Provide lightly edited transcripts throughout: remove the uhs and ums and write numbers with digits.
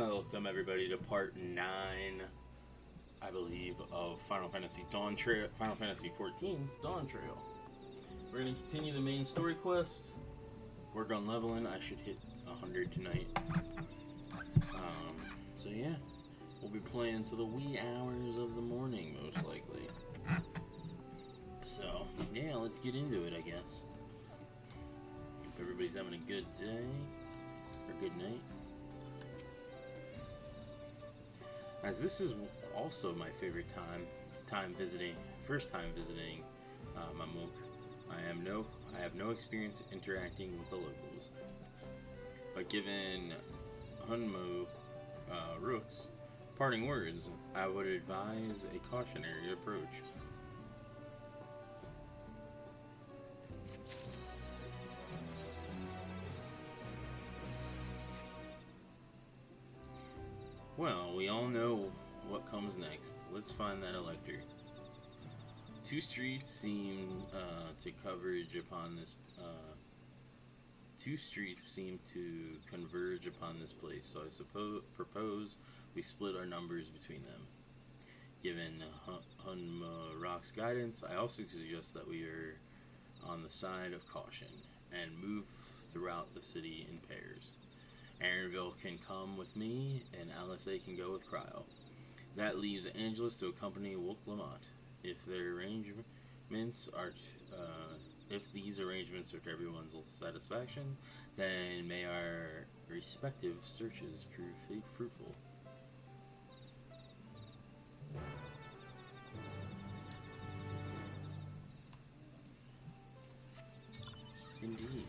Welcome everybody to part 9, I believe, of Final Fantasy Dawntrail, Final Fantasy XIV's Dawntrail. We're going to continue the main story quest, work on leveling. I should hit 100 tonight. So yeah, we'll be playing to the wee hours of the morning, most likely. So, yeah, let's get into it, I guess. Hope everybody's having a good day, or good night. As this is also my favorite first time visiting Mamuk. I have no experience interacting with the locals. But given Hunmu Rook's parting words, I would advise a cautionary approach. Well, we all know what comes next. Let's find that elector. Two streets seem to converge upon this place, so I propose we split our numbers between them. Given Hunmarok's guidance, I also suggest that we are on the side of caution and move throughout the city in pairs. Aaronville can come with me, and Alice can go with Cryo. That leaves Angelus to accompany Wook Lamont. If these arrangements are to everyone's satisfaction, then may our respective searches prove fruitful. Indeed.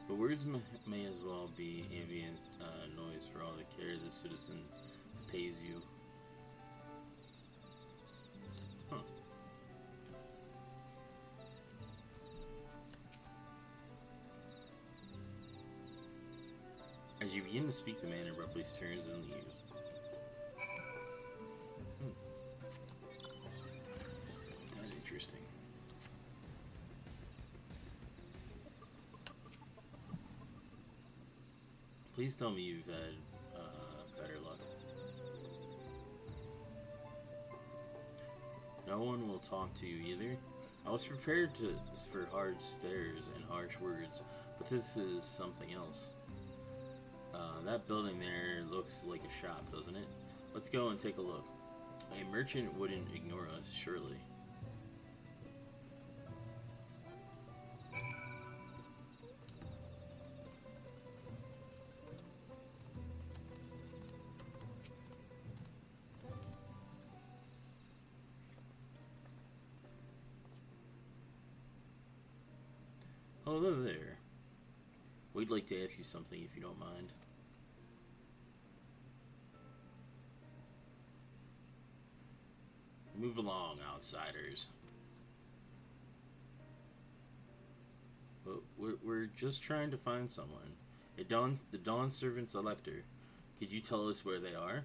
The words may as well be ambient noise for all the care the citizen pays you. Huh. As you begin to speak, the man abruptly turns and leaves. That's interesting. Please tell me you've had better luck. No one will talk to you either. I was prepared for hard stares and harsh words, but this is something else. That building there looks like a shop, doesn't it? Let's go and take a look. A merchant wouldn't ignore us, surely. Hello there. We'd like to ask you something if you don't mind. Move along, outsiders. We're just trying to find someone. The Dawn Servant's elector. Could you tell us where they are?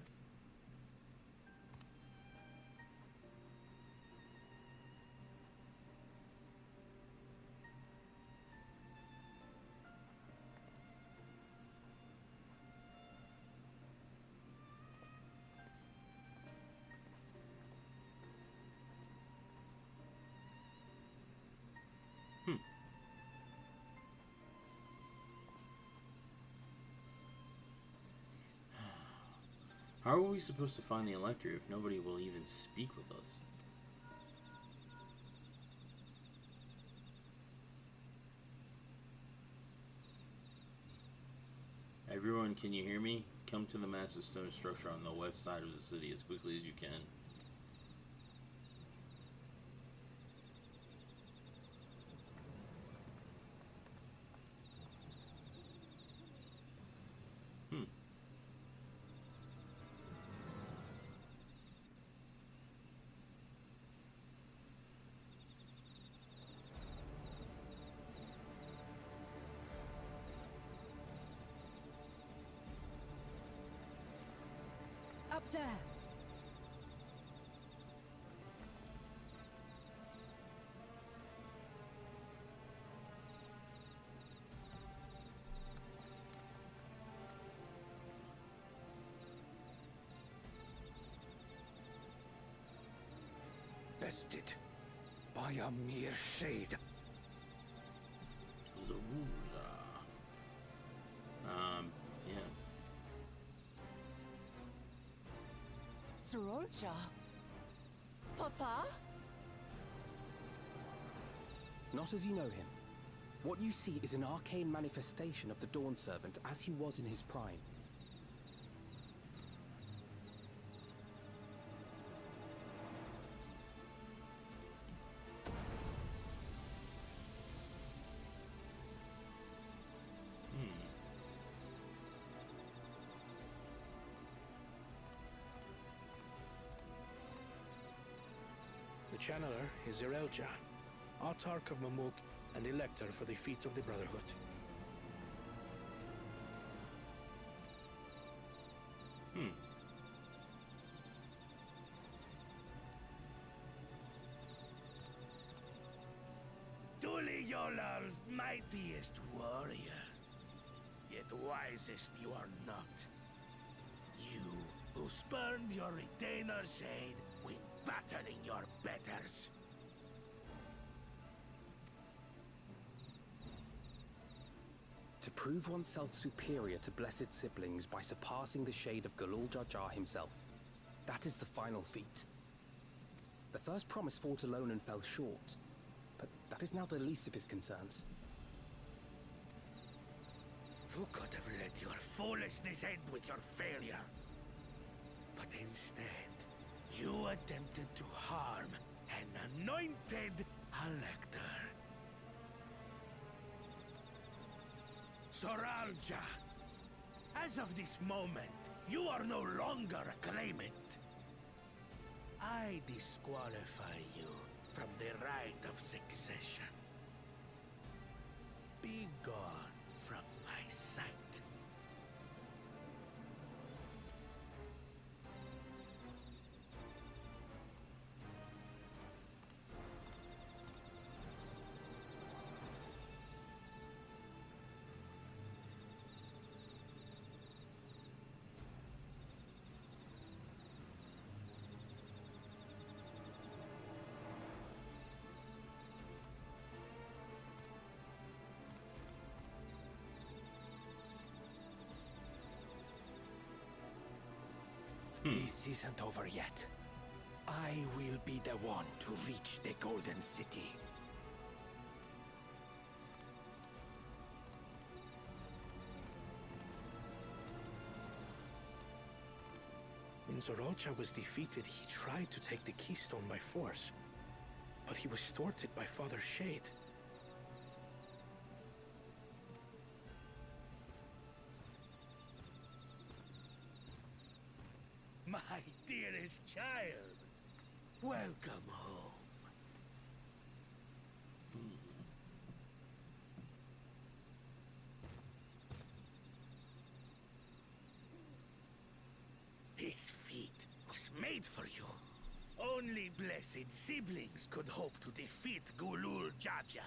How are we supposed to find the elector if nobody will even speak with us? Everyone, can you hear me? Come to the massive stone structure on the west side of the city as quickly as you can. there! Bested by a mere shade. Zaruja. Yeah. Sorolja? Papa? Not as you know him. What you see is an arcane manifestation of the Dawn Servant as he was in his prime. The channeler is Zerelja, Autarch of Mamuk and Elector for the Feet of the Brotherhood. Tuli Yolar's mightiest warrior, yet wisest you are not. You, who spurned your retainer's shade when battling your betters. To prove oneself superior to blessed siblings by surpassing the shade of Galul Jar Jar himself. That is the final feat. The first promise fought alone and fell short, but that is now the least of his concerns. You could have let your foolishness end with your failure. But instead, you attempted to harm an anointed Elector. Soralja, as of this moment, you are no longer a claimant. I disqualify you from the right of succession. Be gone from my sight. This isn't over yet. I will be the one to reach the Golden City. When Zoralcha was defeated, he tried to take the Keystone by force, but he was thwarted by Father Shade. My dearest child, welcome home. This feat was made for you. Only blessed siblings could hope to defeat Gulul Jaja.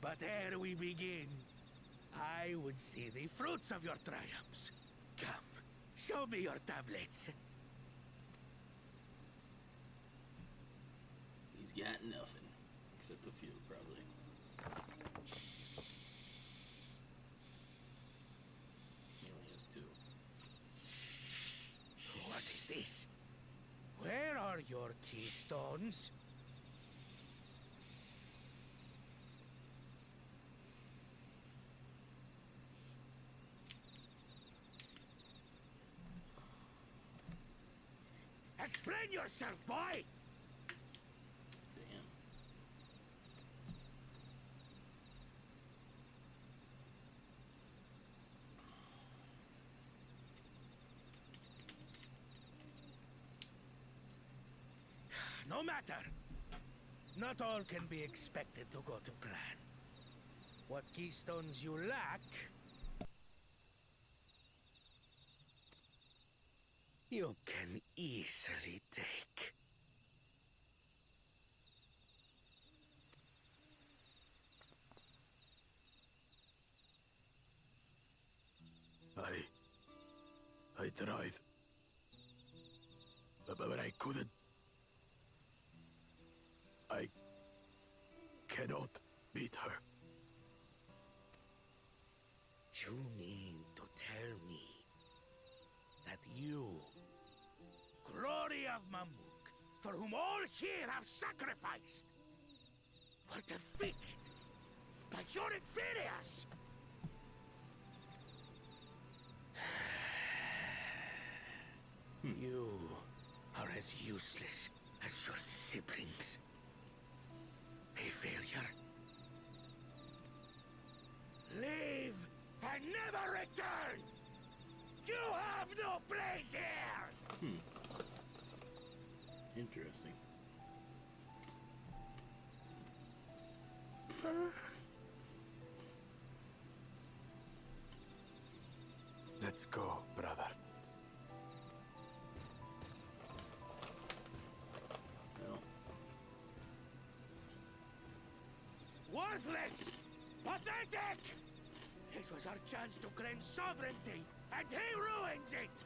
But ere we begin, I would see the fruits of your triumphs. Come. Show me your tablets. He's got nothing. Except a few, probably. He only has 2. What is this? Where are your keystones? Explain yourself, boy! Damn. No matter. Not all can be expected to go to plan. What keystones you lack... you can easily take. I tried. But I couldn't. I cannot beat her. You mean to tell me that you, glory of Mamuk, for whom all here have sacrificed, were defeated by your inferiors? You are as useless as your siblings. A failure. Leave and never return! You have no place here! Interesting. Let's go, brother. Well, Worthless! Pathetic! This was our chance to claim sovereignty, and he ruins it!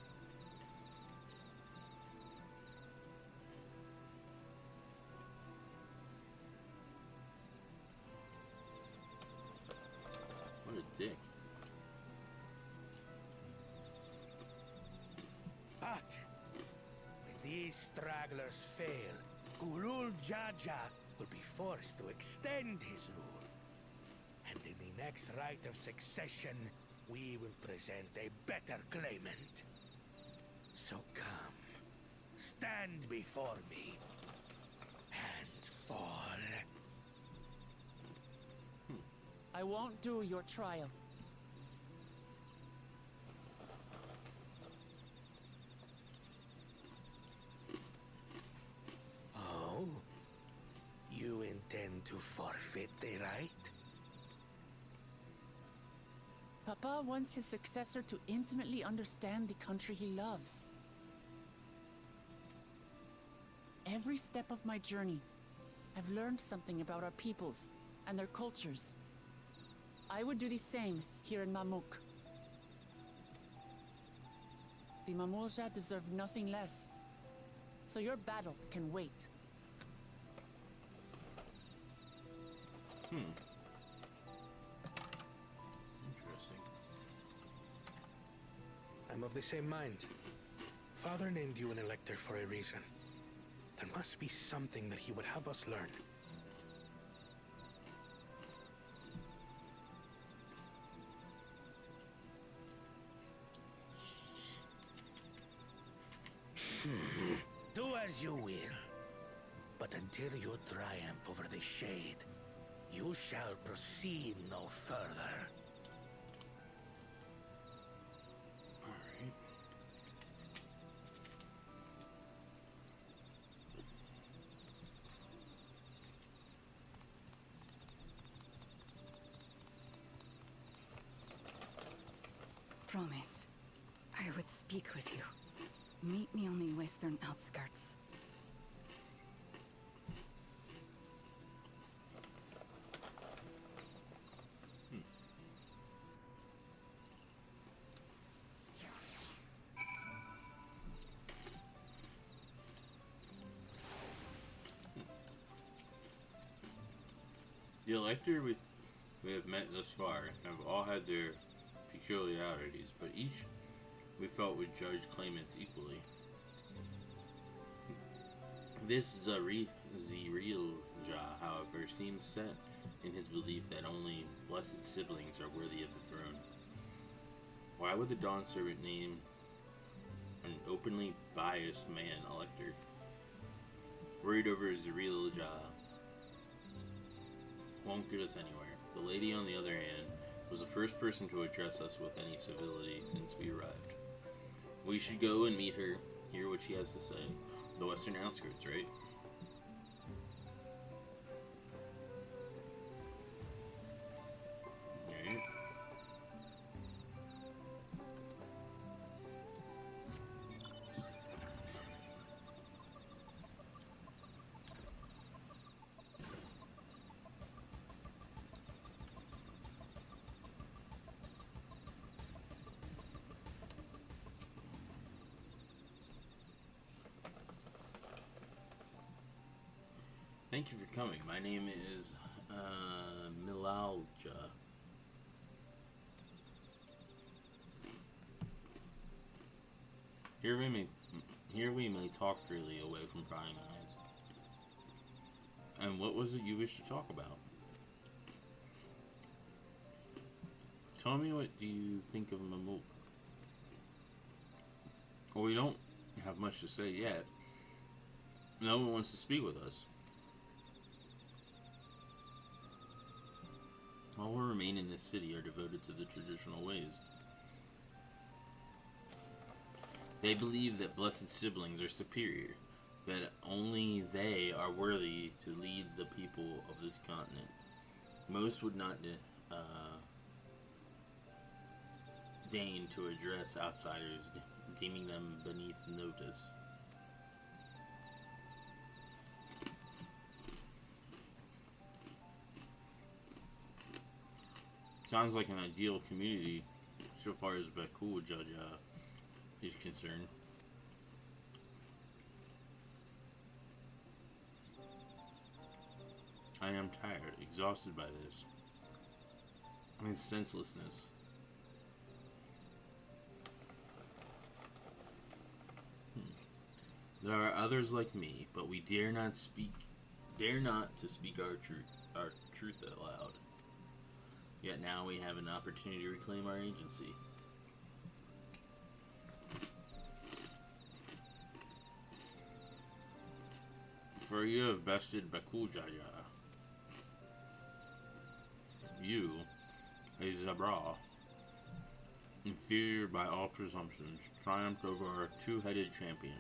what a dick. But when these stragglers fail, Gulul Jaja will be forced to extend his rule. And in the next rite of succession, we will present a better claimant. So come, stand before me, and fall. I won't do your trial. Oh? You intend to forfeit the right? Papa wants his successor to intimately understand the country he loves. Every step of my journey, I've learned something about our peoples and their cultures. I would do the same here in Mamuk. The Mamulja deserve nothing less, so your battle can wait. Interesting. I'm of the same mind. Father named you an elector for a reason. There must be something that he would have us learn. Do as you will. But until you triumph over the Shade, you shall proceed no further. Alright. Promise, I would speak with you. Meet me on the western outskirts. The elector we have met thus far have all had their peculiarities, but each we felt would judge claimants equally. This Zarielja, however, seems set in his belief that only blessed siblings are worthy of the throne. Why would the Dawn Servant name an openly biased man elector? Worried over Zarielja won't get us anywhere. The lady, on the other hand, was the first person to address us with any civility since we arrived. We should go and meet her, hear what she has to say. The western outskirts, right? Alright. Thank you for coming. My name is Milalja. Here we may talk freely away from prying eyes. And what was it you wish to talk about? Tell me, what do you think of Mamuk? Well, we don't have much to say yet. No one wants to speak with us. All who remain in this city are devoted to the traditional ways. They believe that blessed siblings are superior, that only they are worthy to lead the people of this continent. Most would not deign to address outsiders, deeming them beneath notice. Sounds like an ideal community so far as Bakul Jaja is concerned. I am tired, exhausted by this. And senselessness. There are others like me, but we dare not to speak our truth out loud. Yet now we have an opportunity to reclaim our agency. For you have bested Bakul Jaja. You, a Zabra, inferior by all presumptions, triumphed over our two-headed champion.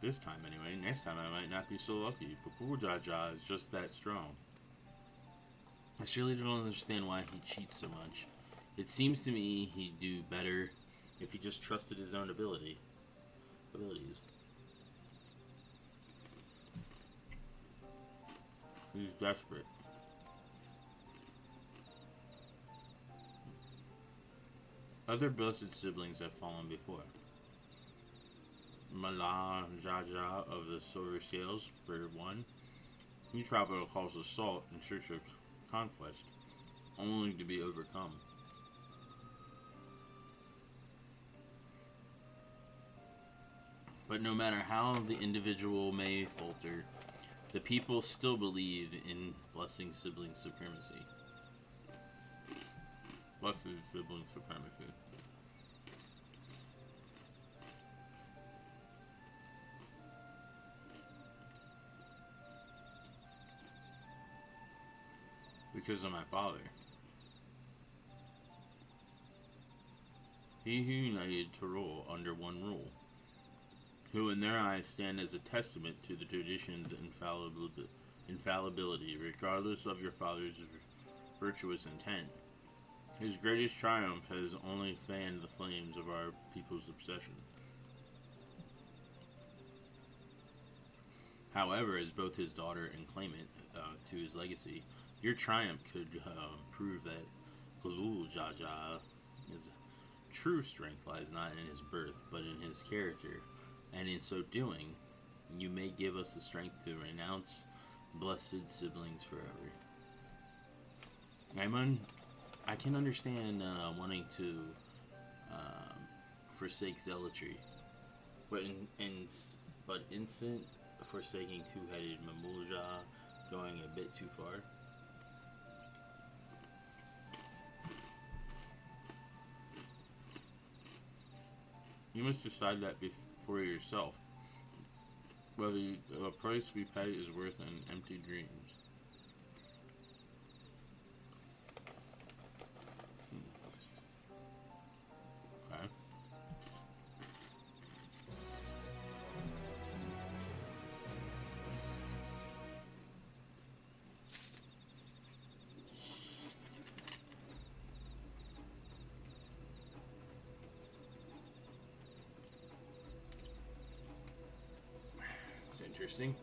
This time anyway. Next time I might not be so lucky. Bakul Jaja is just that strong. I surely don't understand why he cheats so much. It seems to me he'd do better if he just trusted his own abilities. He's desperate. Other blessed siblings have fallen before. Mala Jaja of the Silver Scales, for one. He traveled across the salt in search of conquest, only to be overcome. But no matter how the individual may falter, the people still believe in blessing sibling supremacy. Blessed sibling supremacy. Because of my father. He who united to rule under one rule, who in their eyes stand as a testament to the tradition's infallibility, regardless of your father's virtuous intent. His greatest triumph has only fanned the flames of our people's obsession. However, as both his daughter and claimant to his legacy, your triumph could prove that Galul Jaja's true strength lies not in his birth, but in his character, and in so doing, you may give us the strength to renounce blessed siblings forever. I can understand wanting to forsake zealotry, but instant forsaking two-headed Mamulja going a bit too far. You must decide that for yourself, whether the price we pay is worth an empty dreams. Okay. Interesting.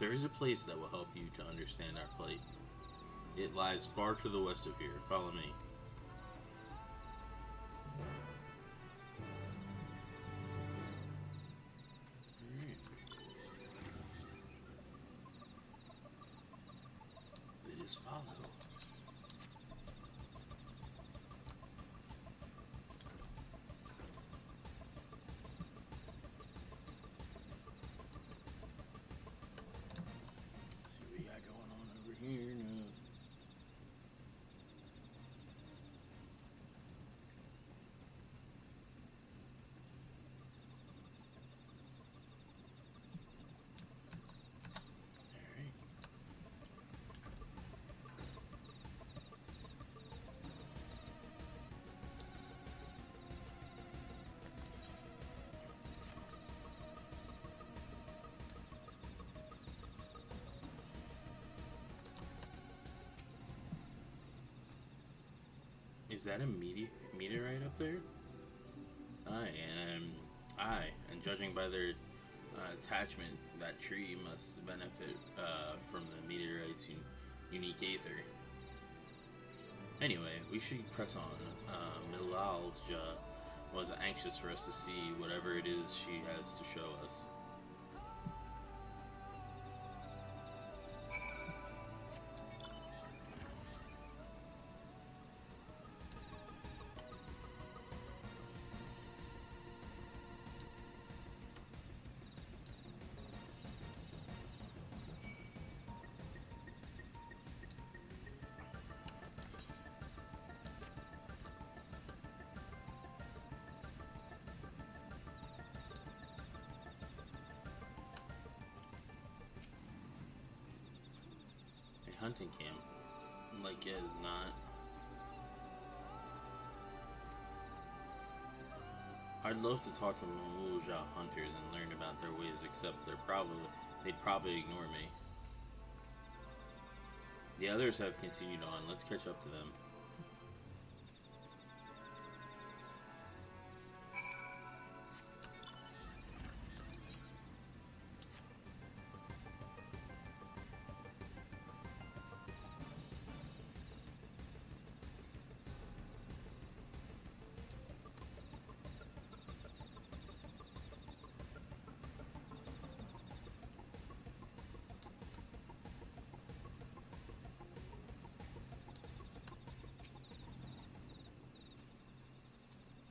There is a place that will help you to understand our plight. It lies far to the west of here. Follow me. Let us follow. See what we got going on over here now. Alright. Is that a meteorite up there? And judging by their attachment, that tree must benefit from the meteorite's unique aether. Anyway, we should press on. Milalja was anxious for us to see whatever it is she has to show us. Hunting camp, like it is not. I'd love to talk to Mulja hunters and learn about their ways, except they'd probably ignore me. The others have continued on. Let's catch up to them.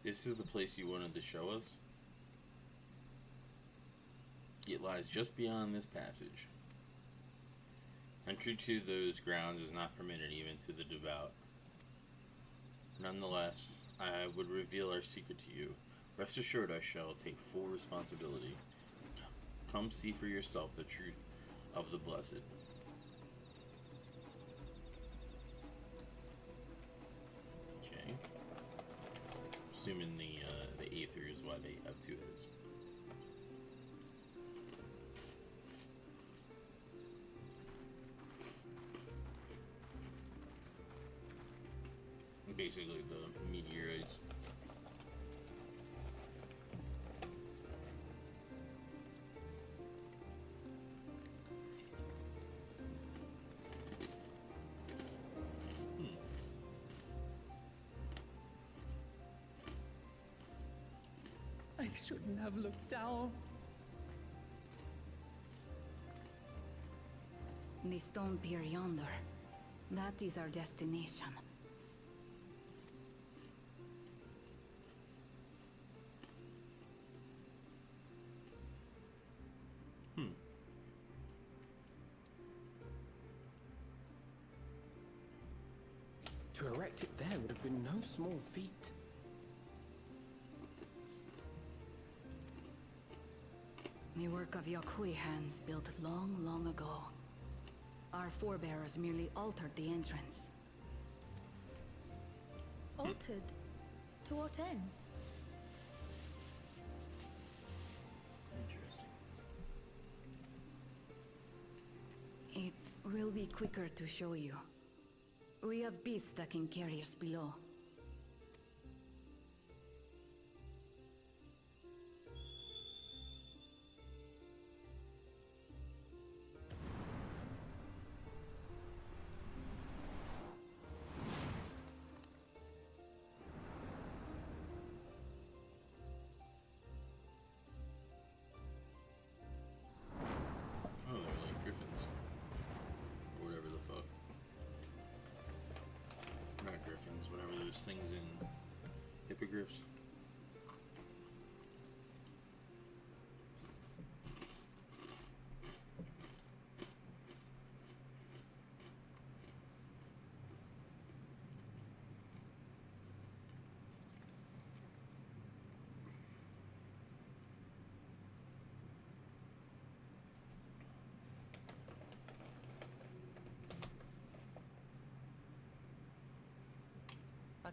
This is the place you wanted to show us? It lies just beyond this passage. Entry to those grounds is not permitted even to the devout. Nonetheless, I would reveal our secret to you. Rest assured I shall take full responsibility. Come see for yourself the truth of the blessed. Okay. Assuming the aether is why they have two heads. Basically the meteorites. I shouldn't have looked down. The stone pier yonder. That is our destination. To erect it there would have been no small feat. The work of Yakui hands built long, long ago. Our forebears merely altered the entrance. Altered? To what end? Interesting. It will be quicker to show you. We have beasts that can carry us below.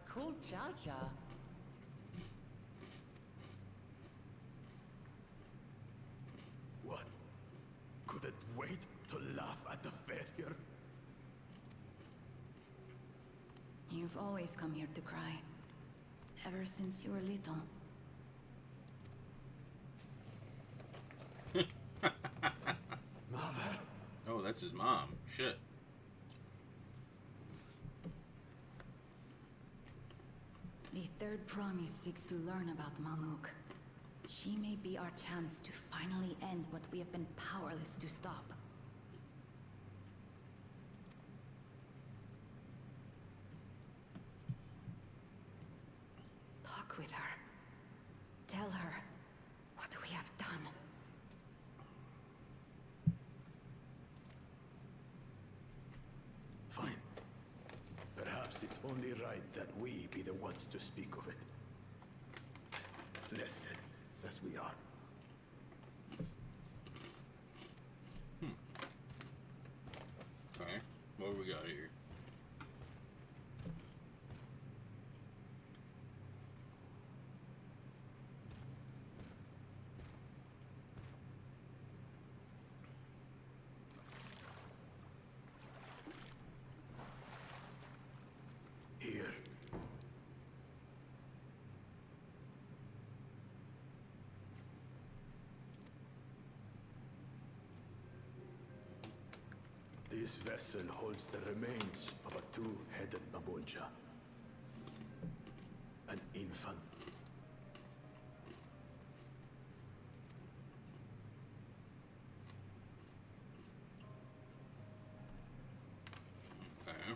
cool Jaja. What? Couldn't wait to laugh at the failure? You've always come here to cry. Ever since you were little. Mother? Oh, that's his mom. Shit. The third promise seeks to learn about Mamuk. She may be our chance to finally end what we have been powerless to stop. Talk with her. Tell her what we have done. Fine. Perhaps it's only right that we be the ones to speak of it. Blessed as we are. Okay. What do we got here? Here. This vessel holds the remains of a two-headed Mabonja. An infant. Okay.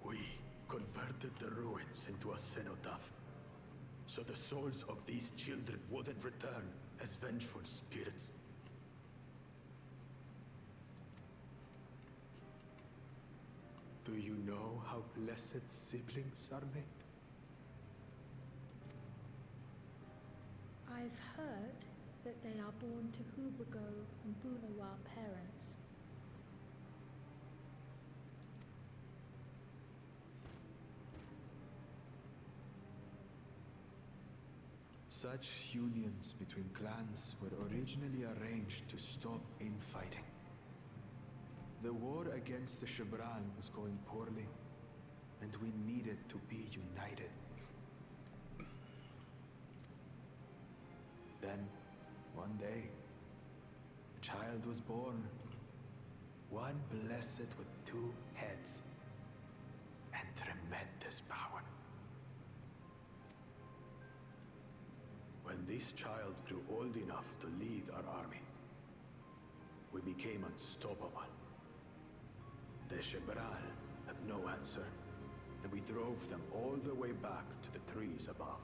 We converted the ruins into a cenotaph, so the souls of these children wouldn't return as vengeful spirits. Do you know how blessed siblings are made? I've heard that they are born to Hubago and Bunawa parents. Such unions between clans were originally arranged to stop infighting. The war against the Shibran was going poorly, and we needed to be united. Then, one day, a child was born. One blessed with two heads and tremendous power. When this child grew old enough to lead our army, we became unstoppable. The Shebral had no answer, and we drove them all the way back to the trees above.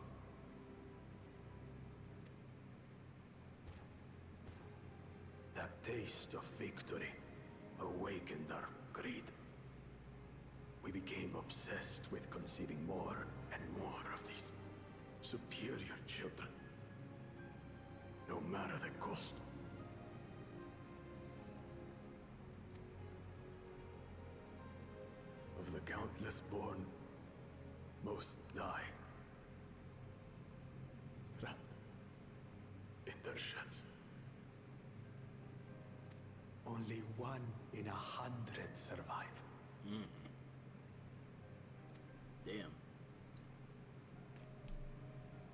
That taste of victory awakened our greed. We became obsessed with conceiving more and more of these superior children, no matter the cost. Of the countless born, most die, trapped in their shells. Only 1 in 100 survive. Damn.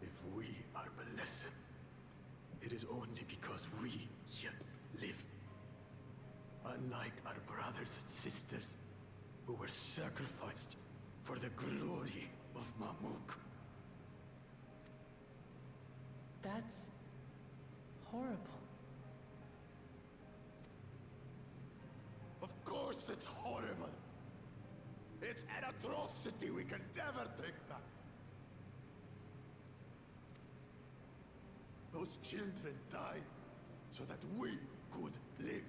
If we are blessed, it is only because we yet live. Unlike our brothers and sisters, who were sacrificed for the glory of Mamuk. That's horrible. Of course it's horrible. It's an atrocity we can never take back. Those children died so that we could live.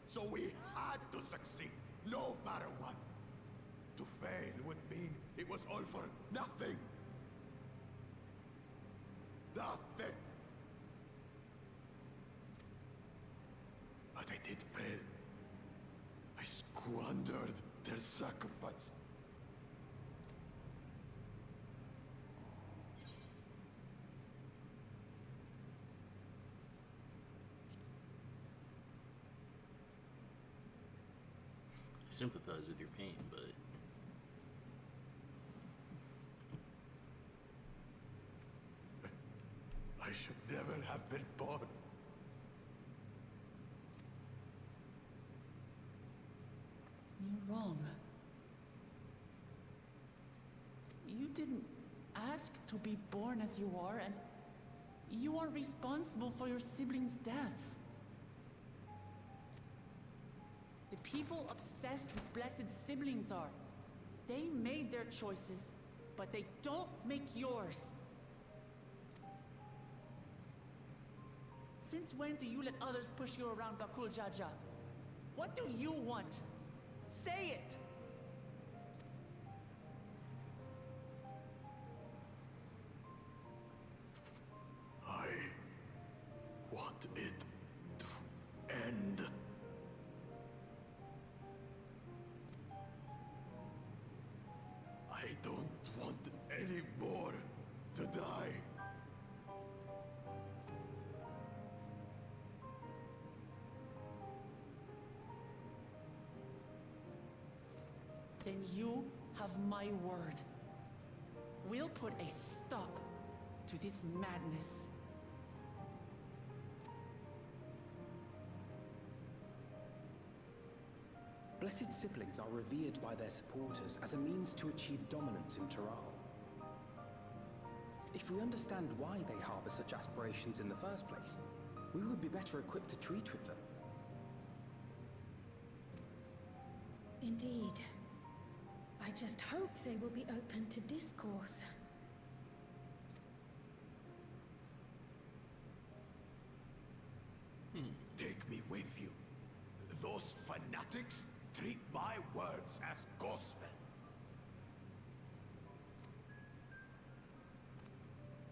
So we had to succeed, no matter what. To fail would mean it was all for nothing. Nothing. did fail. I squandered their sacrifice. Sympathize with your pain, but I should never have been born. You're wrong. You didn't ask to be born as you are, and you aren't responsible for your siblings' deaths. The people obsessed with blessed siblings are. They made their choices, but they don't make yours. Since when do you let others push you around Bakul Jaja? What do you want? Say it! I want it to end. I don't want any more to die. Then you have my word. We'll put a stop to this madness. Blessed siblings are revered by their supporters as a means to achieve dominance in Taral. If we understand why they harbor such aspirations in the first place, we would be better equipped to treat with them. Indeed. I just hope they will be open to discourse. Take me with you. Those fanatics treat my words as gospel.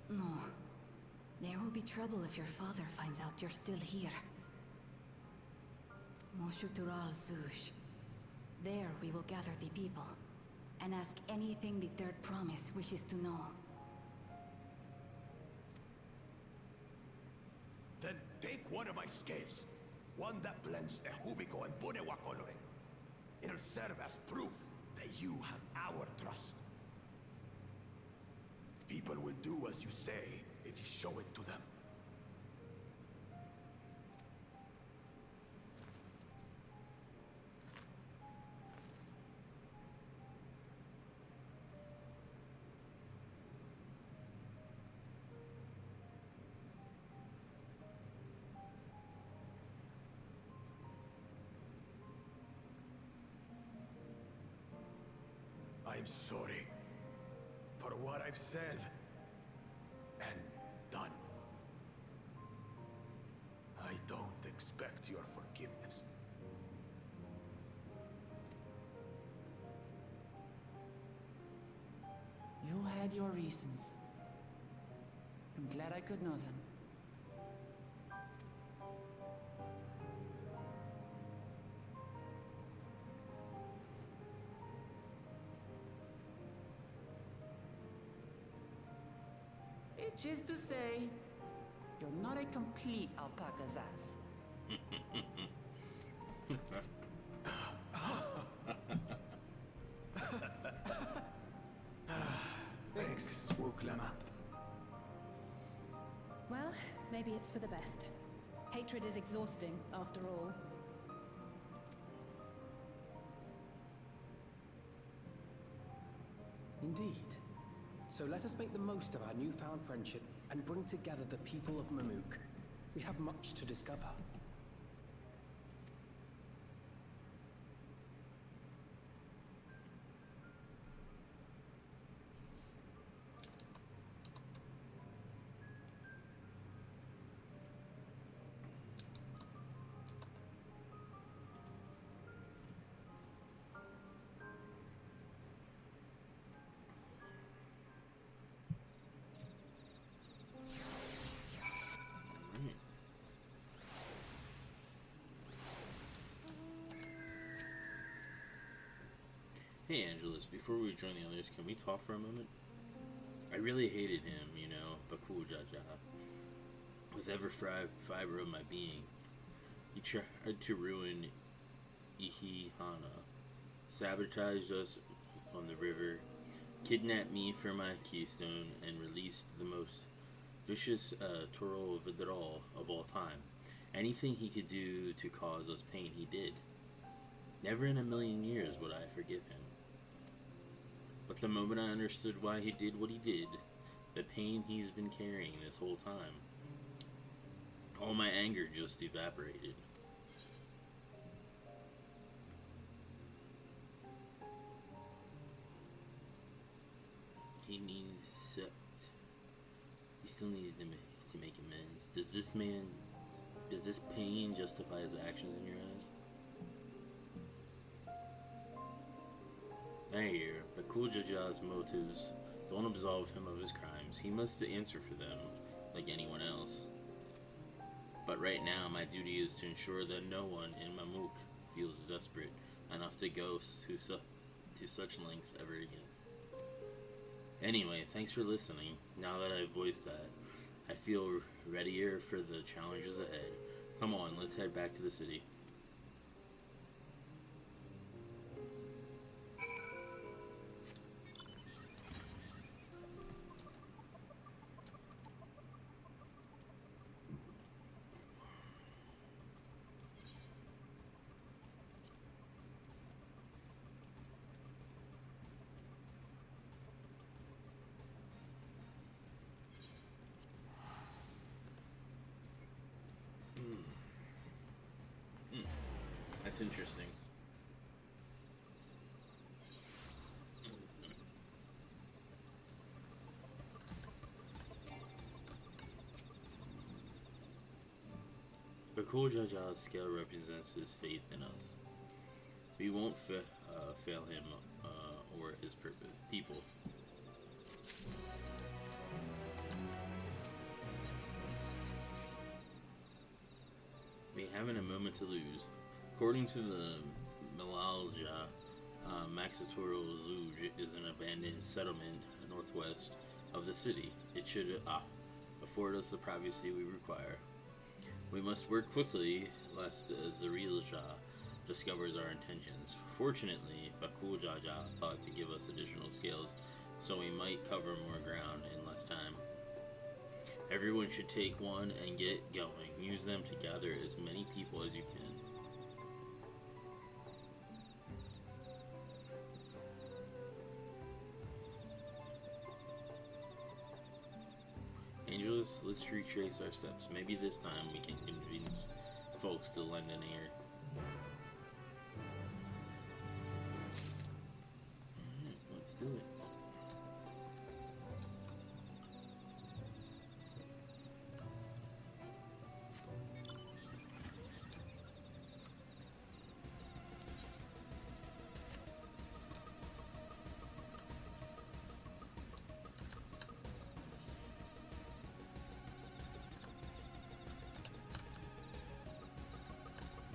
No. There will be trouble if your father finds out you're still here. Moshutural Zush. There we will gather the people, and ask anything the Third Promise wishes to know. Then take one of my scales. One that blends the Hubiko and Bunewa coloring. It'll serve as proof that you have our trust. People will do as you say if you show it to them. I'm sorry for what I've said and done. I don't expect your forgiveness. You had your reasons. I'm glad I could know them. Which is to say, you're not a complete alpaca's ass. Thanks, Wuklama. Well, maybe it's for the best. Hatred is exhausting, after all. Indeed. So let us make the most of our newfound friendship and bring together the people of Mamuk. We have much to discover. Hey, Angelus, before we join the others, can we talk for a moment? I really hated him, you know, Bakul Jaja. With every fiber of my being. He tried to ruin Ihihana, sabotaged us on the river, kidnapped me for my keystone, and released the most vicious Toro Vidral of all time. Anything he could do to cause us pain, he did. Never in a million years would I forgive him. But the moment I understood why he did what he did, the pain he's been carrying this whole time, all my anger just evaporated. He still needs to make amends. Does this pain justify his actions in your eyes? I hear, but Kuljaja's motives don't absolve him of his crimes. He must answer for them, like anyone else. But right now, my duty is to ensure that no one in Mamuk feels desperate enough to go to such lengths ever again. Anyway, thanks for listening. Now that I've voiced that, I feel readier for the challenges ahead. Come on, let's head back to the city. That's interesting. Bakul Jaja's scale represents his faith in us. We won't fail him or his people. We haven't a moment to lose. According to the Malalja, Maxitoral Zuj is an abandoned settlement northwest of the city. It should afford us the privacy we require. We must work quickly lest Zarilja discovers our intentions. Fortunately, Bakul Jaja thought to give us additional scales so we might cover more ground in less time. Everyone should take one and get going. Use them to gather as many people as you can. Angelus, let's retrace our steps. Maybe this time we can convince folks to lend an ear. Alright, let's do it.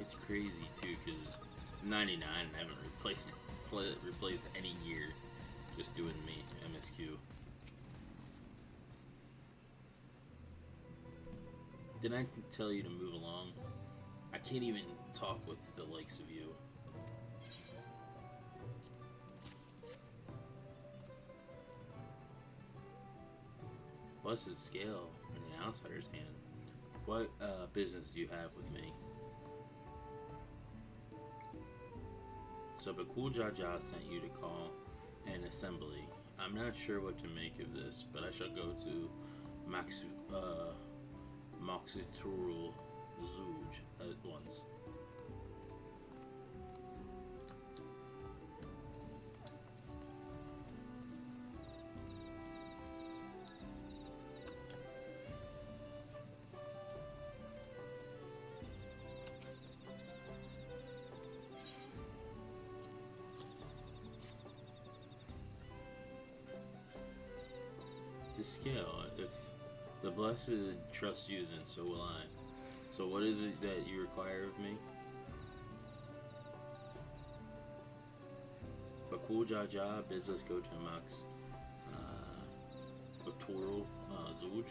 It's crazy too, because 99 haven't replaced any gear, just doing me MSQ. Did I tell you to move along? I can't even talk with the likes of you. Blessed scale in an outsider's hand. What business do you have with me? So Bakul Jaja sent you to call an assembly. I'm not sure what to make of this, but I shall go to Moxiturul Zuj at once. The scale. If the blessed trust you, then so will I. So what is it that you require of me? Bakul Jaja bids us go to Max Littoral Zuj.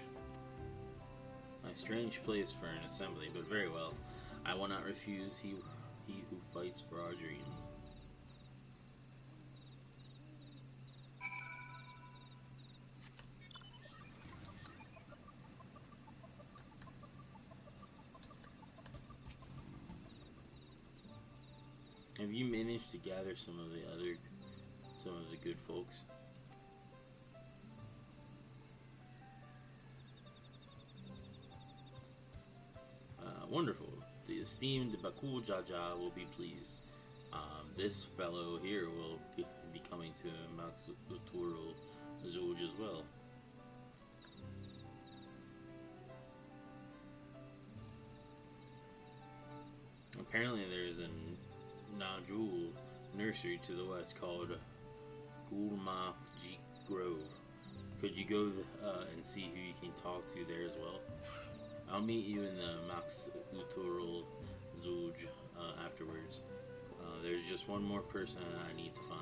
A strange place for an assembly, but very well. I will not refuse he who fights for our dreams. Have you managed to gather some of the good folks? Wonderful. The esteemed Bakul Jaja will be pleased. This fellow here will be coming to Max Littoral Zuj as well. Apparently there is a Najul nursery to the west called Gulma Grove. Could you go and see who you can talk to there as well? I'll meet you in the Max Littoral Zuj afterwards. There's just one more person I need to find.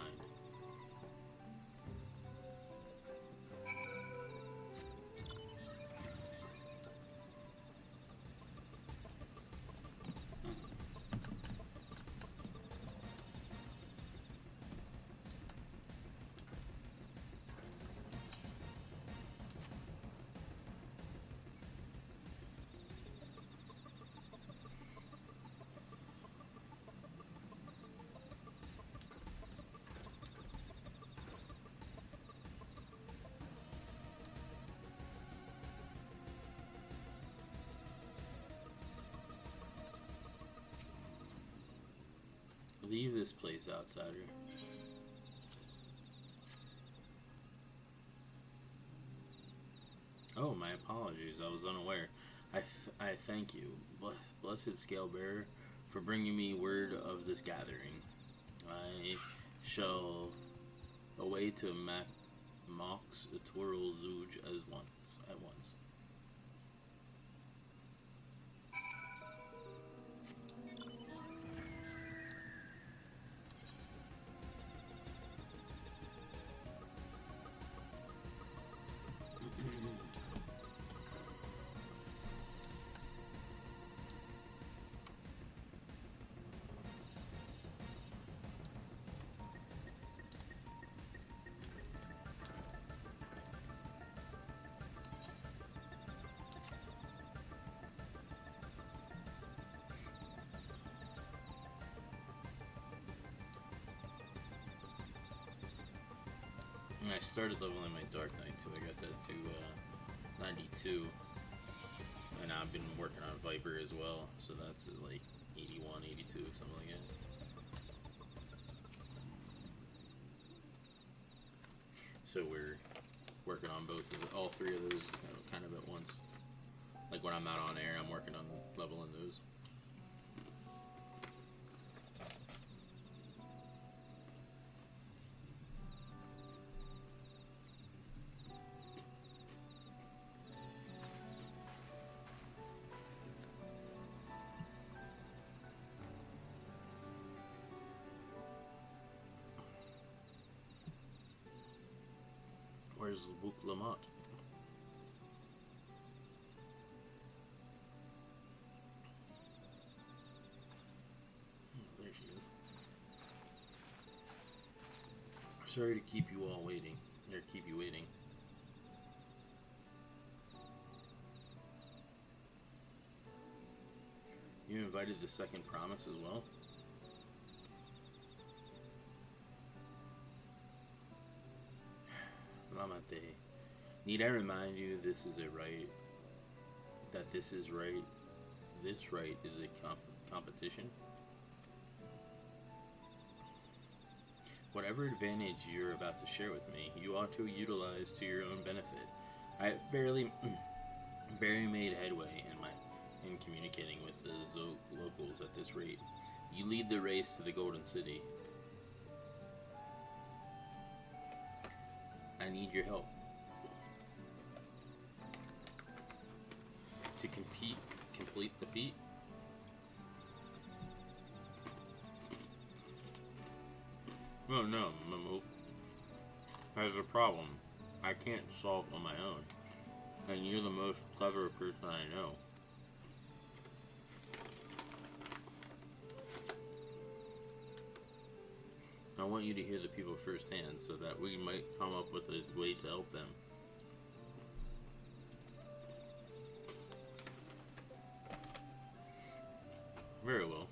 Leave this place, outsider. Oh, my apologies. I was unaware. I thank you, blessed Scalebearer, for bringing me word of this gathering. I shall away to Mox Littoral Zuj at once. I started leveling my Dark Knight too. I got that to 92, and I've been working on Viper as well, so that's at like 81, 82, something like that. So we're working on all three of those kind of at once. Like when I'm not on air, I'm working on leveling those. Where's Book Lamont? There she is. Sorry to keep you all waiting. Or keep you waiting. You invited the second promise as well? Lamate, need I remind you this is a right? That this is right? This right is a competition? Whatever advantage you're about to share with me, you ought to utilize to your own benefit. I barely made headway in communicating with the locals at this rate. You lead the race to the Golden City. I need your help. To complete the feat. Oh no, Mamook. There's a problem. I can't solve on my own. And you're the most clever person I know. I want you to hear the people firsthand so that we might come up with a way to help them. Very well.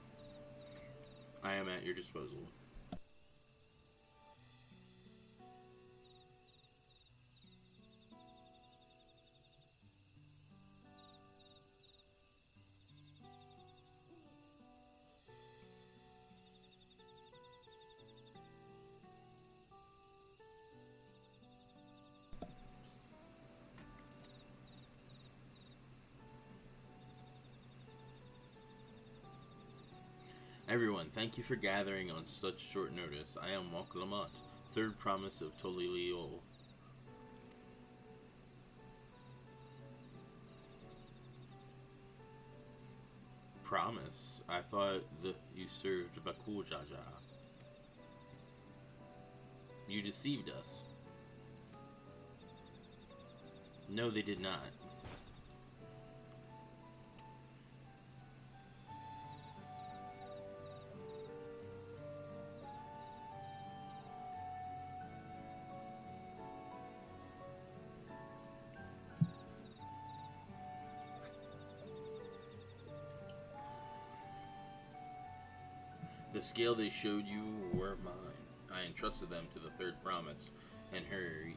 I am at your disposal. Everyone, thank you for gathering on such short notice. I am Walk Lamont, third promise of Toliliol. Promise? I thought that you served Bakul Jaja. You deceived us. No, they did not. The scale they showed you were mine. I entrusted them to the third promise and her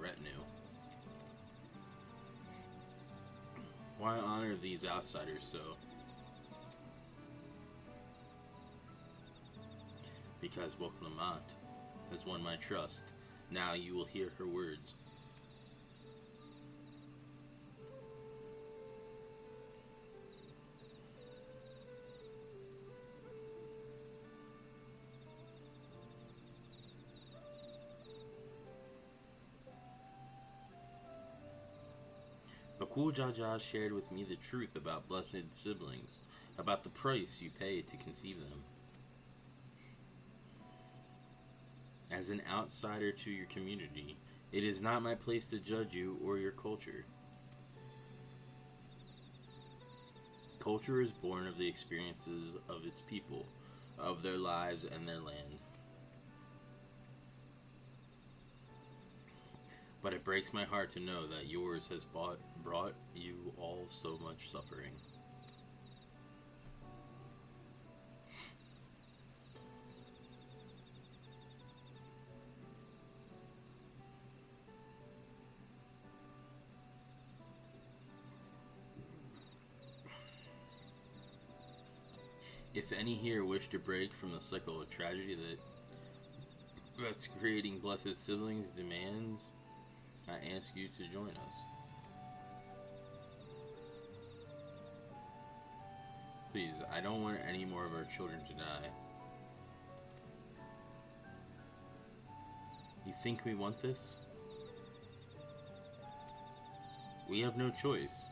retinue. Why honor these outsiders so? Because Woklamant has won my trust. Now you will hear her words. Bakul Jaja shared with me the truth about blessed siblings, about the price you pay to conceive them. As an outsider to your community, it is not my place to judge you or your culture. Culture is born of the experiences of its people, of their lives and their land. But it breaks my heart to know that yours has brought you all so much suffering. If any here wish to break from the cycle of tragedy that's creating blessed siblings demands, I ask you to join us. Please, I don't want any more of our children to die. You think we want this? We have no choice.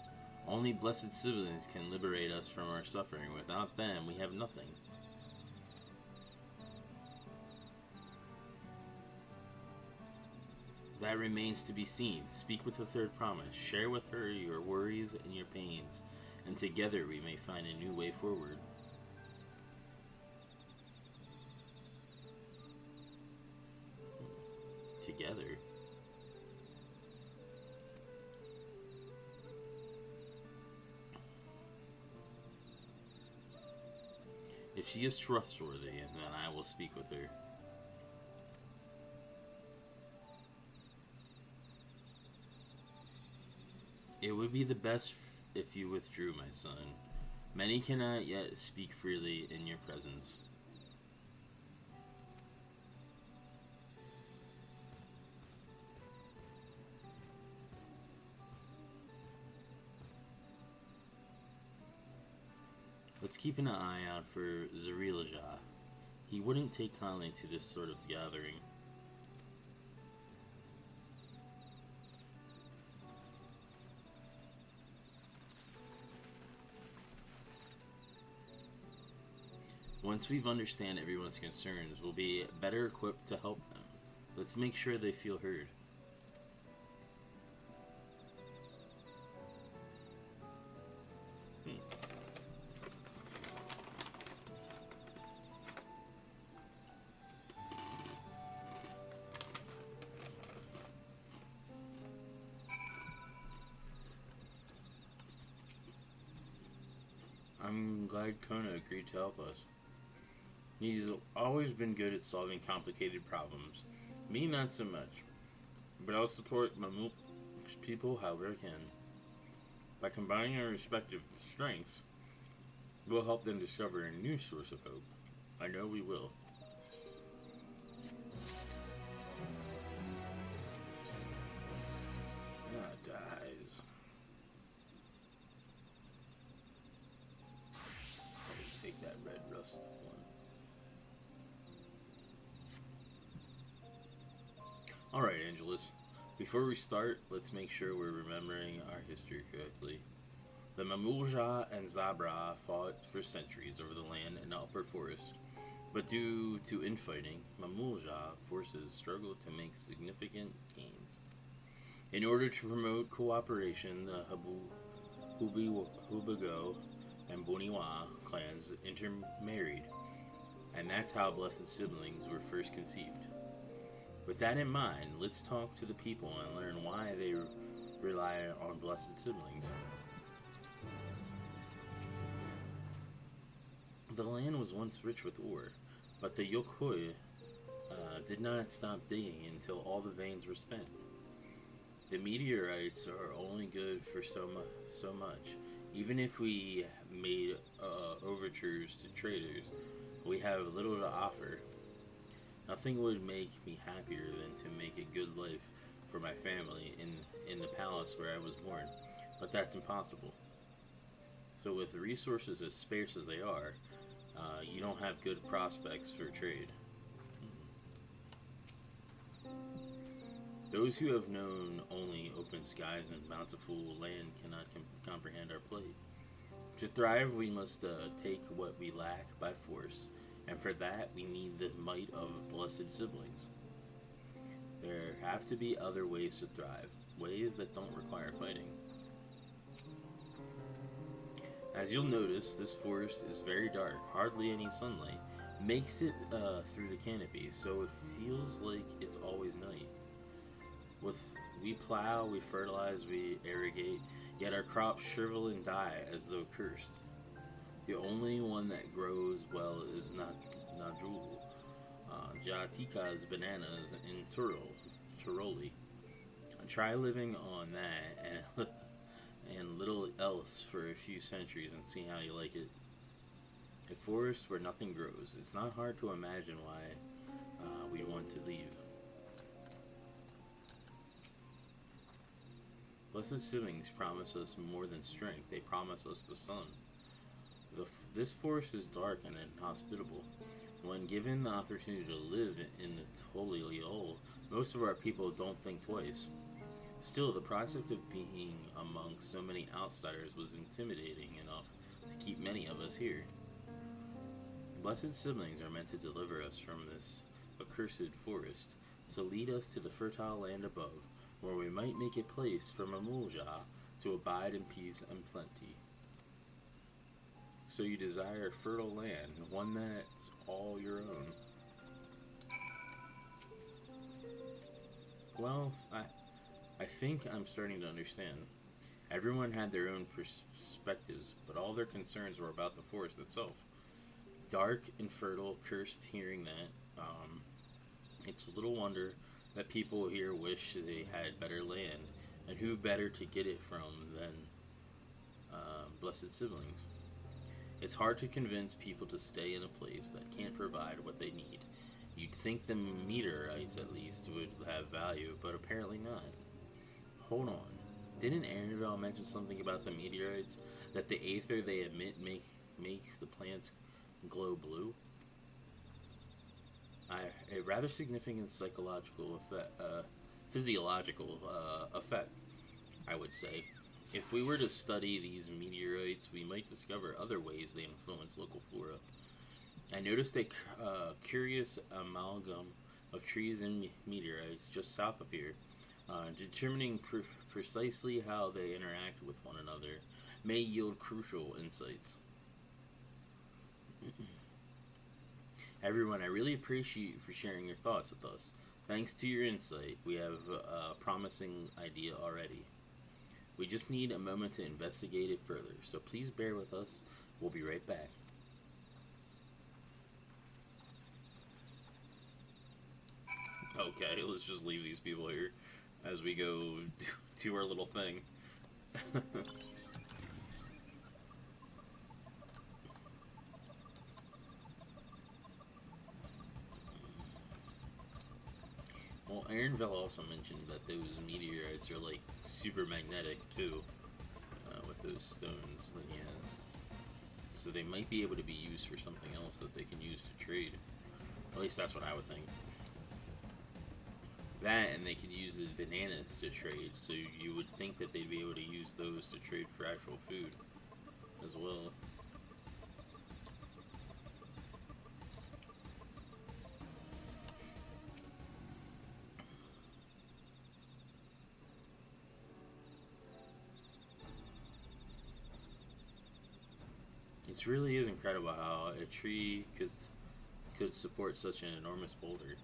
Only blessed siblings can liberate us from our suffering. Without them, we have nothing. That remains to be seen. Speak with the third promise. Share with her your worries and your pains, and together we may find a new way forward. Together? If she is trustworthy, then I will speak with her. It would be the best if you withdrew, my son. Many cannot yet speak freely in your presence. Let's keep an eye out for Zarilajah. He wouldn't take kindly to this sort of gathering. Once we've understand everyone's concerns, we'll be better equipped to help them. Let's make sure they feel heard. I'm glad Kona agreed to help us. He's always been good at solving complicated problems. Me, not so much. But I'll support Mamuk's people however I can. By combining our respective strengths, we'll help them discover a new source of hope. I know we will. Dies. Take that red rust one. Alright, Angelus. Before we start, let's make sure we're remembering our history correctly. The Mamulja and Zabra fought for centuries over the land in the upper forest, but due to infighting, Mamulja forces struggled to make significant gains. In order to promote cooperation, the Hubigo and Boniwa clans intermarried, and that's how Blessed Siblings were first conceived. With that in mind, let's talk to the people and learn why they rely on Blessed Siblings. The land was once rich with ore, but the Yokoi did not stop digging until all the veins were spent. The meteorites are only good for so much. Even if we made overtures to traders, we have little to offer. Nothing would make me happier than to make a good life for my family in the palace where I was born, but that's impossible. So with resources as sparse as they are, you don't have good prospects for trade. Those who have known only open skies and bountiful land cannot comprehend our plight. To thrive, we must take what we lack by force, and for that, we need the might of Blessed Siblings. There have to be other ways to thrive, ways that don't require fighting. As you'll notice, this forest is very dark, hardly any sunlight makes it through the canopy, so it feels like it's always night. We plow, we fertilize, we irrigate, yet our crops shrivel and die as though cursed. The only one that grows well is Najul, Jatika's bananas in Turoli. Try living on that and little else for a few centuries and see how you like it. A forest where nothing grows. It's not hard to imagine why we want to leave. Blessed Siblings promise us more than strength. They promise us the sun. This forest is dark and inhospitable. When given the opportunity to live in the Toliol, most of our people don't think twice. Still, the prospect of being among so many outsiders was intimidating enough to keep many of us here. Blessed Siblings are meant to deliver us from this accursed forest, to lead us to the fertile land above, where we might make a place for Mamulja to abide in peace and plenty. So you desire a fertile land, one that's all your own. Well, I think I'm starting to understand. Everyone had their own perspectives, but all their concerns were about the forest itself. Dark and fertile, cursed hearing that. It's little wonder that people here wish they had better land, and who better to get it from than Blessed Siblings. It's hard to convince people to stay in a place that can't provide what they need. You'd think the meteorites, at least, would have value, but apparently not. Hold on. Didn't Annabelle mention something about the meteorites? That the aether they emit makes the plants glow blue? A rather significant psychological effect, physiological effect, I would say. If we were to study these meteorites, we might discover other ways they influence local flora. I noticed a curious amalgam of trees and meteorites just south of here. Determining precisely how they interact with one another may yield crucial insights. Everyone, I really appreciate you for sharing your thoughts with us. Thanks to your insight, we have a promising idea already. We just need a moment to investigate it further, so please bear with us. We'll be right back. Okay, let's just leave these people here as we go do our little thing. Well, Aaronville also mentioned that those meteorites are like super magnetic too, with those stones that he has. So they might be able to be used for something else that they can use to trade. At least that's what I would think. That, and they could use the bananas to trade, so you would think that they'd be able to use those to trade for actual food as well. It really is incredible how a tree could support such an enormous boulder.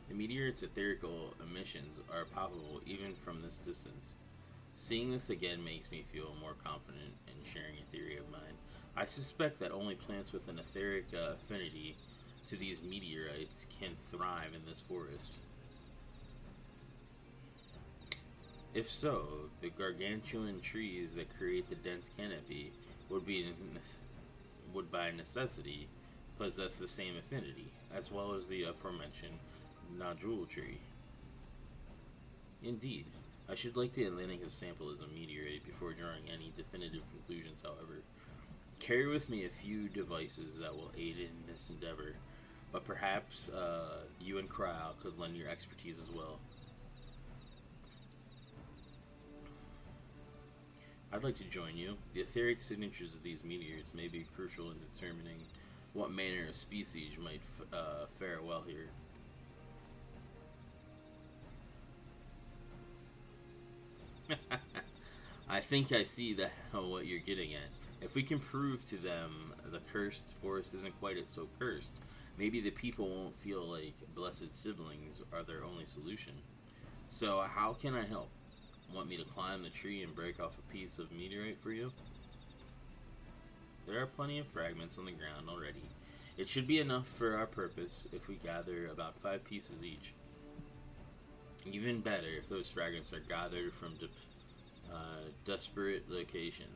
The meteorite's etherical emissions are palpable even from this distance. Seeing this again makes me feel more confident in sharing a theory of mine. I suspect that only plants with an etheric affinity to these meteorites can thrive in this forest. If so, the gargantuan trees that create the dense canopy would by necessity possess the same affinity, as well as the aforementioned nodule tree. Indeed, I should like the Atlanticus sample as a meteorite before drawing any definitive conclusions, however. Carry with me a few devices that will aid in this endeavor, but perhaps you and Cryle could lend your expertise as well. I'd like to join you. The etheric signatures of these meteors may be crucial in determining what manner of species might fare well here. I think I see what you're getting at. If we can prove to them the cursed forest isn't quite so cursed, maybe the people won't feel like blessed siblings are their only solution. So how can I help? Want me to climb the tree and break off a piece of meteorite for you? There are plenty of fragments on the ground already. It should be enough for our purpose if we gather about 5 pieces each. Even better if those fragments are gathered from disparate locations.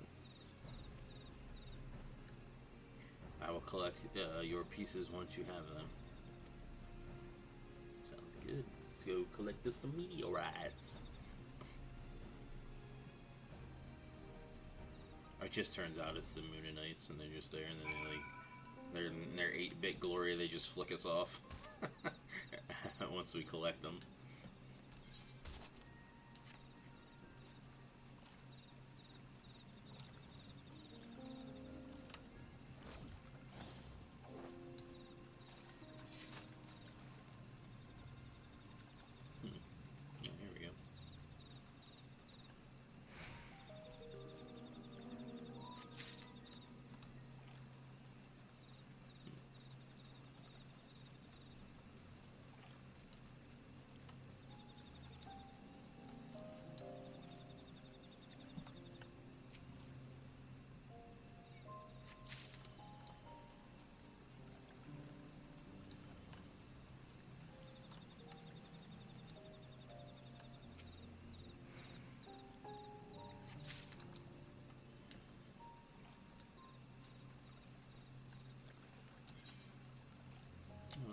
I will collect your pieces once you have them. Sounds good. Let's go collect some meteorites. It just turns out it's the Moonanites, and they're just there, and then in their 8-bit glory, they just flick us off once we collect them. Here we go.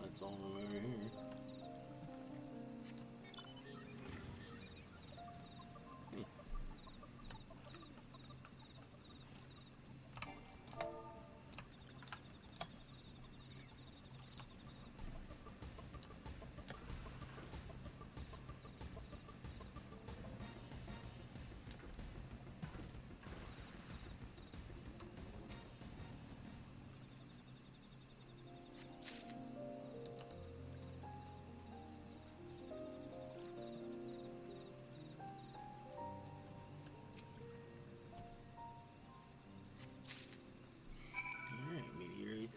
That's all over here.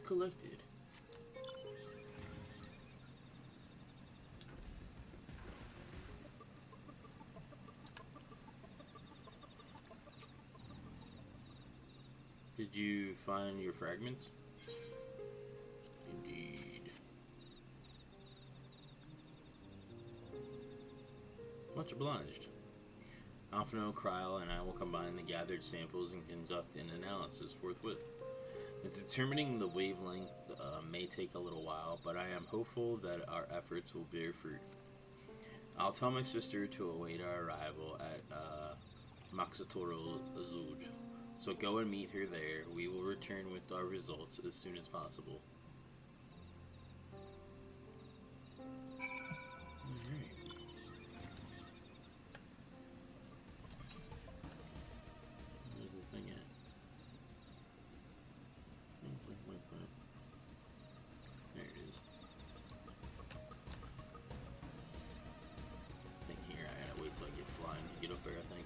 collected. Did you find your fragments? Indeed. Much obliged. Alphino, Kryl, and I will combine the gathered samples and conduct an analysis forthwith. Determining the wavelength may take a little while, but I am hopeful that our efforts will bear fruit. I'll tell my sister to await our arrival at Maxatoro Azuj. So go and meet her there. We will return with our results as soon as possible. Alright. Where's the thing at? There it is. This thing here, I gotta wait till I get flying to get up there, I think.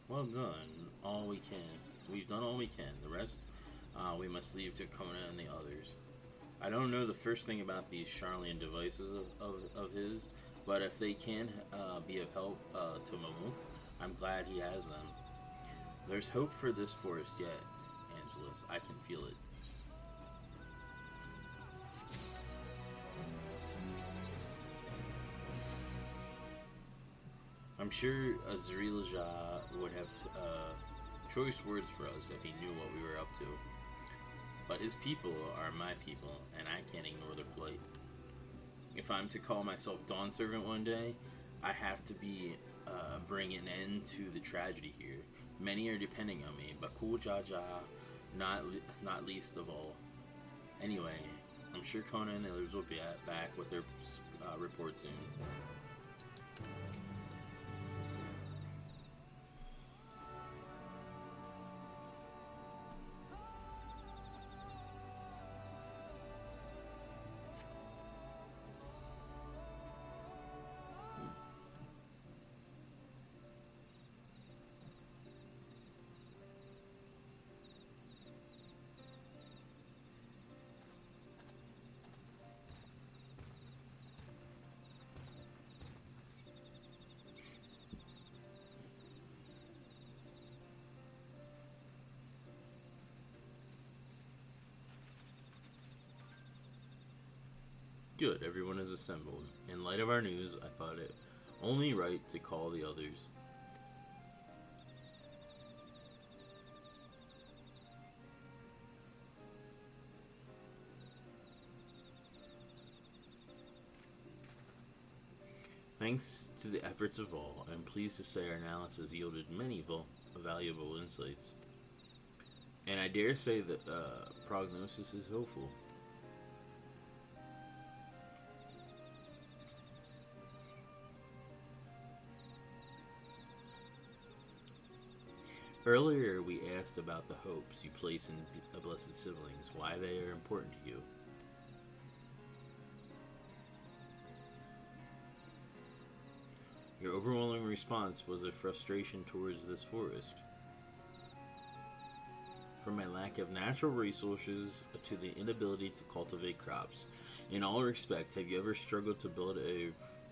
Well done. All we can. We've done all we can. The rest, we must leave to Kona and the others. I don't know the first thing about these Charlian devices of his, but if they can be of help to Mamuk, I'm glad he has them. There's hope for this forest yet, Angelus. I can feel it. I'm sure Azrilja would have choice words for us if he knew what we were up to. But his people are my people, and I can't ignore their plight. If I'm to call myself Dawn Servant one day, I have to bring an end to the tragedy here. Many are depending on me, but Kul Jaja, not least of all. Anyway, I'm sure Kona and the others will be back with their report soon. Good, everyone is assembled. In light of our news, I thought it only right to call the others. Thanks to the efforts of all, I'm pleased to say our analysis yielded many valuable insights. And I dare say that prognosis is hopeful. Earlier, we asked about the hopes you place in the Blessed Siblings, why they are important to you. Your overwhelming response was a frustration towards this forest. From my lack of natural resources to the inability to cultivate crops. In all respect, have you ever struggled to build a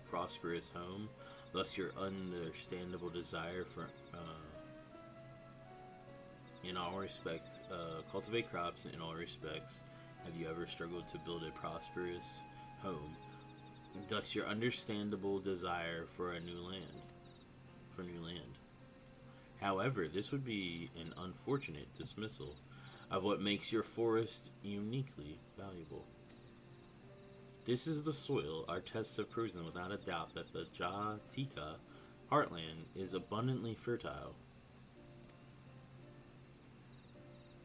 prosperous home? Thus your understandable desire in all respects, cultivate crops in all respects. Have you ever struggled to build a prosperous home? Thus, your understandable desire for new land. However, this would be an unfortunate dismissal of what makes your forest uniquely valuable. This is the soil. Our tests have proven without a doubt that the Jatika heartland is abundantly fertile.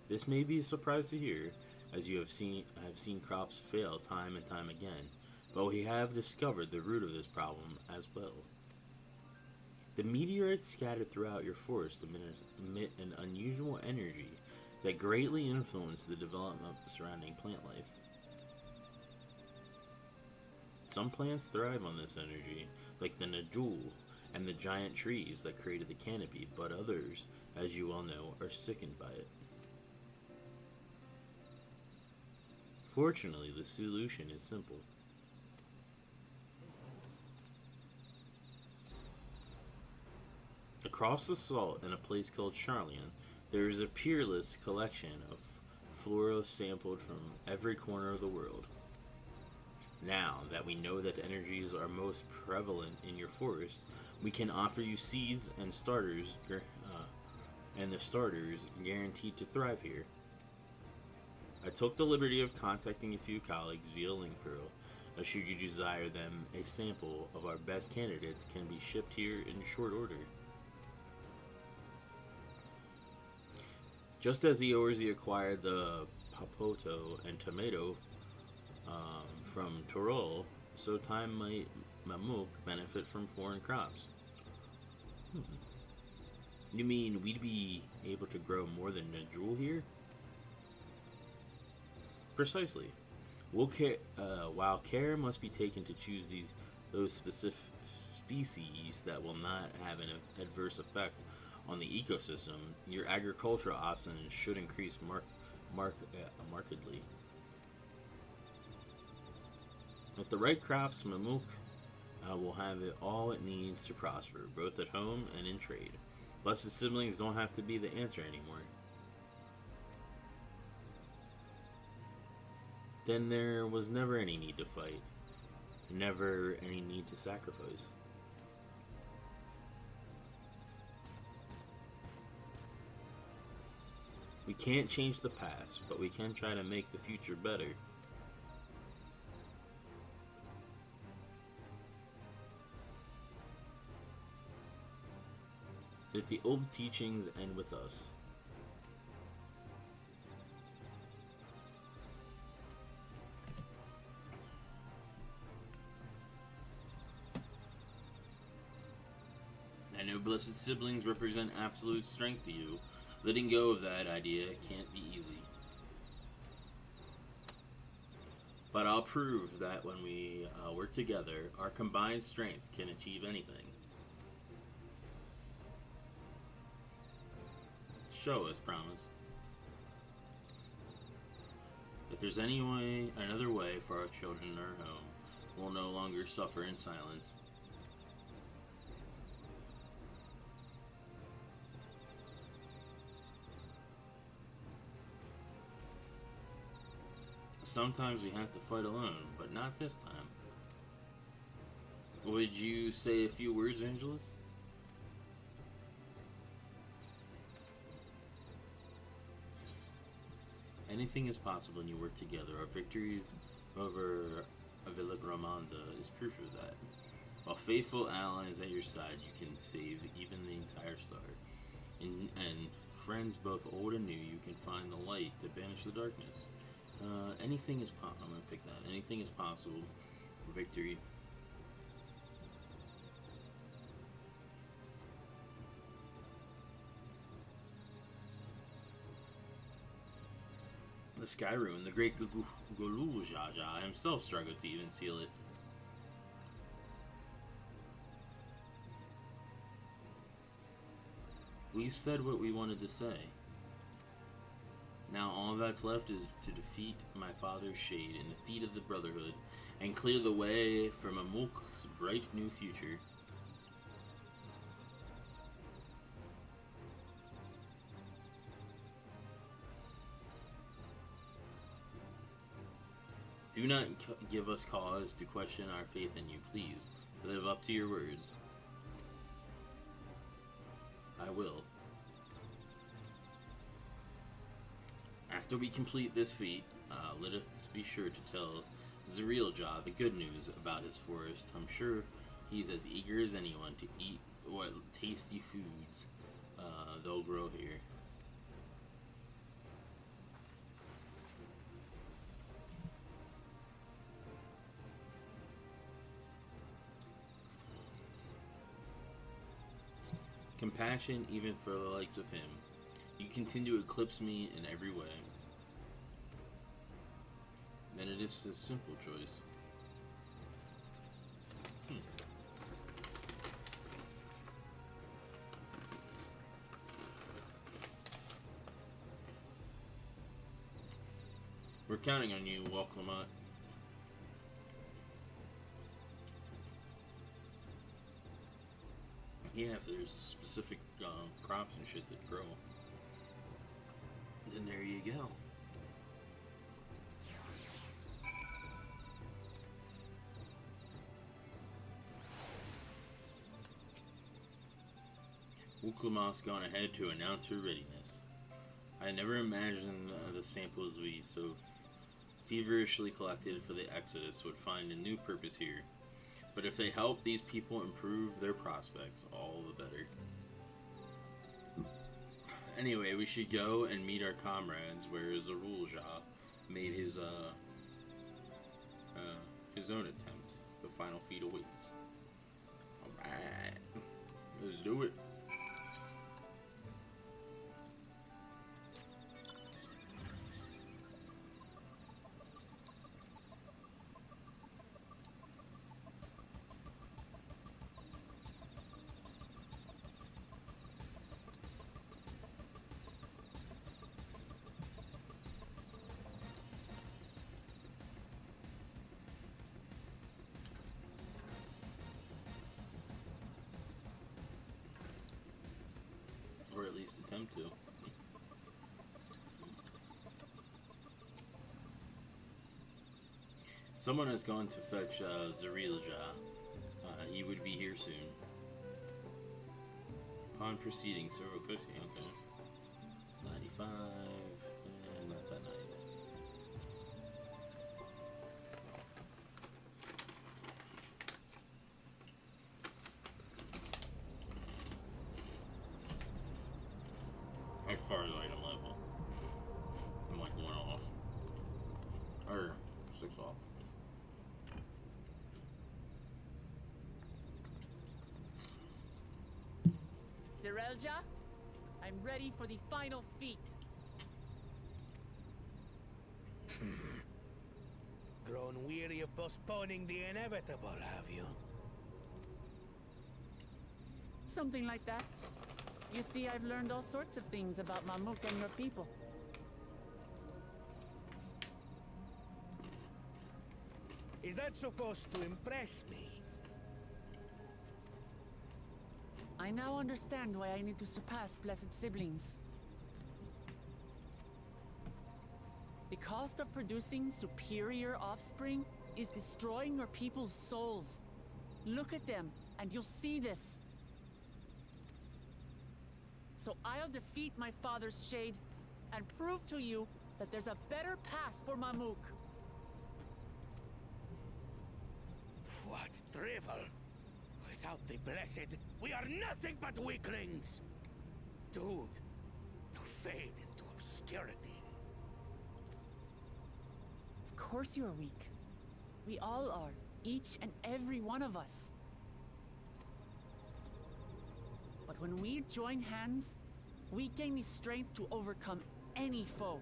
This may be a surprise to hear, as you have seen crops fail time and time again, but we have discovered the root of this problem as well. The meteorites scattered throughout your forest emit an unusual energy that greatly influence the development of the surrounding plant life. Some plants thrive on this energy, like the Najul and the giant trees that created the canopy, but others, as you well know, are sickened by it. Fortunately, the solution is simple. Across the salt in a place called Charlian, there is a peerless collection of flora sampled from every corner of the world. Now that we know that energies are most prevalent in your forest, we can offer you seeds and starters, and the starters guaranteed to thrive here. I took the liberty of contacting a few colleagues via Linkpearl. Should you desire them, a sample of our best candidates can be shipped here in short order. Just as Eorzea acquired the Papoto and Tomato from Torol, so time might Mamuk benefit from foreign crops. You mean we'd be able to grow more than Najul here? Precisely. While care must be taken to choose those specific species that will not have an adverse effect on the ecosystem, your agricultural options should increase markedly. With the right crops, Mamuk will have all it needs to prosper, both at home and in trade. Plus, the siblings don't have to be the answer anymore. Then there was never any need to fight, never any need to sacrifice. We can't change the past, but we can try to make the future better. Let the old teachings end with us. I know blessed siblings represent absolute strength to you. Letting go of that idea can't be easy. But I'll prove that when we work together, our combined strength can achieve anything. Show us, promise. If there's another way for our children in our home, we'll no longer suffer in silence. Sometimes we have to fight alone, but not this time. Would you say a few words, Angelus? Anything is possible when you work together. Our victories over Villa Gramanda is proof of that. While faithful allies at your side, you can save even the entire star. And friends both old and new, you can find the light to banish the darkness. Anything is possible. I'm gonna pick that. Anything is possible. Victory. The Sky Rune, the great Gulul Jaja himself struggled to even seal it. We've said what we wanted to say. Now all that's left is to defeat my father's shade and the feet of the Brotherhood, and clear the way for Mamuk's bright new future. Do not give us cause to question our faith in you, please. Live up to your words. I will. After we complete this feat, let us be sure to tell Zerilja the good news about his forest. I'm sure he's as eager as anyone to eat what tasty foods they'll grow here. Compassion even for the likes of him. You continue to eclipse me in every way. Then it is a simple choice. We're counting on you, Walklamat. Yeah, if there's specific crops and shit that grow, then there you go. Uklamat's gone ahead to announce her readiness. I never imagined the samples we so feverishly collected for the Exodus would find a new purpose here. But if they help these people improve their prospects, all the better. Anyway, we should go and meet our comrades where Zerilja made his own attempt. The final feat awaits. Alright. Let's do it. Or at least attempt to. Someone has gone to fetch Zerilja. He would be here soon. Upon proceeding, several questions. Okay. 95. Not that 90. As far as item level, I'm like 1 off. Or 6 off. Zerilja, I'm ready for the final feat. Grown weary of postponing the inevitable, have you? Something like that. You see, I've learned all sorts of things about Mamuk and your people. Is that supposed to impress me? I now understand why I need to surpass blessed siblings. The cost of producing superior offspring is destroying your people's souls. Look at them, and you'll see this. So I'll defeat my father's shade, and prove to you that there's a better path for Mamuk. What drivel! Without the blessed, we are nothing but weaklings! Doomed to fade into obscurity. Of course you are weak. We all are, each and every one of us. But when we join hands, we gain the strength to overcome any foe,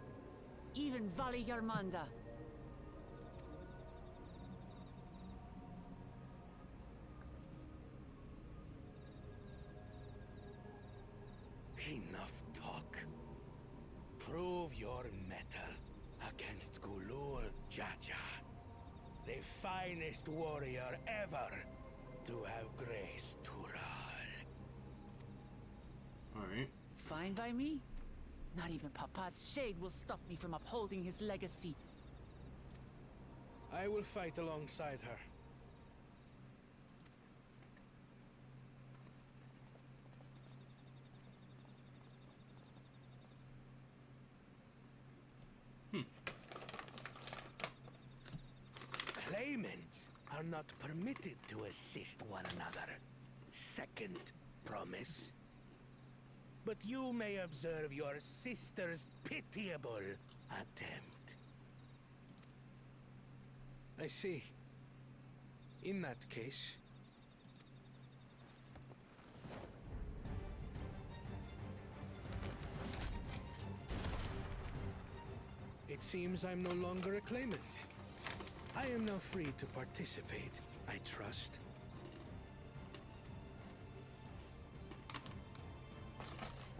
even Vali Yarmanda. Enough talk. Prove your mettle against Gulul Jaja, the finest warrior ever to have graced Tural. Alright. Fine by me. Not even Papa's shade will stop me from upholding his legacy. I will fight alongside her. Claimants are not permitted to assist one another. Second promise. But you may observe your sister's pitiable attempt. I see. In that case... It seems I'm no longer a claimant. I am now free to participate, I trust.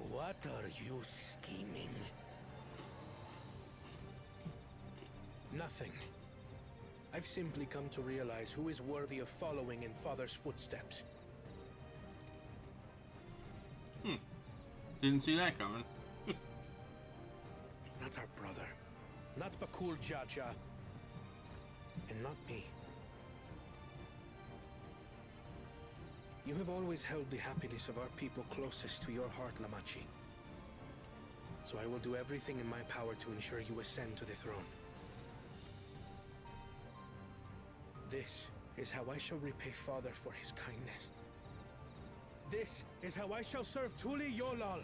What are you scheming? Nothing. I've simply come to realize who is worthy of following in Father's footsteps. Didn't see that coming. Not our brother. Not Bakul Jaja. And not me. You have always held the happiness of our people closest to your heart, Lamachi. So I will do everything in my power to ensure you ascend to the throne. This is how I shall repay Father for his kindness. This is how I shall serve Tuli Yolal.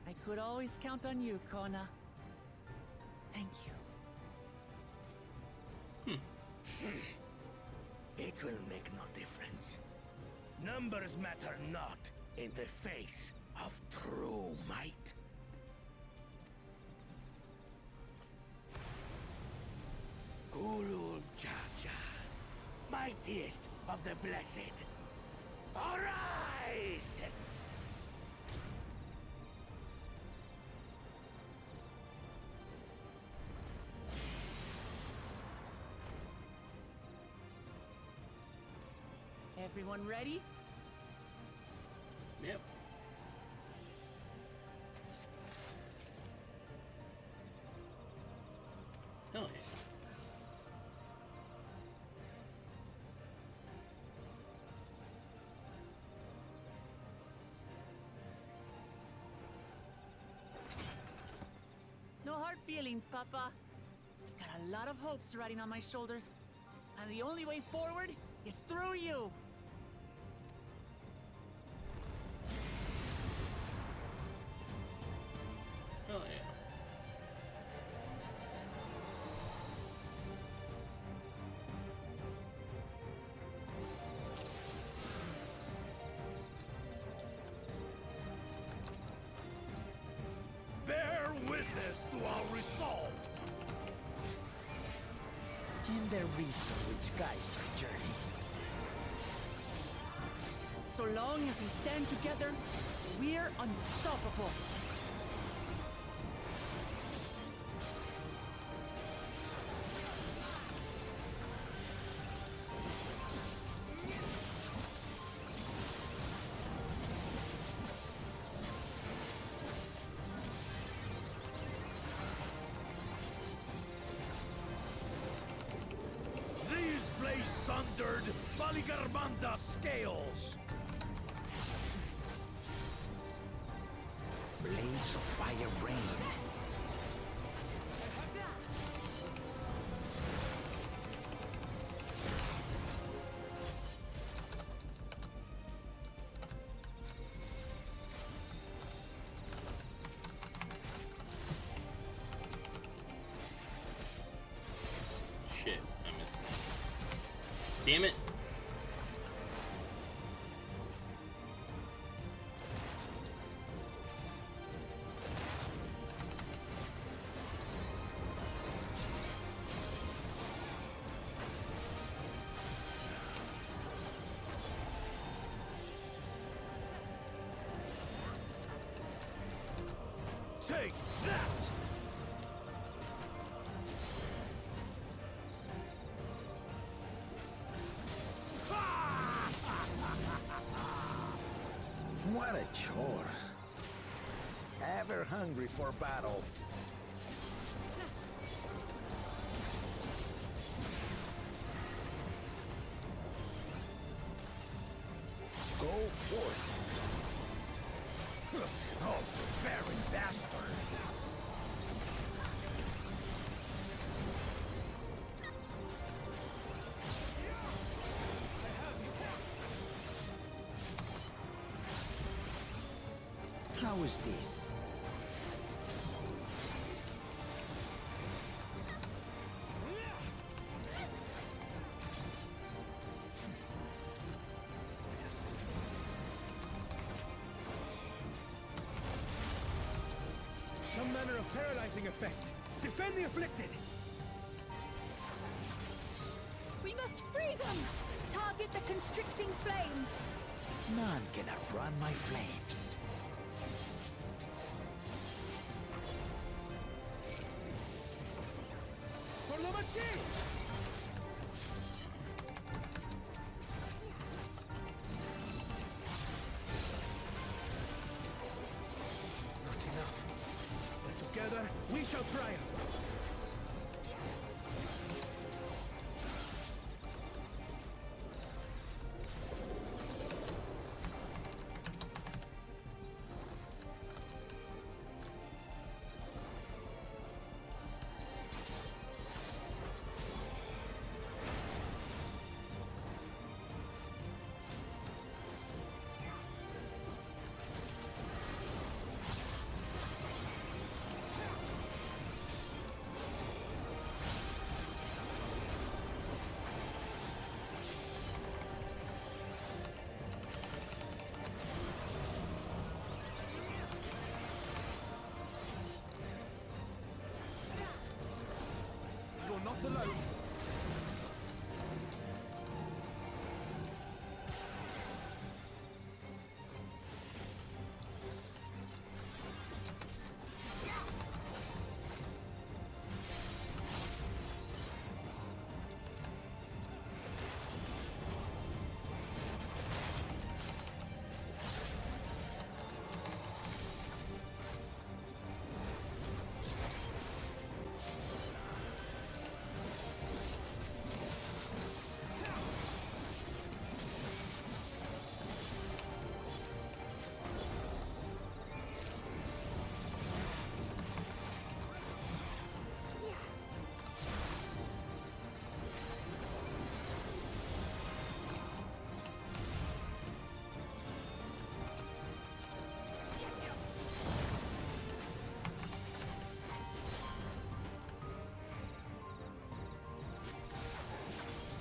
I could always count on you, Kona. Thank you. It will make no difference. Numbers matter not in the face of true might. Gulul Jaja, mightiest of the blessed, arise! Everyone ready? Yep. Hell yeah. No hard feelings, Papa. I've got a lot of hopes riding on my shoulders, and the only way forward is through you. Hell yeah. Bear witness to our resolve. In the reason which guides our journey. So long as we stand together, we're unstoppable. These blaze sundered Baligarmanda scales. Blades of fire rain. Shit, I missed that. Damn it! Take that! chores. Ever hungry for battle. Go forth. Oh, very backward. How is this? Some manner of paralyzing effect. Defend the afflicted! We must free them! Target the constricting flames! None can outrun my flames. For the machine! Not enough. But together, we shall triumph. You're not alone.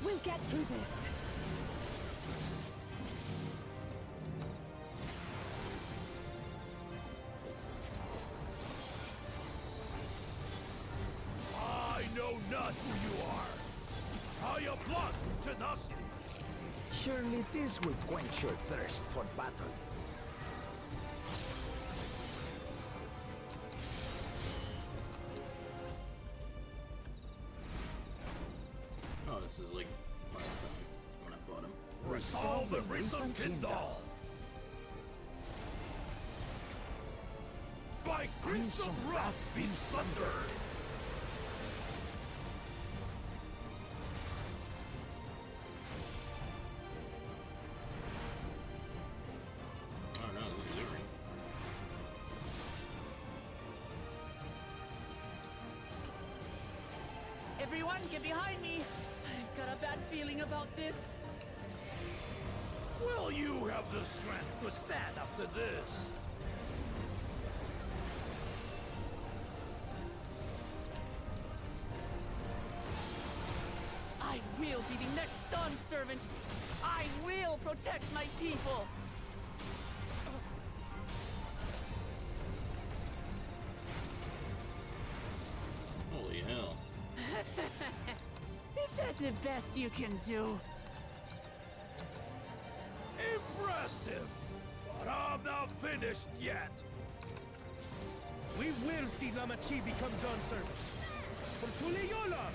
We'll get through this. I know not who you are. How you plot with tenacity. Surely this will quench your thirst for battle. Oh, this is like last time when I fought him. Resolve the recent Kindle. By crimson wrath be sundered. Oh no, this is Uri. Everyone, get behind me! I've got a bad feeling about this. Will you have the strength to stand after this? I will be the next Dawn servant. I will protect my people. Holy hell. Is that the best you can do? Impressive! But I'm not finished yet. We will see Lamachi become Dawn servant. For Tuliyola!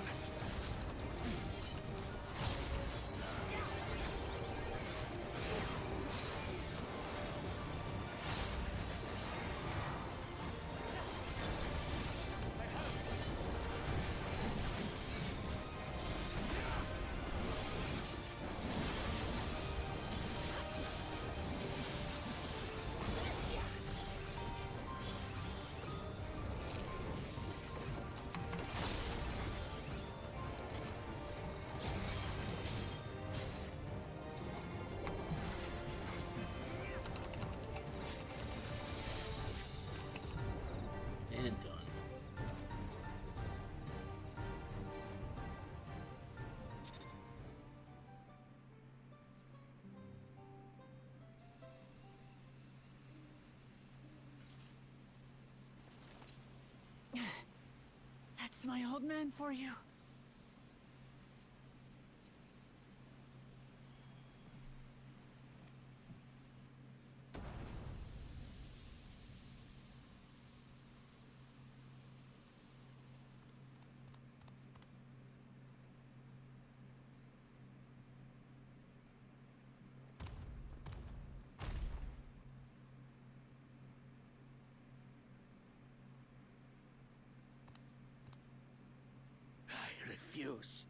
That's my old man for you. I refuse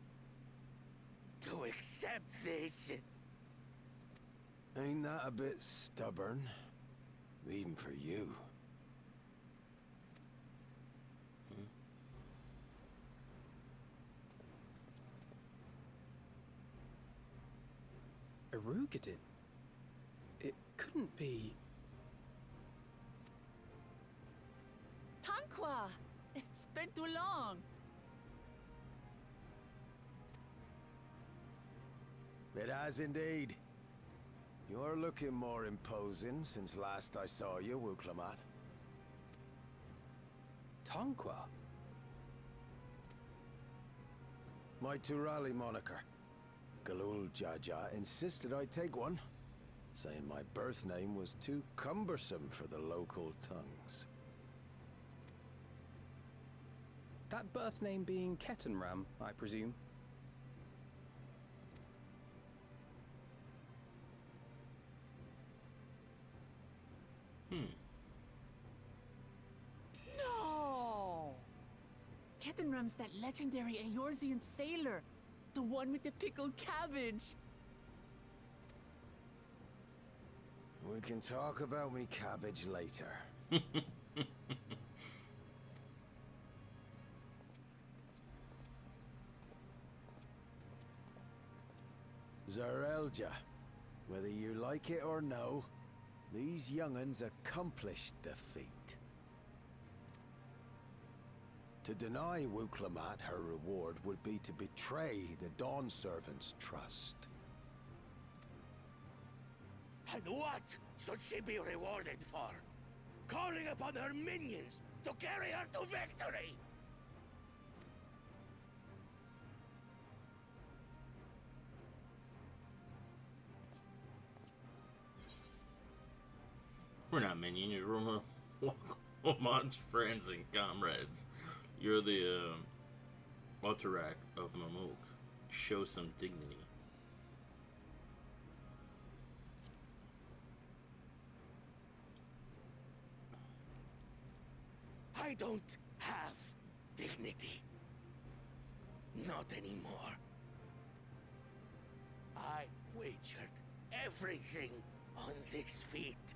to accept this. Ain't that a bit stubborn? Even for you. Erugadin? It couldn't be... Tanqua! It's been too long. It has indeed. You're looking more imposing since last I saw you, Wuklamat. Tanqua? My Turali moniker. Galul Jaja insisted I take one, saying my birth name was too cumbersome for the local tongues. That birth name being Ketenram, I presume? No! Ketenram's that legendary Eorzean sailor. The one with the pickled cabbage. We can talk about me cabbage later. Zarelja, whether you like it or no, these young'uns accomplished the feat. To deny Wuklamat her reward would be to betray the Dawn Servant's trust. And what should she be rewarded for? Calling upon her minions to carry her to victory! We're not minions, you're Womon's friends and comrades. You're the Otterak of Mamuk. Show some dignity. I don't have dignity. Not anymore. I wagered everything on this feat.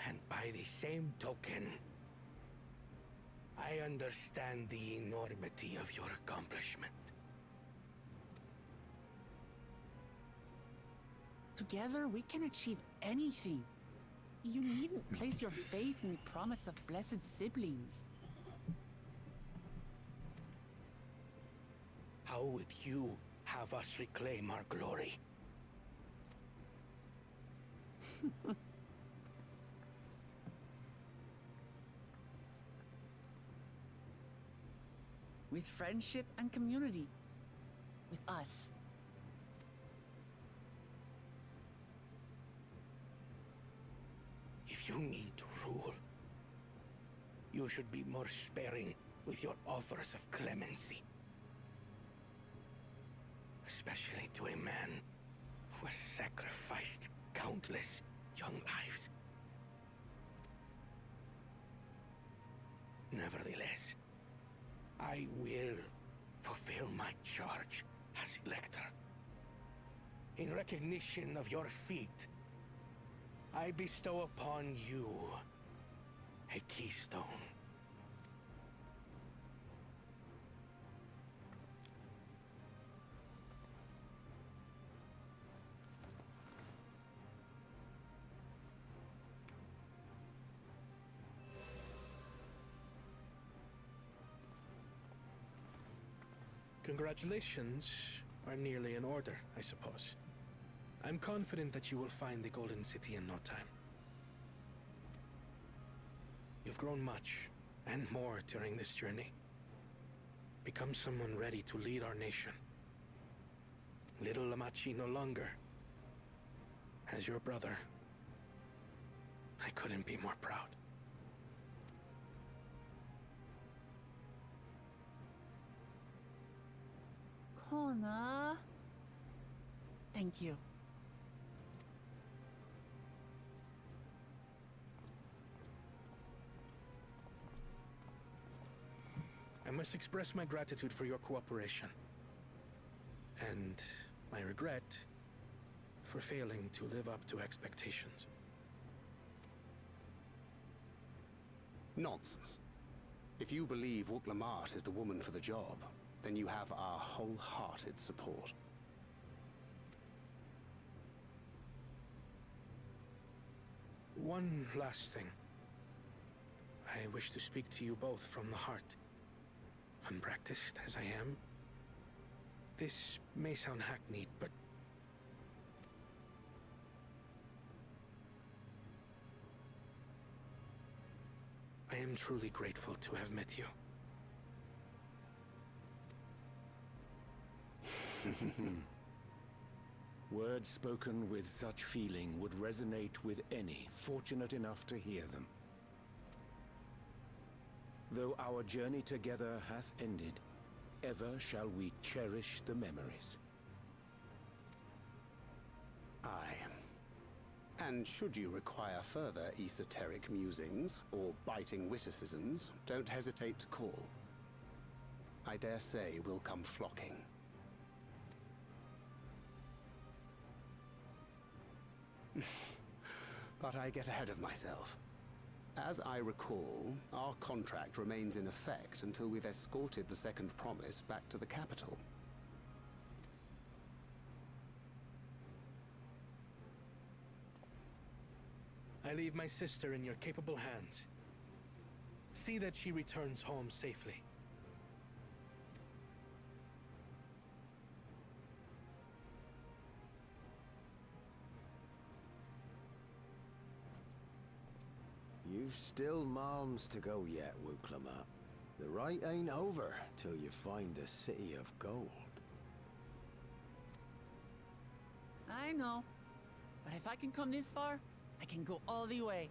And by the same token, I understand the enormity of your accomplishment. Together, we can achieve anything. You needn't place your faith in the promise of blessed siblings. How would you have us reclaim our glory? With friendship and community. With us. If you mean to rule, you should be more sparing with your offers of clemency. Especially to a man who has sacrificed countless young lives. Nevertheless, I will fulfill my charge as Elector. In recognition of your feat, I bestow upon you a keystone. Congratulations are nearly in order, I suppose. I'm confident that you will find the Golden City in no time. You've grown much, and more during this journey. Become someone ready to lead our nation. Little Lamachi no longer. As your brother, I couldn't be more proud. Kona. Thank you. I must express my gratitude for your cooperation. And my regret for failing to live up to expectations. Nonsense. If you believe Wuk-Lamat is the woman for the job, then you have our wholehearted support. One last thing. I wish to speak to you both from the heart. Unpracticed as I am, this may sound hackneyed, but I am truly grateful to have met you. Words spoken with such feeling would resonate with any fortunate enough to hear them. Though our journey together hath ended, ever shall we cherish the memories. Aye. And should you require further esoteric musings or biting witticisms, don't hesitate to call. I dare say we'll come flocking. But I get ahead of myself. As I recall, our contract remains in effect until we've escorted the second promise back to the capital. I leave my sister in your capable hands. See that she returns home safely. You've still malms to go yet, Wuk-Lamat. The rite ain't over till you find the city of gold. I know. But if I can come this far, I can go all the way.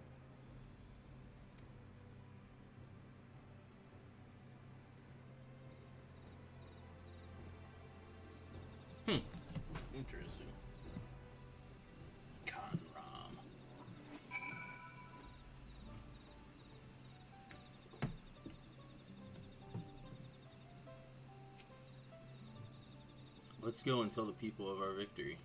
Interesting. Conram. Let's go and tell the people of our victory.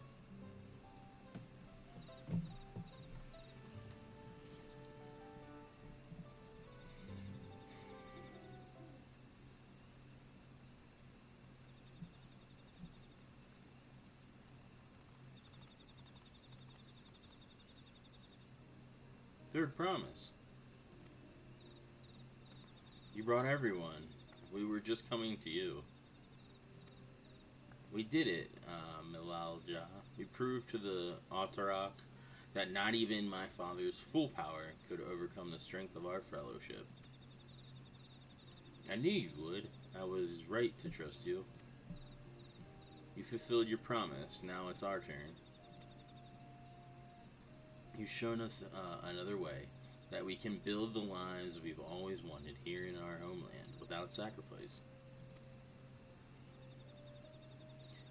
Third promise. You brought everyone. We were just coming to you. We did it, Milalja. We proved to the Autarach that not even my father's full power could overcome the strength of our fellowship. I knew you would. I was right to trust you. You fulfilled your promise. Now it's our turn. You've shown us another way, that we can build the lives we've always wanted here in our homeland without sacrifice.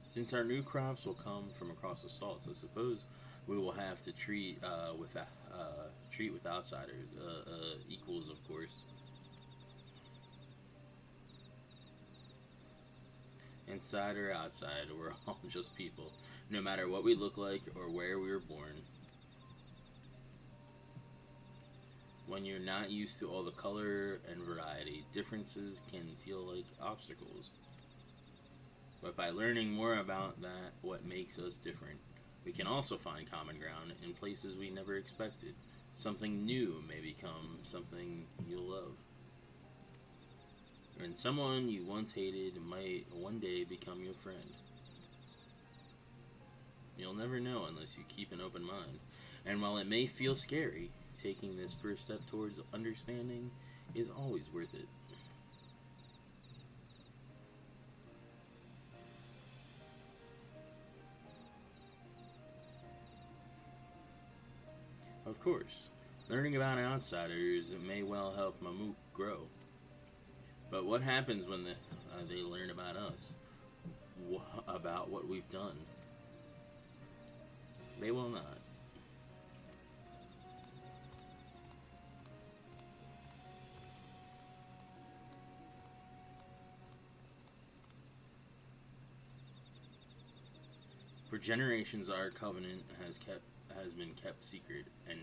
Since our new crops will come from across the salts, I suppose we will have to treat with outsiders, equals, of course. Inside or outside, we're all just people, no matter what we look like or where we were born. When you're not used to all the color and variety, differences can feel like obstacles. But by learning more about that, what makes us different, we can also find common ground in places we never expected. Something new may become something you'll love. And someone you once hated might one day become your friend. You'll never know unless you keep an open mind. And while it may feel scary, taking this first step towards understanding is always worth it. Of course, learning about outsiders may well help Mamuk grow. But what happens when they learn about us? About what we've done? They will not. For generations our covenant has been kept secret, and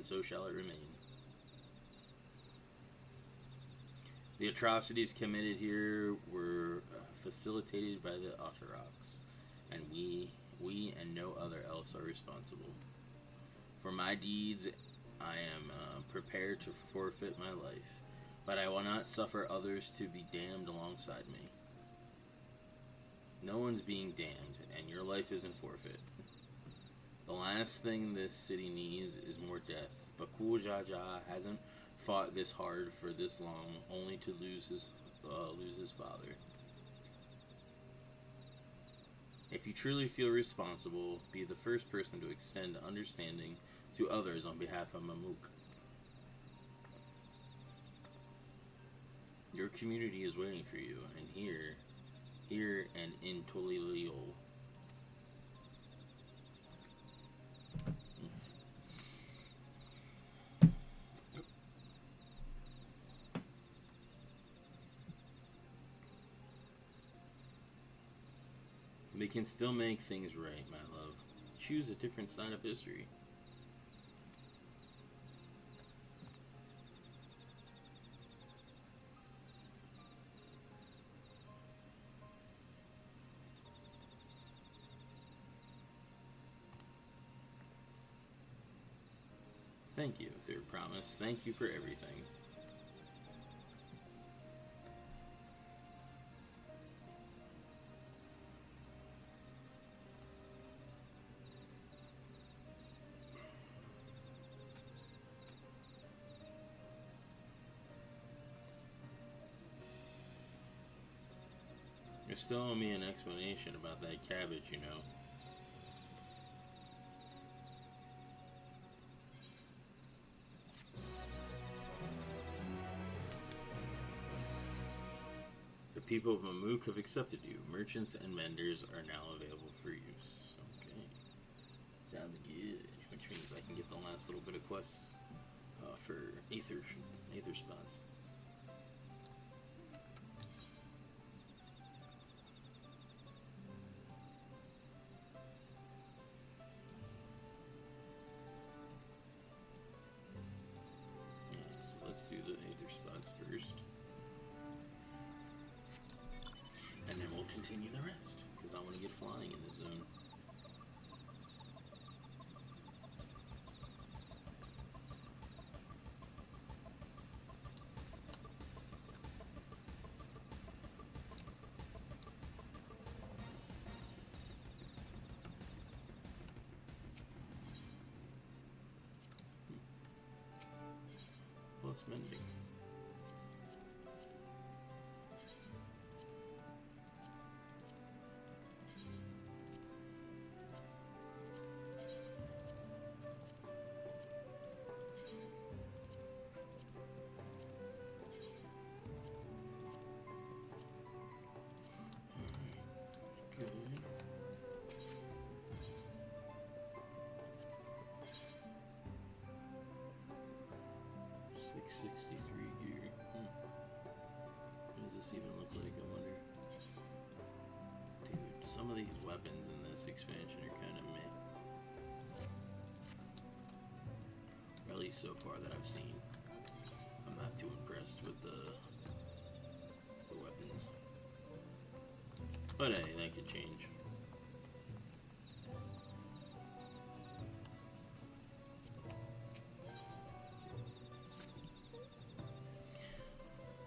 so shall it remain. The atrocities committed here were facilitated by the Otteroks, and we and no other else are responsible. For my deeds, I am prepared to forfeit my life, but I will not suffer others to be damned alongside me. No one's being damned, and your life isn't forfeit. The last thing this city needs is more death, but Kul Jaja hasn't fought this hard for this long, only to lose his father. If you truly feel responsible, be the first person to extend understanding to others on behalf of Mamuk. Your community is waiting for you, and here and in Tolilio. We can still make things right, my love. Choose a different side of history. Thank you, Third Promise. Thank you for everything. You still owe me an explanation about that cabbage, you know. The people of Mamuk have accepted you. Merchants and vendors are now available for use. Okay. Sounds good. Which means I can get the last little bit of quests for Aether spots. Let's do the Aether spots first. And then we'll continue the rest, because I want to get flying in this zone. Plus mending. Good. 663 gear. What does this even look like, I wonder? Dude, some of these weapons in this expansion are kind of meh. Or at least so far that I've seen. I'm not too impressed with the weapons. But hey, that could change.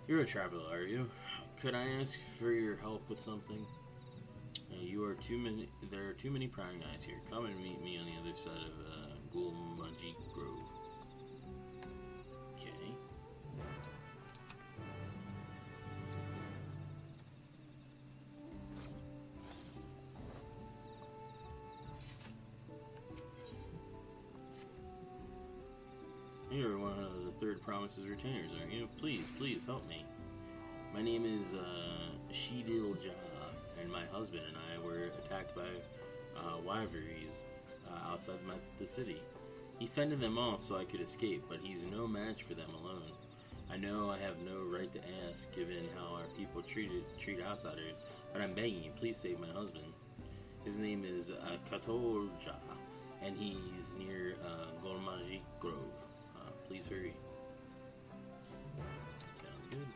You're a traveler, are you? Could I ask for your help with something? There are too many prying eyes here. Come and meet me on the other side of Gulmajik Grove. Okay. You're one of the Third Promise's retainers, aren't you? Please, please help me. My name is Shidil Jah, and my husband and I were attacked by wyverns outside the city. He fended them off so I could escape, but he's no match for them alone. I know I have no right to ask, given how our people treat outsiders, but I'm begging you, please save my husband. His name is Katorja, and he's near Golmaji Grove. Please hurry. Sounds good.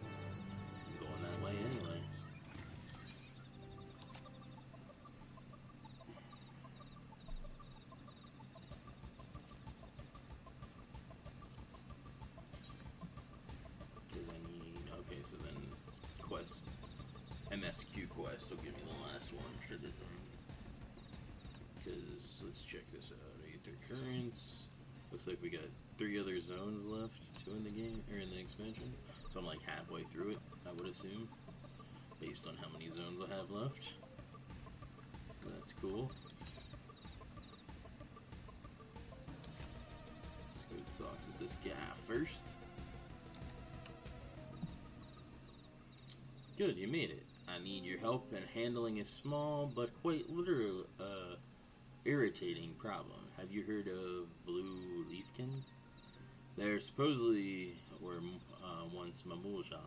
I'm going that way anyway. Because I need... Okay, so then quest... MSQ quest will give me the last one for the... Because let's check this out. Aether Currents. Looks like we got 3 other zones left, 2 in the game, or in the expansion. So I'm like halfway through it, I would assume, based on how many zones I have left. So that's cool. Let's go talk to this guy first. Good, you made it. I need your help in handling a small but quite literal, irritating problem. Have you heard of blue leafkins? There supposedly were once Mamulja,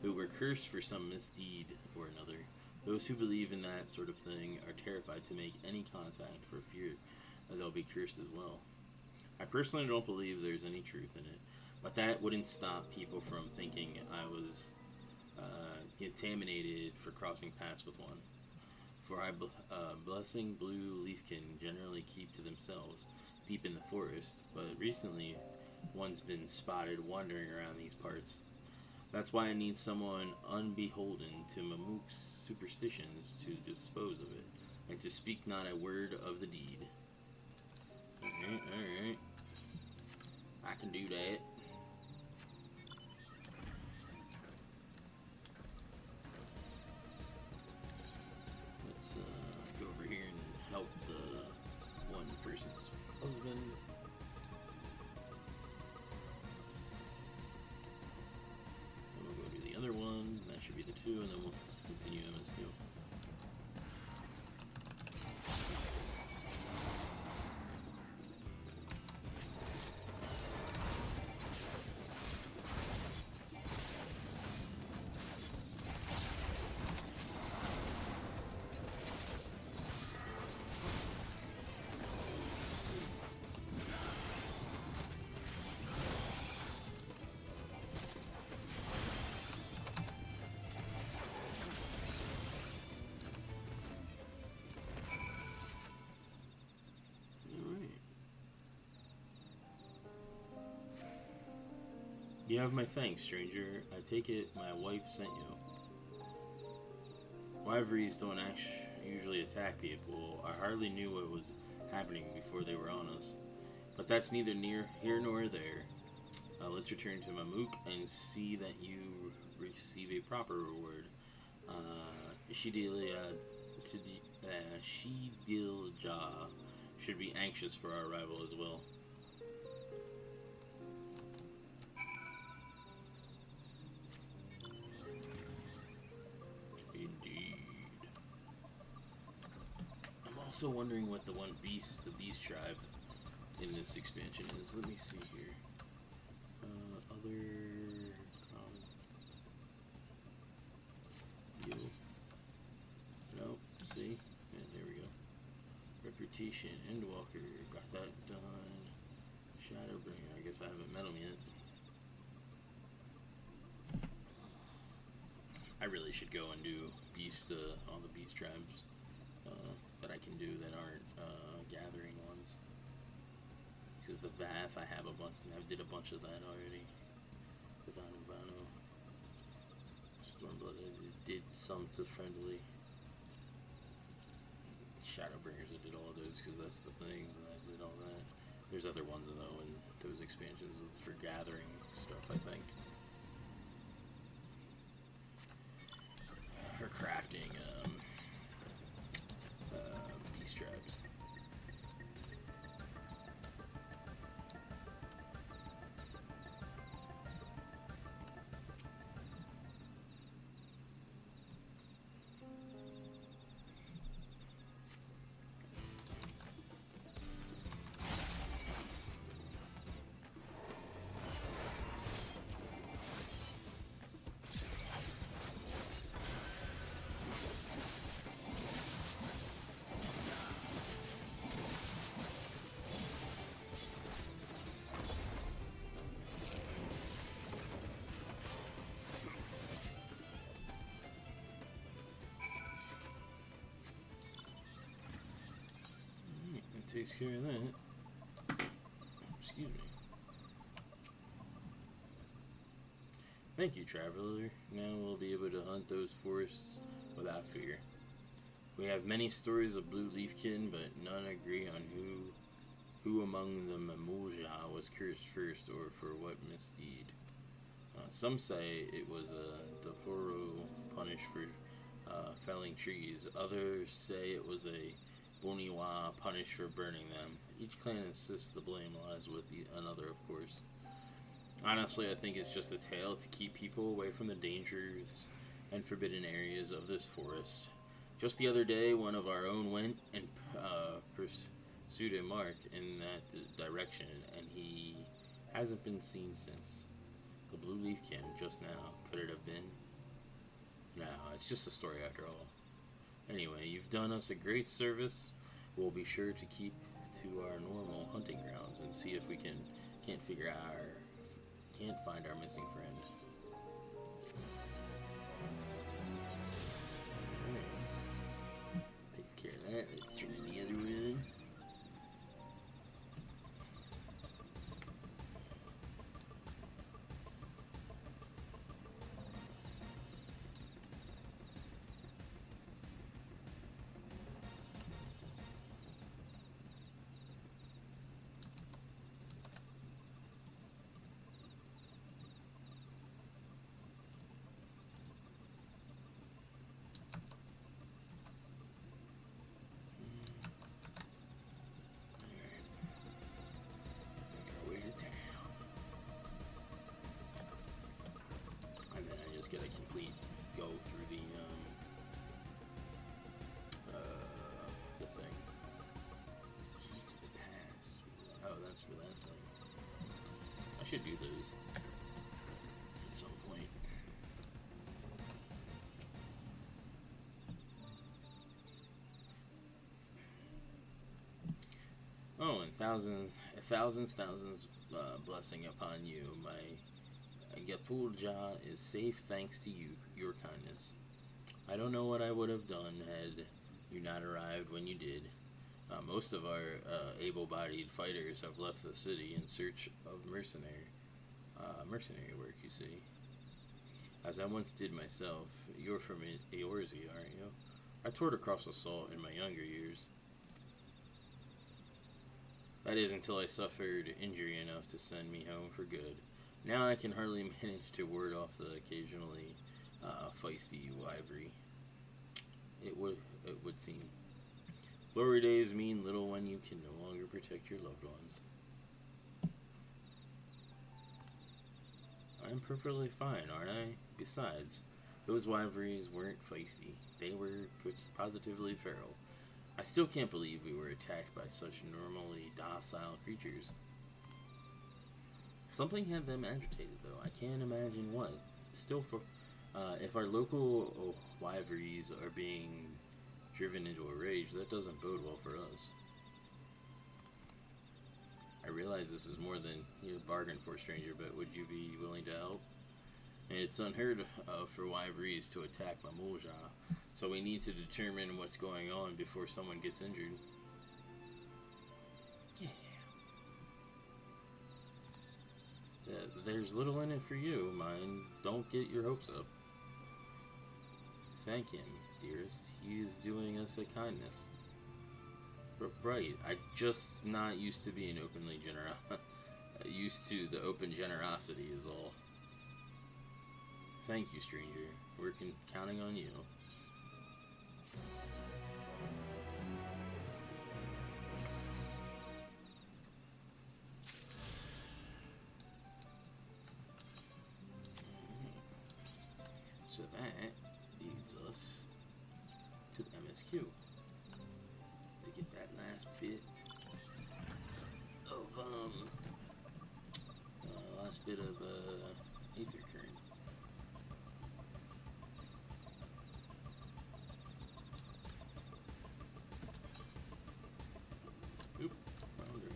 who were cursed for some misdeed or another. Those who believe in that sort of thing are terrified to make any contact for fear that they'll be cursed as well. I personally don't believe there's any truth in it, but that wouldn't stop people from thinking I was contaminated for crossing paths with one. For I blessing blue leafkin generally keep to themselves deep in the forest, but recently one's been spotted wandering around these parts. That's why I need someone unbeholden to Mamuk's superstitions to dispose of it, and to speak not a word of the deed. Alright. I can do that. Go over here and help the one person's husband. And we'll go do the other one. That should be the 2, and then we'll continue MSQ. You have my thanks, stranger. I take it my wife sent you. Wyverns don't usually attack people. I hardly knew what was happening before they were on us. But that's neither near here nor there. Let's return to Mamuk and see that you receive a proper reward. Shidilja should be anxious for our arrival as well. Also wondering what the beast tribe in this expansion is. Let me see here. Nope. See? And there we go. Reputation, Endwalker, got that done. Shadowbringer, I guess I haven't met him yet. I really should go and do all the beast tribes that I can do that aren't gathering ones. Because the Vath, I have a bunch. I did a bunch of that already. Vano. Stormblood, I did some to friendly. Shadowbringers, I did all of those because that's the things, and I did all that. There's other ones though in those expansions for gathering stuff, I think. Or crafting beast tribes. takes care of that. Excuse me. Thank you, traveler. Now we'll be able to hunt those forests without fear. We have many stories of blue leafkin, but none agree on who among the Mamulja was cursed first or for what misdeed. Some say it was a Daporo punished for felling trees. Others say it was a Boniwa punished for burning them. Each clan insists the blame lies with another, of course. Honestly, I think it's just a tale to keep people away from the dangers and forbidden areas of this forest. Just the other day, one of our own went and pursued a mark in that direction, and he hasn't been seen since. The blue leafkin just now. Could it have been? No, it's just a story after all. Anyway, you've done us a great service. We'll be sure to keep to our normal hunting grounds and see if we can't find our missing friend. Alright. Take care of that. Let's turn in the other one. Get a complete go through the thing. Keys to the past. Oh, that's for that thing. I should do those at some point. Oh, and thousands blessing upon you, my Gapulja is safe thanks to you, your kindness. I don't know what I would have done had you not arrived when you did. Most of our able-bodied fighters have left the city in search of mercenary work, you see. As I once did myself. You're from Eorzi, aren't you? I toured across the salt in my younger years. That is, until I suffered injury enough to send me home for good. Now I can hardly manage to ward off the occasionally feisty wyvern. It would seem. Glory days mean little when you can no longer protect your loved ones. I'm perfectly fine, aren't I? Besides, those wyverns weren't feisty. They were positively feral. I still can't believe we were attacked by such normally docile creatures. Something had them agitated, though. I can't imagine what. Still, if our local wyverns are being driven into a rage, that doesn't bode well for us. I realize this is more than you bargained for, stranger, but would you be willing to help? And it's unheard of for wyverns to attack Mamulja, so we need to determine what's going on before someone gets injured. There's little in it for you, mind. Don't get your hopes up. Thank him, dearest. He is doing us a kindness. Right, I'm just not used to being openly used to the open generosity is all. Thank you, stranger. We're counting on you. So that leads us to the MSQ to get that last bit of ether current. Oop, boundary.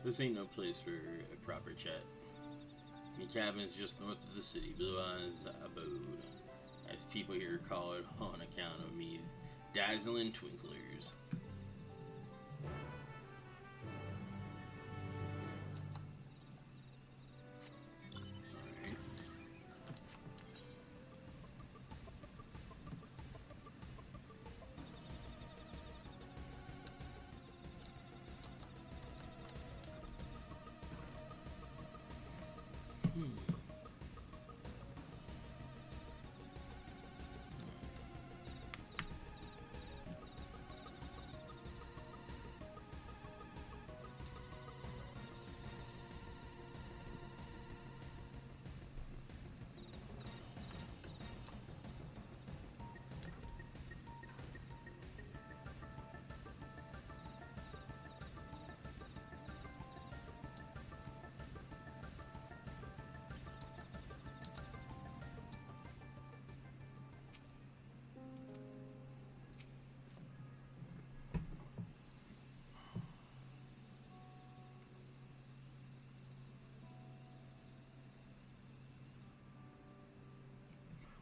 This ain't no place for a proper chat. My cabin is just north of the city, Blue Eyes Abode, as people here call it on account of me dazzling twinklers.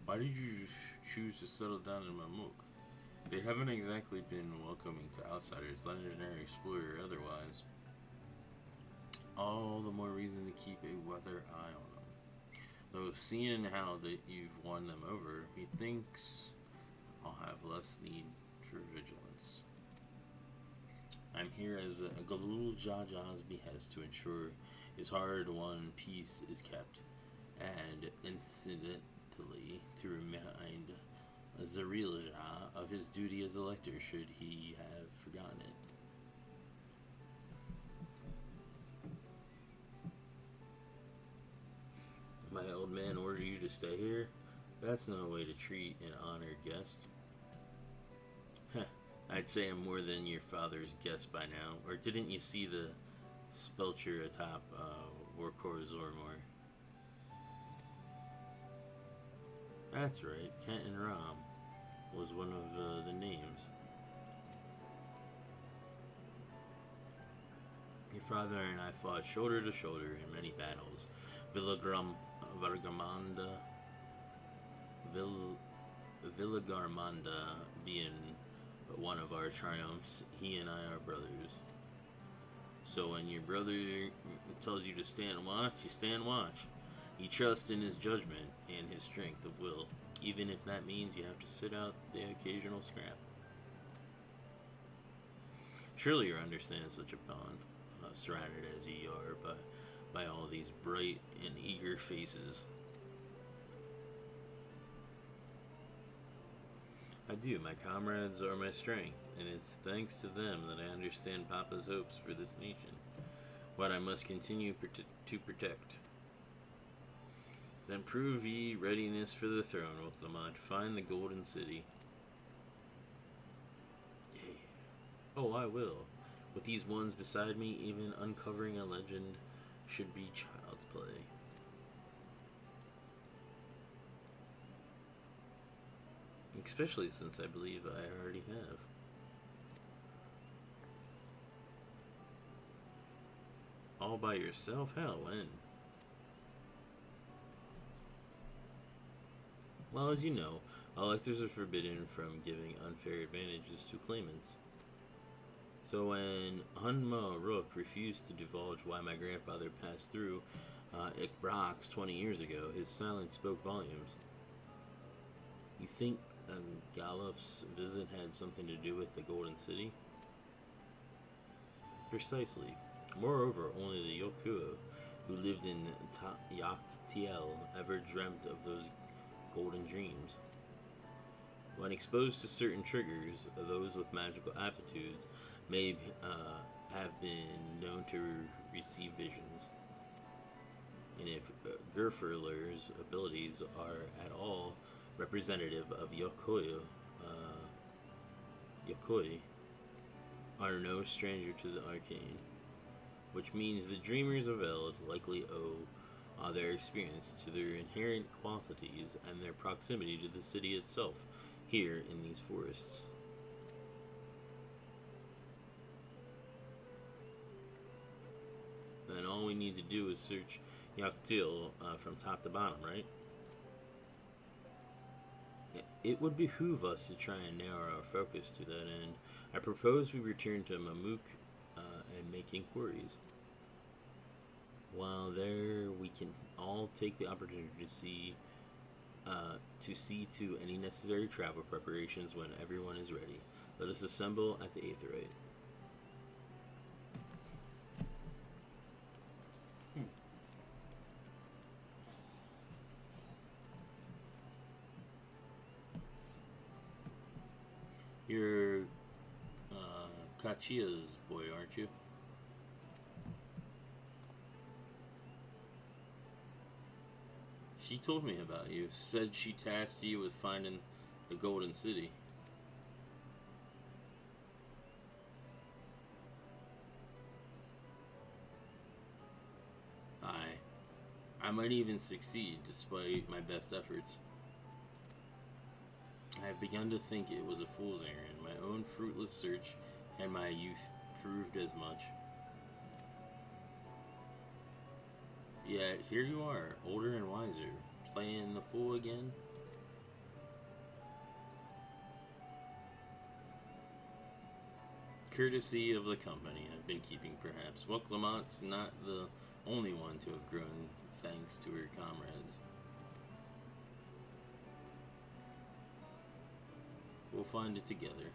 Why did you choose to settle down in Mamuk? They haven't exactly been welcoming to outsiders, legendary explorer or otherwise. All the more reason to keep a weather eye on them. Though seeing how that you've won them over, he thinks I'll have less need for vigilance. I'm here as a Galul Jaja's behest to ensure his hard-won peace is kept, and incidentally to remind Zarilja of his duty as elector should he have forgotten it. My old man ordered you to stay here? That's no way to treat an honored guest. Heh, I'd say I'm more than your father's guest by now. Or didn't you see the spelcher atop Warkor Zormor? That's right, Kenton Ram was one of the names. Your father and I fought shoulder to shoulder in many battles. Villagarmanda being one of our triumphs, he and I are brothers. So when your brother tells you to stand watch, you stand watch. He trusts in his judgment and his strength of will, even if that means you have to sit out the occasional scrap. Surely you understand such a bond, surrounded as ye are by all these bright and eager faces. I do. My comrades are my strength, and it's thanks to them that I understand Papa's hopes for this nation, what I must continue to protect. Then prove ye readiness for the throne, with Lamont. Find the Golden City. Yeah. Oh, I will. With these ones beside me, even uncovering a legend should be child's play. Especially since I believe I already have. All by yourself? Hell, when? Well, as you know, electors are forbidden from giving unfair advantages to claimants. So when Hunma Rook refused to divulge why my grandfather passed through Ikbrax 20 years ago, his silence spoke volumes. You think Galuf's visit had something to do with the Golden City? Precisely. Moreover, only the Yokuo who lived in Yaktiel ever dreamt of those golden dreams. When exposed to certain triggers, those with magical aptitudes may have been known to receive visions. And if Gerferler's abilities are at all representative of Yokoi are no stranger to the arcane, which means the dreamers of Eld likely owe their experience to their inherent qualities and their proximity to the city itself, here in these forests. all we need to do is search Yaktil from top to bottom, right? It would behoove us to try and narrow our focus to that end. I propose we return to Mamuk and make inquiries. While there, we can all take the opportunity to see to any necessary travel preparations when everyone is ready. Let us assemble at the Aetherite. You're Kachia's boy, aren't you? She told me about you. Said she tasked you with finding the Golden City. I might even succeed despite my best efforts. I have begun to think it was a fool's errand. My own fruitless search and my youth proved as much. Yet here you are, older and wiser, playing the fool again. Courtesy of the company I've been keeping, perhaps. Well, Clamont's not the only one to have grown thanks to her comrades. We'll find it together.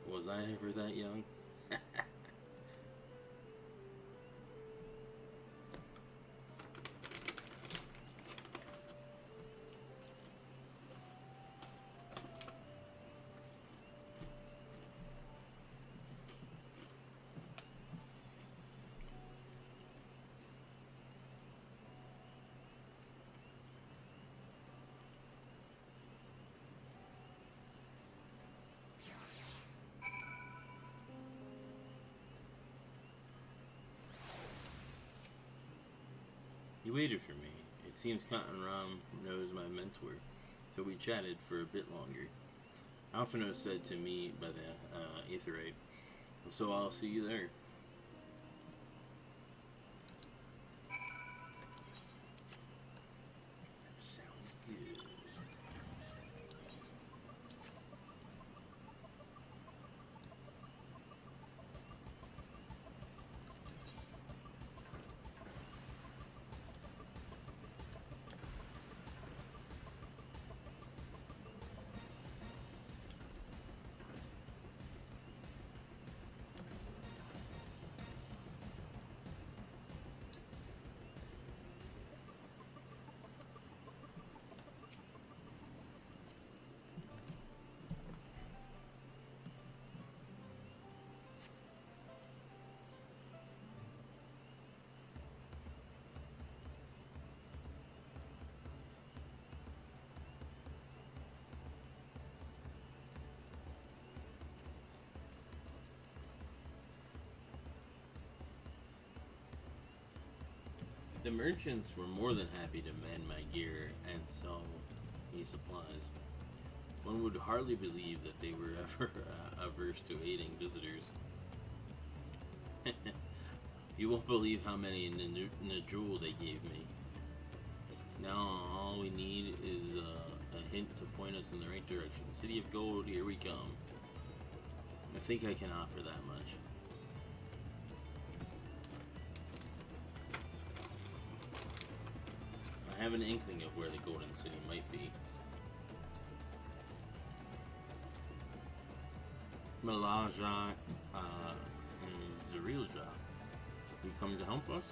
Was I ever that young? You waited for me. It seems Cotton Ram knows my mentor, so we chatted for a bit longer. Alphino said to me by the Aetherite, so I'll see you there. Sounds good. The merchants were more than happy to mend my gear and sell me supplies. One would hardly believe that they were ever averse to aiding visitors. You won't believe how many Najul they gave me. Now all we need is a hint to point us in the right direction. City of Gold, here we come. I think I can offer that much. I have an inkling of where the Golden City might be. Malaja and Zarilja, you've come to help us?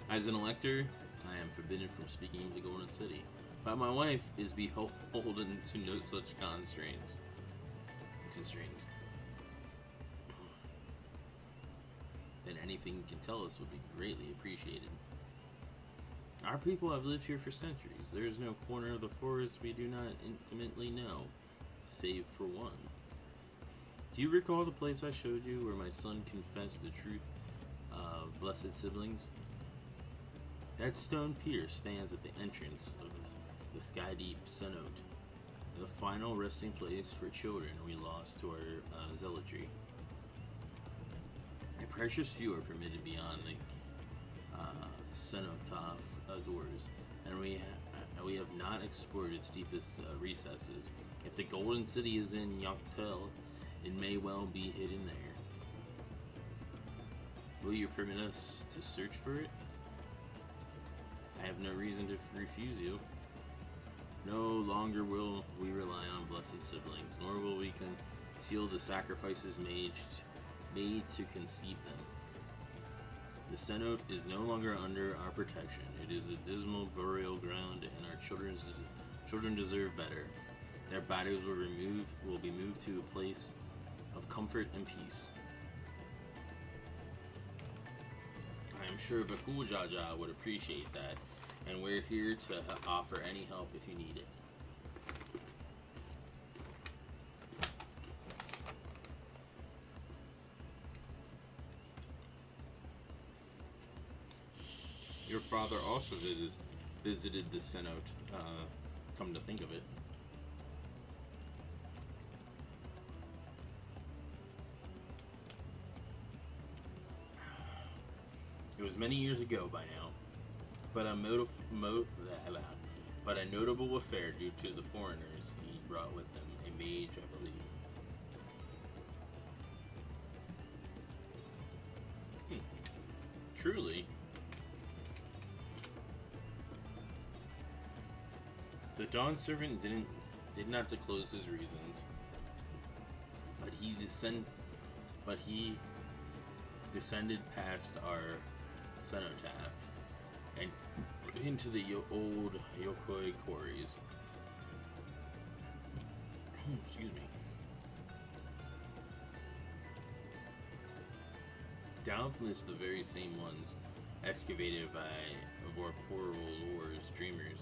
As an elector, I am forbidden from speaking of the Golden City, but my wife is beholden to no such constraints. Then anything you can tell us would be greatly appreciated. Our people have lived here for centuries. There is no corner of the forest we do not intimately know, save for one. Do you recall the place I showed you where my son confessed the truth of blessed siblings? That stone pier stands at the entrance of the Skydeep Cenote, the final resting place for children we lost to our zealotry. A precious few are permitted beyond the cenotaph doors, and we have not explored its deepest recesses. If the Golden City is in Yoctel, it may well be hidden there. Will you permit us to search for it? I have no reason to refuse you. No longer will we rely on blessed siblings, nor will we conceal the sacrifices made to conceive them. The Cenote is no longer under our protection. It is a dismal burial ground, and our children deserve better. Their bodies will be moved to a place of comfort and peace. I am sure Bakul Jaja would appreciate that, and we're here to offer any help if you need it. Your father also visited the Cenote, come to think of it. It was many years ago by now, but a notable affair due to the foreigners he brought with him, a mage, I believe. Truly. The Dawn Servant did not disclose his reasons, but he descended past our cenotaph and into the old Yokoi quarries. Excuse me. Doubtless the very same ones excavated by Vorporo Lore's dreamers.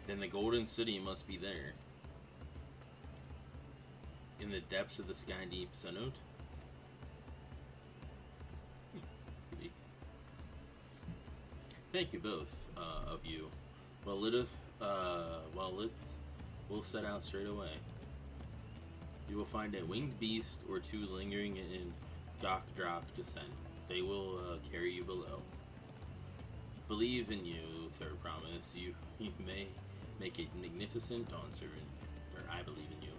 Then the Golden City must be there. In the depths of the Skydeep Cenote? Thank you both of you. Well lit, we'll set out straight away. You will find a winged beast or two lingering in Dok descent. They will carry you below. Believe in you, Third Promise. You may make a magnificent Dawn Servant, or I believe in you.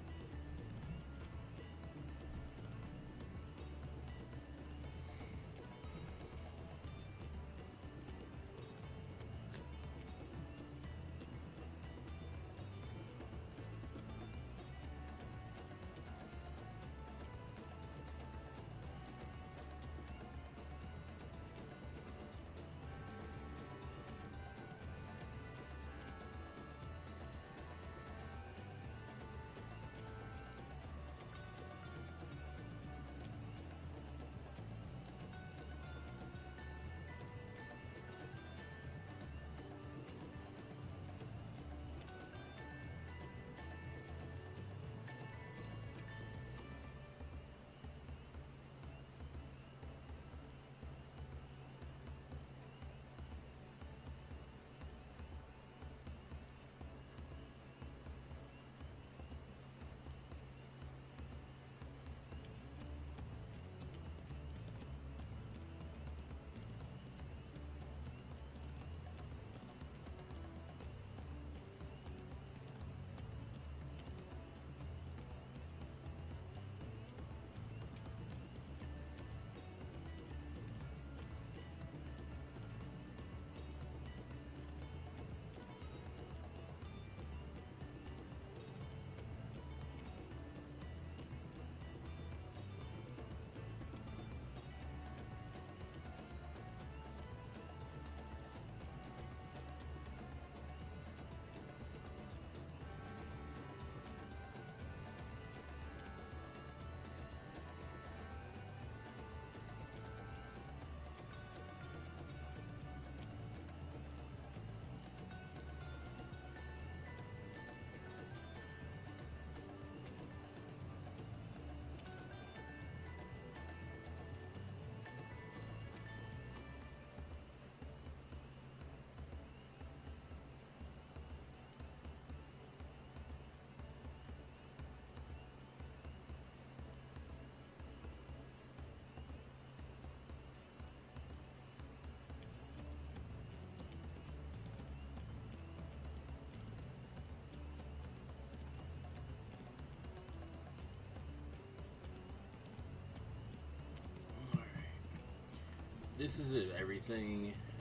this is it.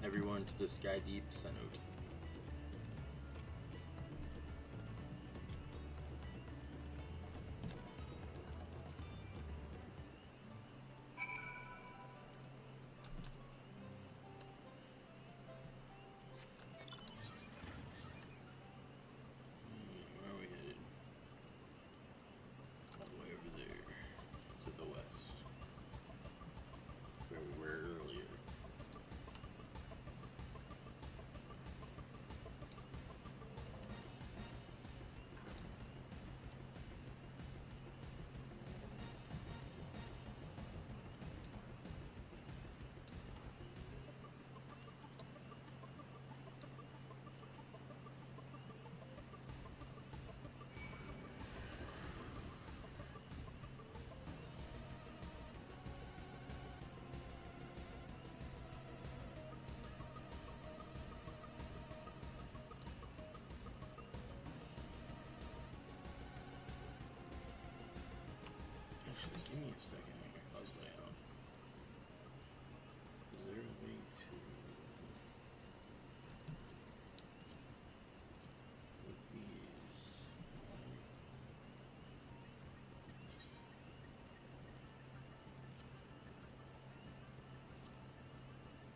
Everyone to the Sky Deep Cenote. Where are we headed? All the way over there, to the west, where we were earlier. Actually, give me a second here. I'll lay out. Is there a way to put these?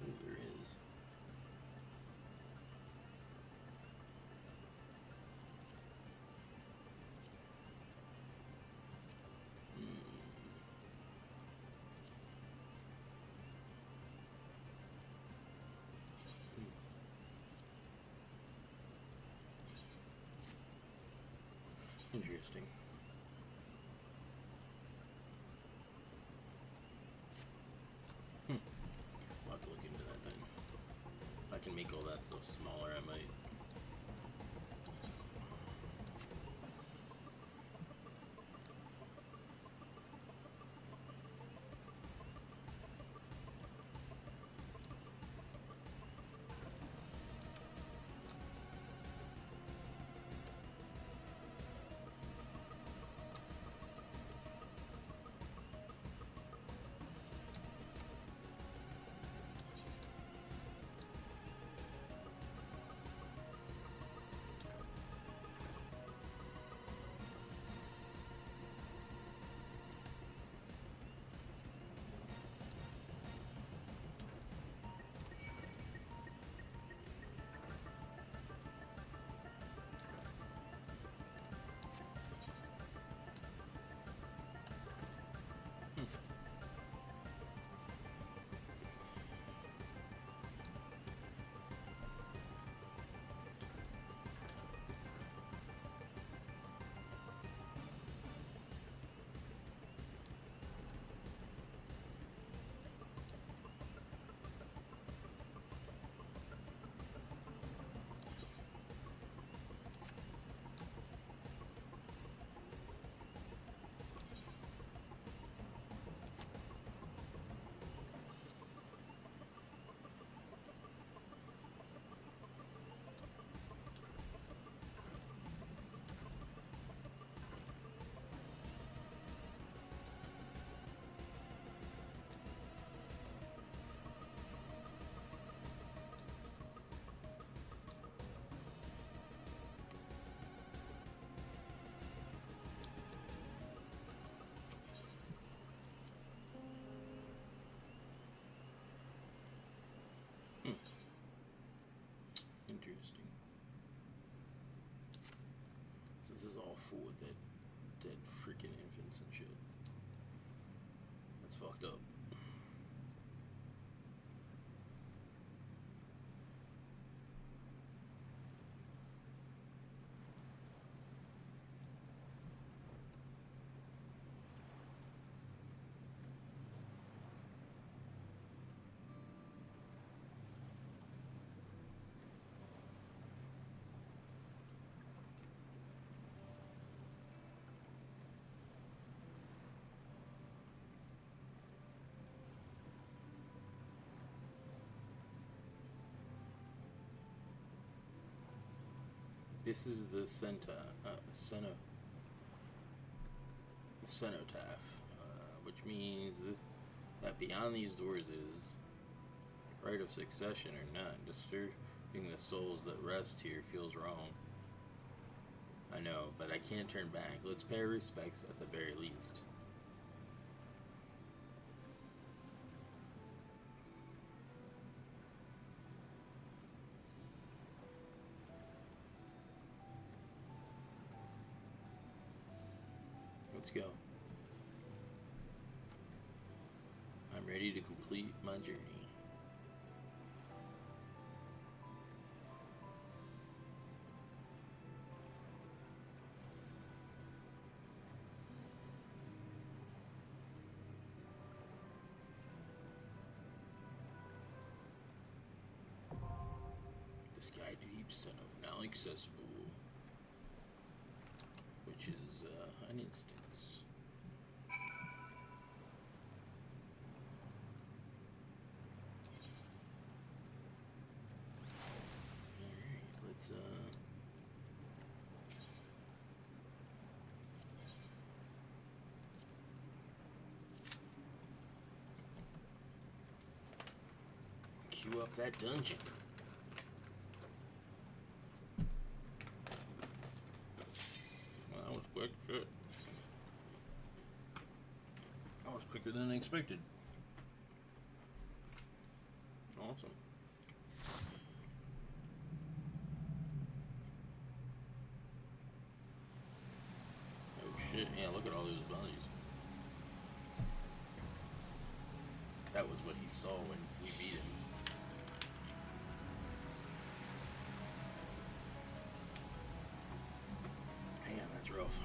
Oh, there is. Interesting. I'll have to look into that then. If I can make all that stuff smaller, I might. Interesting. So this is all full of dead freaking infants and shit. That's fucked up. This is the cenotaph, which means that beyond these doors is Right of succession or not, disturbing the souls that rest here feels wrong. I know, but I can't turn back. Let's pay our respects at the very least. Let's go. I'm ready to complete my journey. The sky deeps and now accessible, which is an instance. Alright, let's queue up that dungeon. Well, that was quick. Shit. That was quicker than I expected. Awesome. Oh shit, yeah, look at all those bodies. That was what he saw when we beat him. Damn, that's rough.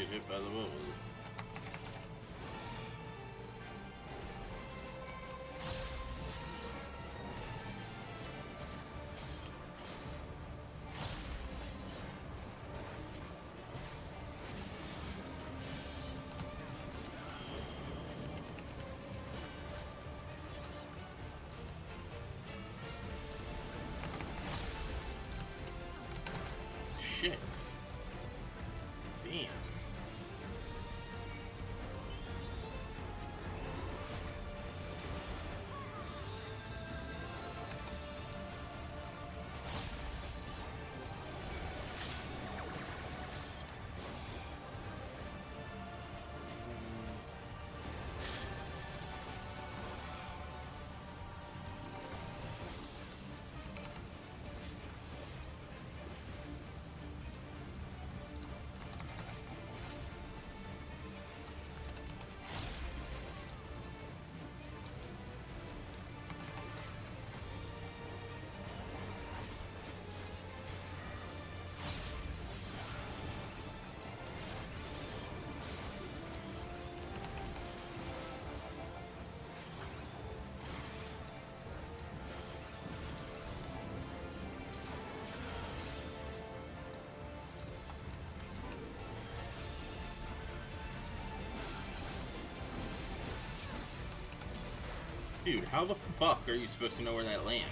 get hit by the bubbles. Shit. Damn. Dude, how the fuck are you supposed to know where that lands?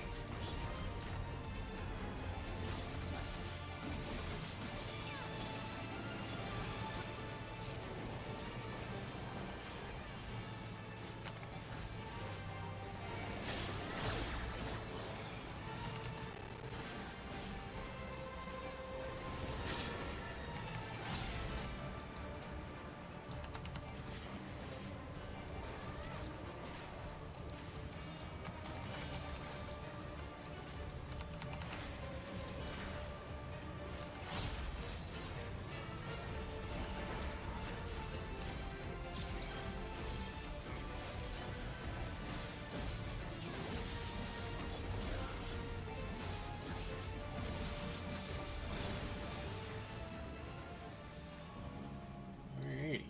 Alrighty.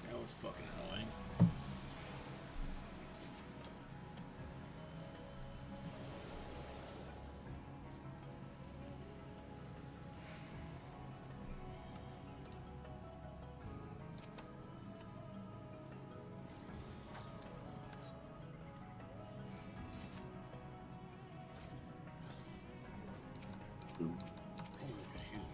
That was fucking annoying. Oh, excuse me.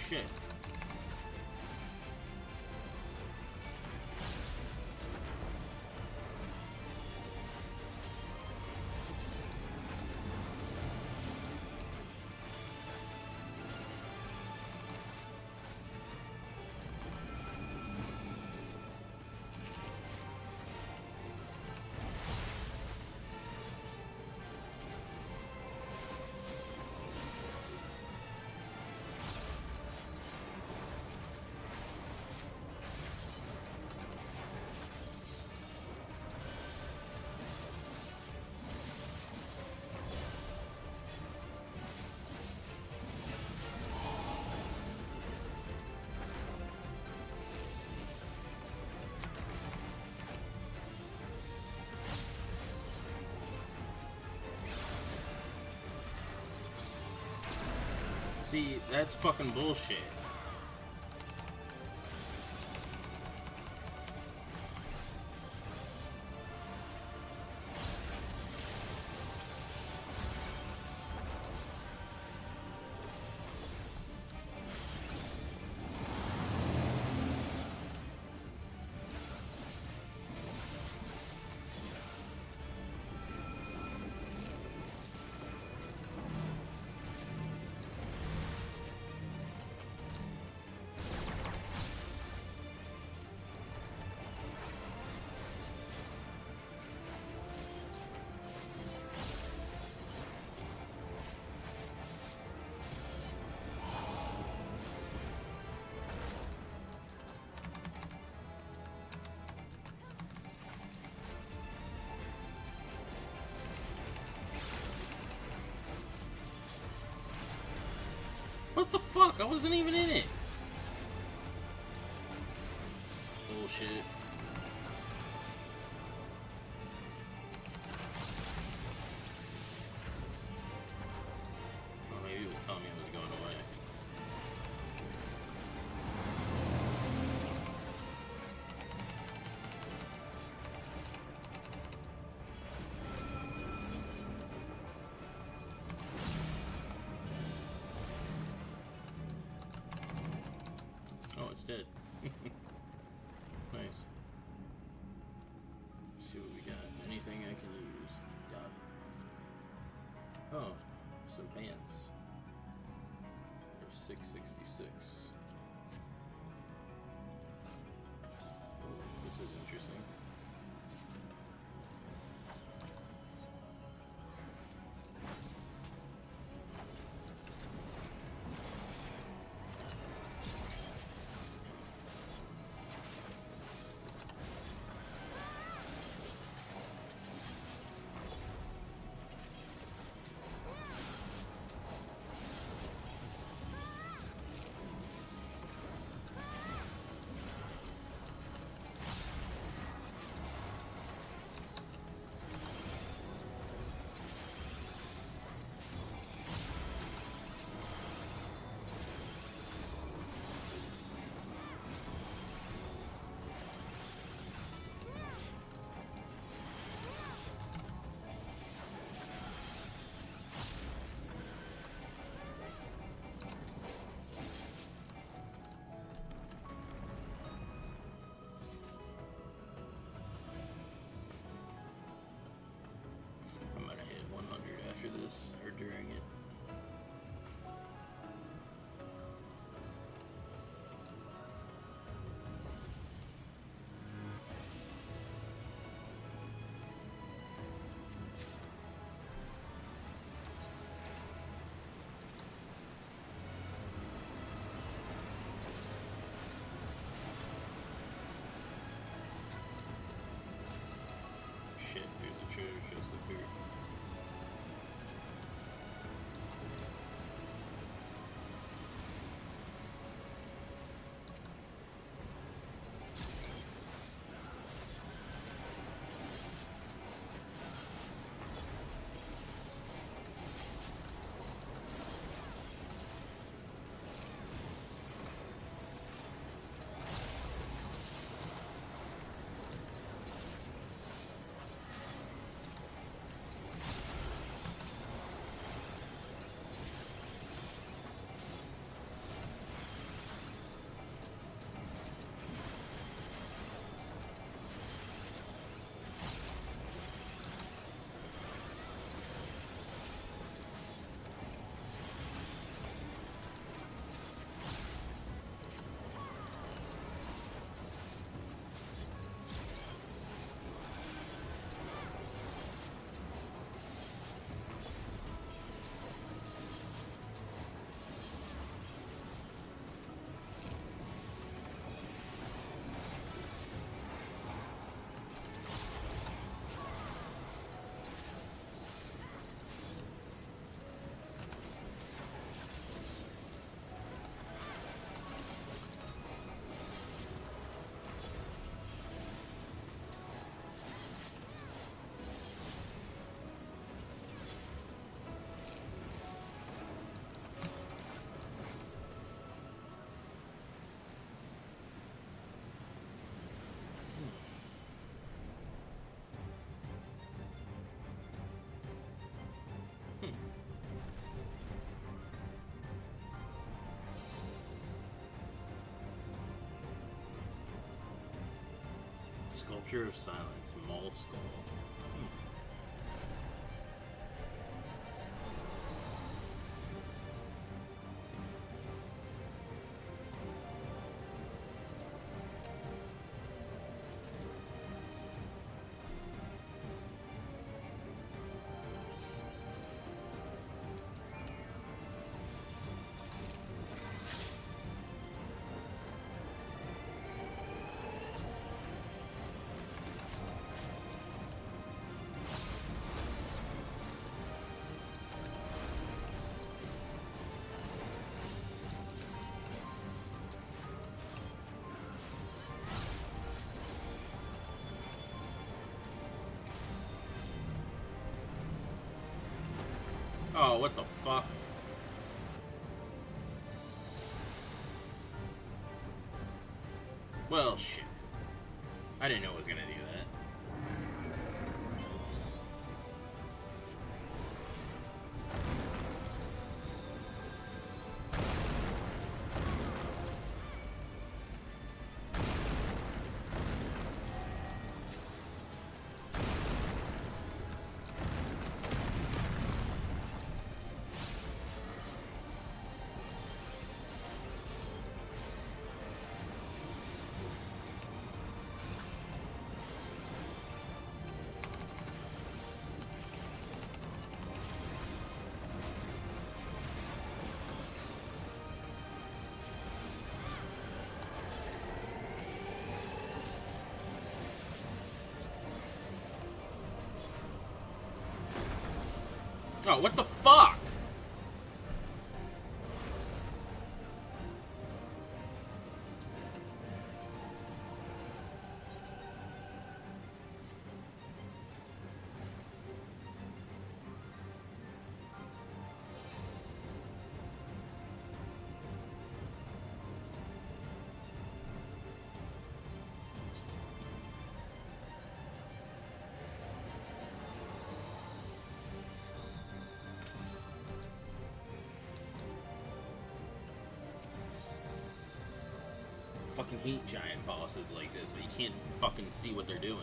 shit. See, that's fucking bullshit. What the fuck? I wasn't even in it. Bullshit. Oh, maybe it was telling me I was going away. Oh, it's dead. Nice. Let's see what we got. Anything I can use. Got it. Oh, some pants. They're $6.66. Oh, this is interesting. Sculpture of Silence, Mole Skull. Oh, what the fuck? Well, shit. I didn't know it was gonna do that. Oh, what the fuck? Fucking hate giant bosses like this that you can't fucking see what they're doing.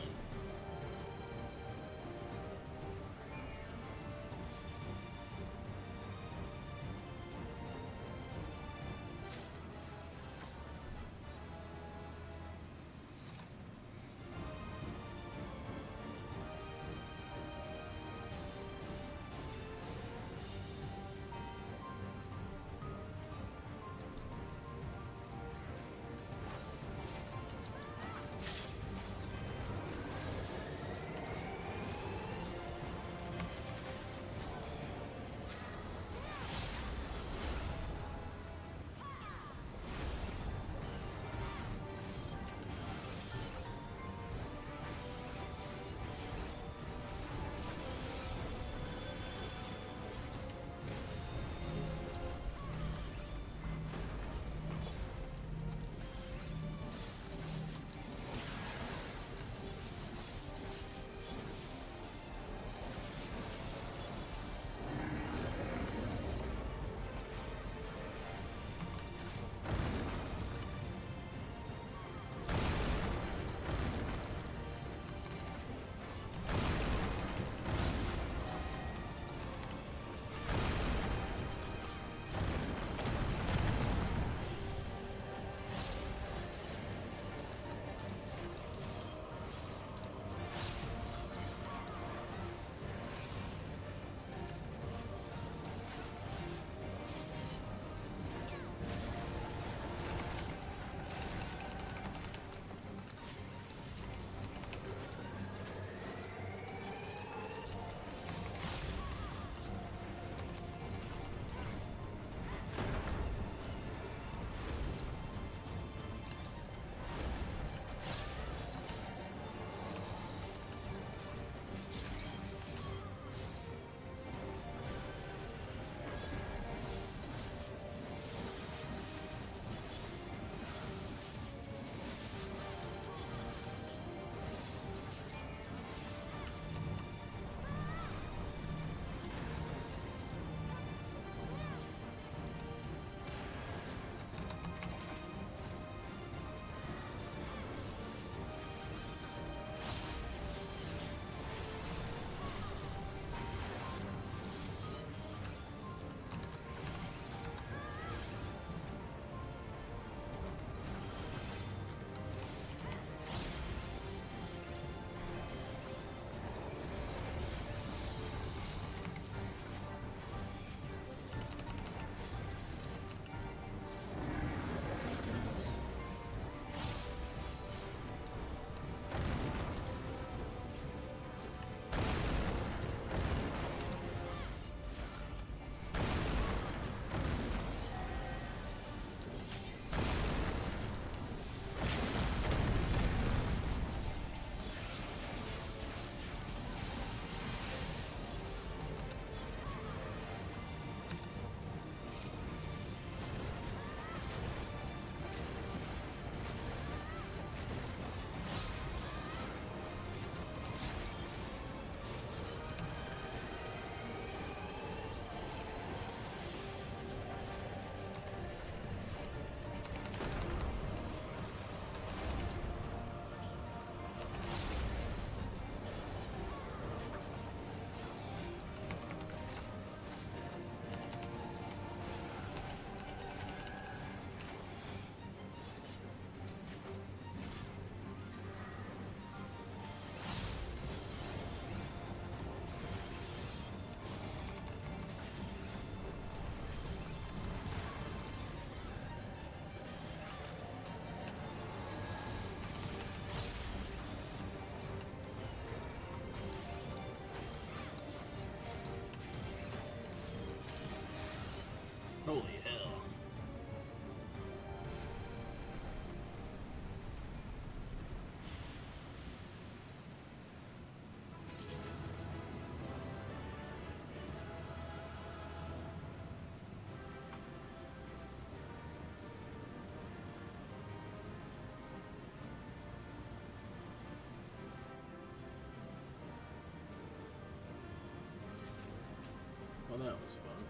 that was fun.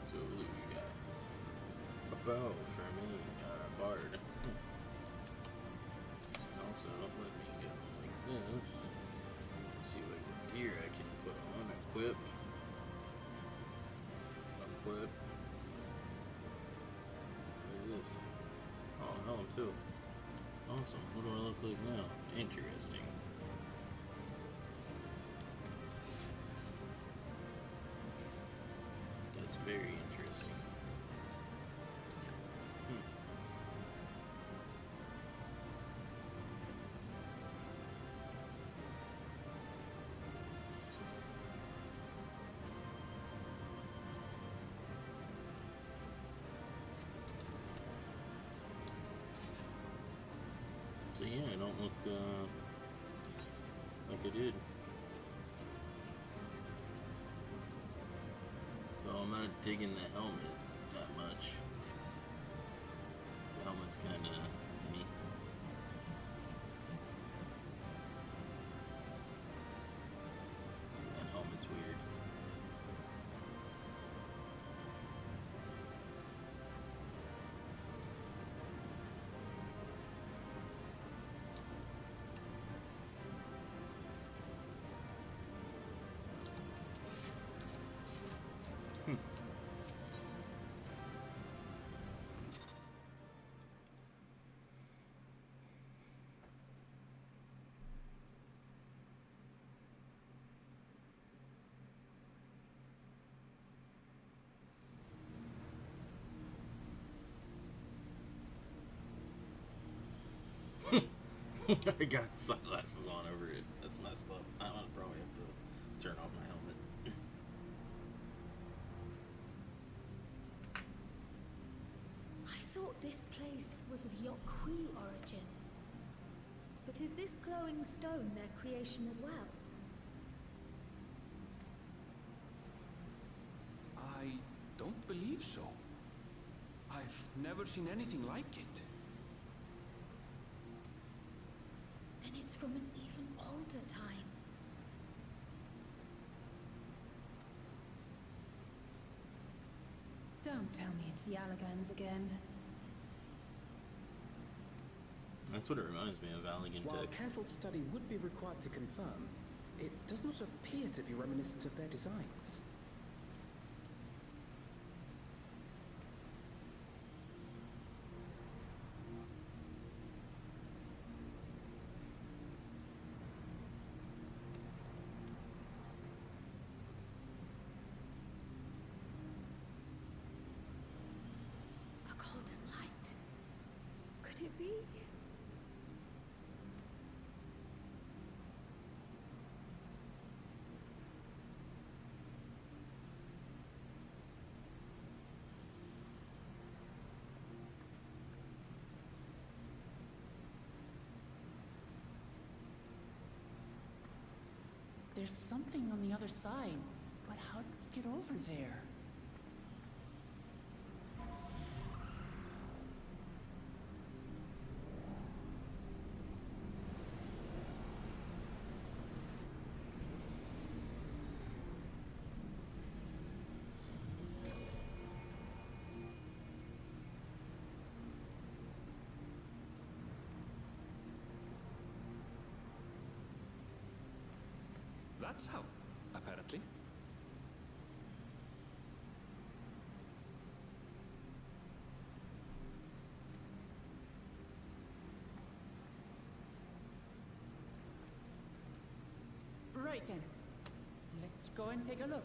So what do we got? A bow for me, bard. Also, let me go like this. See what gear I can put on. Equip. Equip. What is this? Oh, helm too. Awesome. What do I look like now? Interesting. That's very interesting. So yeah, I don't look like I did. So I'm not digging the helmet that much. The helmet's kind of neat. That helmet's weird. I got sunglasses on over it. That's messed up. I'm gonna probably have to turn off my helmet. I thought this place was of Yokwi origin. But is this glowing stone their creation as well? I don't believe so. I've never seen anything like it. Then it's from an even older time. Don't tell me it's the Allagans again. That's what it reminds me of, Allegan While Tech. careful study would be required to confirm, it does not appear to be reminiscent of their designs. A golden light. Could it be? There's something on the other side, but how did we get over there? That's how, apparently. Right then. Let's go and take a look.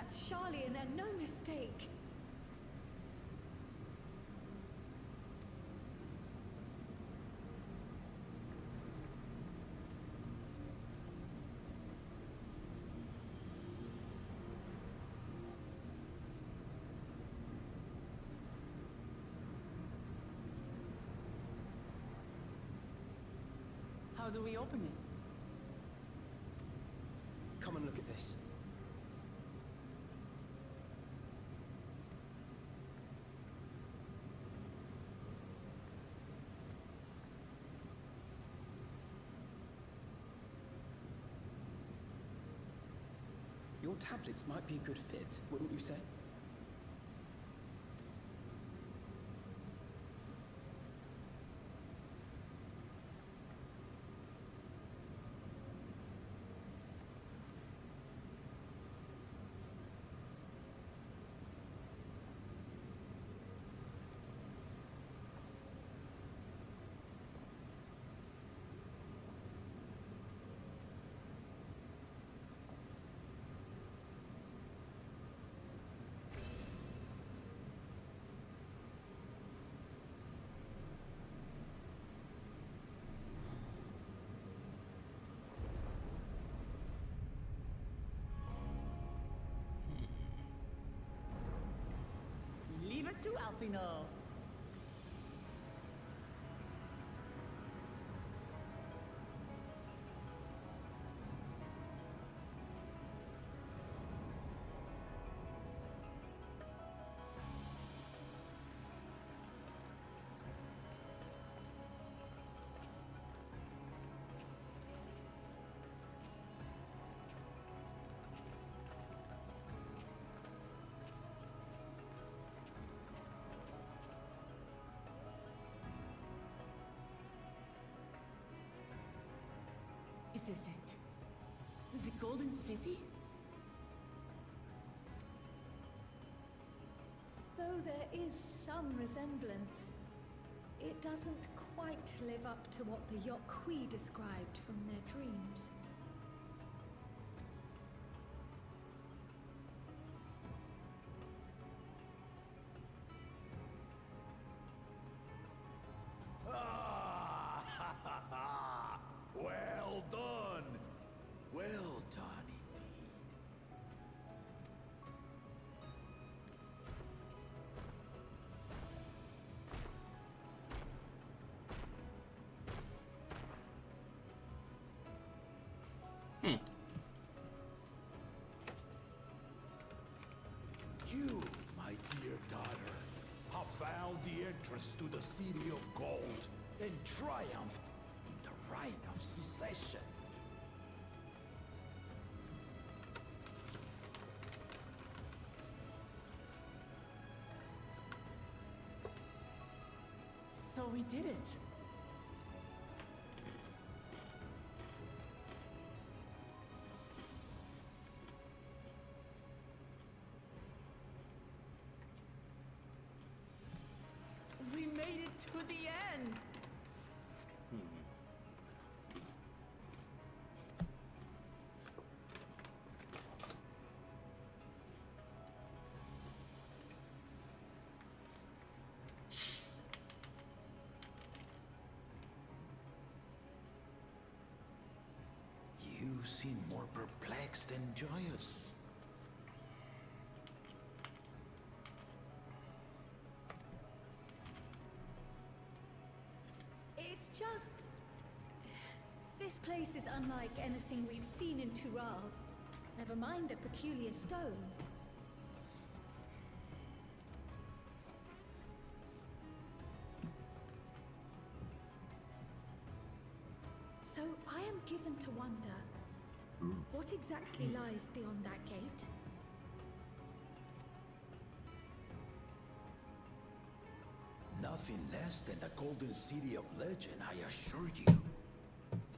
That's Charlian and no mistake. How do we open it? Come and look at this. Your tablets might be a good fit, wouldn't you say? Leave it to Alfino. Is this it? The Golden City? Though there is some resemblance, it doesn't quite live up to what the Yokwi described from their dreams. Well done! Well done indeed. You, my dear daughter, have found the entrance to the City of Gold and triumphed in the rite of secession. So we did it. We made it to the end. You seem more perplexed than joyous. It's just... This place is unlike anything we've seen in Tural. Never mind the peculiar stone. So I am given to wonder, what exactly lies beyond that gate? Nothing less than the Golden City of Legend, I assure you.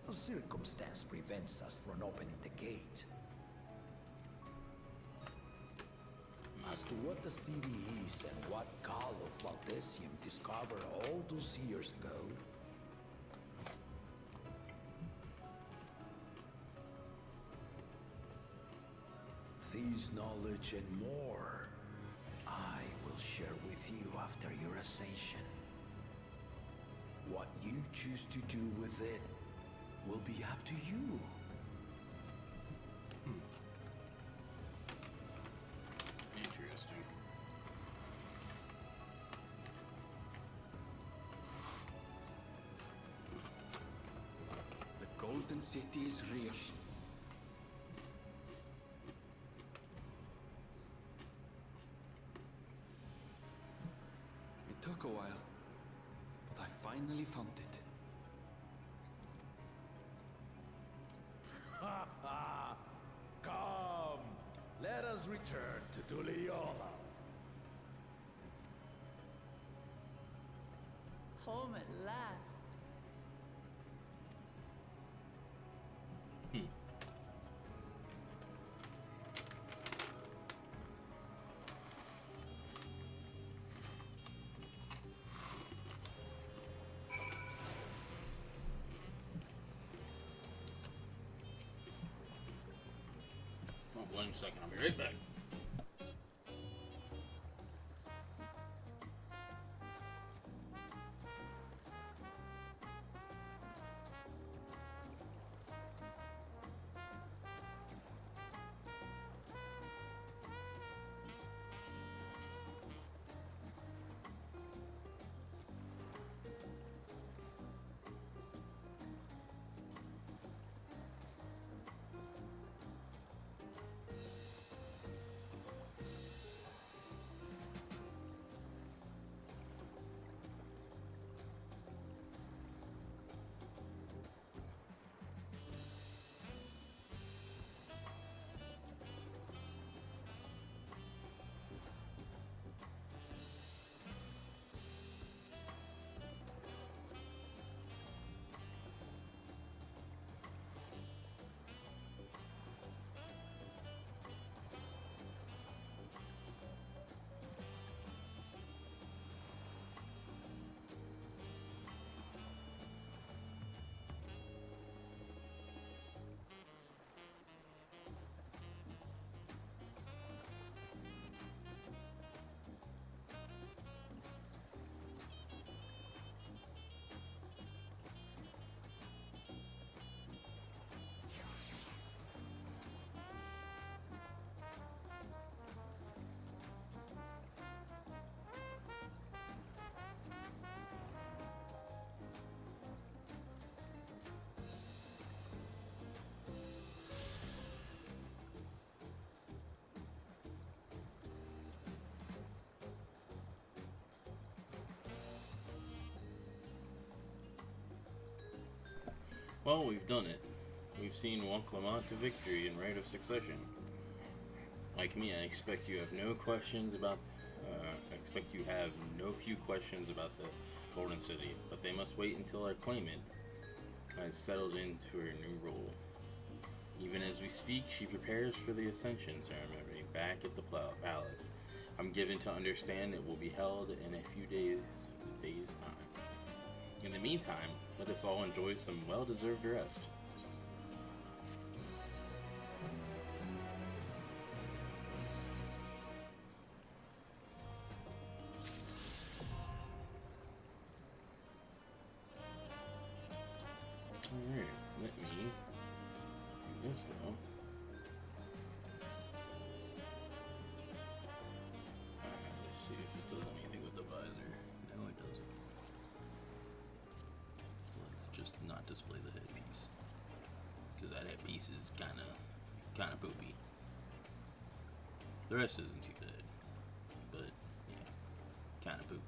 The circumstance prevents us from opening the gate. As to what the city is and what Gall of Valdesium discovered all those years ago, This knowledge and more, I will share with you after your ascension. What you choose to do with it will be up to you. Interesting. The Golden City is real. It took a while, but I finally found it. Come, let us return to Tuliola. Home at last. One second, I'll be right back. Well, we've done it. We've seen Won Clement to victory in right of succession. Like me, I expect you have no questions about. I expect you have no few questions about the Golden City, but they must wait until our claimant has settled into her new role. Even as we speak, she prepares for the Ascension ceremony back at the palace. I'm given to understand it will be held in a few days' time. In the meantime, let us all enjoy some well-deserved rest. Alright, let me do this though. Let's see if it does anything with the visor. No, it doesn't. Let's just not display the headpiece, because that headpiece is kind of poopy. The rest isn't too bad, but yeah, kind of poop.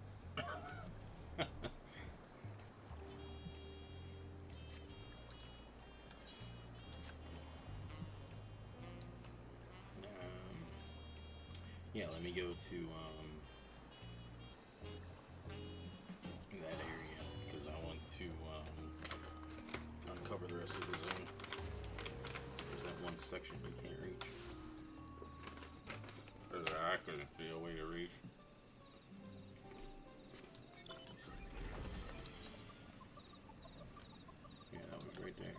Yeah, let me go to that area because I want to uncover the rest of the zone. There's that one section we can't reach. Or that I couldn't see a way to reach. Yeah, that was right there.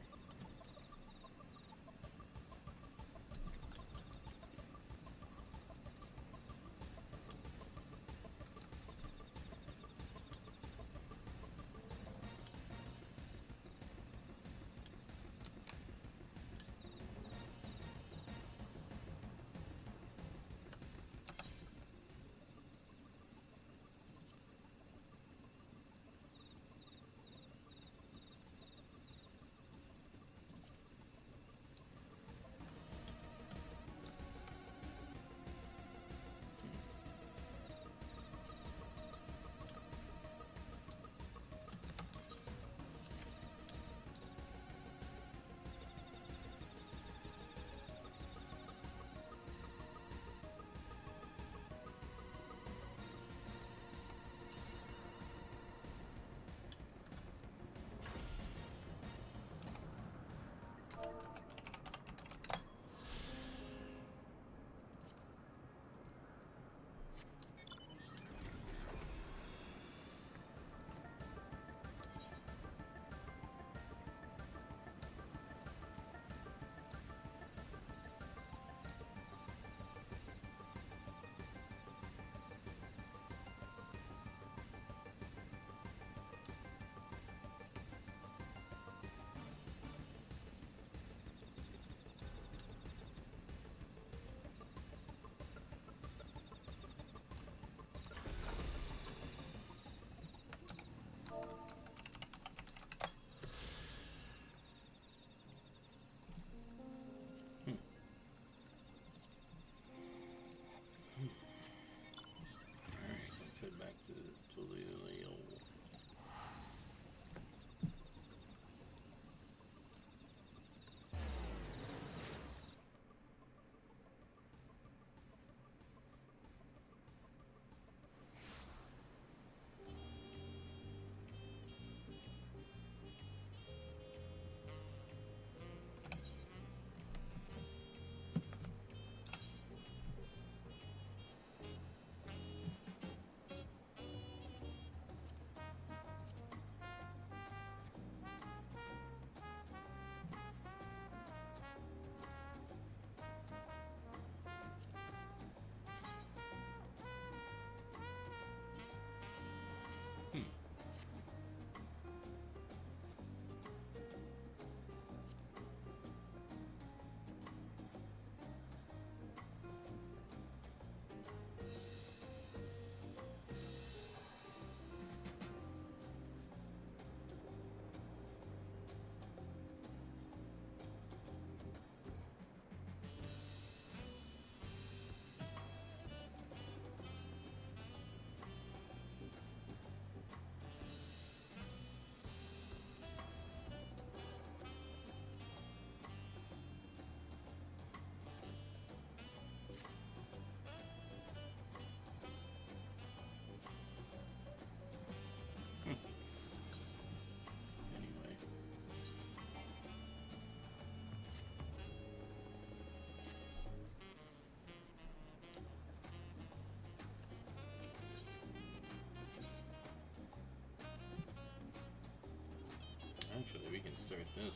start this.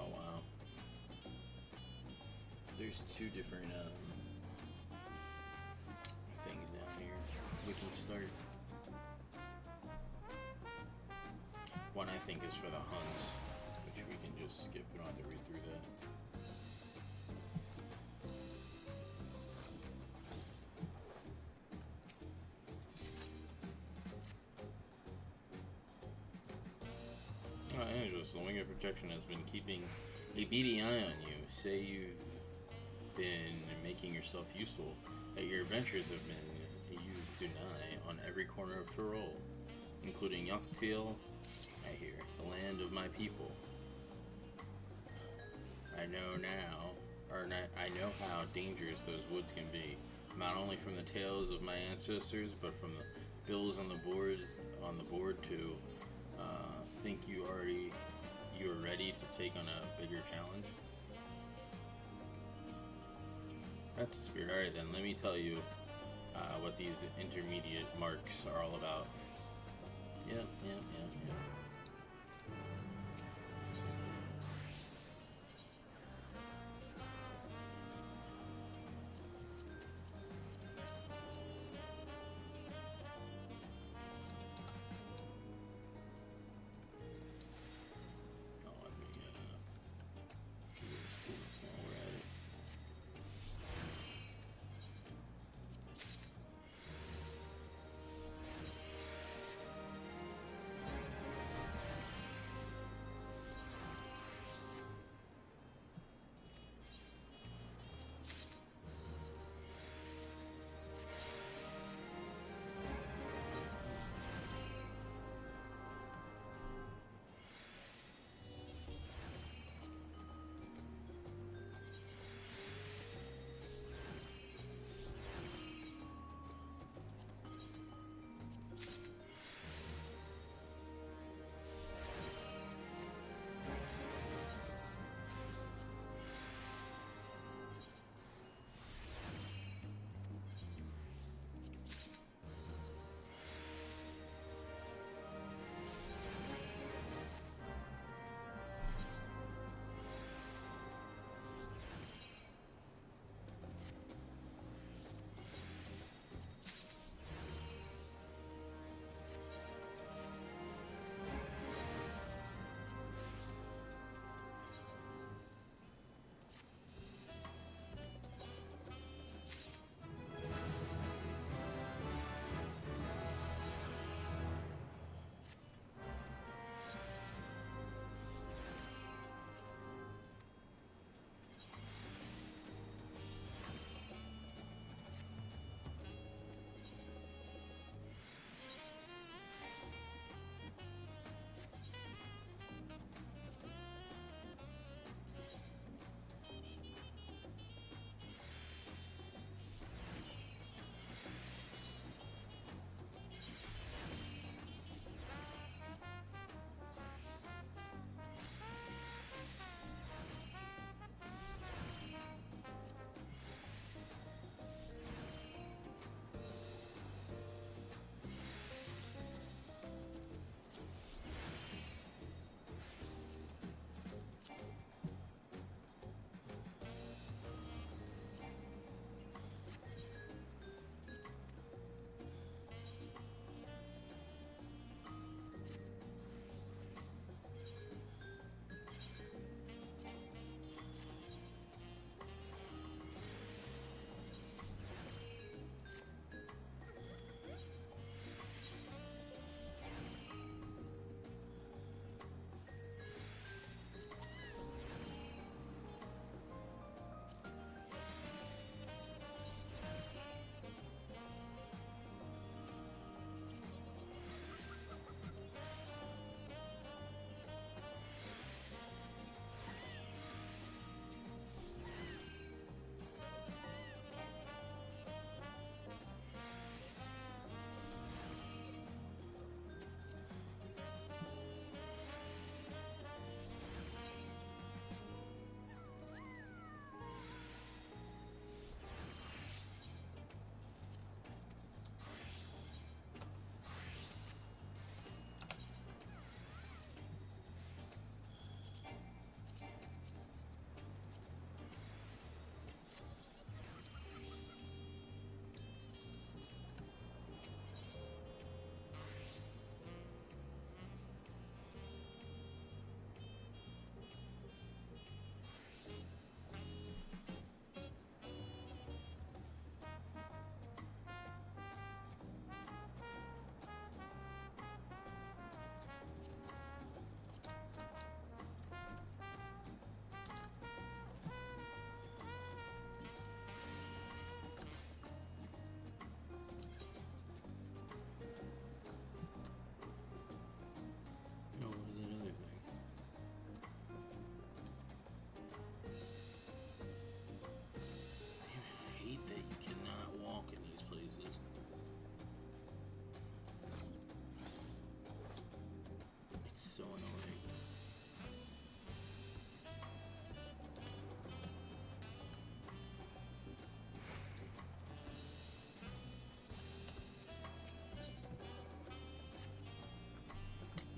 Oh wow. There's two different things down here we can start. One I think is for the hunts, which we can just skip. We don't have to read through that. Angeles, the Wing of Protection has been keeping a beady eye on you. Say you've been making yourself useful, that your adventures have been you tonight on every corner of Tyrol, including Yoctil, I hear, the land of my people. I know how dangerous those woods can be, not only from the tales of my ancestors, but from the bills on the board to think you are ready to take on a bigger challenge. That's the spirit. Alright then, let me tell you what these intermediate marks are all about. Yep.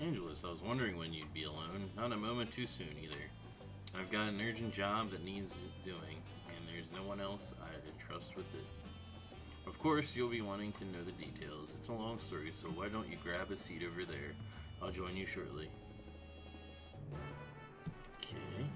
Angelus, I was wondering when you'd be alone. Not a moment too soon, either. I've got an urgent job that needs doing, and there's no one else I'd entrust with it. Of course, you'll be wanting to know the details. It's a long story, so why don't you grab a seat over there? I'll join you shortly. Okay.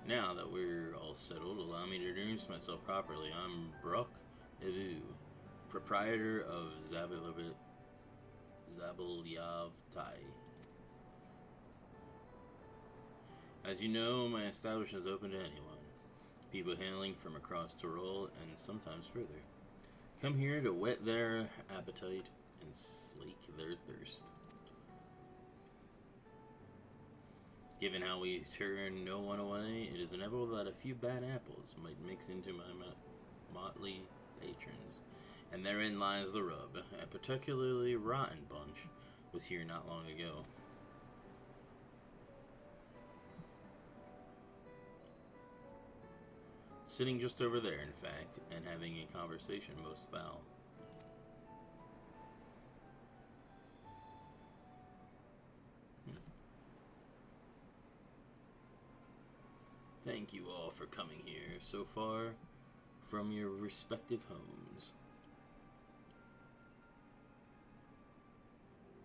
Now that we're all settled, allow me to introduce myself properly. I'm Brock Evu, proprietor of Zabalyav Tai. As you know, my establishment is open to anyone. People hailing from across Tyrol and sometimes further. Come here to whet their appetite and slake their thirst. Given how we turn no one away, it is inevitable that a few bad apples might mix into my motley patrons. And therein lies the rub. A particularly rotten bunch was here not long ago. Sitting just over there, in fact, and having a conversation most foul. Thank you all for coming here so far from your respective homes.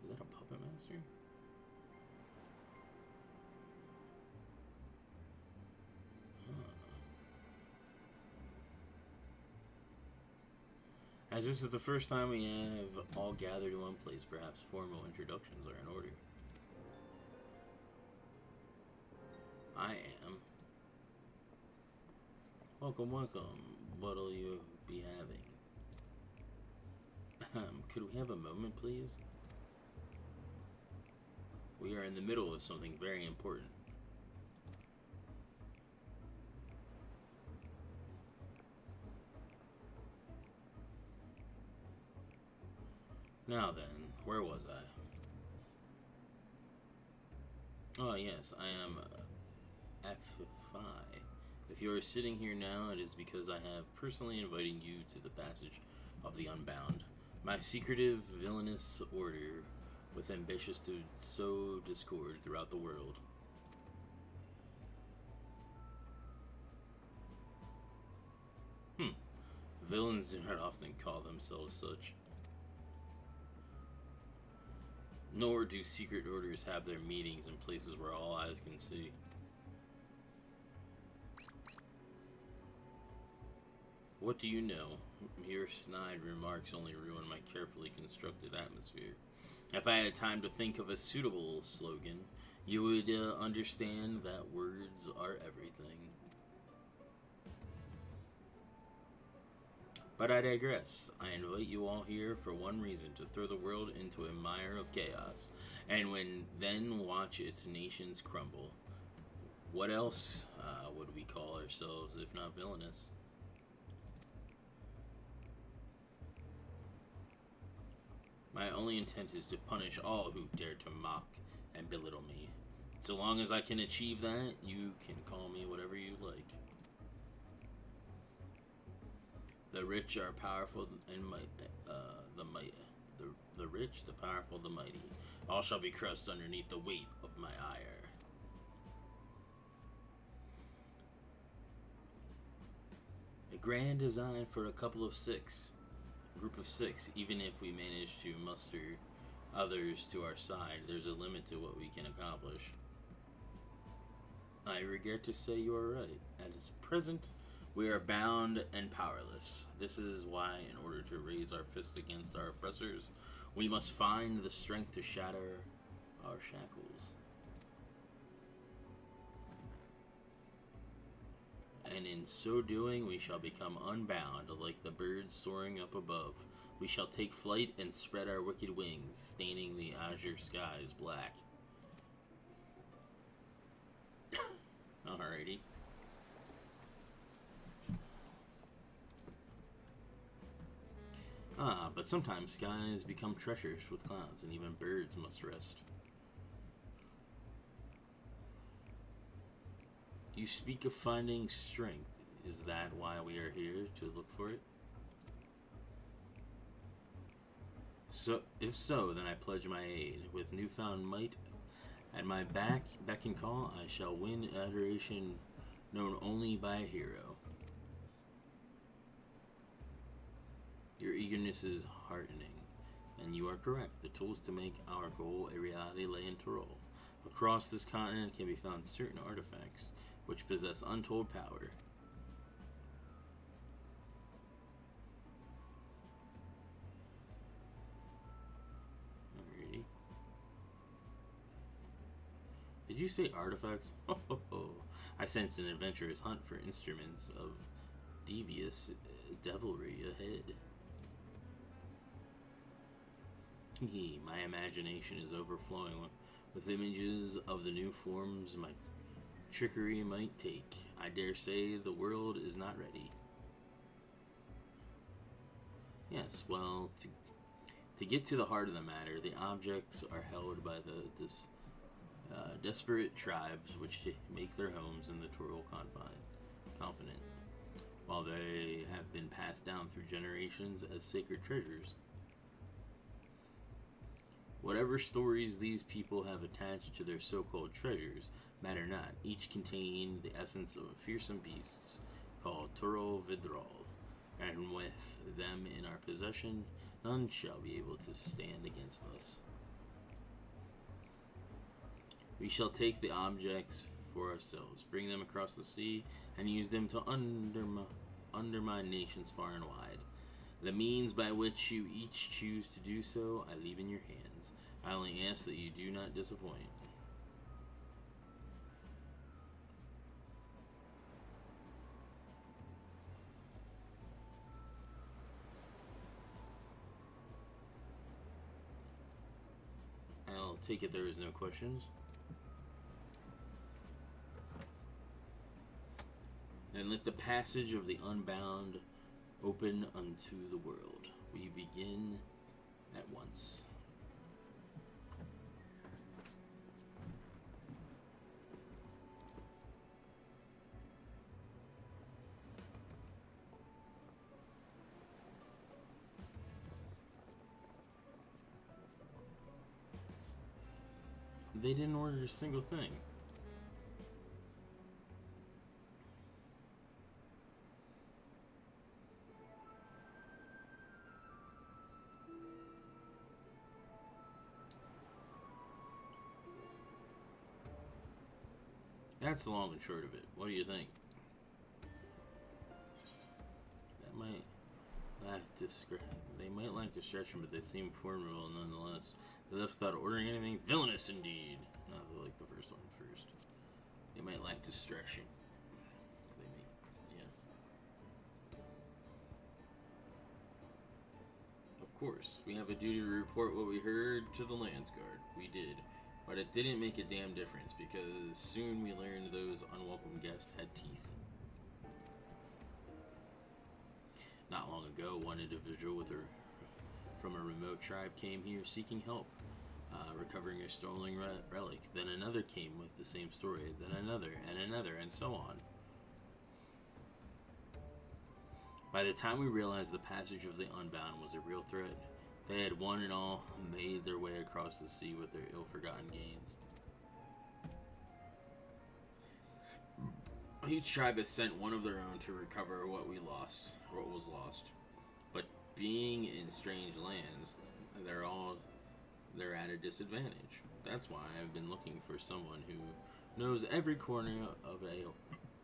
Is that a puppet master? As this is the first time we have all gathered in one place, perhaps formal introductions are in order. I am. Welcome, welcome. What'll you be having? Could we have a moment, please? We are in the middle of something very important. Now then, where was I? Oh yes, I am F5. If you are sitting here now, it is because I have personally invited you to the passage of the Unbound, my secretive, villainous order with ambitious to sow discord throughout the world. Villains do not often call themselves such. Nor do secret orders have their meetings in places where all eyes can see. What do you know? Your snide remarks only ruin my carefully constructed atmosphere. If I had time to think of a suitable slogan, you would understand that words are everything. But I digress. I invite you all here for one reason, to throw the world into a mire of chaos, and then watch its nations crumble. What else would we call ourselves if not villainous? My only intent is to punish all who dare to mock and belittle me. So long as I can achieve that, you can call me whatever you like. The rich are powerful and the rich, the powerful, the mighty. All shall be crushed underneath the weight of my ire. A grand design for a group of six. Even if we manage to muster others to our side, there's a limit to what we can accomplish. I regret to say you are right. At its present, we are bound and powerless. This is why, in order to raise our fists against our oppressors, we must find the strength to shatter our shackles. And in so doing, we shall become unbound, like the birds soaring up above. We shall take flight and spread our wicked wings, staining the azure skies black. Alrighty. Ah, but sometimes skies become treacherous with clouds, and even birds must rest. You speak of finding strength. Is that why we are here, to look for it? So, if so, then I pledge my aid. With newfound might at my beck and call, I shall win adoration known only by a hero. Your eagerness is heartening, and you are correct. The tools to make our goal a reality lay in Tyrol. Across this continent can be found certain artifacts which possess untold power. Alrighty. Did you say artifacts? I sense an adventurous hunt for instruments of devious devilry ahead. My imagination is overflowing with images of the new forms my trickery might take. I dare say the world is not ready. Yes, well, to get to the heart of the matter, the objects are held by this desperate tribes which make their homes in the Tyrol confident, while they have been passed down through generations as sacred treasures. Whatever stories these people have attached to their so-called treasures matter not. Each contain the essence of a fearsome beast called Tyrol Vidral, and with them in our possession, none shall be able to stand against us. We shall take the objects for ourselves, bring them across the sea, and use them to undermine nations far and wide. The means by which you each choose to do so, I leave in your hands. I only ask that you do not disappoint. I'll take it there is no questions. And let the passage of the unbound open unto the world. We begin at once. They didn't order a single thing. That's the long and short of it. What do you think? That might lack they might like distraction, but they seem formidable nonetheless. They left without ordering anything. Villainous indeed. No, I like the first one first. They might lack distraction. They may, yeah. Of course, we have a duty to report what we heard to the Landsguard. We did. But it didn't make a damn difference, because soon we learned those unwelcome guests had teeth. Not long ago, one individual from a remote tribe came here seeking help, recovering a stolen relic. Then another came with the same story, then another, and so on. By the time we realized the passage of the Unbound was a real threat, they had one and all made their way across the sea with their ill-forgotten gains. Each tribe has sent one of their own to recover what was lost. But being in strange lands, they're at a disadvantage. That's why I've been looking for someone who knows every corner of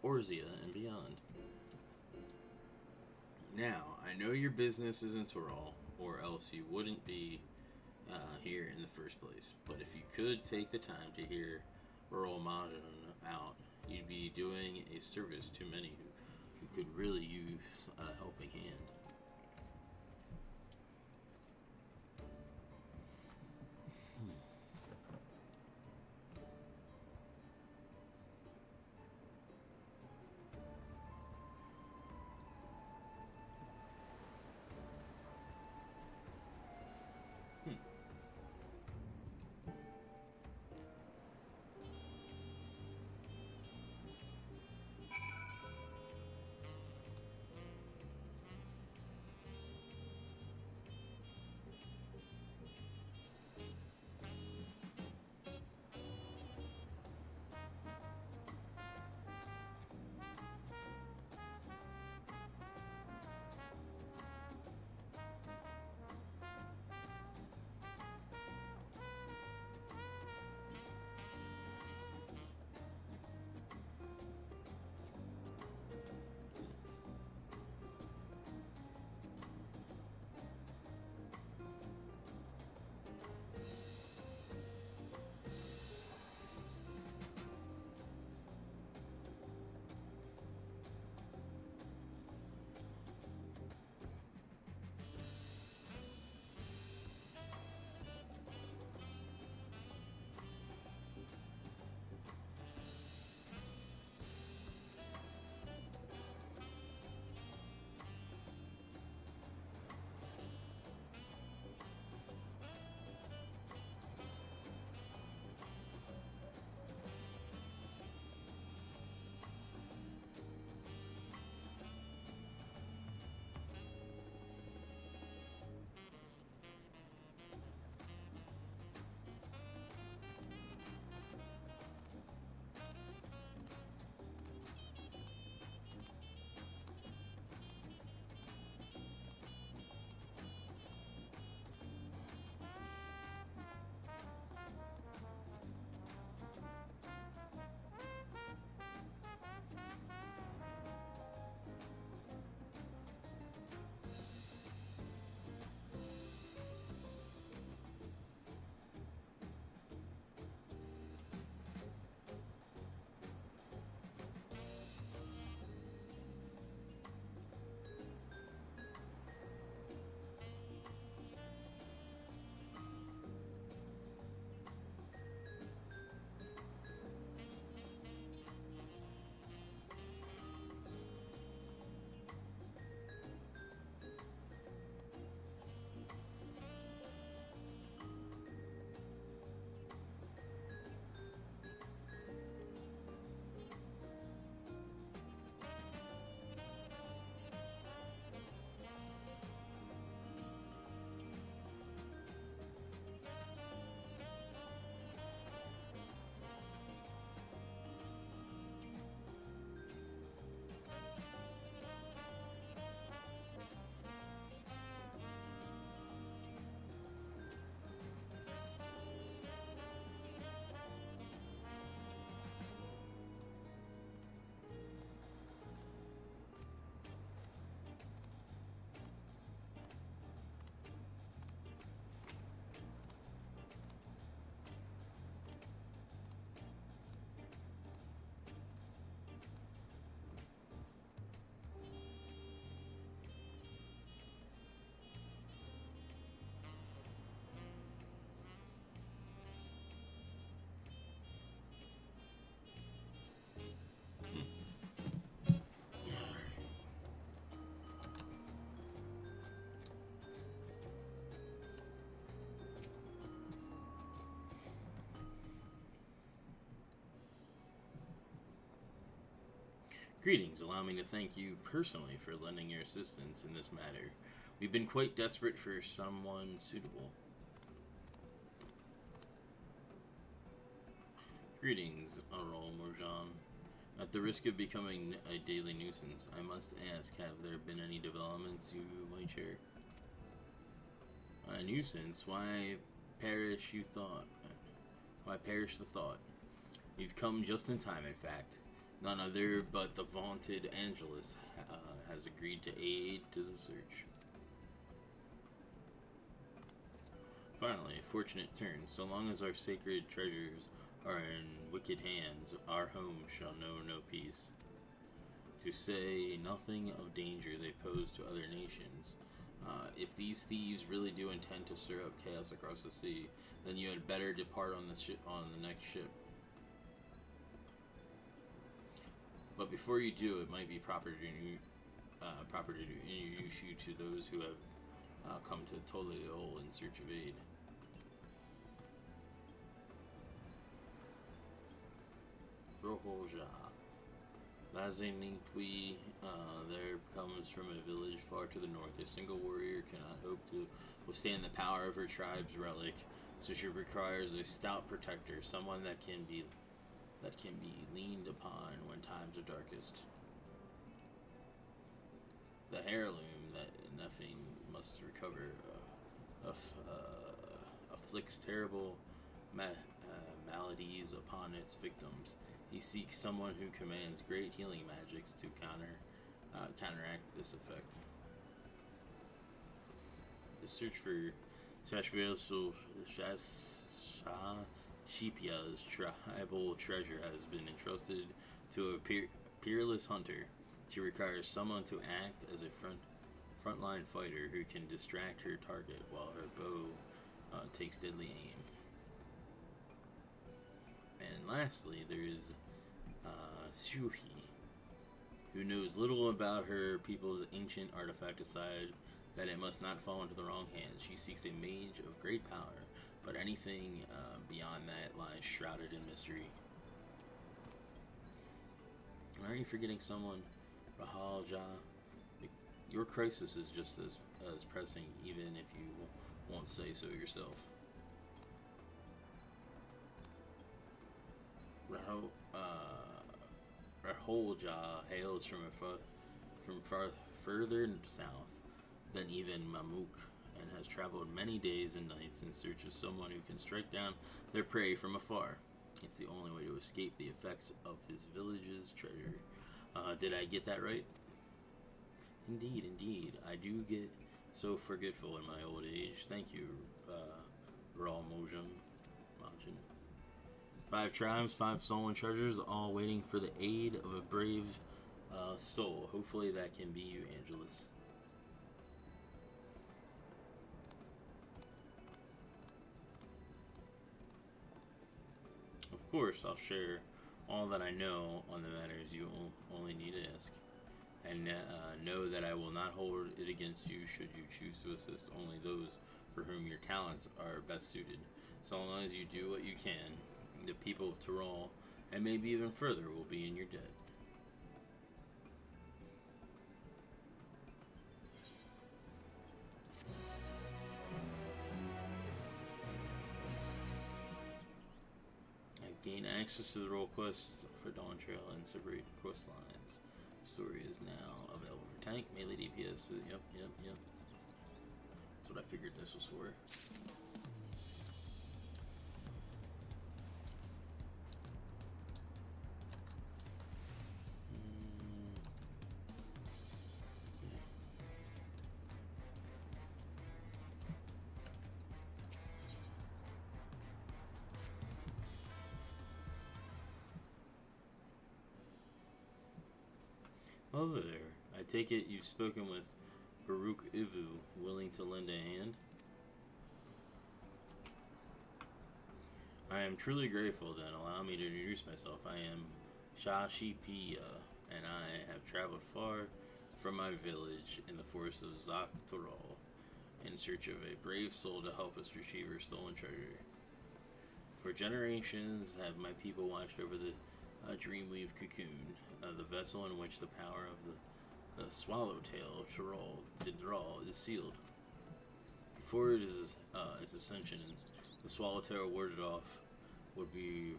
Orzia and beyond. Now, I know your business is in Tyrol, or else you wouldn't be here in the first place. But if you could take the time to hear Earl Majan out, you'd be doing a service to many who could really use a helping hand. Greetings, allow me to thank you personally for lending your assistance in this matter. We've been quite desperate for someone suitable. Greetings, Aurel Morjan. At the risk of becoming a daily nuisance, I must ask, have there been any developments you might share? A nuisance? Why perish you thought? Why perish the thought? You've come just in time, in fact. None other but the vaunted Angelus has agreed to aid to the search. Finally, a fortunate turn. So long as our sacred treasures are in wicked hands, our home shall know no peace. To say nothing of danger they pose to other nations. If these thieves really do intend to stir up chaos across the sea, then you had better depart on the next ship. But before you do, it might be proper to introduce you to those who have come to Toliol in search of aid. Roholja. Lazeninkwi, there comes from a village far to the north. A single warrior cannot hope to withstand the power of her tribe's relic, so she requires a stout protector, someone that can be leaned upon when times are darkest. The heirloom that nothing must recover afflicts terrible maladies upon its victims. He seeks someone who commands great healing magics to counteract this effect. The search for Shipia's tribal treasure has been entrusted to a peerless hunter. She requires someone to act as a frontline fighter who can distract her target while her bow takes deadly aim. And lastly, there is Suhi, who knows little about her people's ancient artifact aside that it must not fall into the wrong hands. She seeks a mage of great power, but anything beyond that lies shrouded in mystery. And are you forgetting someone? Rahal Jah? Your crisis is just as pressing, even if you won't say so yourself. Rahal Jah hails from far further south than even Mamuk, and has traveled many days and nights in search of someone who can strike down their prey from afar. It's the only way to escape the effects of his village's treasure. Did I get that right? Indeed. I do get so forgetful in my old age. Thank you, Raul Mojin. 5 tribes, 5 stolen treasures, all waiting for the aid of a brave soul. Hopefully that can be you, Angelus. Of course, I'll share all that I know on the matters you only need to ask. And know that I will not hold it against you should you choose to assist only those for whom your talents are best suited. So long as you do what you can, the people of Tyrol, and maybe even further, will be in your debt. I've gained access to the role quests for Dawntrail and separate quest lines. Story is now available for tank, melee, DPS. Yep. That's what I figured this was for. Hello there. I take it you've spoken with Baruch Ivu, willing to lend a hand? I am truly grateful then. Allow me to introduce myself. I am Shashipia, and I have traveled far from my village in the forest of Zaktorol in search of a brave soul to help us retrieve our stolen treasure. For generations have my people watched over the Dreamweave Cocoon, the vessel in which the power of the Swallowtail Tidral is sealed. Before its ascension, the Swallowtail warded off would be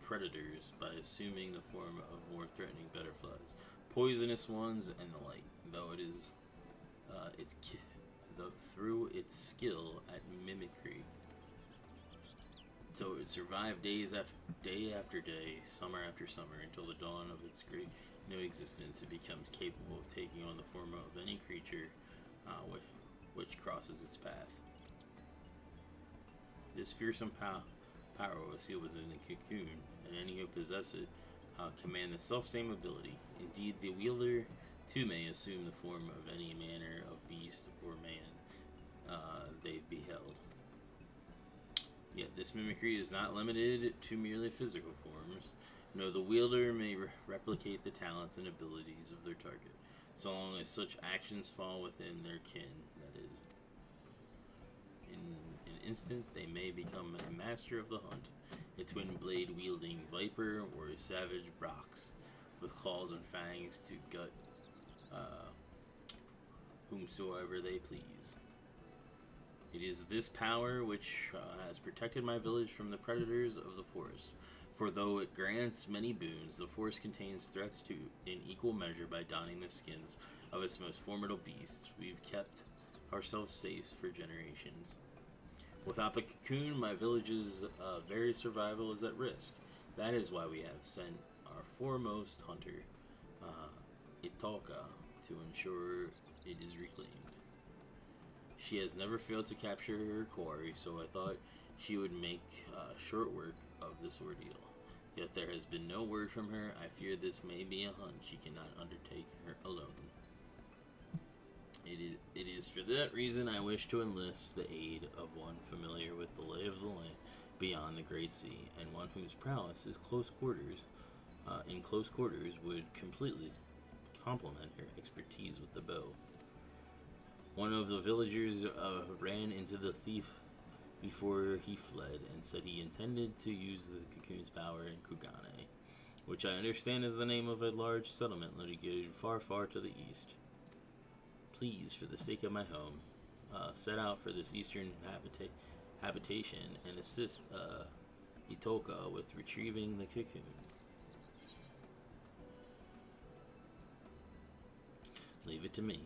predators by assuming the form of more threatening butterflies, poisonous ones, and the like. Though it is through its skill at mimicry, so it survived day after day, summer after summer, until the dawn of its great new existence. It becomes capable of taking on the form of any creature which crosses its path. This fearsome power was sealed within the cocoon, and any who possess it command the self-same ability. Indeed, the wielder too may assume the form of any manner of beast or man they beheld. Yet this mimicry is not limited to merely physical forms. No, the wielder may replicate the talents and abilities of their target, so long as such actions fall within their kin, that is. In an instant, they may become a master of the hunt, a twin blade wielding viper, or a savage brox with claws and fangs to gut whomsoever they please. It is this power which has protected my village from the predators of the forest. For though it grants many boons, the forest contains threats too, in equal measure. By donning the skins of its most formidable beasts, we've kept ourselves safe for generations. Without the cocoon, my village's very survival is at risk. That is why we have sent our foremost hunter, Italka, to ensure it is reclaimed. She has never failed to capture her quarry, so I thought she would make short work of this ordeal. Yet there has been no word from her. I fear this may be a hunt she cannot undertake her alone. It is for that reason I wish to enlist the aid of one familiar with the lay of the land beyond the Great Sea, and one whose prowess is in close quarters would completely complement her expertise with the bow. One of the villagers ran into the thief before he fled and said he intended to use the cocoon's power in Kugane, which I understand is the name of a large settlement located far, far to the east. Please, for the sake of my home, set out for this eastern habitation and assist Itoka with retrieving the cocoon. Leave it to me.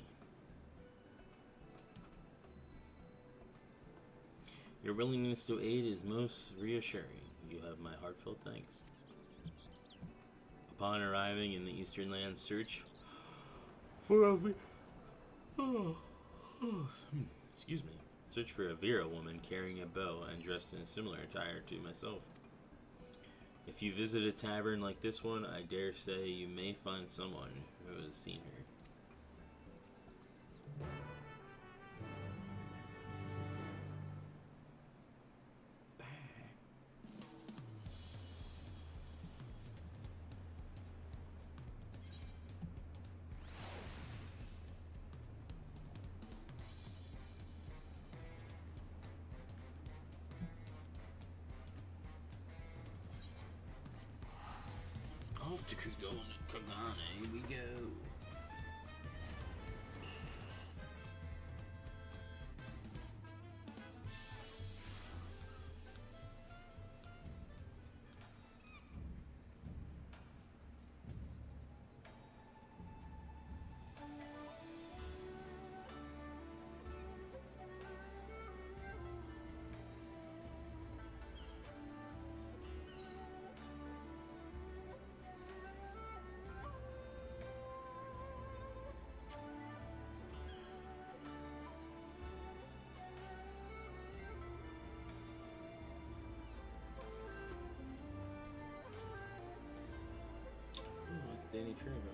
Your willingness to aid is most reassuring. You have my heartfelt thanks. Upon arriving in the Eastern Lands, search for a Vera woman carrying a bow and dressed in a similar attire to myself. If you visit a tavern like this one, I dare say you may find someone who has seen her. Off to Kugane we go. Danny Trejo.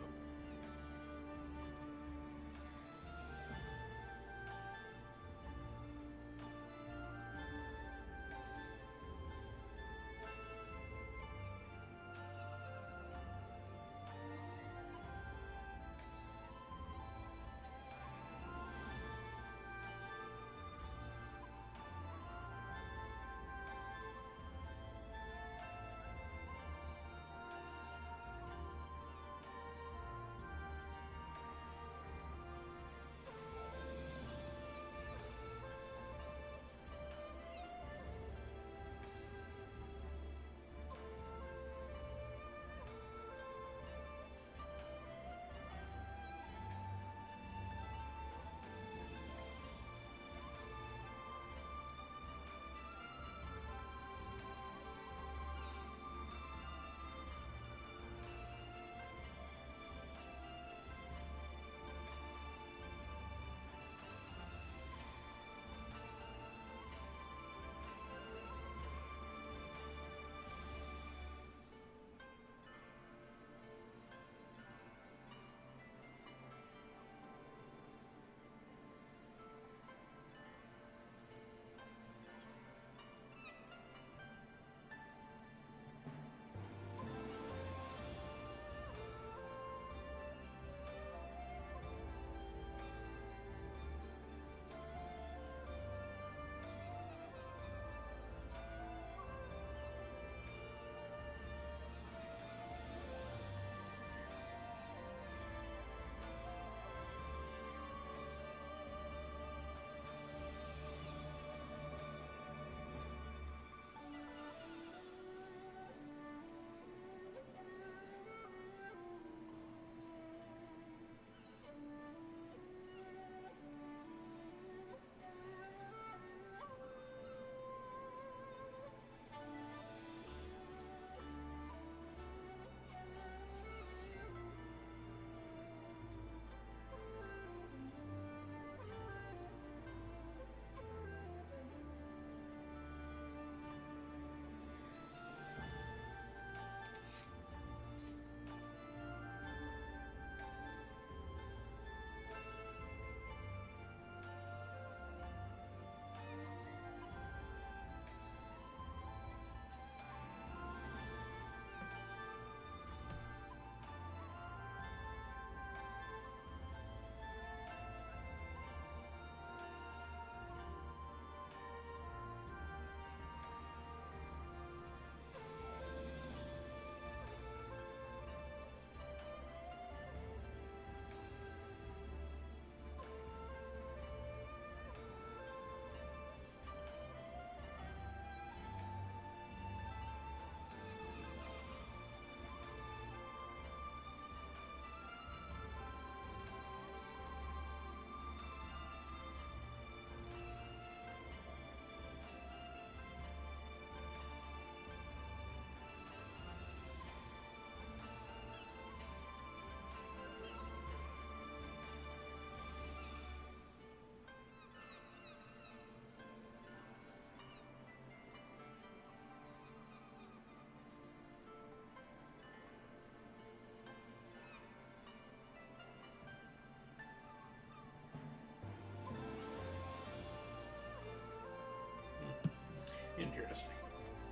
Interesting.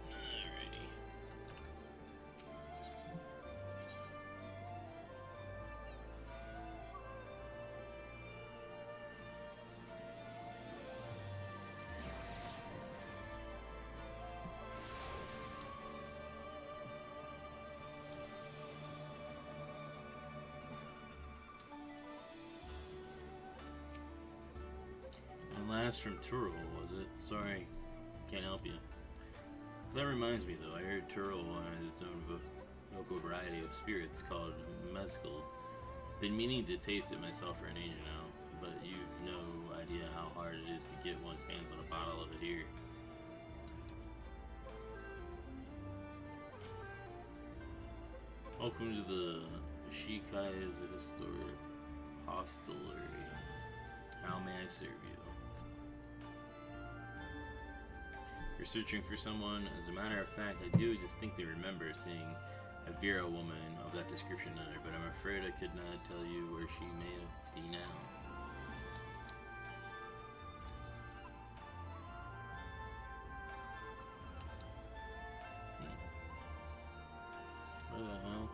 Alrighty. And last from Turo, was it? Sorry, can't help you. That reminds me though, I heard Turo has its own local variety of spirits called MSQ. Been meaning to taste it myself for an age now, but you've no idea how hard it is to get one's hands on a bottle of it here. Welcome to the Shikai's Historic Hostelry. How may I serve you? You're searching for someone? As a matter of fact, I do distinctly remember seeing a Vera woman of that description there, but I'm afraid I could not tell you where she may be now. Where the hell?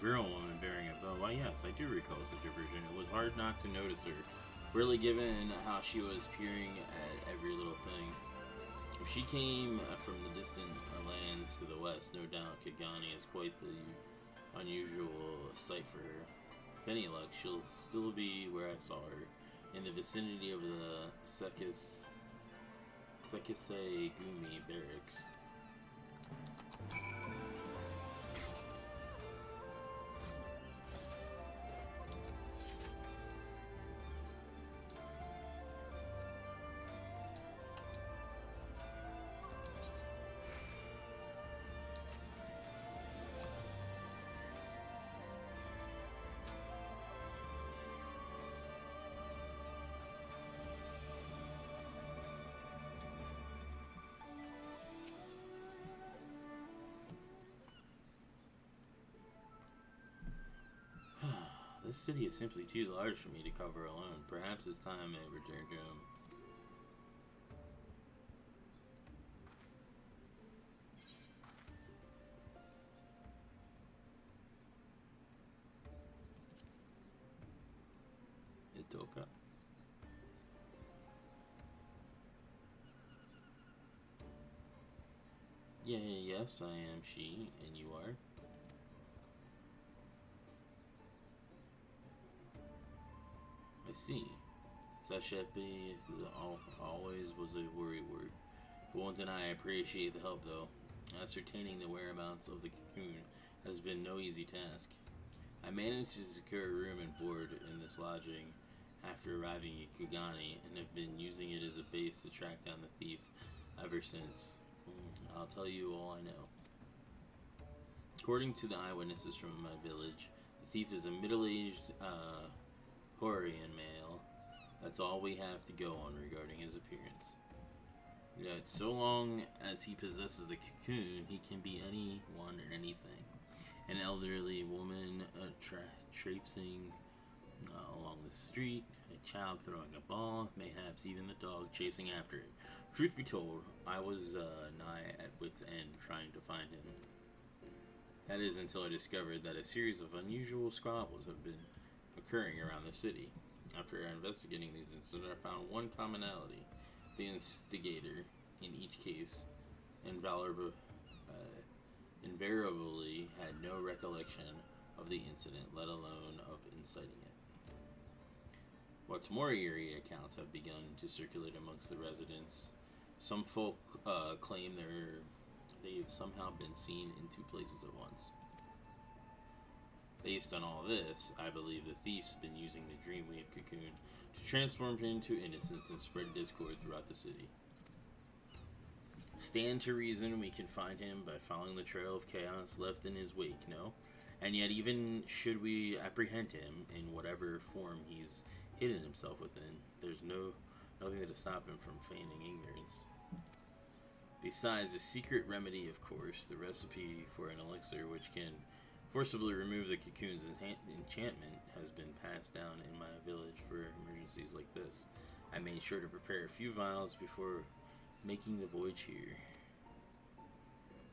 Girl woman bearing a bow. Why, yes, I do recall such a vision. It was hard not to notice her, really, given how she was peering at every little thing. If she came from the distant lands to the west, no doubt Kagani is quite the unusual sight for her. With any luck, she'll still be where I saw her, in the vicinity of the Sekisei Gumi barracks. This city is simply too large for me to cover alone. Perhaps it's time I return home. Itoka. Yeah, yes, I am she, and you are. I see. Sashepi always was a worry word. Won't deny I appreciate the help, though. Ascertaining the whereabouts of the cocoon has been no easy task. I managed to secure a room and board in this lodging after arriving at Kugani, and have been using it as a base to track down the thief ever since. I'll tell you all I know. According to the eyewitnesses from my village, the thief is a middle-aged, Horian male. That's all we have to go on regarding his appearance. Yet, so long as he possesses a cocoon, he can be anyone or anything. An elderly woman traipsing along the street, a child throwing a ball, mayhaps even the dog chasing after it. Truth be told, I was nigh at wit's end trying to find him. That is until I discovered that a series of unusual squabbles have been occurring around the city. After investigating these incidents, I found one commonality. The instigator, in each case, invariably had no recollection of the incident, let alone of inciting it. What's more, eerie accounts have begun to circulate amongst the residents. Some folk claim they've somehow been seen in two places at once. Based on all this, I believe the thief's been using the Dreamweave cocoon to transform him into innocence and spread discord throughout the city. Stand to reason we can find him by following the trail of chaos left in his wake, no? And yet, even should we apprehend him in whatever form he's hidden himself within, there's nothing to stop him from feigning ignorance. Besides, a secret remedy, of course, the recipe for an elixir which can forcibly remove the cocoon's enchantment has been passed down in my village for emergencies like this. I made sure to prepare a few vials before making the voyage here.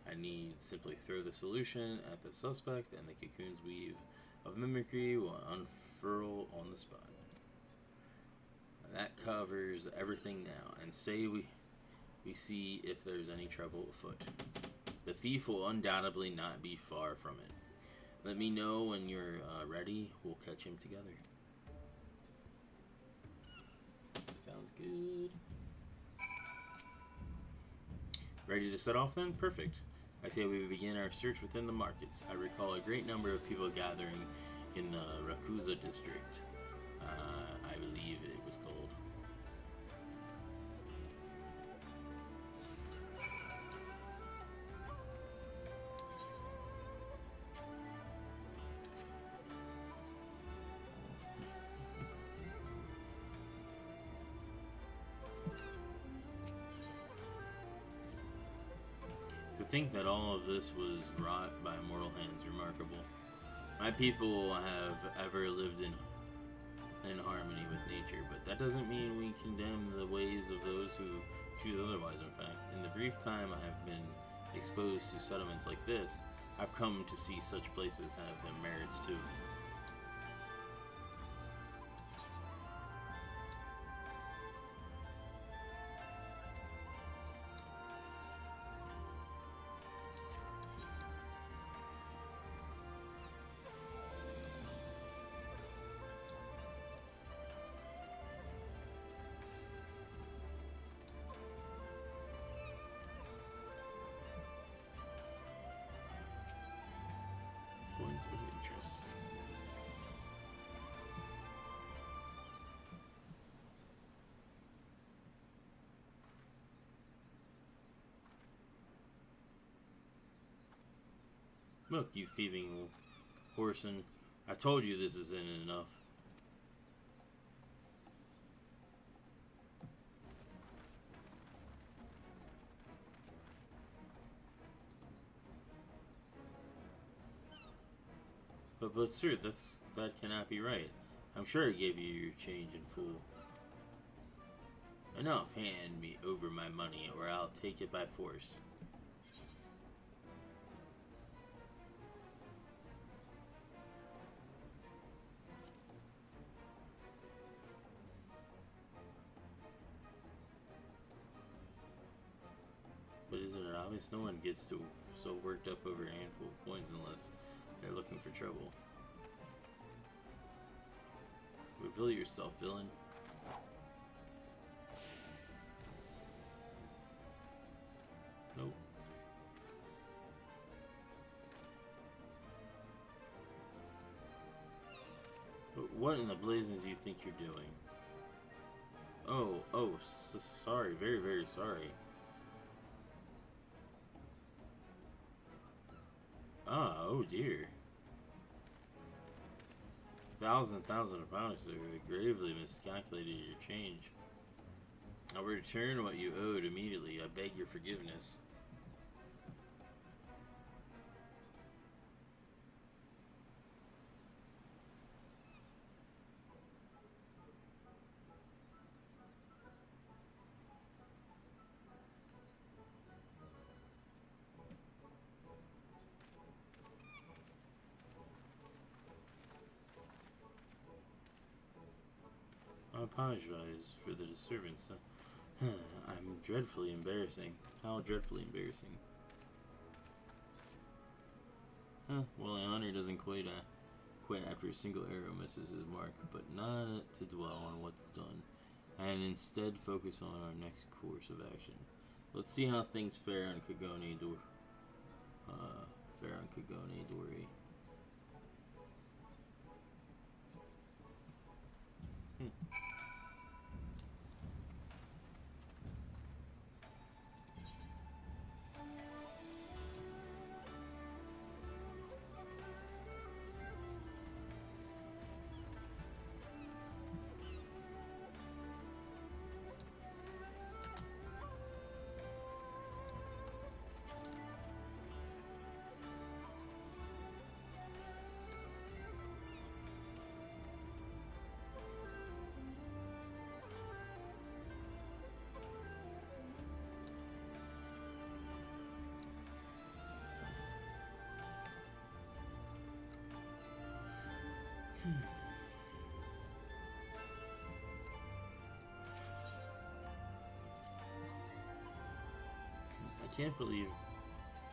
I need simply throw the solution at the suspect and the cocoon's weave of mimicry will unfurl on the spot. That covers everything now, and say we see if there's any trouble afoot. The thief will undoubtedly not be far from it. Let me know when you're ready. We'll catch him together. Sounds good. Ready to set off then? Perfect. I say we begin our search within the markets. I recall a great number of people gathering in the Rakuza district. I believe it was called. To think that all of this was wrought by mortal hands, remarkable. My people have ever lived in harmony with nature, but that doesn't mean we condemn the ways of those who choose otherwise. In fact, in the brief time I have been exposed to settlements like this, I've come to see such places have their merits too. Points of interest. Look, you thieving whoreson. I told you this isn't enough. But sir, that cannot be right. I'm sure I gave you your change in full. Enough, hand me over my money or I'll take it by force. But isn't it obvious? No one gets so worked up over a handful of coins unless they're looking for trouble. Reveal yourself, villain. Nope. But what in the blazes do you think you're doing? Oh, sorry. Very, very sorry. Ah, oh dear. Thousand of pounds, sir. Gravely miscalculated your change. I will return what you owed immediately. I beg your forgiveness. I apologize for the disturbance. I'm dreadfully embarrassing. How dreadfully embarrassing. Well, the honor doesn't quit after a single arrow misses his mark, but not to dwell on what's done, and instead focus on our next course of action. Let's see how things fare on Kagone Dori. can't believe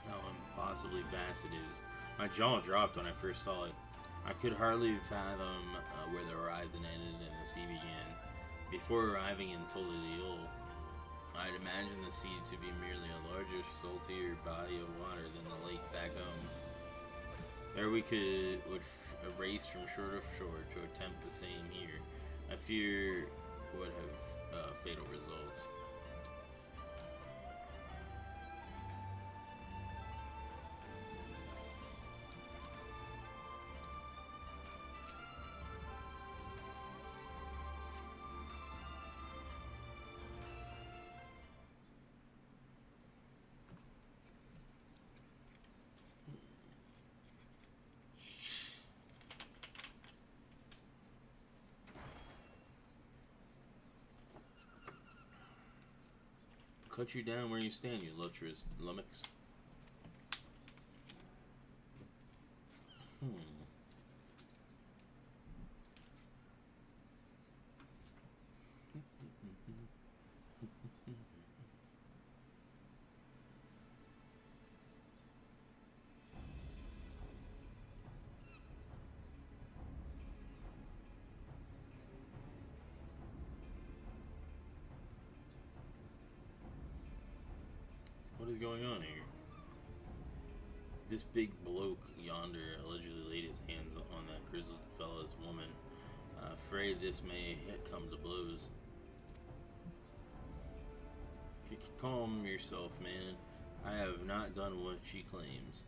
how impossibly vast it is. My jaw dropped when I first saw it. I could hardly fathom where the horizon ended and the sea began. Before arriving in Toliliol, I'd imagine the sea to be merely a larger, saltier body of water than the lake back home. There we would race from shore to shore to attempt the same here. I fear would have fatal results. Cut you down where you stand, you lustrous lummox. What is going on here? This big bloke yonder allegedly laid his hands on that grizzled fella's woman. Afraid this may come to blows. Calm yourself, man. I have not done what she claims.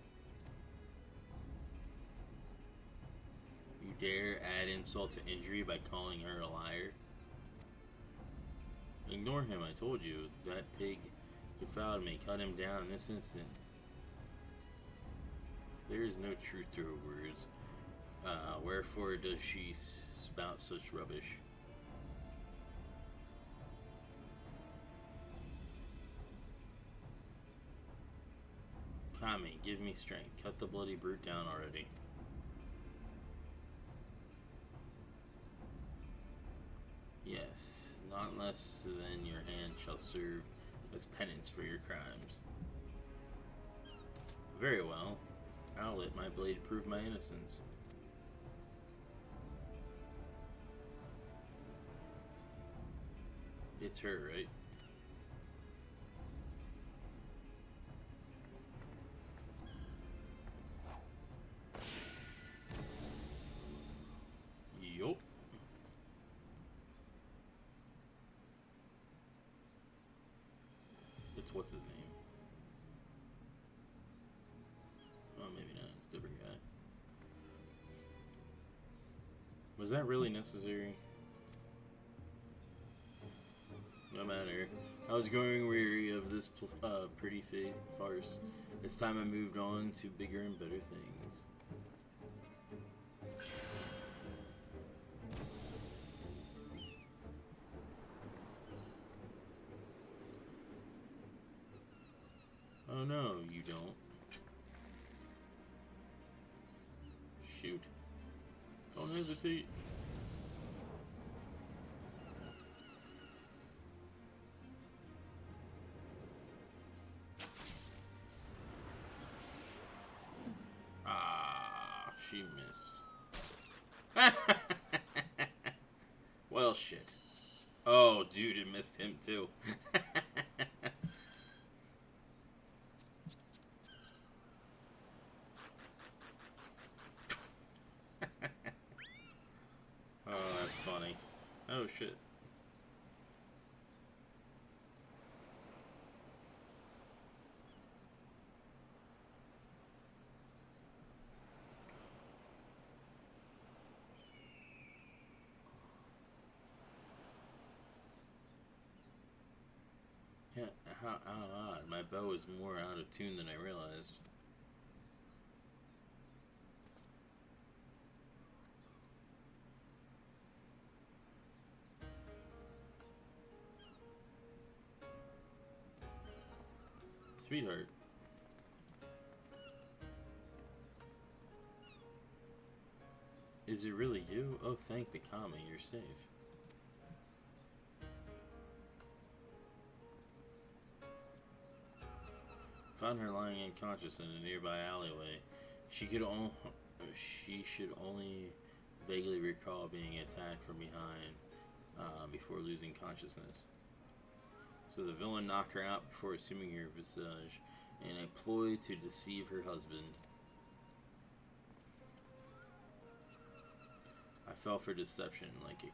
You dare add insult to injury by calling her a liar? Ignore him, I told you. That pig defiled me. Cut him down this instant. There is no truth to her words. Wherefore does she spout such rubbish? Kami, give me strength. Cut the bloody brute down already. Yes, not less than your hand shall serve as penance for your crimes. Very well. I'll let my blade prove my innocence. It's her, right? Yup. It's what's his name? Oh, maybe not. It's a different guy. Was that really necessary? No matter. I was growing weary of this pretty farce. It's time I moved on to bigger and better things. Oh no, you don't. Shoot. Don't hesitate. Ah, she missed. Well, shit. Oh, dude, it missed him too. Oh, that's funny. Oh, shit. Yeah, how odd. My bow is more out of tune than I realized. Sweetheart. Is it really you? Oh, thank the Kami, you're safe. found her lying unconscious in a nearby alleyway. She should only vaguely recall being attacked from behind before losing consciousness. So the villain knocked her out before assuming her visage in a ploy to deceive her husband. I fell for deception like a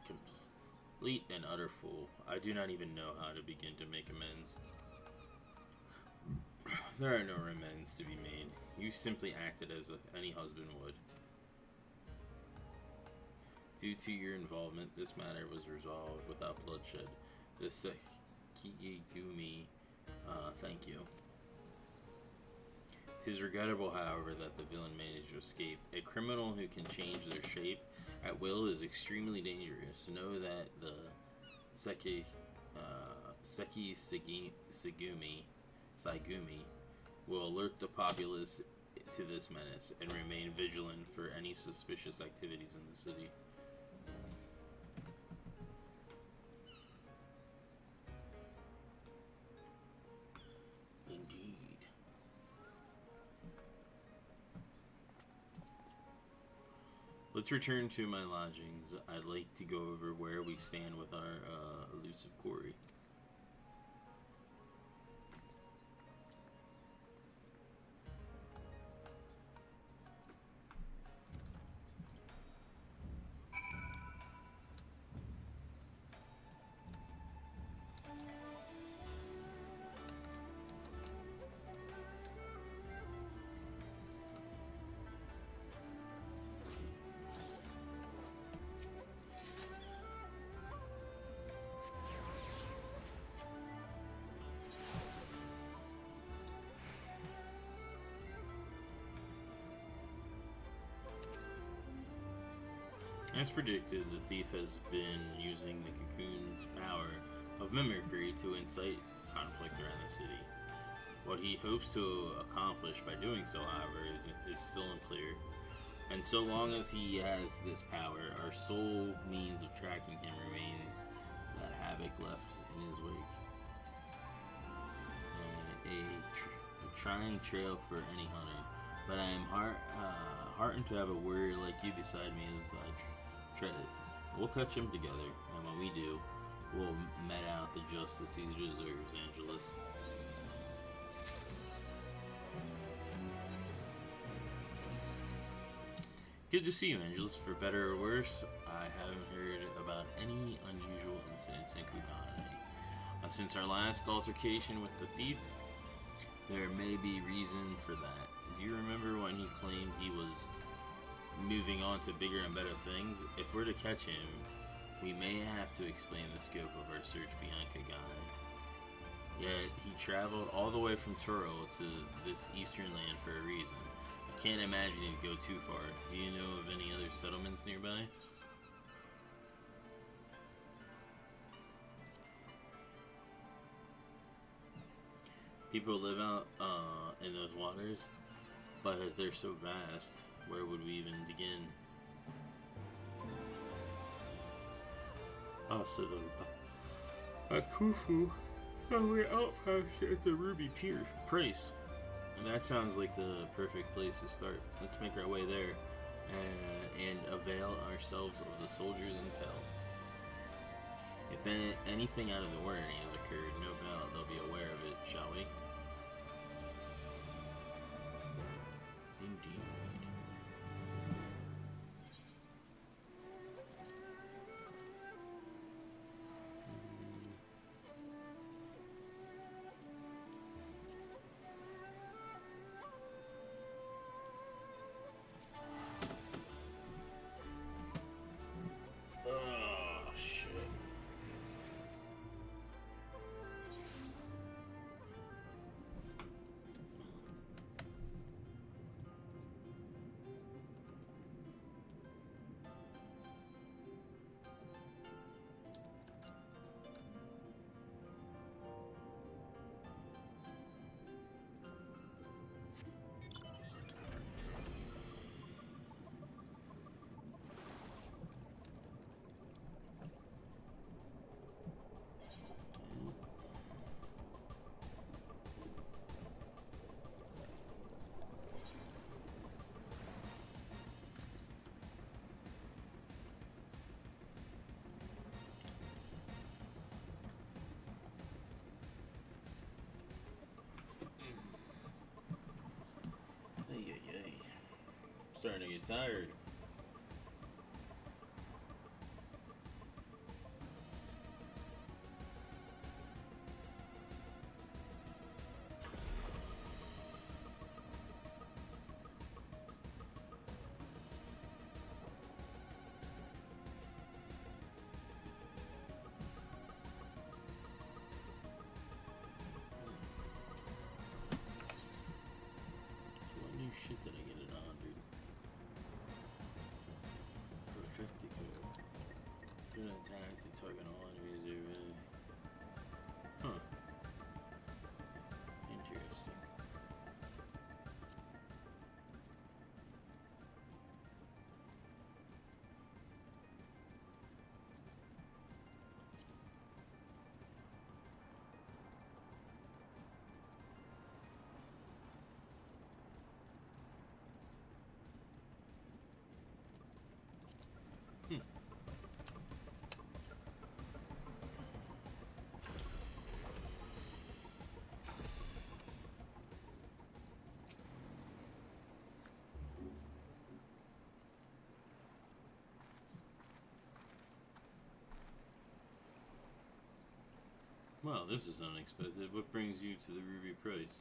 complete and utter fool. I do not even know how to begin to make amends. There are no amends to be made. You simply acted as any husband would. Due to your involvement, this matter was resolved without bloodshed. The Sekigumi, thank you. 'Tis regrettable, however, that the villain managed to escape. A criminal who can change their shape at will is extremely dangerous. Know that the Saigumi will alert the populace to this menace and remain vigilant for any suspicious activities in the city. Indeed. Let's return to my lodgings. I'd like to go over where we stand with our elusive quarry. As predicted, the thief has been using the cocoon's power of mimicry to incite conflict around the city. What he hopes to accomplish by doing so, however, is still unclear. And so long as he has this power, our sole means of tracking him remains that havoc left in his wake. A trying trail for any hunter, but I am heartened to have a warrior like you beside me as I tread it. We'll catch him together, and when we do, we'll met out the justice he deserves, Angelus. Good to see you, Angelus. For better or worse, I haven't heard about any unusual incidents in Kugane. Since our last altercation with the thief, there may be reason for that. Do you remember when he claimed he was moving on to bigger and better things? If we're to catch him, we may have to explain the scope of our search beyond Kagane. Yet, he traveled all the way from Turo to this eastern land for a reason. I can't imagine he'd go too far. Do you know of any other settlements nearby? People live out in those waters, but they're so vast. Where would we even begin? So the Akufu, we're outpost at the Ruby Price. And that sounds like the perfect place to start. Let's make our way there and avail ourselves of the soldiers' intel. If anything out of the ordinary has occurred, no doubt they'll be aware of it, shall we? Indeed. starting to get tired. What new shit did I get it on, dude? Perfectico. Good attack to target all enemies. Huh. Interesting. Well, this is unexpected. What brings you to the Ruby Price?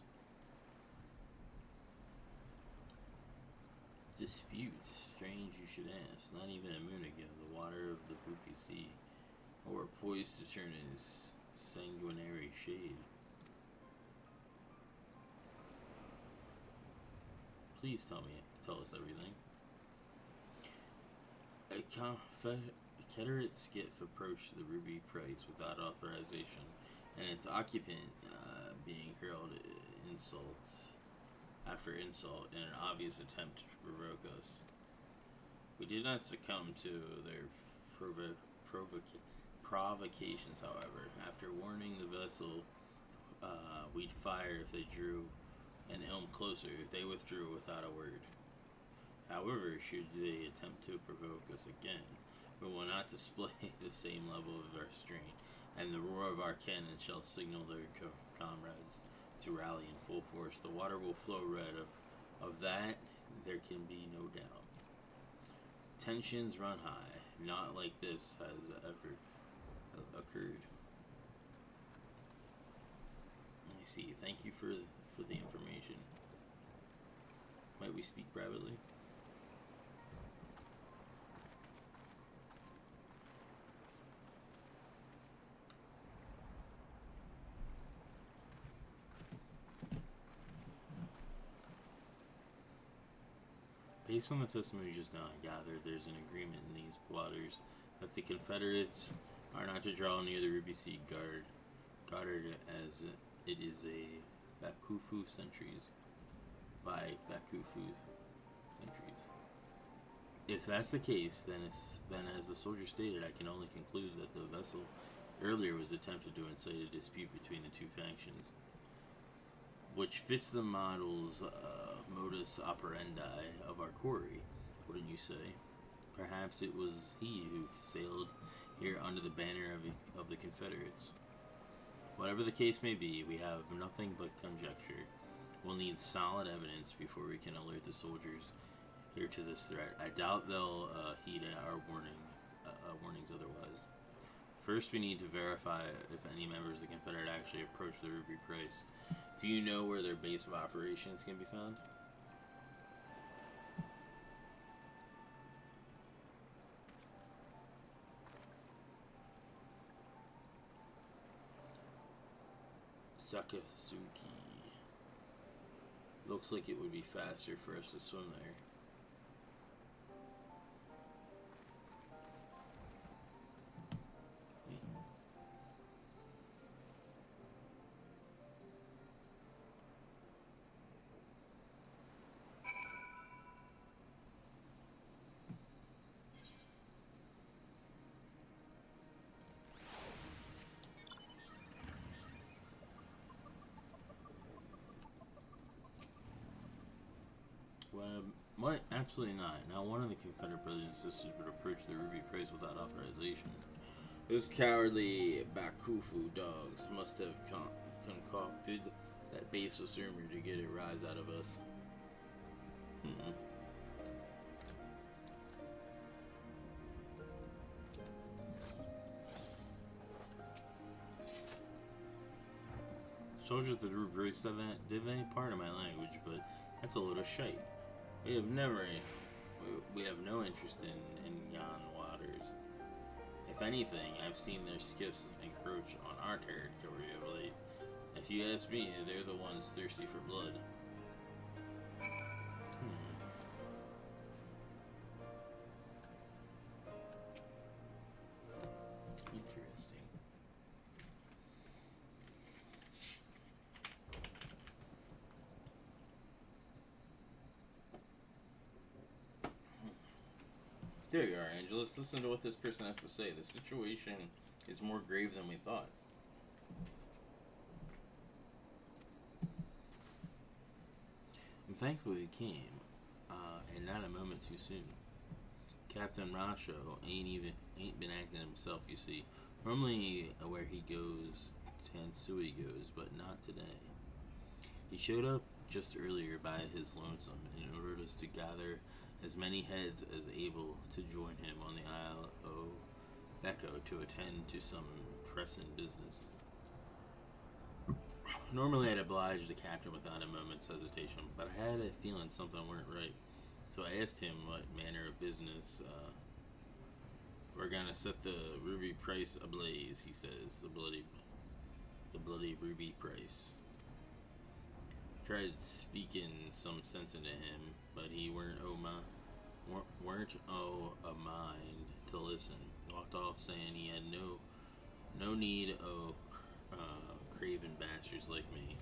Disputes. Strange you should ask. Not even a moon ago, the water of the Ruby Sea, or poised to turn in sanguinary shade. Please tell us everything. A Confederate skiff approached the Ruby Price without authorization, and its occupant being hurled insult after insult in an obvious attempt to provoke us. We did not succumb to their provocations, however. After warning the vessel we'd fire if they drew an elm closer, they withdrew without a word. However, should they attempt to provoke us again, we will not display the same level of restraint, and the roar of our cannon shall signal their comrades to rally in full force. The water will flow red. Of that, there can be no doubt. Tensions run high. Not like this has ever occurred. I see. Thank you for the information. Might we speak privately? Based on the testimony just now gathered, there's an agreement in these waters that the Confederates are not to draw near the Ruby Sea guarded as it is a Bakufu sentries. By Bakufu sentries. If that's the case, then as the soldier stated, I can only conclude that the vessel earlier was attempted to incite a dispute between the two factions, which fits the modus operandi of our quarry, wouldn't you say? Perhaps it was he who sailed here under the banner of the Confederates. Whatever the case may be, we have nothing but conjecture. We'll need solid evidence before we can alert the soldiers here to this threat. I doubt they'll heed our warnings otherwise. First, we need to verify if any members of the Confederate actually approached the Ruby Price. Do you know where their base of operations can be found? Sakasuki. Looks like it would be faster for us to swim there. What? Absolutely not. Now one of the Confederate brothers and sisters would approach the Ruby Price without authorization. Those cowardly Bakufu dogs must have concocted that baseless rumor to get a rise out of us. Soldiers of the Ruby said that, did they? Pardon my language, but that's a load of shite. We have no interest in yon waters. If anything, I've seen their skiffs encroach on our territory of late. If you ask me, they're the ones thirsty for blood. Interesting. There you are, Angelus. Listen to what this person has to say. The situation is more grave than we thought. I'm thankful you came, and not a moment too soon. Captain Rasho ain't been acting himself, you see. Normally, where he goes, Tansui goes, but not today. He showed up just earlier by his lonesome and ordered us to gather as many heads as able to join him on the Isle of Echo to attend to some pressing business. Normally I'd oblige the captain without a moment's hesitation, but I had a feeling something weren't right. So I asked him what manner of business. We're gonna set the ruby price ablaze, he says. The bloody ruby price. Tried speaking some sense into him, but he weren't o' a mind to listen. Walked off saying he had no need o' craven bastards like me.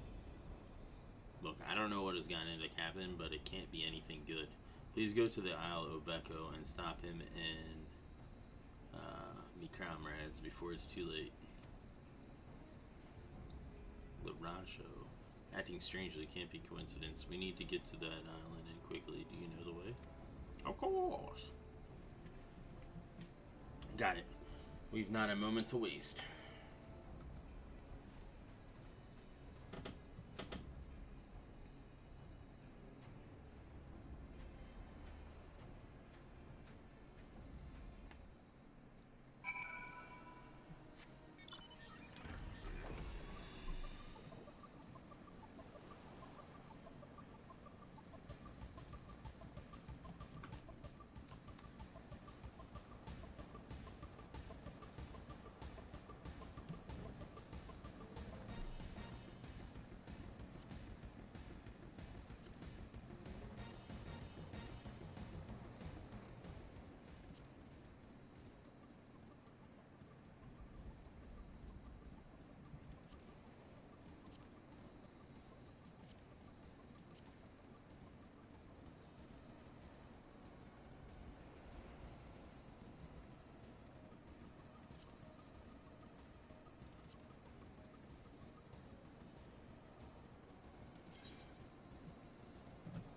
Look, I don't know what has gotten into Captain, but it can't be anything good. Please go to the Isle of Becco and stop him and me comrades before it's too late. The Rasho. Acting strangely can't be coincidence. We need to get to that island and quickly. Do you know the way? Of course. Got it. We've not a moment to waste.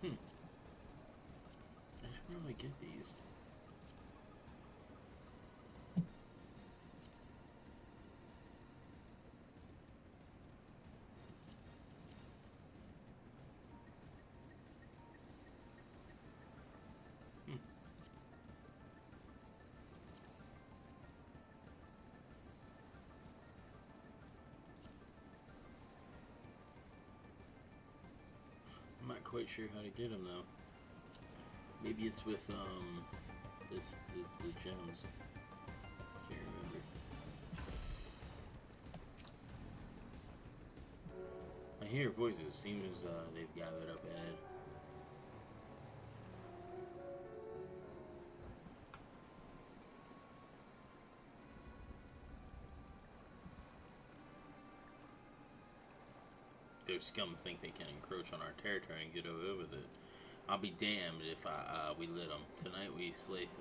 I should probably get these. I'm not quite sure how to get them though. Maybe it's with the gems. Can't remember. I hear voices. Seems they've gathered up ahead. Those scum think they can encroach on our territory and get away with it. I'll be damned if we let them. Tonight we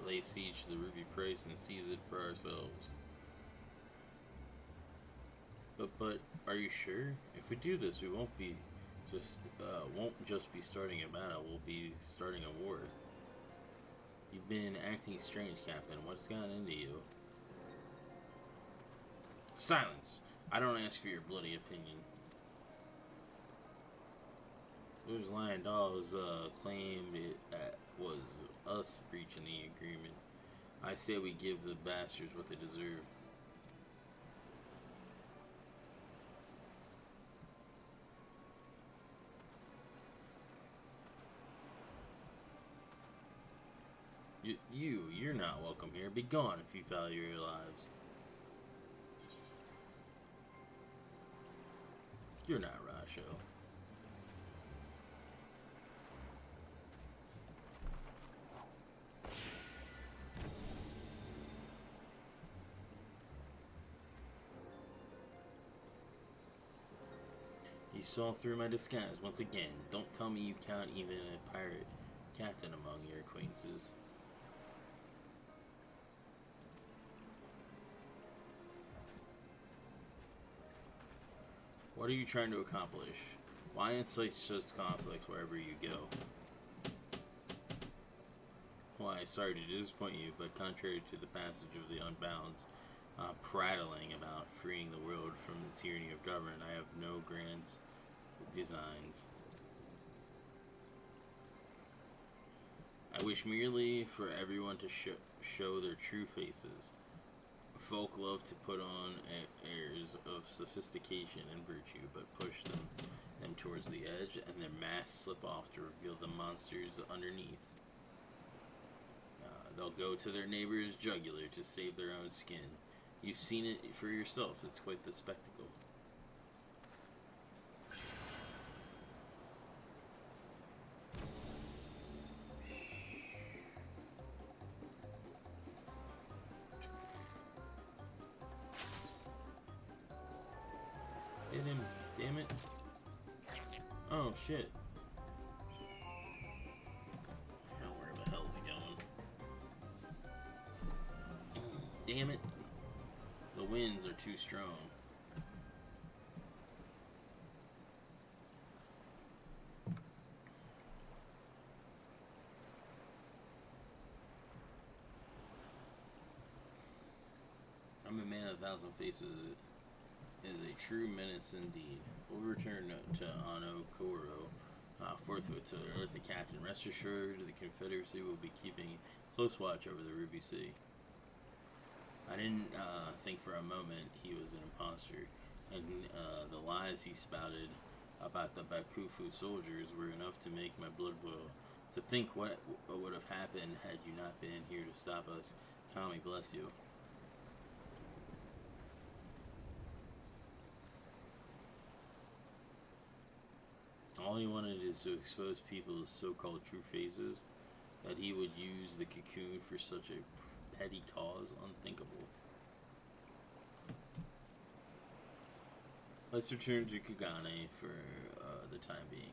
lay siege to the ruby price and seize it for ourselves. But are you sure? If we do this, we won't just be starting a battle. We'll be starting a war. You've been acting strange, Captain. What's gotten into you? Silence! I don't ask for your bloody opinion. Those lying dogs claimed it was us breaching the agreement. I say we give the bastards what they deserve. You're not welcome here. Be gone if you value your lives. You're not Rasho. You saw through my disguise once again. Don't tell me you count even a pirate captain among your acquaintances. What are you trying to accomplish? Why incite such conflicts wherever you go? Why, sorry to disappoint you, but contrary to the passage of the Unbounds, prattling about freeing the world from the tyranny of government, I have no grand designs. I wish merely for everyone to show their true faces. Folk love to put on airs of sophistication and virtue, but push them towards the edge, and their masks slip off to reveal the monsters underneath. They'll go to their neighbor's jugular to save their own skin. You've seen it for yourself. It's quite the spectacle. Hit him, damn it. Oh shit. Now where the hell is he going? Damn it. The winds are too strong. I'm a man of 1,000 faces. Is a true menace indeed. We'll return to Ano Koro forthwith to alert the captain. Rest assured, the Confederacy will be keeping close watch over the Ruby Sea. I didn't think for a moment he was an imposter, and the lies he spouted about the Bakufu soldiers were enough to make my blood boil. To think what would have happened had you not been here to stop us. Kami bless you. All he wanted is to expose people's so-called true faces, that he would use the cocoon for such a petty cause, unthinkable. Let's return to Kugane for the time being.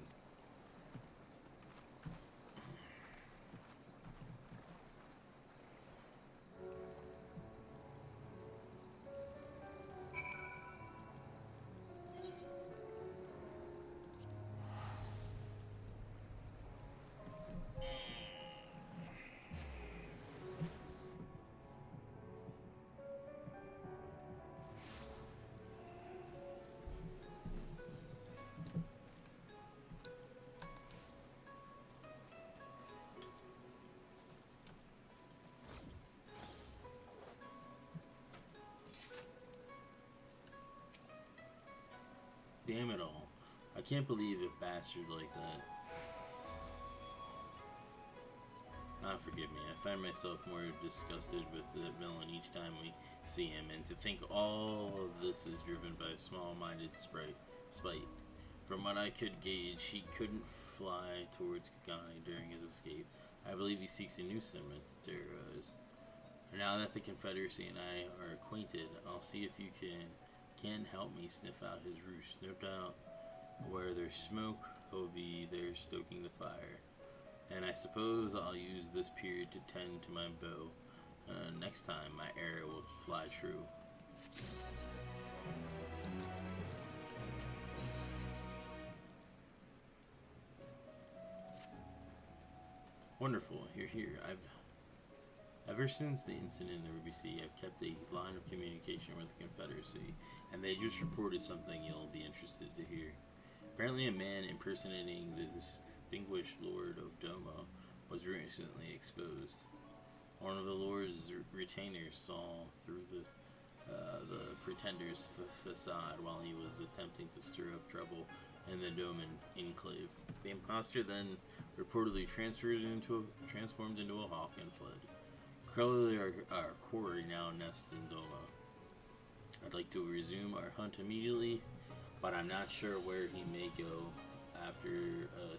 Damn it all. I can't believe a bastard like that. Forgive me. I find myself more disgusted with the villain each time we see him, and to think all of this is driven by a small-minded spite. From what I could gauge, he couldn't fly towards Kugane during his escape. I believe he seeks a new summit to terrorize. Now that the Confederacy and I are acquainted, I'll see if you can help me sniff out his roost. No doubt where there's smoke, he'll be there stoking the fire. And I suppose I'll use this period to tend to my bow. Next time, my arrow will fly true. Wonderful, you're here. Ever since the incident in the Ruby Sea, I've kept a line of communication with the Confederacy, and they just reported something you'll be interested to hear. Apparently a man impersonating the distinguished Lord of Domo was recently exposed. One of the Lord's retainers saw through the Pretender's facade while he was attempting to stir up trouble in the Doman enclave. The imposter then reportedly transformed into a hawk and fled. Clearly, our quarry now nests in Doma. I'd like to resume our hunt immediately, but I'm not sure where he may go after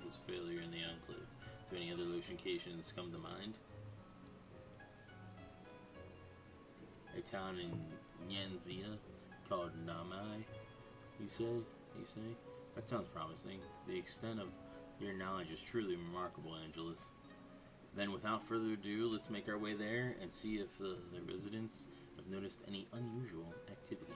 his failure in the enclave. Do any other locations come to mind? A town in Nyanzia called Namai, you say? That sounds promising. The extent of your knowledge is truly remarkable, Angelus. Then without further ado, let's make our way there and see if the residents have noticed any unusual activity.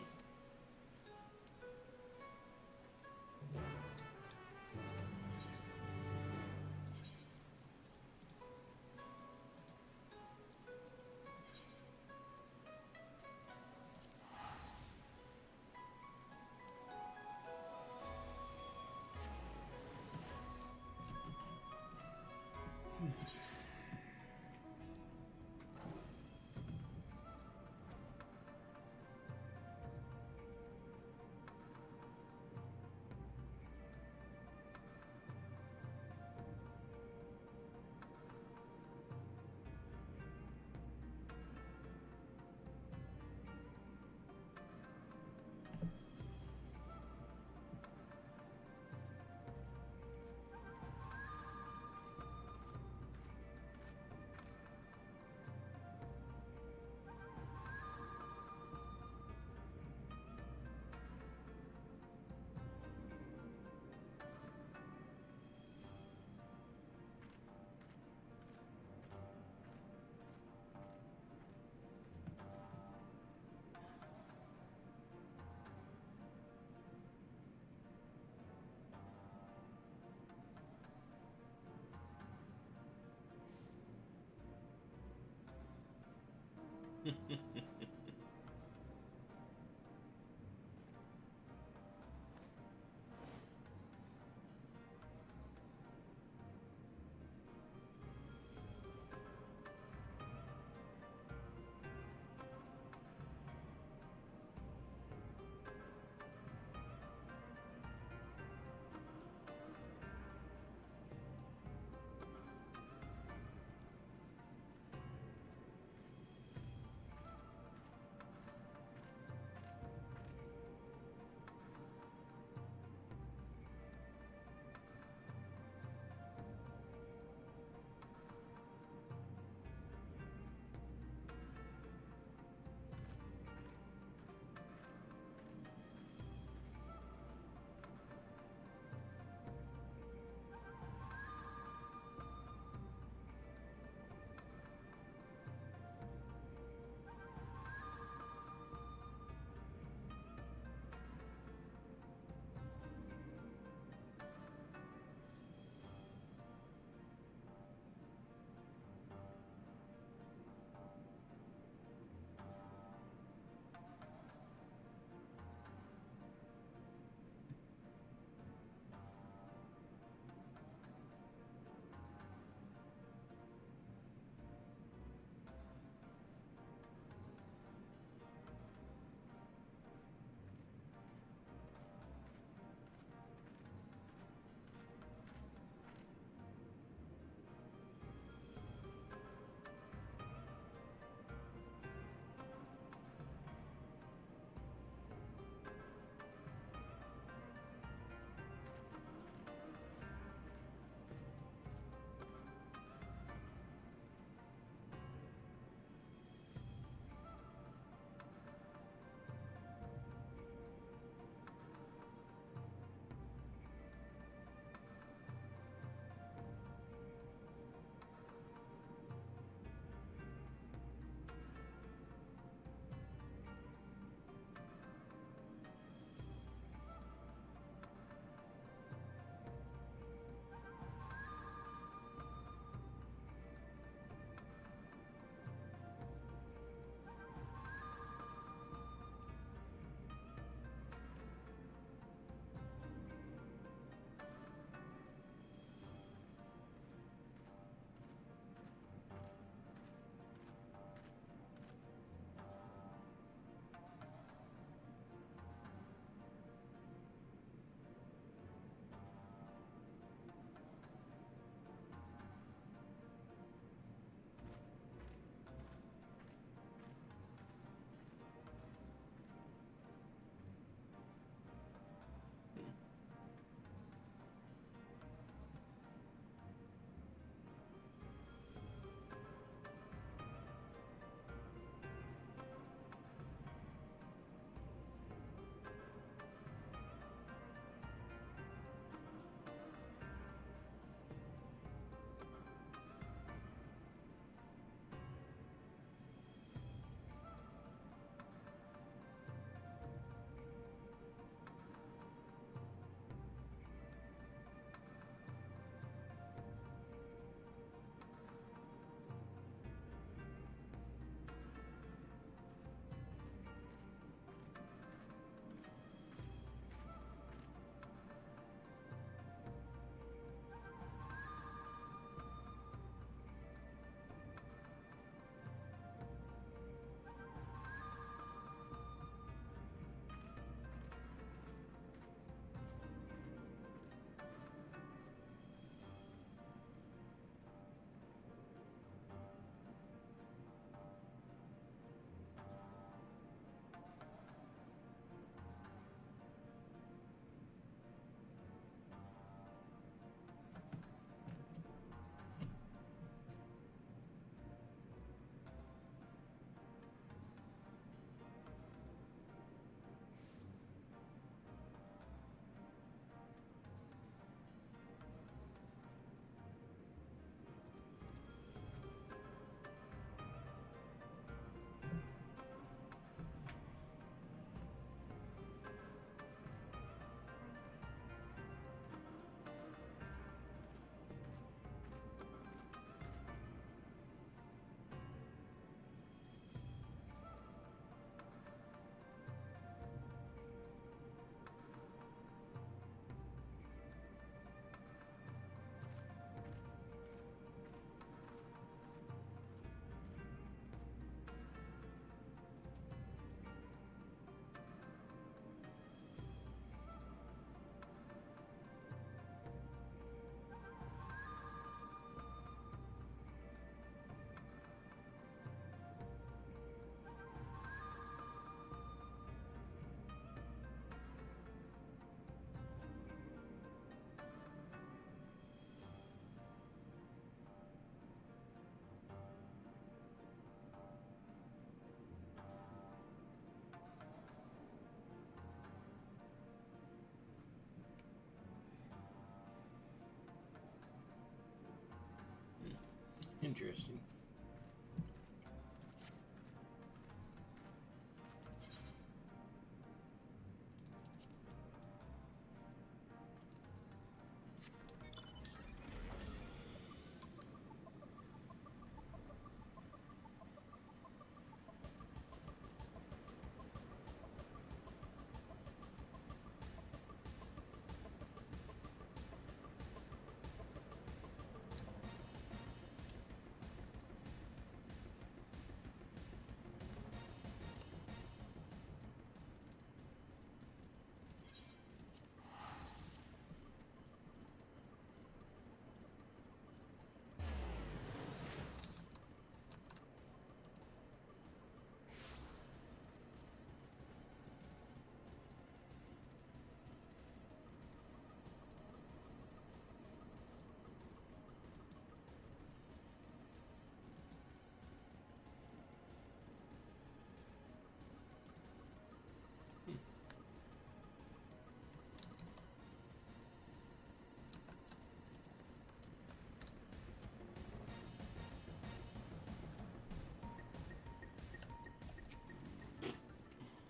Interesting.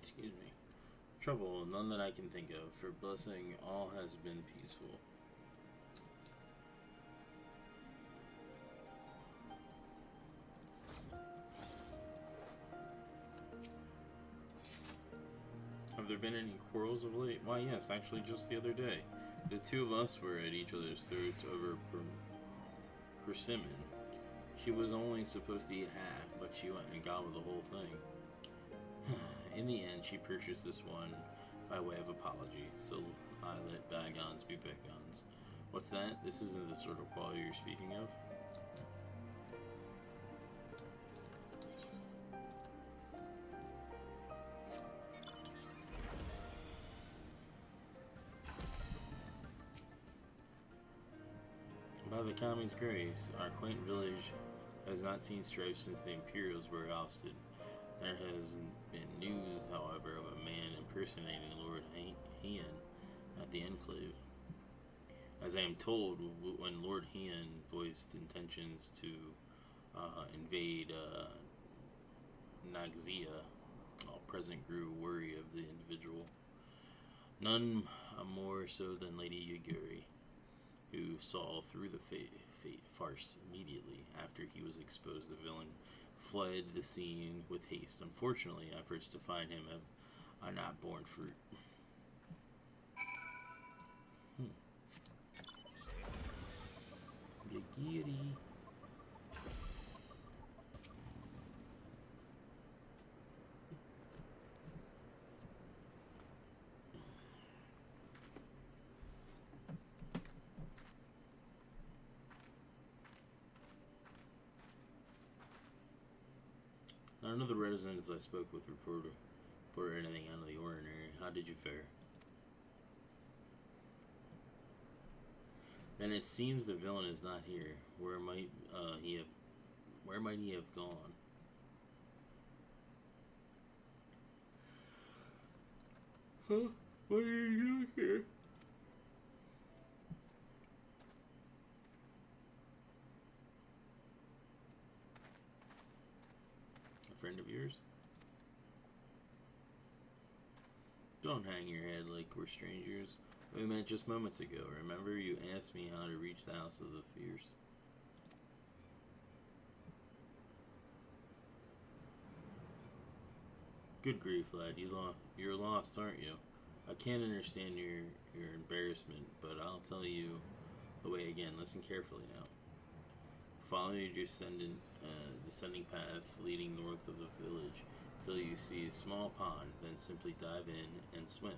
Excuse me. Trouble, none that I can think of. For blessing, all has been peaceful. Have there been any quarrels of late? Why, yes, actually just the other day. The two of us were at each other's throats over persimmon. She was only supposed to eat half, but she went and gobbled the whole thing. In the end, she purchased this one by way of apology, so I let bygones be bygones. What's that? This isn't the sort of quality you're speaking of? By the Kami's grace, our quaint village has not seen strife since the Imperials were ousted. There has been news, however, of a man impersonating Lord Hien at the Enclave. As I am told, when Lord Hien voiced intentions to invade Nagzia, all present grew wary of the individual. None more so than Lady Yaguri, who saw through the farce immediately after he was exposed. The villain fled the scene with haste. Unfortunately, efforts to find him are not borne fruit. Yagiri. None of the residents I spoke with reported anything out of the ordinary. How did you fare? Then it seems the villain is not here. Where might he have gone? Huh? What are you doing here? A friend of yours? Don't hang your head like we're strangers. We met just moments ago. Remember, you asked me how to reach the House of the Fierce. Good grief, lad. You're lost, aren't you? I can't understand your embarrassment, but I'll tell you the way again. Listen carefully now. Follow your descending path leading north of the village till you see a small pond, then simply dive in and swim.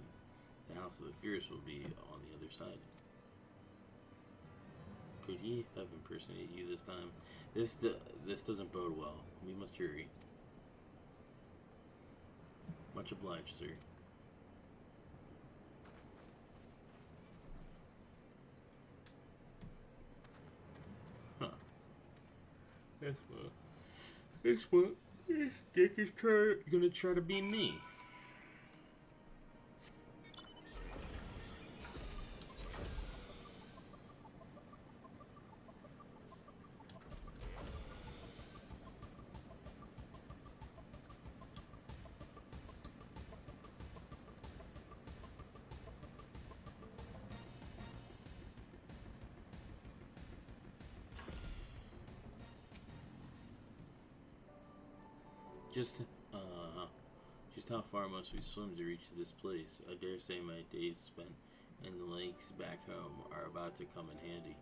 The House of the Fierce will be on the other side. Could he have impersonated you this time? This doesn't bode well. We must hurry. Much obliged, sir. Huh. This dick is gonna try to be me. Just, just how far must we swim to reach this place? I dare say my days spent in the lakes back home are about to come in handy.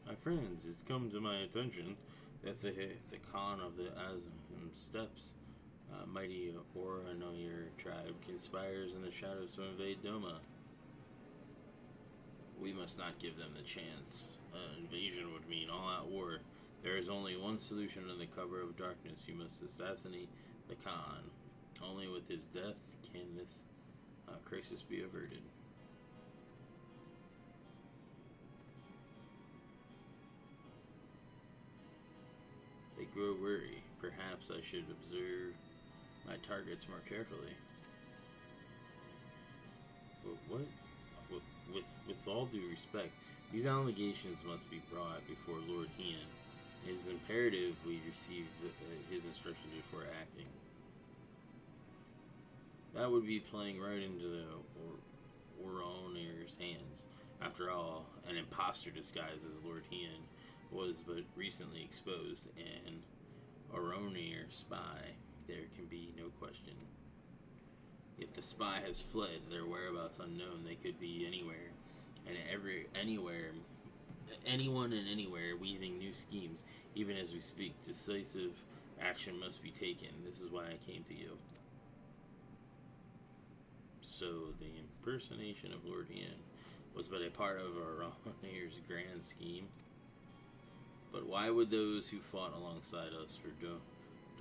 My friends, it's come to my attention that the Khan of the Azim Steppes, mighty Oranoir tribe, conspires in the shadows to invade Doma. We must not give them the chance. Invasion would mean all-out war. There is only one solution in the cover of darkness. You must assassinate the Khan. Only with his death can this crisis be averted. They grow weary. Perhaps I should observe my targets more carefully. What? With all due respect, these allegations must be brought before Lord Hien. It is imperative we receive his instructions before acting. That would be playing right into the Oronair's hands. After all, an imposter disguised as Lord Hien was but recently exposed, and Oronair spy. There can be no question. Yet the spy has fled, their whereabouts unknown. They could be anywhere, and anyone and anywhere, weaving new schemes. Even as we speak, decisive action must be taken. This is why I came to you. So the impersonation of Lord Hien was but a part of Oronair's grand scheme. But why would those who fought alongside us for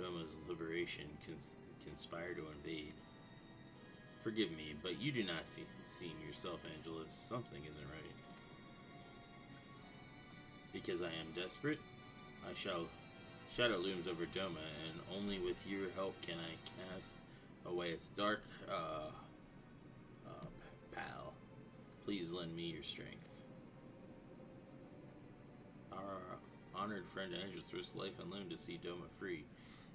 Doma's liberation conspire to invade? Forgive me, but you do not seem yourself, Angelus. Something isn't right. Because I am desperate? Shadow looms over Doma, and only with your help can I cast away its dark, pal. Please lend me your strength. Our honored friend Angelus risked life and limb to see Doma free.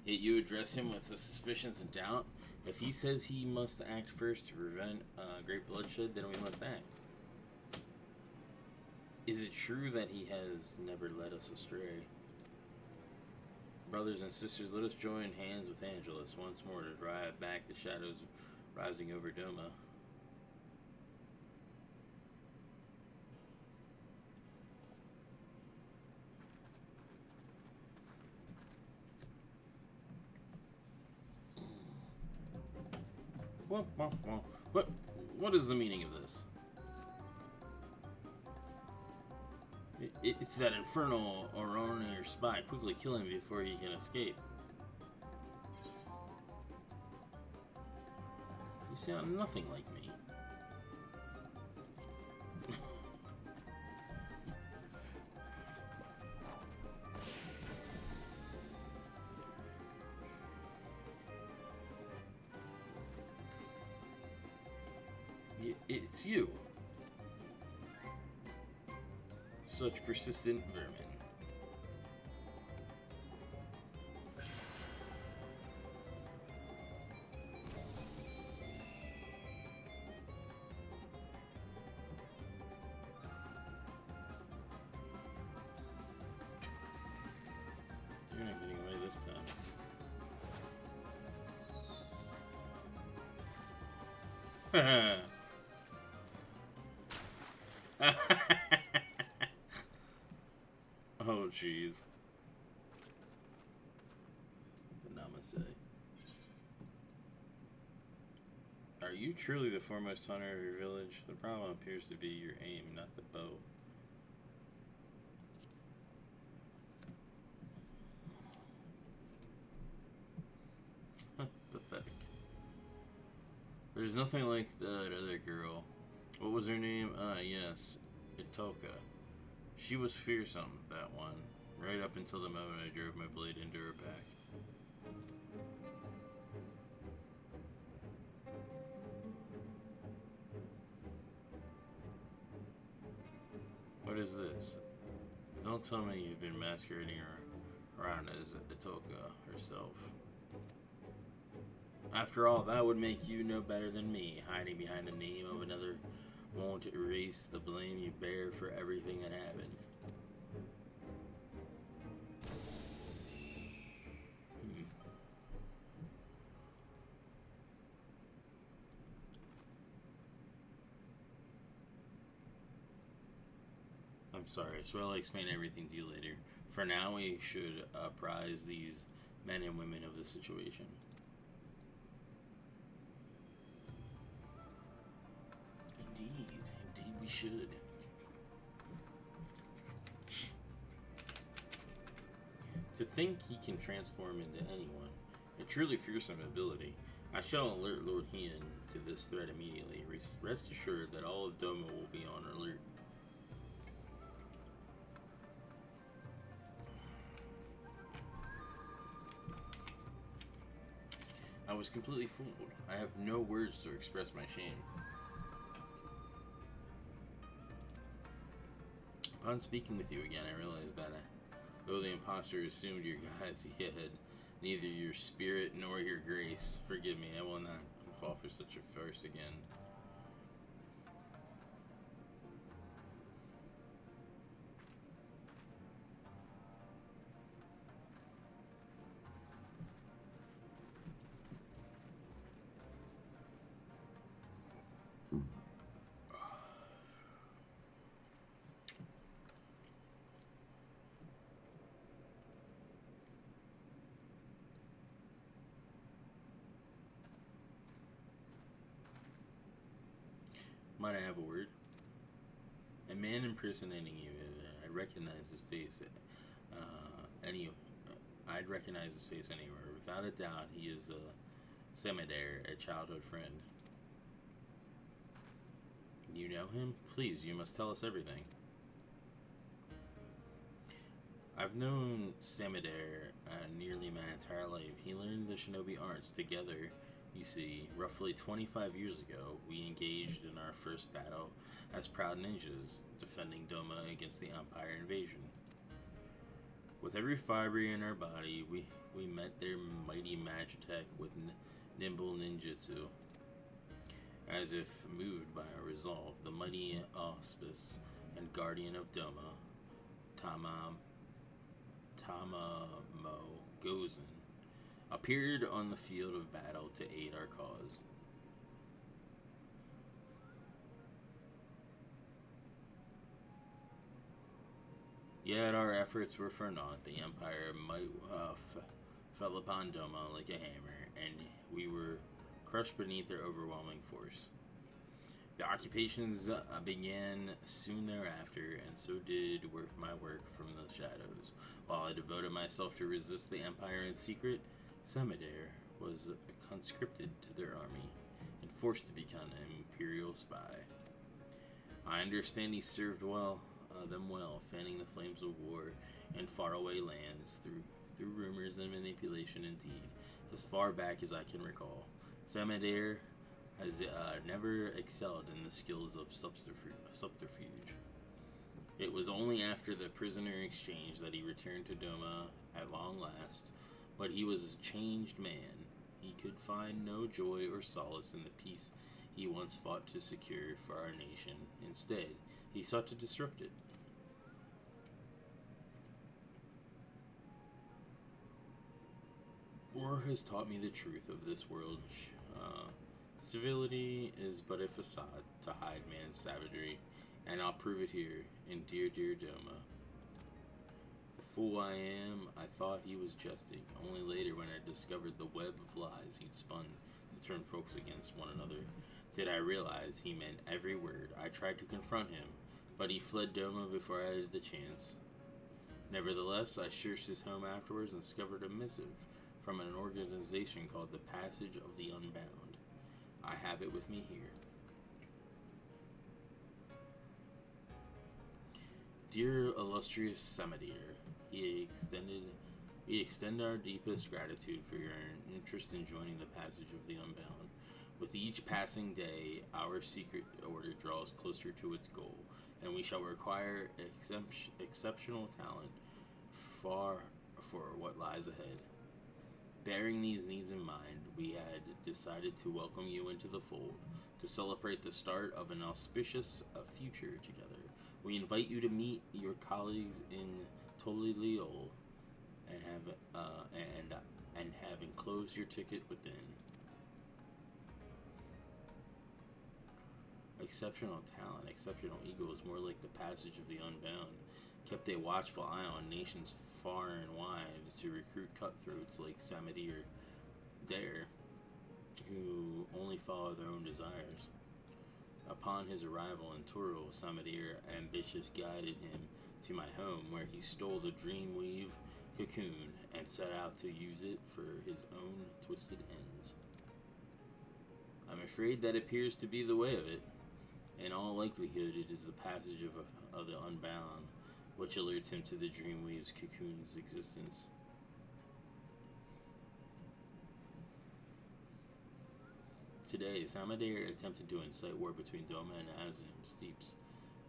Yet you address him with suspicions and doubt? If he says he must act first to prevent great bloodshed, then we must act. Is it true that he has never led us astray? Brothers and sisters, let us join hands with Angelus once more to drive back the shadows rising over Doma. What is the meaning of this? It's that infernal Oronair spy. Quickly kill him before he can escape. You sound nothing like me. It's you. Such persistent vermin. You're not getting away this time. Oh, jeez. Namaste. Are you truly the foremost hunter of your village? The problem appears to be your aim, not the bow. Pathetic. There's nothing like that other girl. What was her name? Yes. Itoka. She was fearsome, that one. Right up until the moment I drove my blade into her back. What is this? Don't tell me you've been masquerading around as Itoka herself. After all, that would make you no better than me. Hiding behind the name of another won't erase the blame you bear for everything that happened. I'm sorry, so I'll explain everything to you later. For now, we should apprise these men and women of the situation. Indeed we should. To think he can transform into anyone, a truly fearsome ability. I shall alert Lord Hien to this threat immediately. Rest assured that all of Doma will be on alert. I was completely fooled. I have no words to express my shame. Upon speaking with you again, I realized that though the impostor assumed your guise, he had neither your spirit nor your grace. Forgive me, I will not fall for such a farce again. Might I have a word? A man impersonating you, I'd recognize his face I'd recognize his face anywhere. Without a doubt, he is Samadair, a childhood friend. You know him? Please, you must tell us everything. I've known Samadair nearly my entire life. He learned the shinobi arts together. You see, roughly 25 years ago, we engaged in our first battle as proud ninjas, defending Doma against the Empire invasion. With every fiber in our body, we met their mighty magitech with nimble ninjutsu. As if moved by our resolve, the mighty auspice and guardian of Doma, Tamamo Gozen, appeared on the field of battle to aid our cause. Yet our efforts were for naught. The Empire fell upon Doma like a hammer, and we were crushed beneath their overwhelming force. The occupations began soon thereafter, and so did my work from the shadows. While I devoted myself to resist the Empire in secret, Samadair was conscripted to their army and forced to become an Imperial spy. I understand he served them well, fanning the flames of war in faraway lands through rumors and manipulation. Indeed, as far back as I can recall, Samadair has never excelled in the skills of subterfuge. It was only after the prisoner exchange that he returned to Doma at long last, but he was a changed man. He could find no joy or solace in the peace he once fought to secure for our nation. Instead, he sought to disrupt it. War has taught me the truth of this world. Civility is but a facade to hide man's savagery, and I'll prove it here in dear Doma. The fool I am, I thought he was jesting. Only later, when I discovered the web of lies he'd spun to turn folks against one another, did I realize he meant every word. I tried to confront him, but he fled Doma before I had the chance. Nevertheless, I searched his home afterwards and discovered a missive from an organization called the Passage of the Unbound. I have it with me here. Dear illustrious Samadair, we extend our deepest gratitude for your interest in joining the Passage of the Unbound. With each passing day, our secret order draws closer to its goal. and we shall require exceptional talent far for what lies ahead. Bearing these needs in mind, we had decided to welcome you into the fold to celebrate the start of an auspicious future together. We invite you to meet your colleagues in Toliliol and have enclosed your ticket within. Exceptional talent, exceptional ego is more like the passage of the unbound. Kept a watchful eye on nations far and wide to recruit cutthroats like Samadir Dare, who only follow their own desires. Upon his arrival in Turul, Samadir ambitious guided him to my home, where he stole the Dreamweave cocoon and set out to use it for his own twisted ends. I'm afraid that appears to be the way of it. In all likelihood, it is the passage of the Unbound which alerts him to the Dreamweave's cocoon's existence. Today, Samadir attempted to incite war between Doma and Azim Steeps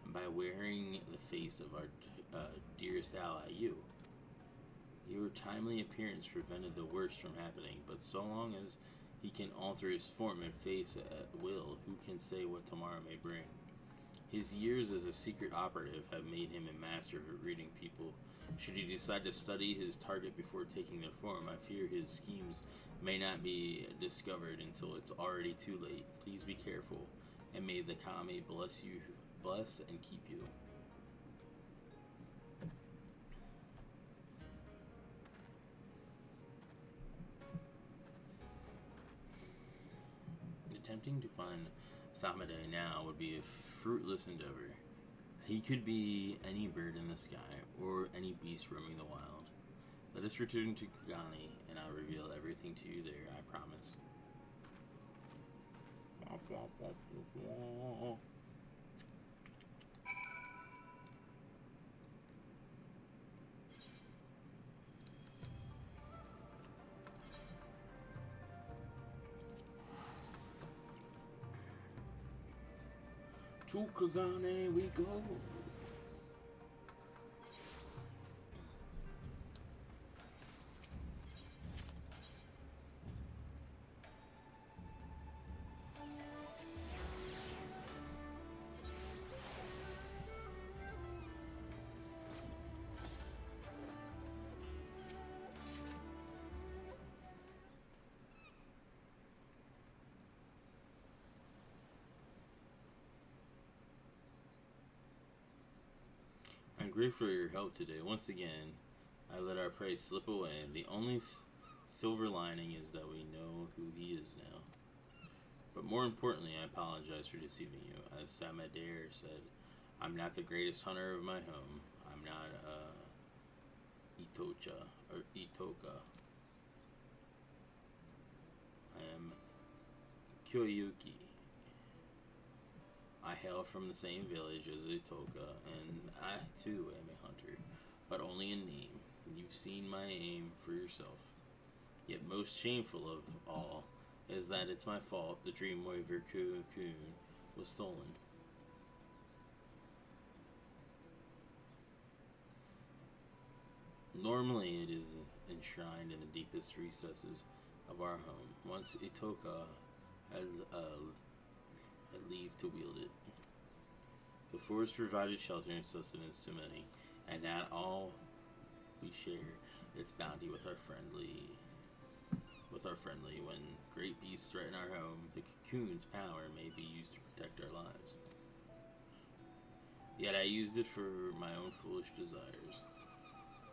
by wearing the face of our dearest ally, you. Your timely appearance prevented the worst from happening, but so long as he can alter his form and face at will, who can say what tomorrow may bring? His years as a secret operative have made him a master of reading people. Should he decide to study his target before taking their form, I fear his schemes may not be discovered until it's already too late. Please be careful, and may the Kami bless and keep you. Attempting to find Samade now would be a fruitless endeavor. He could be any bird in the sky, or any beast roaming the wild. Let us return to Kagani, and I'll reveal everything to you there, I promise. To Kagane we go. I'm grateful for your help today. Once again, I let our prey slip away, and the only silver lining is that we know who he is now. But more importantly, I apologize for deceiving you. As Samadir said, I'm not the greatest hunter of my home. I'm not Itoka. I am Kyoyuki. I hail from the same village as Itoka, and I too am a hunter, but only in name. You've seen my aim for yourself. Yet most shameful of all is that it's my fault the Dreamweaver cocoon was stolen. Normally it is enshrined in the deepest recesses of our home. Once Itoka had leave to wield it. The forest provided shelter and sustenance to many, and not all we share its bounty with our friendly. When great beasts threaten our home, the cocoon's power may be used to protect our lives. Yet I used it for my own foolish desires.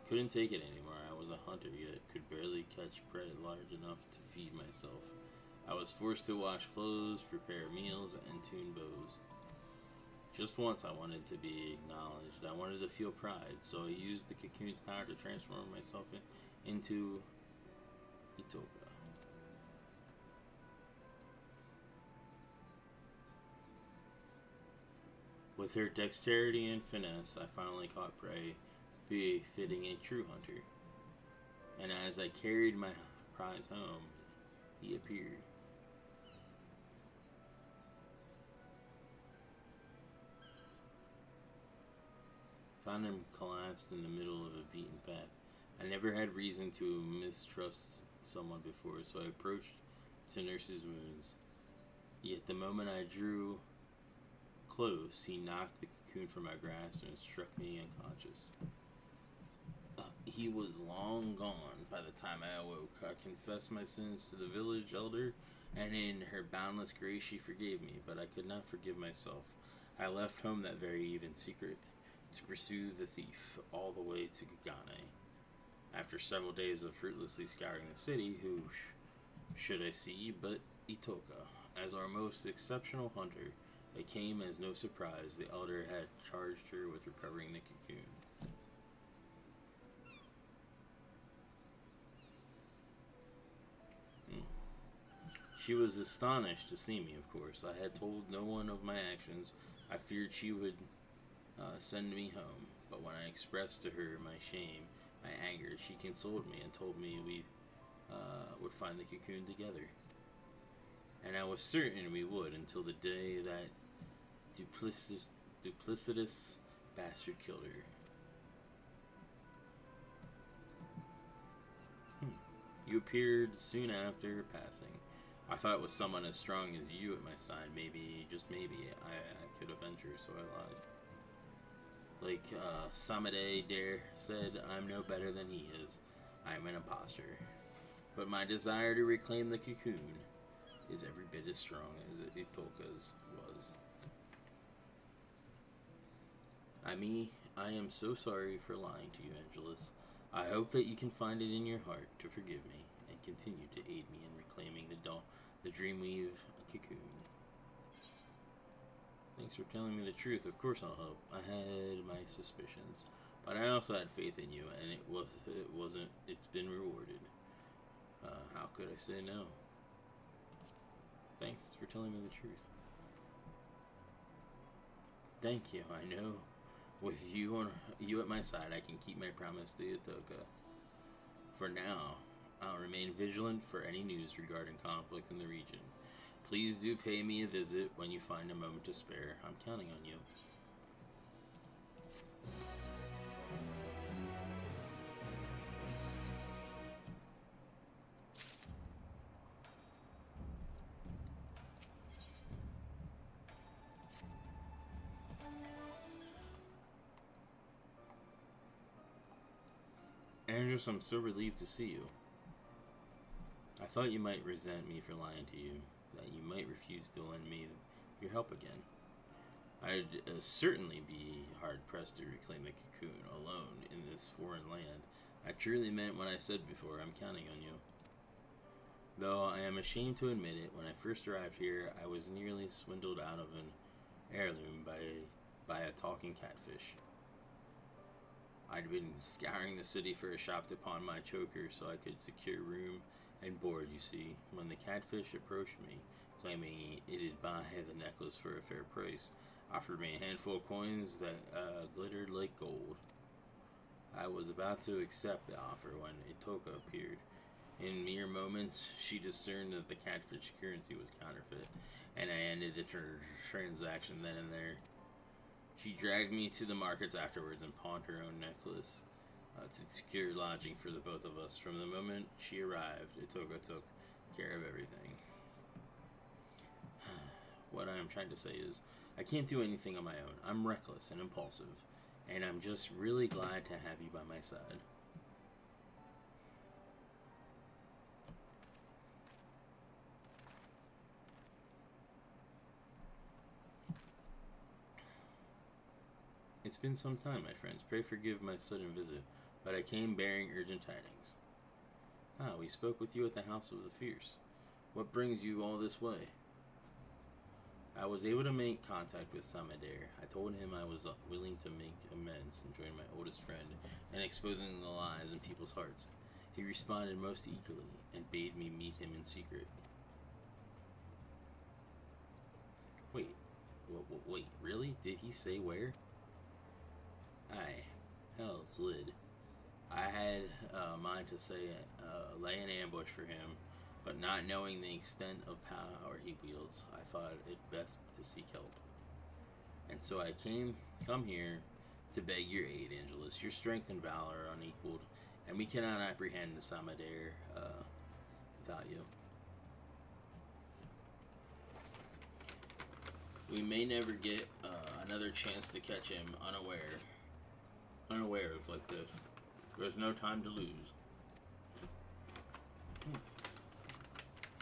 Couldn't take it anymore. I was a hunter, yet could barely catch prey large enough to feed myself. I was forced to wash clothes, prepare meals, and tune bows. Just once I wanted to be acknowledged. I wanted to feel pride, so I used the cocoon's power to transform myself into Itoka. With her dexterity and finesse, I finally caught prey, befitting a true hunter. And as I carried my prize home, he appeared. found him collapsed in the middle of a beaten path. I never had reason to mistrust someone before, so I approached to nurse his wounds. Yet the moment I drew close, he knocked the cocoon from my grasp and struck me unconscious. He was long gone by the time I awoke. I confessed my sins to the village elder, and in her boundless grace she forgave me, but I could not forgive myself. I left home that very eve in secret to pursue the thief all the way to Gagane. After several days of fruitlessly scouring the city, who should I see but Itoka? As our most exceptional hunter, it came as no surprise the elder had charged her with recovering the cocoon. She was astonished to see me, of course. I had told no one of my actions. I feared she would send me home, but when I expressed to her my shame, my anger, she consoled me and told me we would find the cocoon together. And I was certain we would, until the day that duplicitous bastard killed her. You appeared soon after her passing. I thought it was someone as strong as you at my side. Maybe, just maybe, I could avenge her, so I lied. Like Samade Dare said, I'm no better than he is. I'm an imposter. But my desire to reclaim the cocoon is every bit as strong as Itoka's was. I am so sorry for lying to you, Angelus. I hope that you can find it in your heart to forgive me and continue to aid me in reclaiming the Dreamweave cocoon. Thanks for telling me the truth. Of course I'll help. I had my suspicions, but I also had faith in you, and it's been rewarded. How could I say no? Thanks for telling me the truth. Thank you. I know with you at my side, I can keep my promise to Itoka. For now, I'll remain vigilant for any news regarding conflict in the region. Please do pay me a visit when you find a moment to spare. I'm counting on you. Andrews, I'm so relieved to see you. I thought you might resent me for lying to you, that you might refuse to lend me your help again. I'd certainly be hard-pressed to reclaim a cocoon alone in this foreign land. I truly meant what I said before. I'm counting on you. Though I am ashamed to admit it, when I first arrived here, I was nearly swindled out of an heirloom by a talking catfish. I'd been scouring the city for a shop to pawn my choker so I could secure room and board, you see, when the catfish approached me, claiming it'd buy the necklace for a fair price, offered me a handful of coins that glittered like gold. I was about to accept the offer when Itoka appeared. In mere moments, she discerned that the catfish currency was counterfeit, and I ended the transaction then and there. She dragged me to the markets afterwards and pawned her own necklace to secure lodging for the both of us. From the moment she arrived, Itoka took care of everything. What I am trying to say is, I can't do anything on my own. I'm reckless and impulsive, and I'm just really glad to have you by my side. It's been some time, my friends. Pray forgive my sudden visit, but I came bearing urgent tidings. We spoke with you at the House of the Fierce. What brings you all this way? I was able to make contact with Samadare. I told him I was willing to make amends and join my oldest friend in exposing the lies in people's hearts. He responded most eagerly and bade me meet him in secret. Wait, really? Did he say where? Aye, hell's lid. I had a mind to say lay an ambush for him, but not knowing the extent of power he wields, I thought it best to seek help. And so I come here to beg your aid, Angelus. Your strength and valor are unequaled, and we cannot apprehend the Samadare without you. We may never get another chance to catch him unawares like this. There's no time to lose.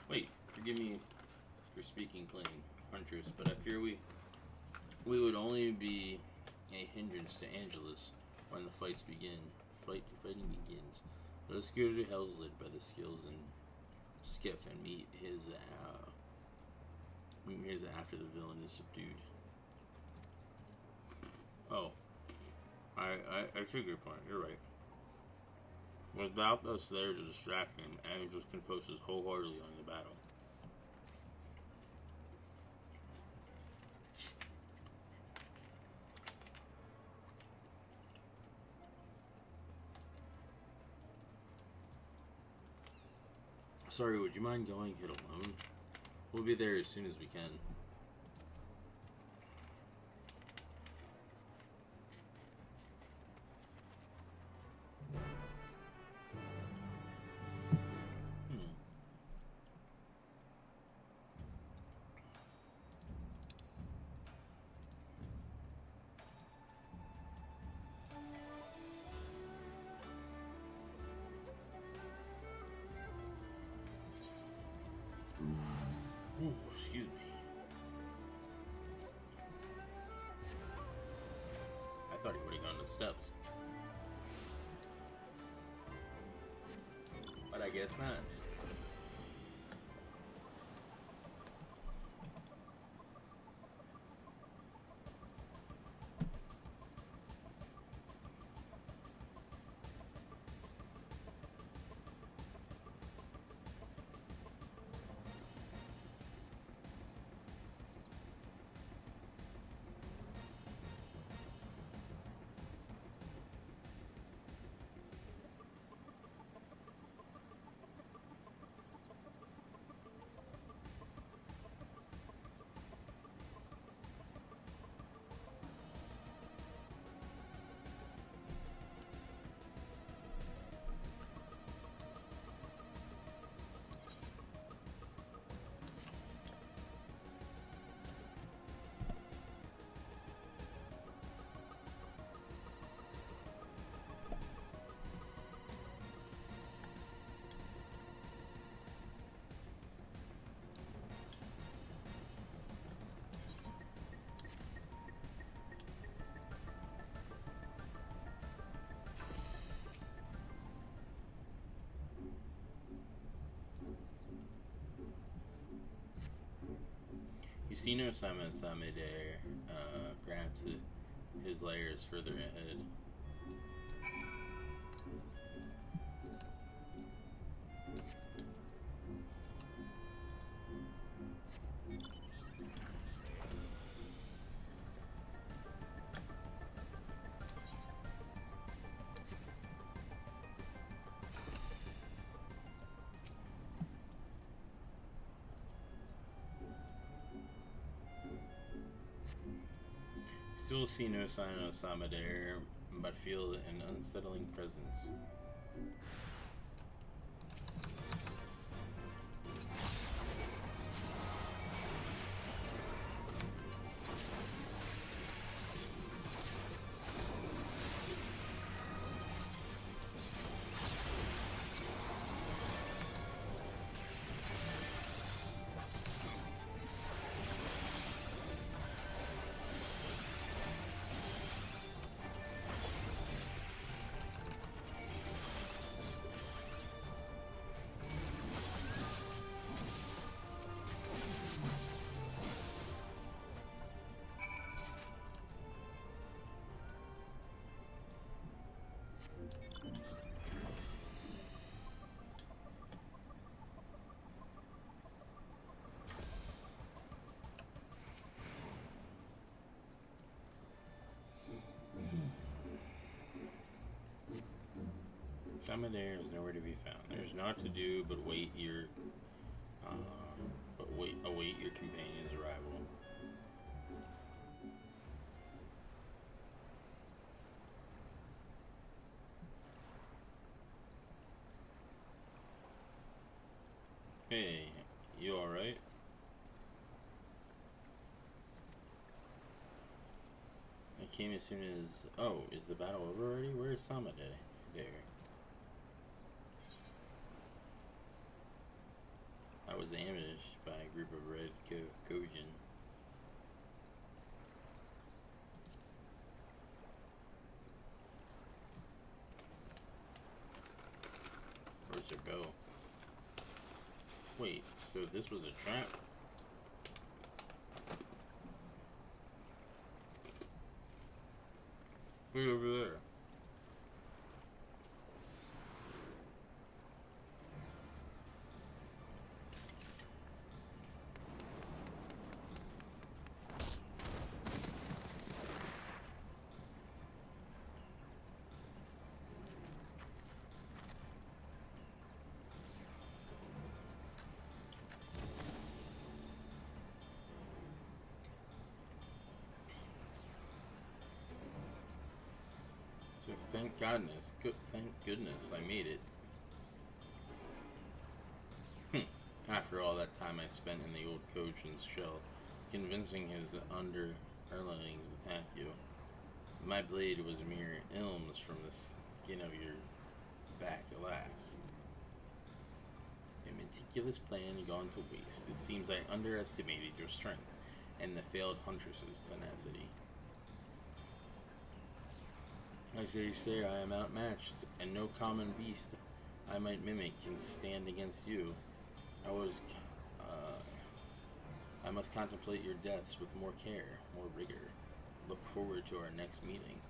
Wait, forgive me for speaking plain, Huntress, but I fear we would only be a hindrance to Angelus when the fights begin. Fighting begins. Let us go to Hell's Lid by the skills and skiff and meet his after the villain is subdued. Oh, I see your point. You're right. Without us there to distract him, Angelus can focus wholeheartedly on the battle. Sorry, would you mind going it alone? We'll be there as soon as we can. Ooh, excuse me. I thought he would have gone to the steps. But I guess not. You see no Simon Samadare. Perhaps his lair is further ahead. Still see no sign of Samadare, but feel an unsettling presence. Samadare is nowhere to be found. There's naught to do but await your companion's arrival. Hey, you alright? I came as soon as... Oh, is the battle over already? Where is Samade? There. I was ambushed by a group of red Kojin. Where's her bow? Wait, so this was a trap? Way over there. So thank goodness I made it. After all that time I spent in the old Kojin's shell, convincing his underlings to attack you, my blade was mere ilms from the skin of your back, alas. A meticulous plan gone to waste. It seems I underestimated your strength and the failed huntress's tenacity. As they say, I am outmatched, and no common beast I might mimic can stand against you. I must contemplate your deaths with more care, more rigor. Look forward to our next meeting.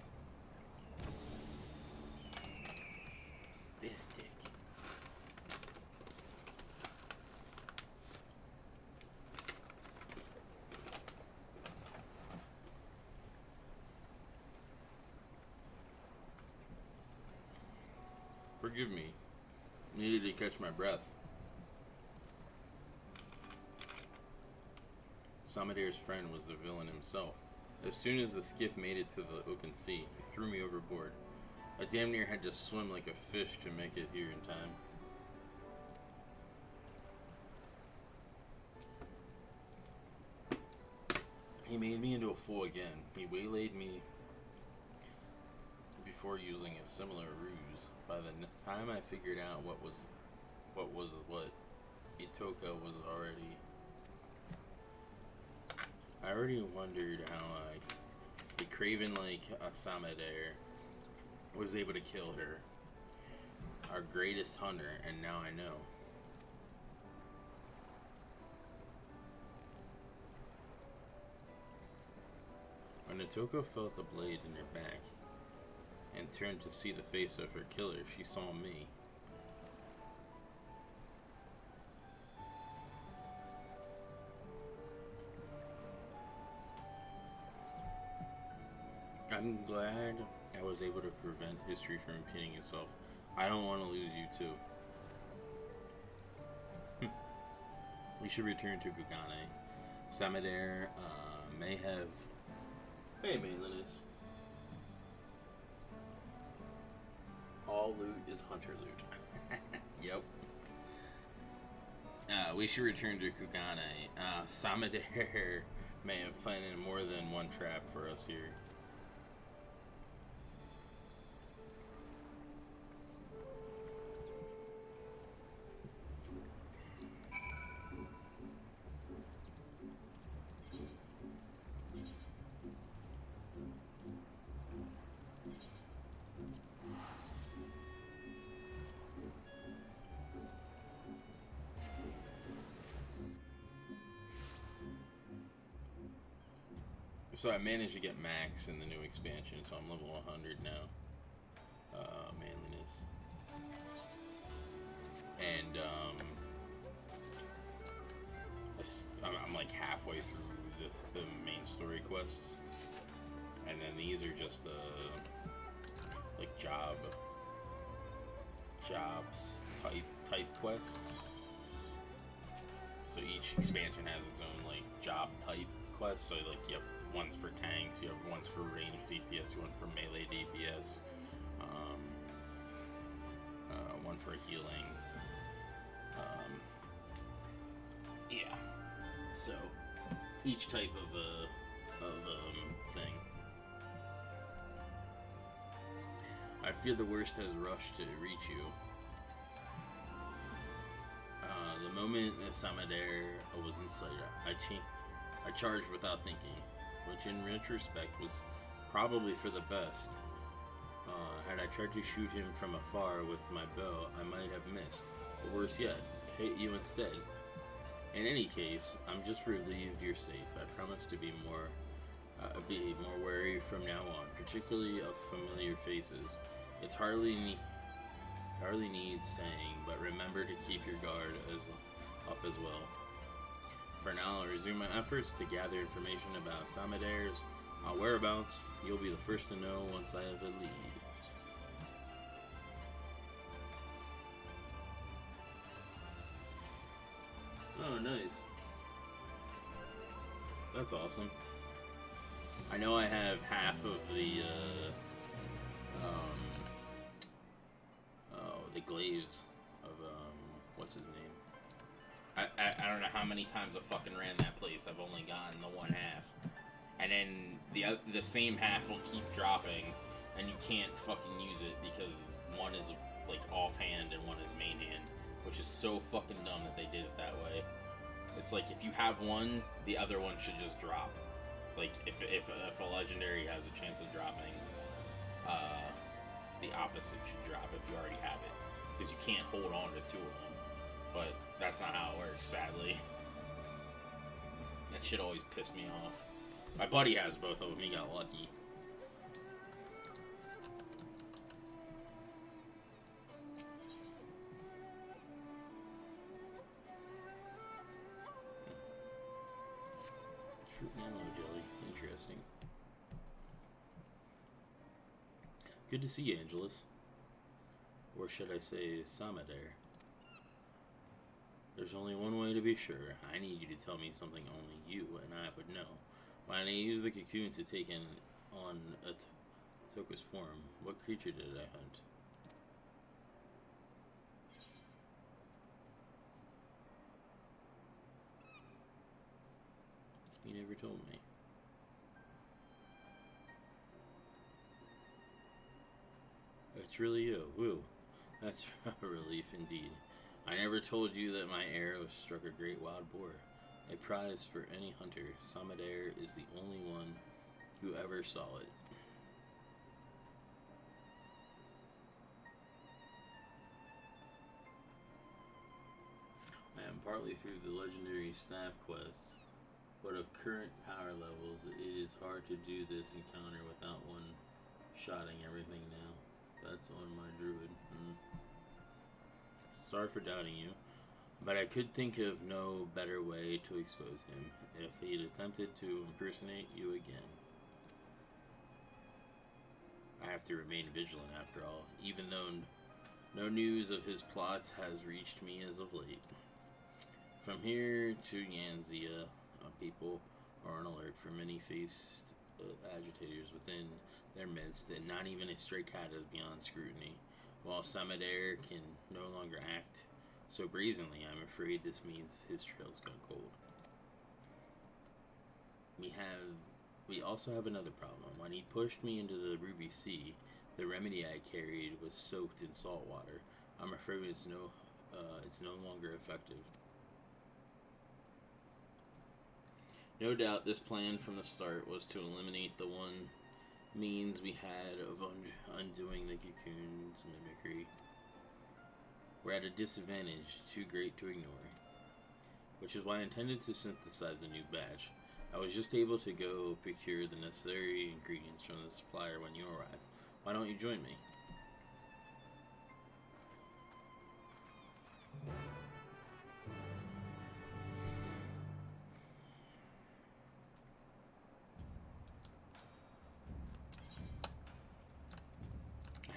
This dick. Forgive me. Needed to catch my breath. Samadere's friend was the villain himself. As soon as the skiff made it to the open sea, he threw me overboard. I damn near had to swim like a fish to make it here in time. He made me into a fool again. He waylaid me before using a similar ruse. By the time I figured out what, Itoka was already... I already wondered how a craven like Samadere was able to kill her, our greatest hunter, and now I know. When Itoka felt the blade in her back and turned to see the face of her killer, she saw me. I'm glad I was able to prevent history from repeating itself. I don't want to lose you too. We should return to Gugane. Samadere may have... Hey, Mainliness. All loot is hunter loot. Yep. We should return to Kugane. Samadere may have planted more than one trap for us here. So I managed to get max in the new expansion, so I'm level 100 now. Manliness. And I'm like halfway through the main story quests, and then these are just like jobs type quests. So each expansion has its own like job type quests. So like you have ones for tanks, you have ones for ranged DPS, one for melee DPS, one for healing, each type of thing. I fear the worst has rushed to reach you. The moment that Samadare was in sight, I charged without thinking, which in retrospect was probably for the best. Had I tried to shoot him from afar with my bow, I might have missed, or worse yet, hit you instead. In any case, I'm just relieved you're safe. I promise to be more wary from now on, particularly of familiar faces. It's hardly needs saying, but remember to keep your guard up as well. For now, I'll resume my efforts to gather information about Samadare's whereabouts. You'll be the first to know once I have a lead. Oh, nice. That's awesome. I know I have half of the glaives of what's his name? I don't know how many times I fucking ran that place. I've only gotten the one half, and then the same half will keep dropping, and you can't fucking use it because one is like offhand and one is main hand, which is so fucking dumb that they did it that way. It's like if you have one, the other one should just drop. Like if a legendary has a chance of dropping, the opposite should drop if you already have it, because you can't hold on to two of them. But that's not how it works, sadly. That shit always pissed me off. My buddy has both of them. He got lucky. Fruit mallow jelly. Interesting. Good to see you, Angelus. Or should I say, Samadare? There's only one way to be sure. I need you to tell me something only you and I would know. When I used the cocoon to take on a Toku's form, what creature did I hunt? You never told me. It's really you. Woo. That's a relief indeed. I never told you that my arrow struck a great wild boar. A prize for any hunter. Samadare is the only one who ever saw it. I am partly through the legendary staff quest, but of current power levels, it is hard to do this encounter without one shotting everything now. That's on my druid. Sorry for doubting you, but I could think of no better way to expose him if he'd attempted to impersonate you again. I have to remain vigilant after all, even though no news of his plots has reached me as of late. From here to Yanzia, people are on alert for many faced agitators within their midst, and not even a stray cat is beyond scrutiny. While Samadare can no longer act so brazenly, I'm afraid this means his trail's gone cold. We also have another problem. When he pushed me into the Ruby Sea, the remedy I carried was soaked in salt water. I'm afraid it's no longer effective. No doubt this plan from the start was to eliminate the one means we had of undoing the cocoon's mimicry. We're at a disadvantage too great to ignore, which is why I intended to synthesize a new batch. I was just able to go procure the necessary ingredients from the supplier when you arrived. Why don't you join me?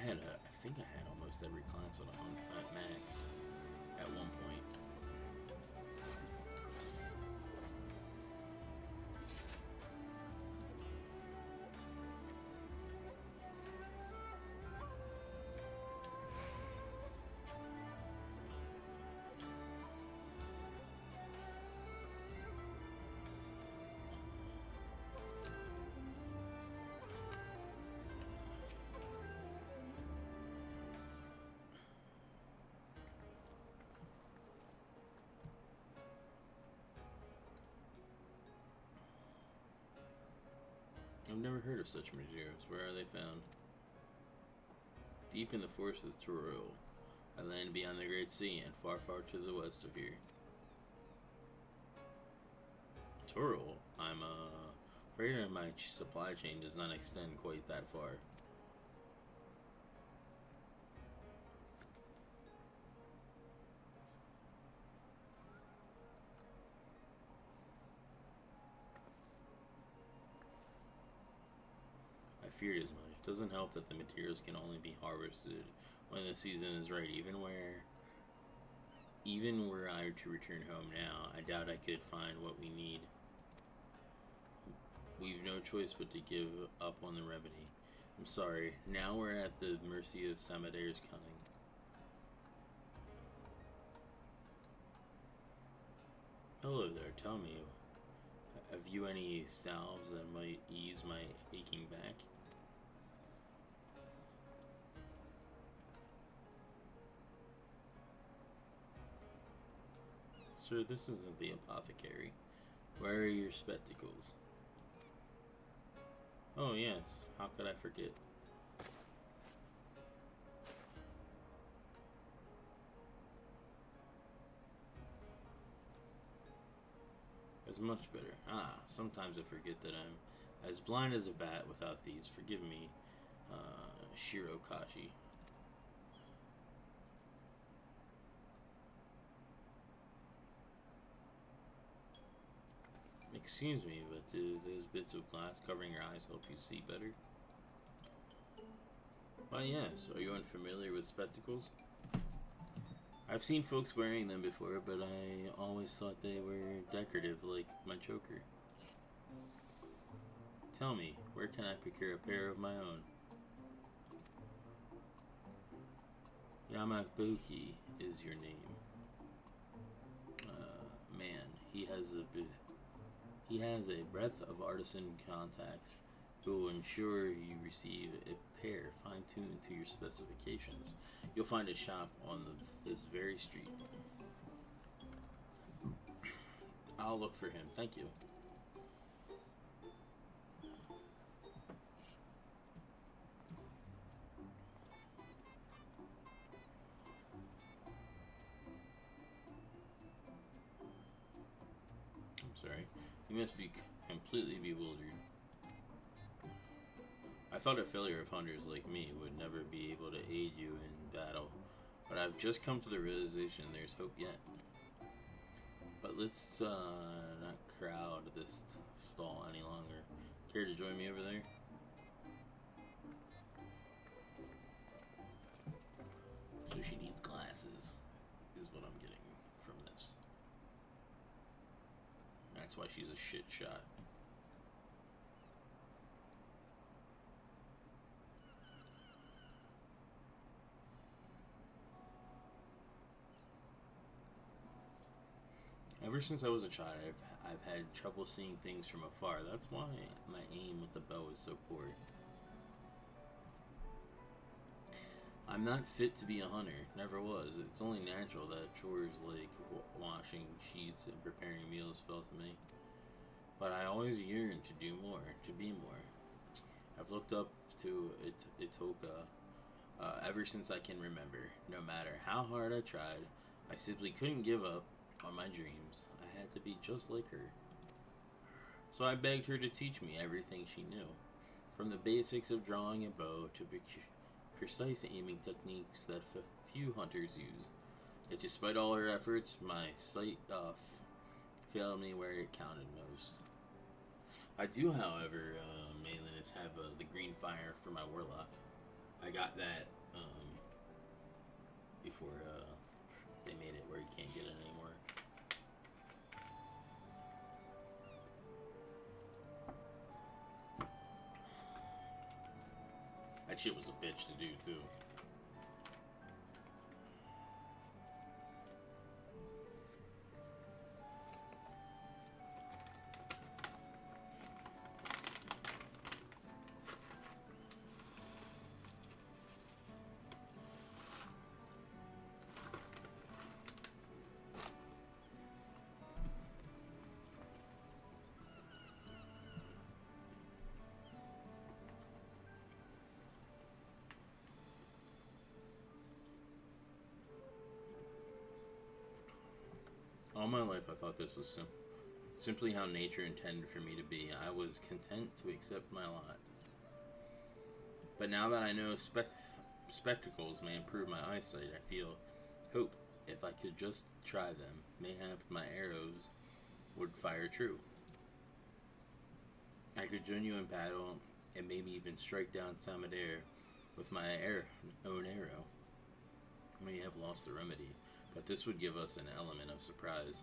I think I had almost every class on at max at one point. I've never heard of such materials. Where are they found? Deep in the forest of Toril. I land beyond the Great Sea and far, far to the west of here. Toril? I'm afraid that my supply chain does not extend quite that far. I feared as much. It doesn't help that the materials can only be harvested when the season is right. Even were I to return home now, I doubt I could find what we need. We've no choice but to give up on the remedy. I'm sorry. Now we're at the mercy of Samader's cunning. Hello there. Tell me, have you any salves that might ease my aching back? Sir, this isn't the apothecary. Where are your spectacles? Oh yes, how could I forget? It's much better. Ah, sometimes I forget that I'm as blind as a bat without these. Forgive me, Shirokashi. Excuse me, but do those bits of glass covering your eyes help you see better? Why, yes. Are you unfamiliar with spectacles? I've seen folks wearing them before, but I always thought they were decorative, like my choker. Tell me, where can I procure a pair of my own? Yamabuki is your name. Man, he has a breadth of artisan contacts who will ensure you receive a pair fine-tuned to your specifications. You'll find a shop on this very street. I'll look for him. Thank you. I'm sorry. You must be completely bewildered. I thought a failure of hunters like me would never be able to aid you in battle, but I've just come to the realization there's hope yet. But let's not crowd this stall any longer. Care to join me over there? So she needs glasses, is what I'm getting from this. That's why she's a shit shot. Ever since I was a child, I've had trouble seeing things from afar. That's why my aim with the bow is so poor. I'm not fit to be a hunter. Never was. It's only natural that chores like washing sheets and preparing meals fell to me. But I always yearned to do more, to be more. I've looked up to Itoka ever since I can remember. No matter how hard I tried, I simply couldn't give up on my dreams. I had to be just like her. So I begged her to teach me everything she knew, from the basics of drawing a bow to precise aiming techniques that few hunters use. Yet despite all her efforts, my sight failed me where it counted most. I do, however, Malinus, have the green fire for my warlock. I got that before they made it where you can't get it anymore. That shit was a bitch to do, too. All my life I thought this was simply how nature intended for me to be. I was content to accept my lot. But now that I know spectacles may improve my eyesight, I feel hope. If I could just try them, mayhap my arrows would fire true. I could join you in battle, and maybe even strike down Samadir with my own arrow. We may have lost the remedy, but this would give us an element of surprise.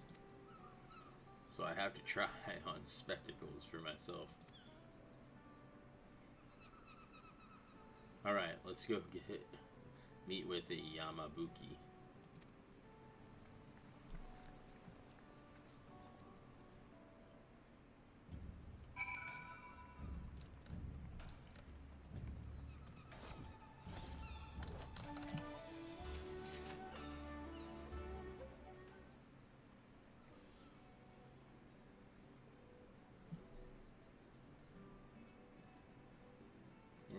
So I have to try on spectacles for myself. Alright, let's go meet with a Yamabuki.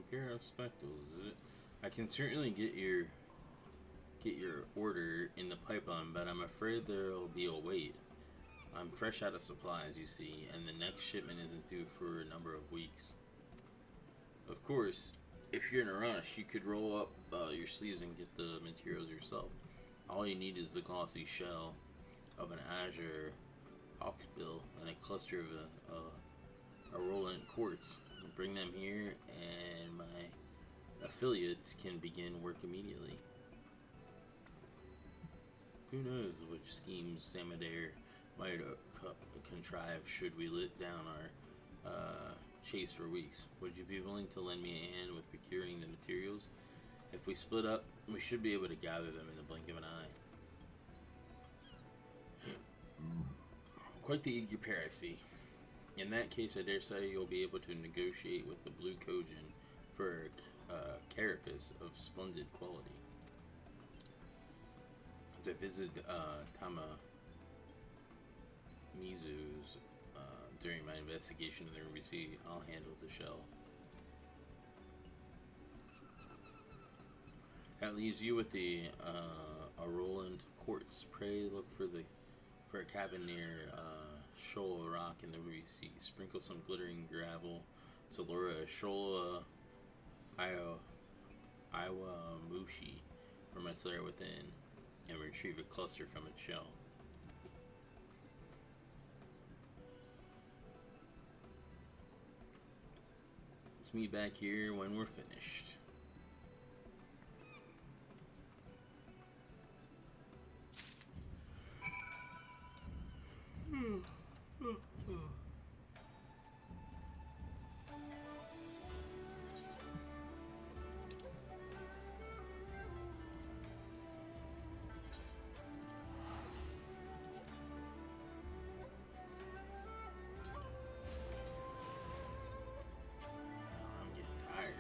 Pair of spectacles, is it? I can certainly get your order in the pipeline, but I'm afraid there'll be a wait. I'm fresh out of supplies, you see, and the next shipment isn't due for a number of weeks. Of course, if you're in a rush, you could roll up your sleeves and get the materials yourself. All you need is the glossy shell of an azure hawksbill and a cluster of a rollant quartz. Bring them here, and my affiliates can begin work immediately. Who knows which schemes Samadir might contrive should we let down our chase for weeks. Would you be willing to lend me a hand with procuring the materials? If we split up, we should be able to gather them in the blink of an eye. Quite the eager pair, I see. In that case, I dare say you'll be able to negotiate with the Blue Kojin for a carapace of splendid quality. As I visit Mizu's during my investigation of the Ruby Sea, I'll handle the shell. That leaves you with the a Roland quartz. Pray look for a cabin near Shoal Rock in the Ruby Sea. Sprinkle some glittering gravel to lure a Shola Iwamushi from its lair within, and retrieve a cluster from its shell. Let's meet back here when we're finished. I'm getting tired.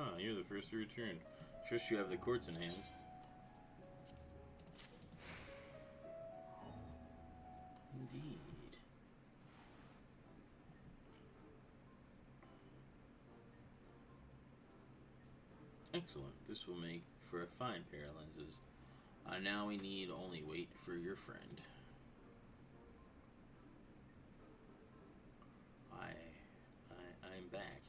Ah, you're the first to return. Trust you have the courts in hand. Indeed. Excellent. This will make for a fine pair of lenses. Now we need only wait for your friend. I'm back.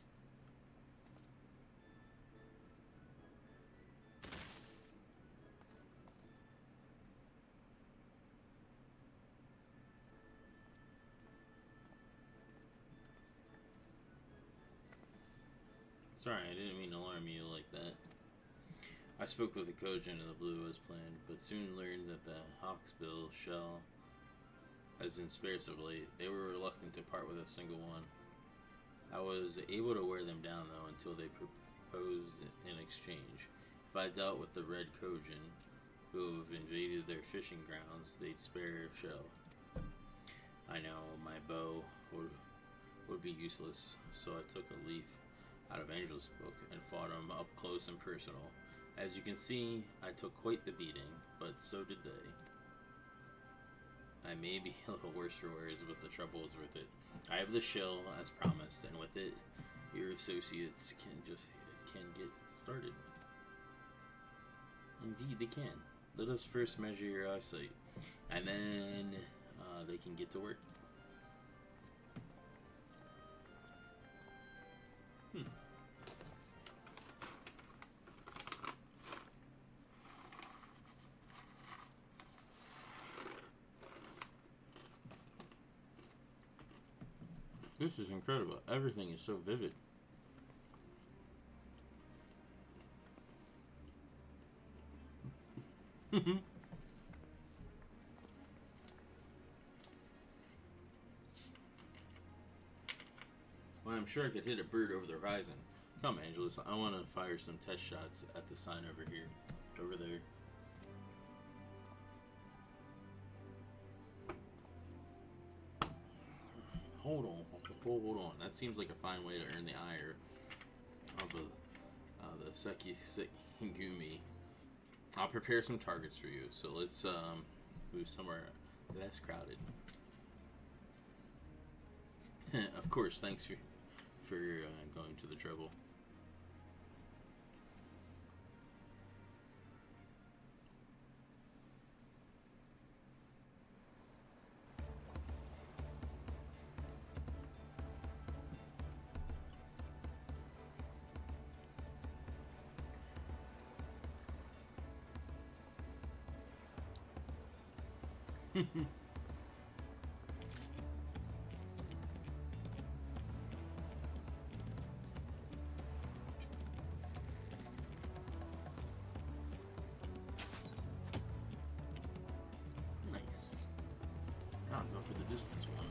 Sorry, I didn't mean to alarm you like that. I spoke with the Kojin of the Blue as planned, but soon learned that the Hawksbill shell has been scarce of late. They were reluctant to part with a single one. I was able to wear them down, though, until they proposed in exchange. If I dealt with the Red Kojin, who have invaded their fishing grounds, they'd spare a shell. I know my bow would be useless, so I took a leaf out of Angel's book and fought him up close and personal. As you can see, I took quite the beating, but so did they. I may be a little worse for wears, but the trouble is worth it. I have the shell as promised, and with it, your associates can get started. Indeed, they can. Let us first measure your eyesight, and then they can get to work. This is incredible. Everything is so vivid. Well, I'm sure I could hit a bird over the horizon. Come, Angelus. I want to fire some test shots at the sign over here. Over there. Hold on. Hold on. That seems like a fine way to earn the ire of the Sekigumi. I'll prepare some targets for you. So let's move somewhere less crowded. Of course. Thanks for going to the trouble. Nice. I'll go for the distance one.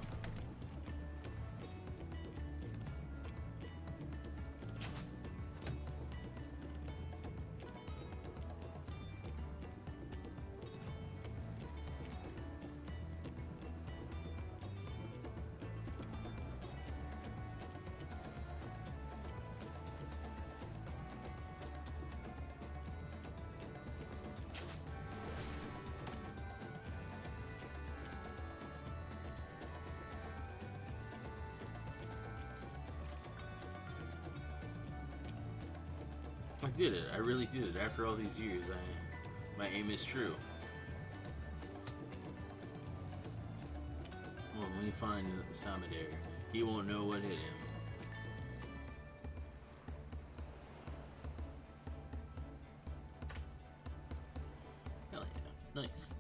I did it. I really did it. After all these years, my aim is true. Well, when we find Samadare, he won't know what hit him. Hell yeah. Nice.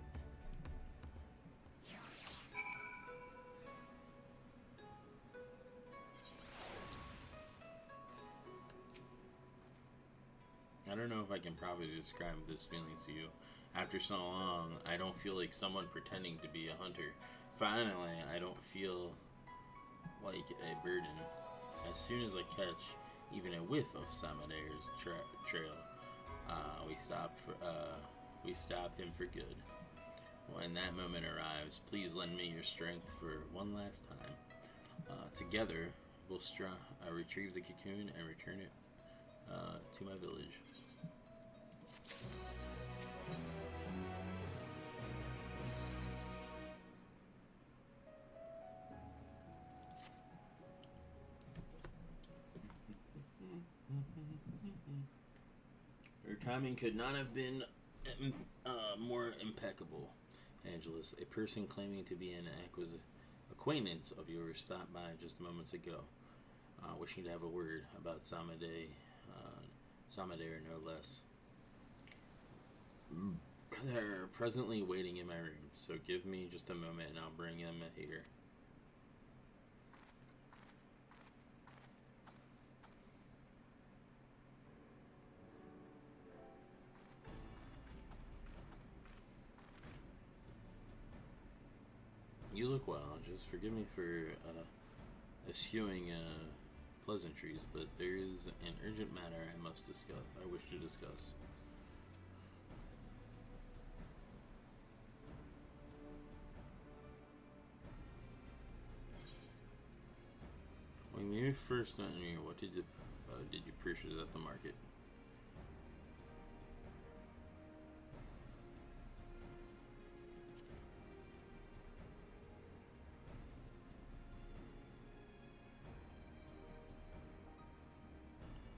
I don't know if I can properly describe this feeling to you. After so long, I don't feel like someone pretending to be a hunter. Finally, I don't feel like a burden. As soon as I catch even a whiff of Samadare's trail, we stop him for good. When that moment arrives, please lend me your strength for one last time. Together, we'll retrieve the cocoon and return it to my village. Your timing could not have been more impeccable, Angelus. A person claiming to be an acquaintance of yours stopped by just moments ago, wishing to have a word about Samadare, no less. They're presently waiting in my room, so give me just a moment and I'll bring them here. You look well. Just forgive me for eschewing pleasantries, but there is an urgent matter I wish to discuss. When you first went here, what did you purchase at the market?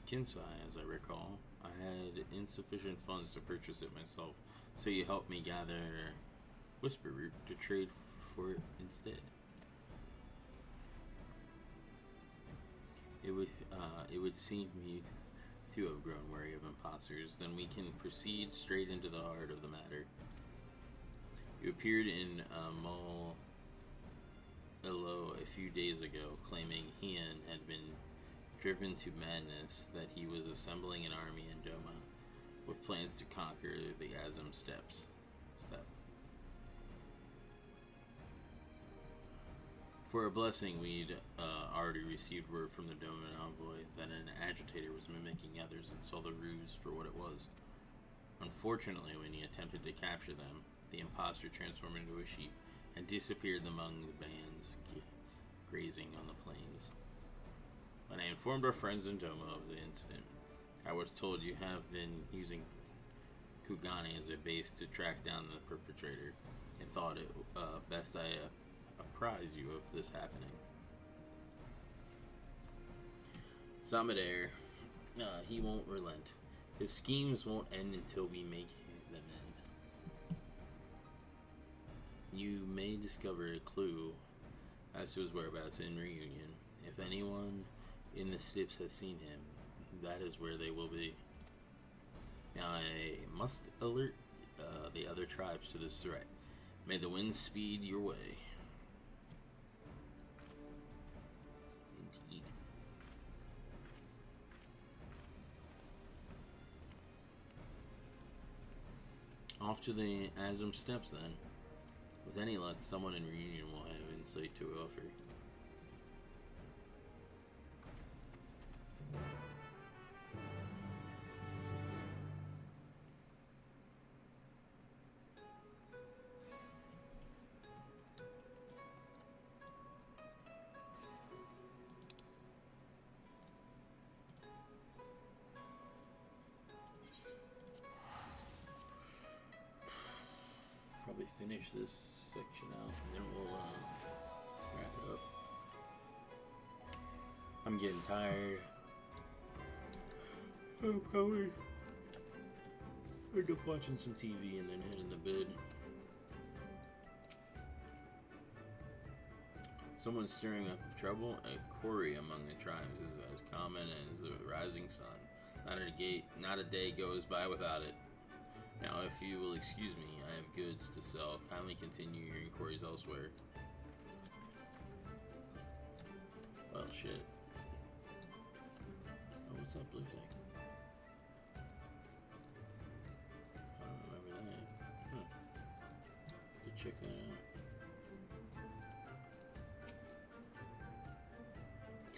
Kinsai, as I recall, I had insufficient funds to purchase it myself, so you helped me gather Whisper Root to trade for it instead. It would seem me to have grown wary of imposters. Then we can proceed straight into the heart of the matter. You appeared in Mull-Ilo a few days ago, claiming Hian had been driven to madness, that he was assembling an army in Doma with plans to conquer the Azim Steppes. For a blessing, we'd already received word from the Doman envoy that an agitator was mimicking others and saw the ruse for what it was. Unfortunately, when he attempted to capture them, the imposter transformed into a sheep and disappeared among the bands grazing on the plains. When I informed our friends in Doma of the incident, I was told you have been using Kugane as a base to track down the perpetrator, and thought it best I apprise you of this happening. Samadare, he won't relent. His schemes won't end until we make them end. You may discover a clue as to his whereabouts in Reunion. If anyone in the steppes has seen him, that is where they will be. Now I must alert the other tribes to this threat. May the wind speed your way. Indeed. Off to the Azim Steppes then. With any luck, someone in Reunion will have insight to offer. Probably finish this section out and then we'll wrap it up. I'm getting tired. I'll probably end up watching some TV and then heading to bed. Someone stirring up trouble? A quarry among the tribes is as common as the rising sun. Not a day goes by without it. Now, if you will excuse me, I have goods to sell. Kindly continue your inquiries elsewhere. Well, shit. Oh, what's that blue thing? I don't remember that. Huh. Go check that out.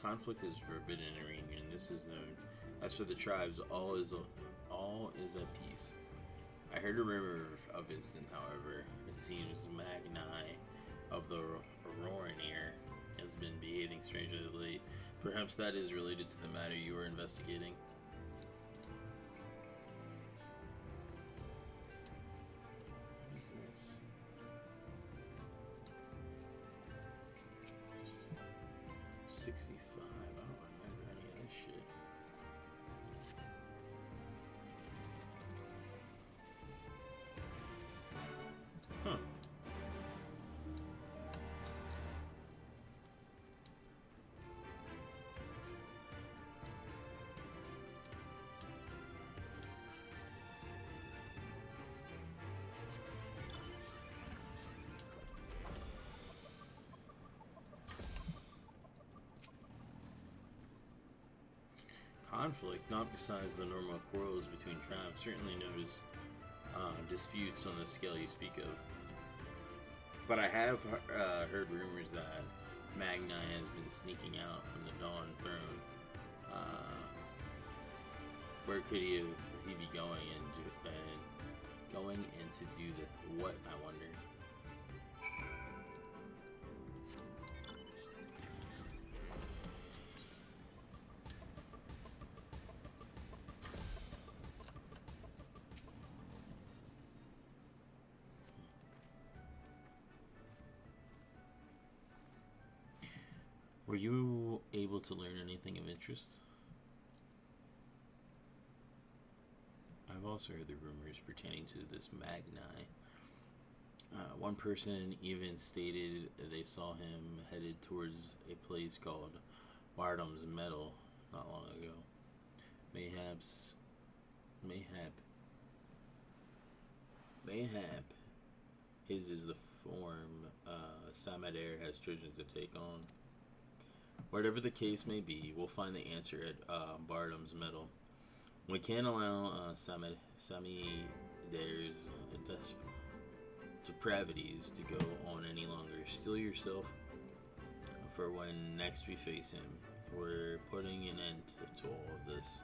Conflict is forbidden in Reunion. This is known. As for the tribes, all is at peace. I heard a rumor of instant, however. It seems Magni of the Aurornir has been behaving strangely of late. Perhaps that is related to the matter you are investigating. conflict, not besides the normal quarrels between tribes. Certainly noticed disputes on the scale you speak of. But I have heard rumors that Magni has been sneaking out from the Dawn Throne. Where could he be going in to do the what, I wonder? Were you able to learn anything of interest? I've also heard the rumors pertaining to this Magni. One person even stated they saw him headed towards a place called Bardham's Meadow not long ago. Mayhap his is the form Samadar has chosen to take on. Whatever the case may be, we'll find the answer at Bardham's Meadow. We can't allow Samadars' depravities to go on any longer. Steel yourself for when next we face him. We're putting an end to all of this.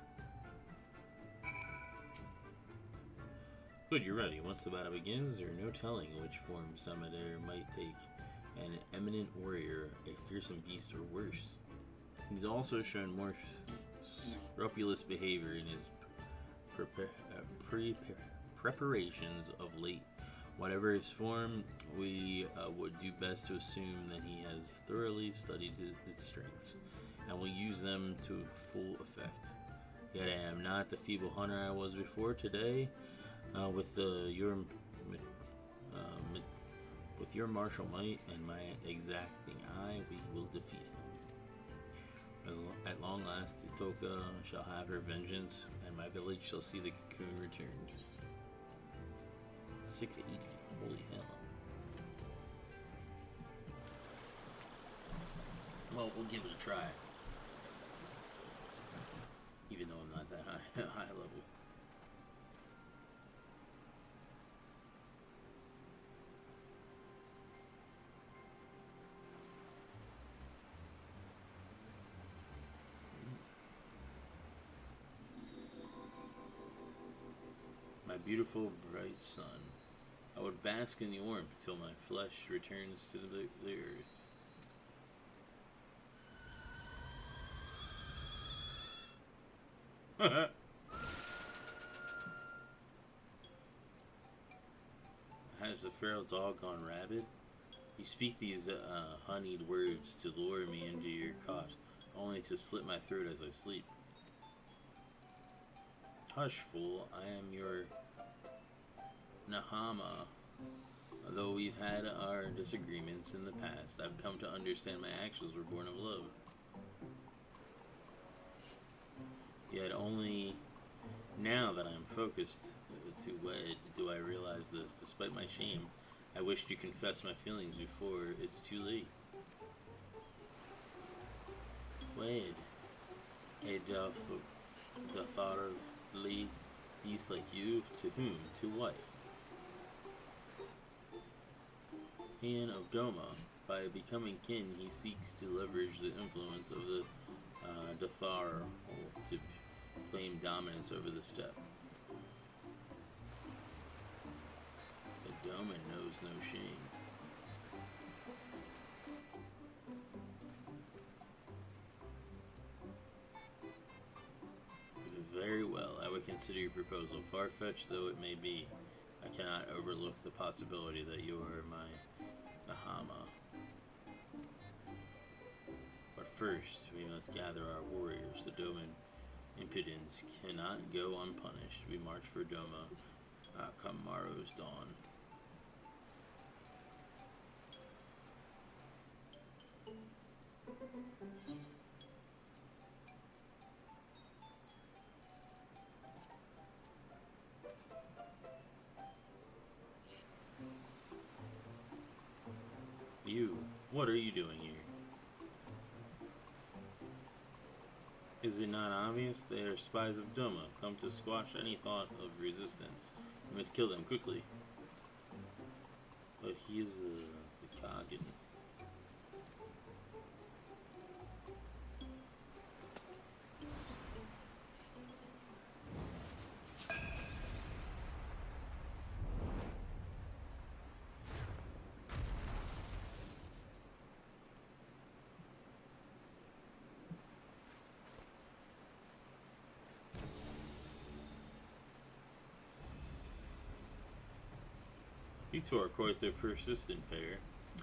Good, you're ready. Once the battle begins, there are no telling which form Samadar might take. An eminent warrior, a fearsome beast, or worse. He's also shown more scrupulous behavior in his preparations of late. Whatever his form, we would do best to assume that he has thoroughly studied his strengths, and will use them to full effect. Yet I am not the feeble hunter I was before. Today, with your martial might and my exacting eye, we will defeat him. At long last, Utoka shall have her vengeance, and my village shall see the cocoon returned. 680, holy hell. Well, we'll give it a try. Even though I'm not that high level. My beautiful, bright sun. I would bask in the warmth till my flesh returns to the earth. Has the feral dog gone rabid? You speak these honeyed words to lure me into your cot, only to slit my throat as I sleep. Hush, fool, I am your Nahama. Although we've had our disagreements in the past, I've come to understand my actions were born of love. Yet only now that I'm focused to wed do I realize this. Despite my shame, I wish to confess my feelings before it's too late. Wed, a Datharli beast like you, to whom, to what? Kin of Doma. By becoming kin, he seeks to leverage the influence of the Dathar to claim dominance over the steppe. The Doma knows no shame. Very well, I would consider your proposal. Far-fetched though it may be, I cannot overlook the possibility that you are my Nahama. But first, we must gather our warriors. The Doman impudence cannot go unpunished. We march for Doma come morrow's dawn. You, what are you doing here? Is it not obvious? They are spies of Doma, come to squash any thought of resistance. We must kill them quickly. But he is the Kagan. You two are quite the persistent pair.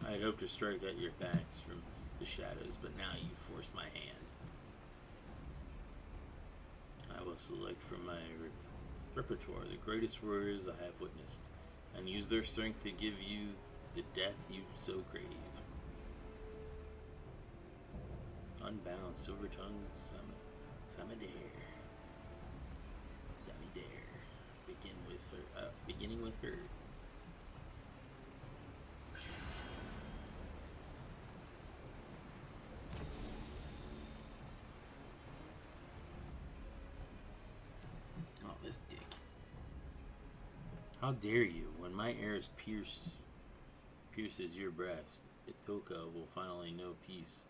I had hoped to strike at your backs from the shadows, but now you forced my hand. I will select from my repertoire the greatest warriors I have witnessed, and use their strength to give you the death you so crave. Unbound, Silver-tongued Samadare. Samidare. Beginning with her. This dick. How dare you? When my arrows pierces your breast, Itoka will finally know peace.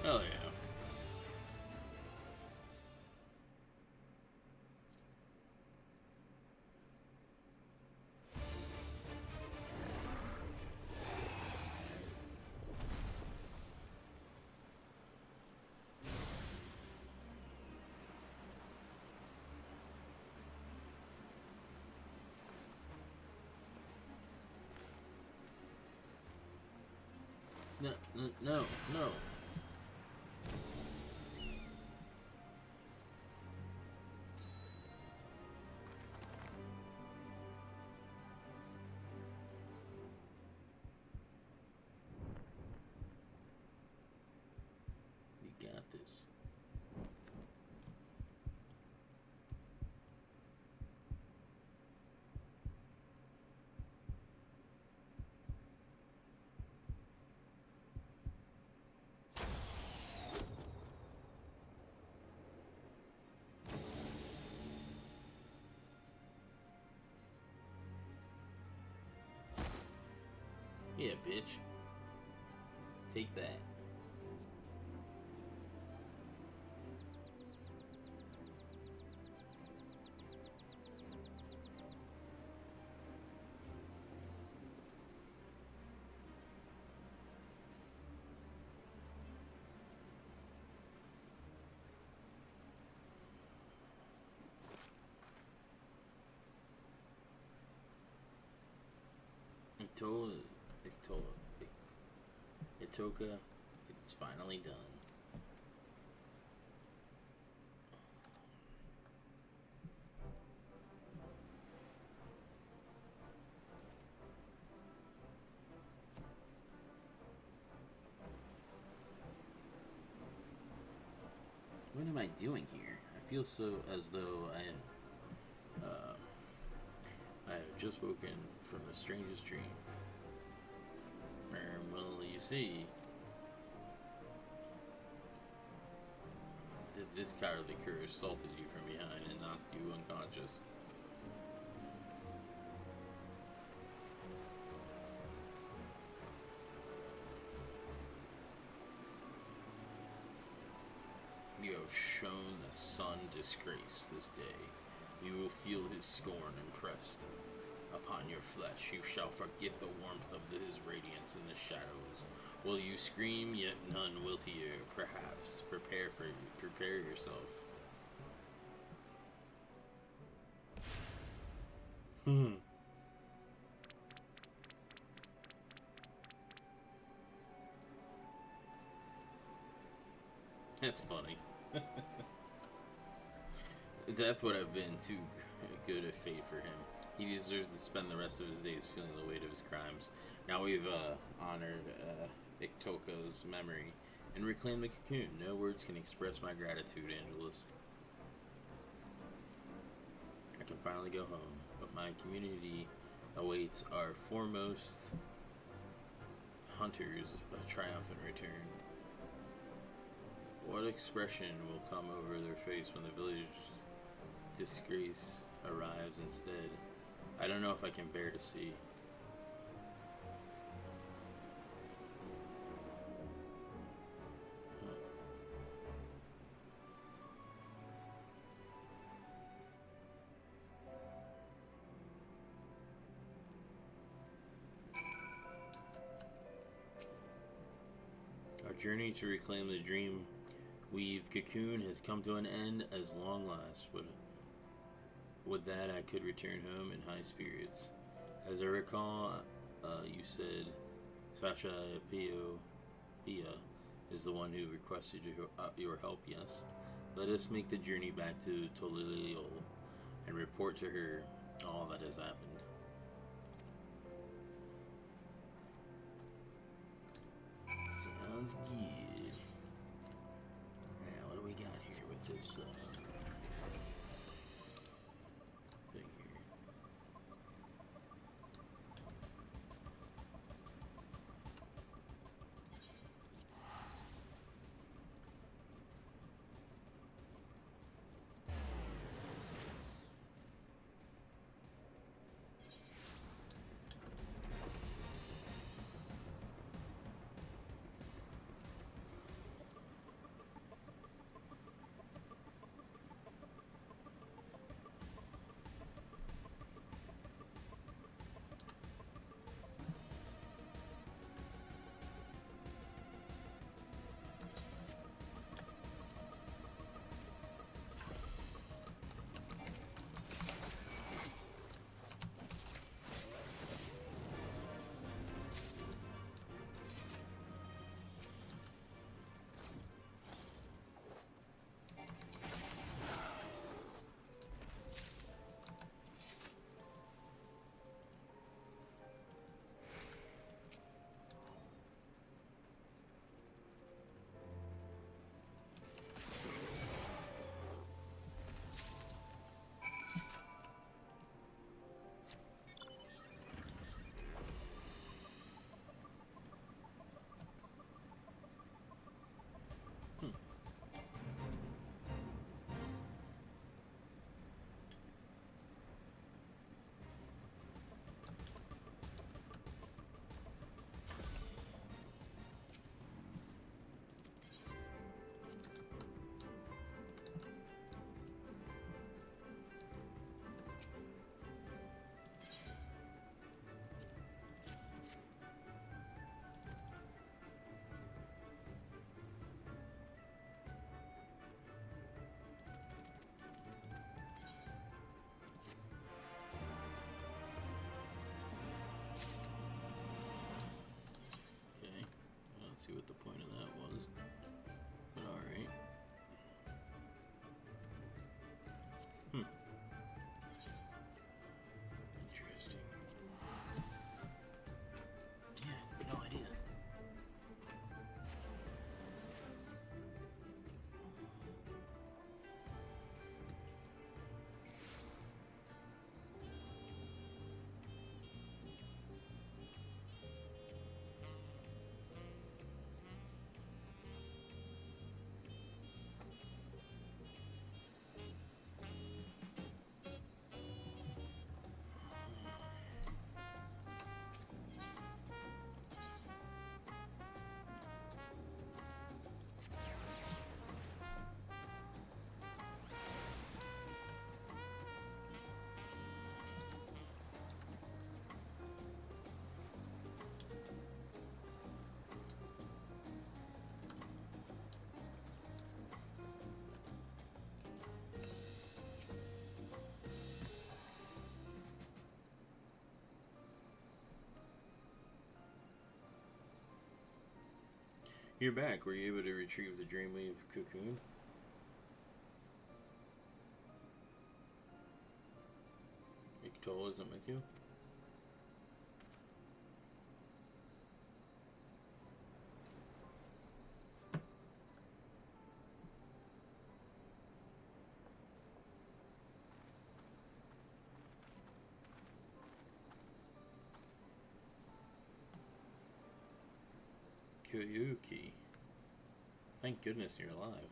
Hell yeah. No, no, no, no. You got this. Yeah, bitch. Take that. Itoka, it's finally done. What am I doing here? I feel so as though I have just woken from the strangest dream. Well, you see, this cowardly cur assaulted you from behind and knocked you unconscious. You have shown the sun disgrace this day. You will feel his scorn impressed upon your flesh. You shall forget the warmth of his radiance in the shadows. Will you scream, yet none will hear? Perhaps. Prepare yourself. That's funny. Death would have been too good a fate for him. He deserves to spend the rest of his days feeling the weight of his crimes. Now we've honored Itoka's memory and reclaimed the cocoon. No words can express my gratitude, Angelus. I can finally go home, but my community awaits our foremost hunters a triumphant return. What expression will come over their face when the village disgrace arrives instead? I don't know if I can bear to see. Our journey to reclaim the dream weave cocoon has come to an end as long last, but with that I could return home in high spirits. As I recall, you said Sasha Pia is the one who requested your help, yes? Let us make the journey back to Tolilio and report to her all that has happened. Sounds good. Now, what do we got here with this thing here? what the point of that was. But alright. Interesting. Yeah, no idea. You're back. Were you able to retrieve the Dreamweave cocoon? Ictol isn't with you? Koyuki. Thank goodness you're alive.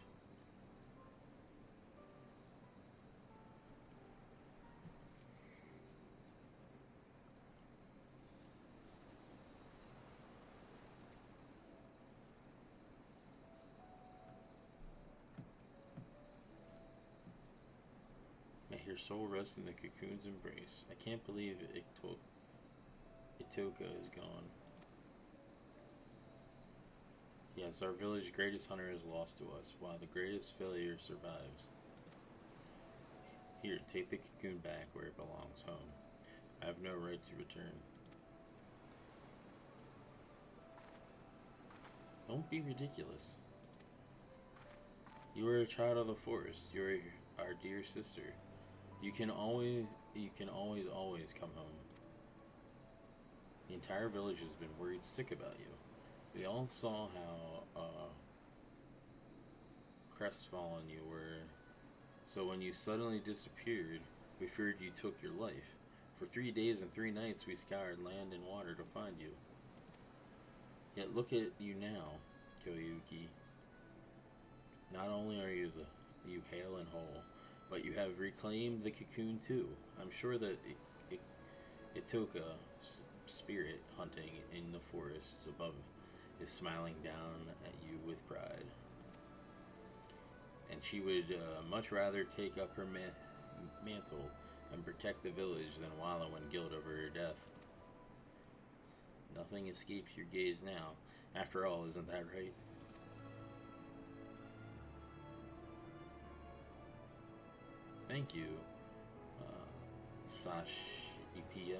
May your soul rest in the cocoon's embrace. I can't believe Itoka is gone. Yes, our village's greatest hunter is lost to us, while the greatest failure survives. Here, take the cocoon back where it belongs, home. I have no right to return. Don't be ridiculous. You are a child of the forest. You are our dear sister. You can always come home. The entire village has been worried sick about you. We all saw how crestfallen you were. So when you suddenly disappeared, we feared you took your life. For 3 days and 3 nights we scoured land and water to find you. Yet look at you now, Koyuki. Not only are you hale and whole, but you have reclaimed the cocoon too. I'm sure that Itoka's spirit hunting in the forests above is smiling down at you with pride. And she would much rather take up her mantle and protect the village than wallow in guilt over her death. Nothing escapes your gaze now. After all, isn't that right? Thank you, Sashapia.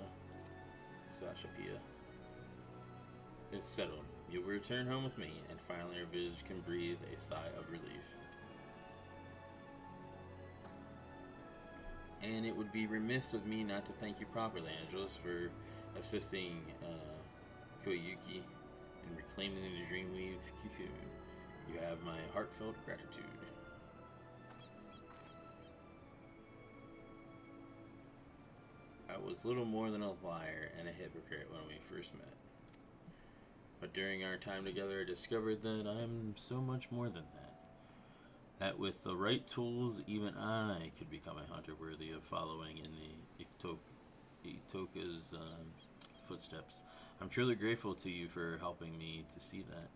It's settled. You will return home with me, and finally our village can breathe a sigh of relief. And it would be remiss of me not to thank you properly, Angelus, for assisting Koyuki in reclaiming the Dreamweave cocoon. You have my heartfelt gratitude. I was little more than a liar and a hypocrite when we first met. But during our time together, I discovered that I'm so much more than that. That with the right tools, even I could become a hunter worthy of following in the Itoka's footsteps. I'm truly grateful to you for helping me to see that.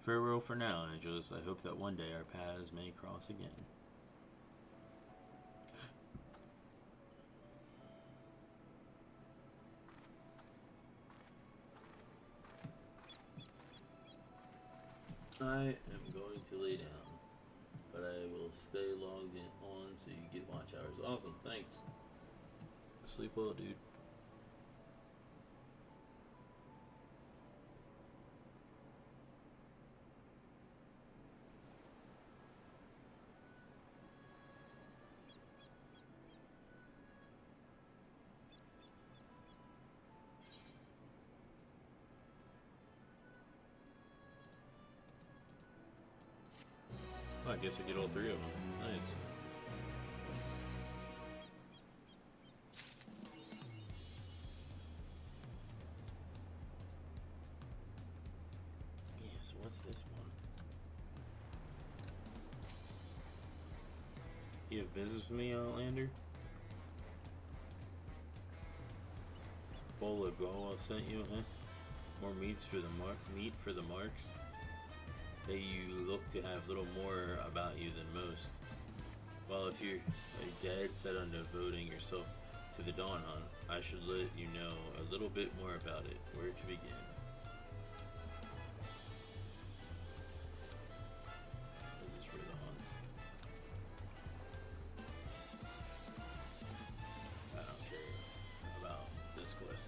Farewell for now, Angelus. I hope that one day our paths may cross again. I am going to lay down, but I will stay logged on so you get watch hours. Awesome, thanks. Sleep well, dude. I guess I get all three of them. Nice. Yeah, so what's this one? You have business with me, Outlander? Bola Goa sent you, huh? More meat for the marks. That you look to have little more about you than most. Well, if you're dead set on devoting yourself to the Dawn Hunt, I should let you know a little bit more about it. Where to begin? This is for the hunts. I don't care about this quest.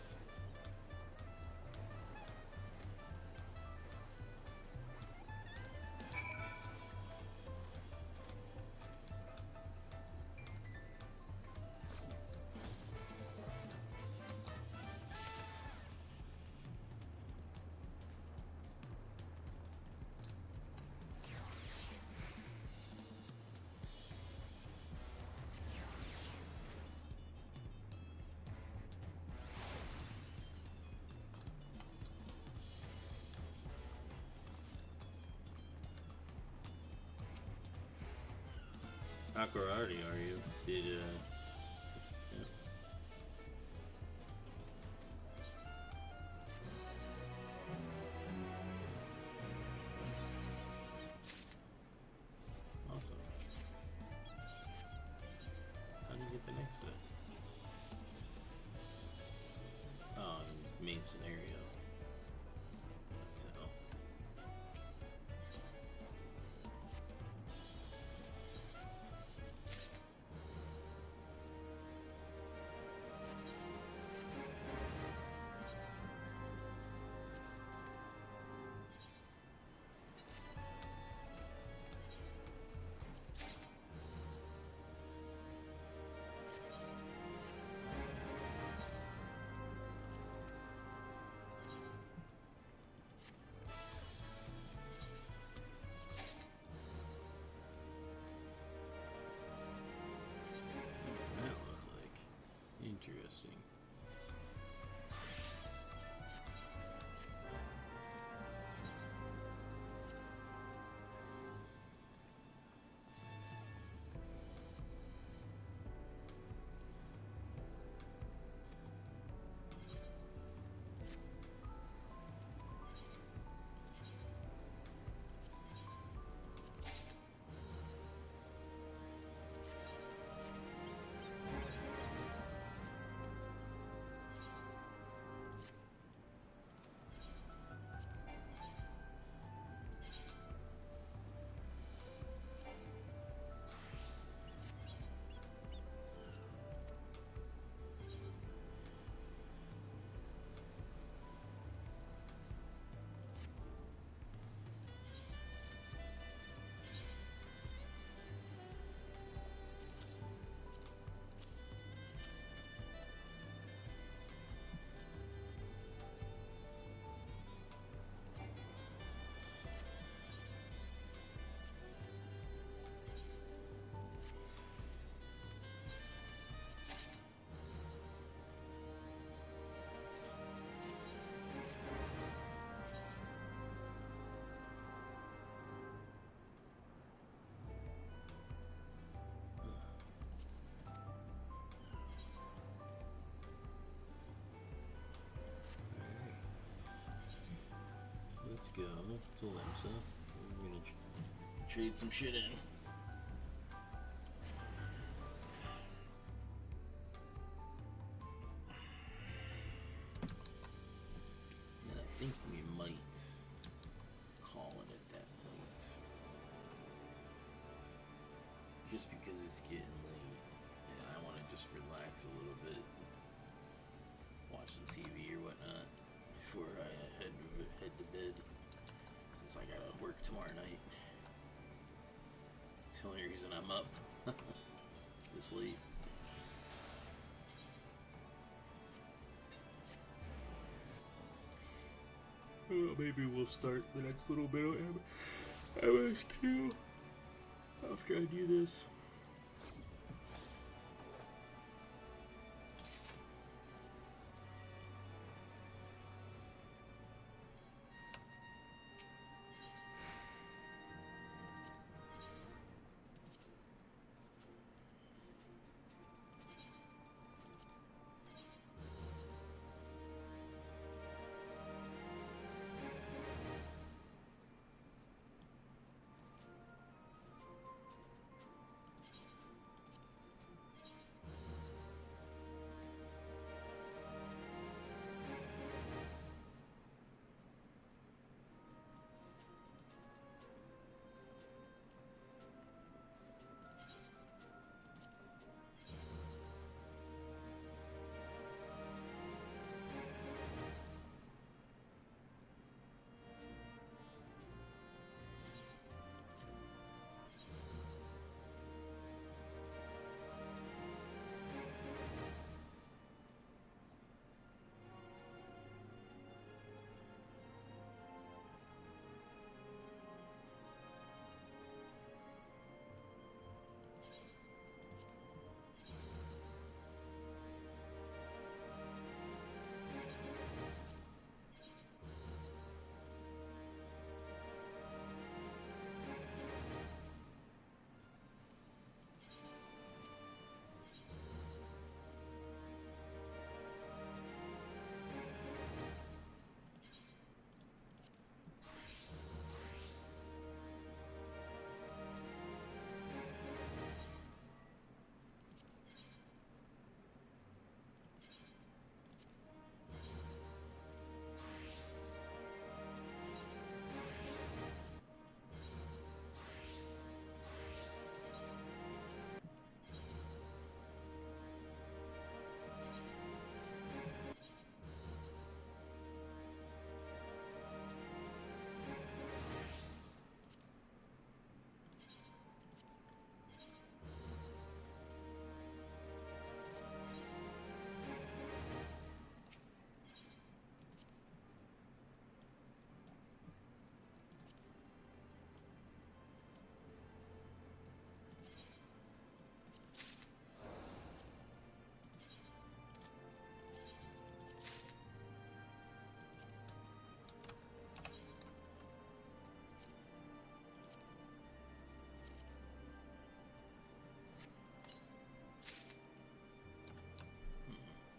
How karate are you? Did yeah. Awesome. How do you get the next set? Oh, main scenario. That's how. That look like interesting. Let's go to Limsa. We're gonna trade some shit in. And I think we might call it at that point. Just because it's getting late and I want to just relax a little bit. Watch some TV or whatnot before I head to bed, since I gotta work tomorrow night. It's the only reason I'm up this late. Well, maybe we'll start the next little bit of MSQ. after I do this.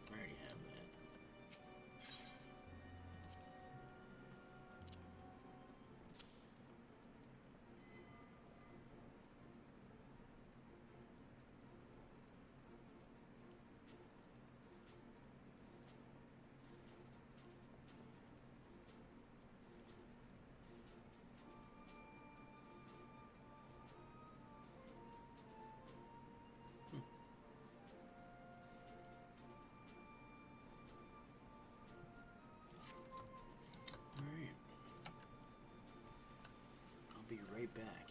I already have that. Alright. I'll be right back.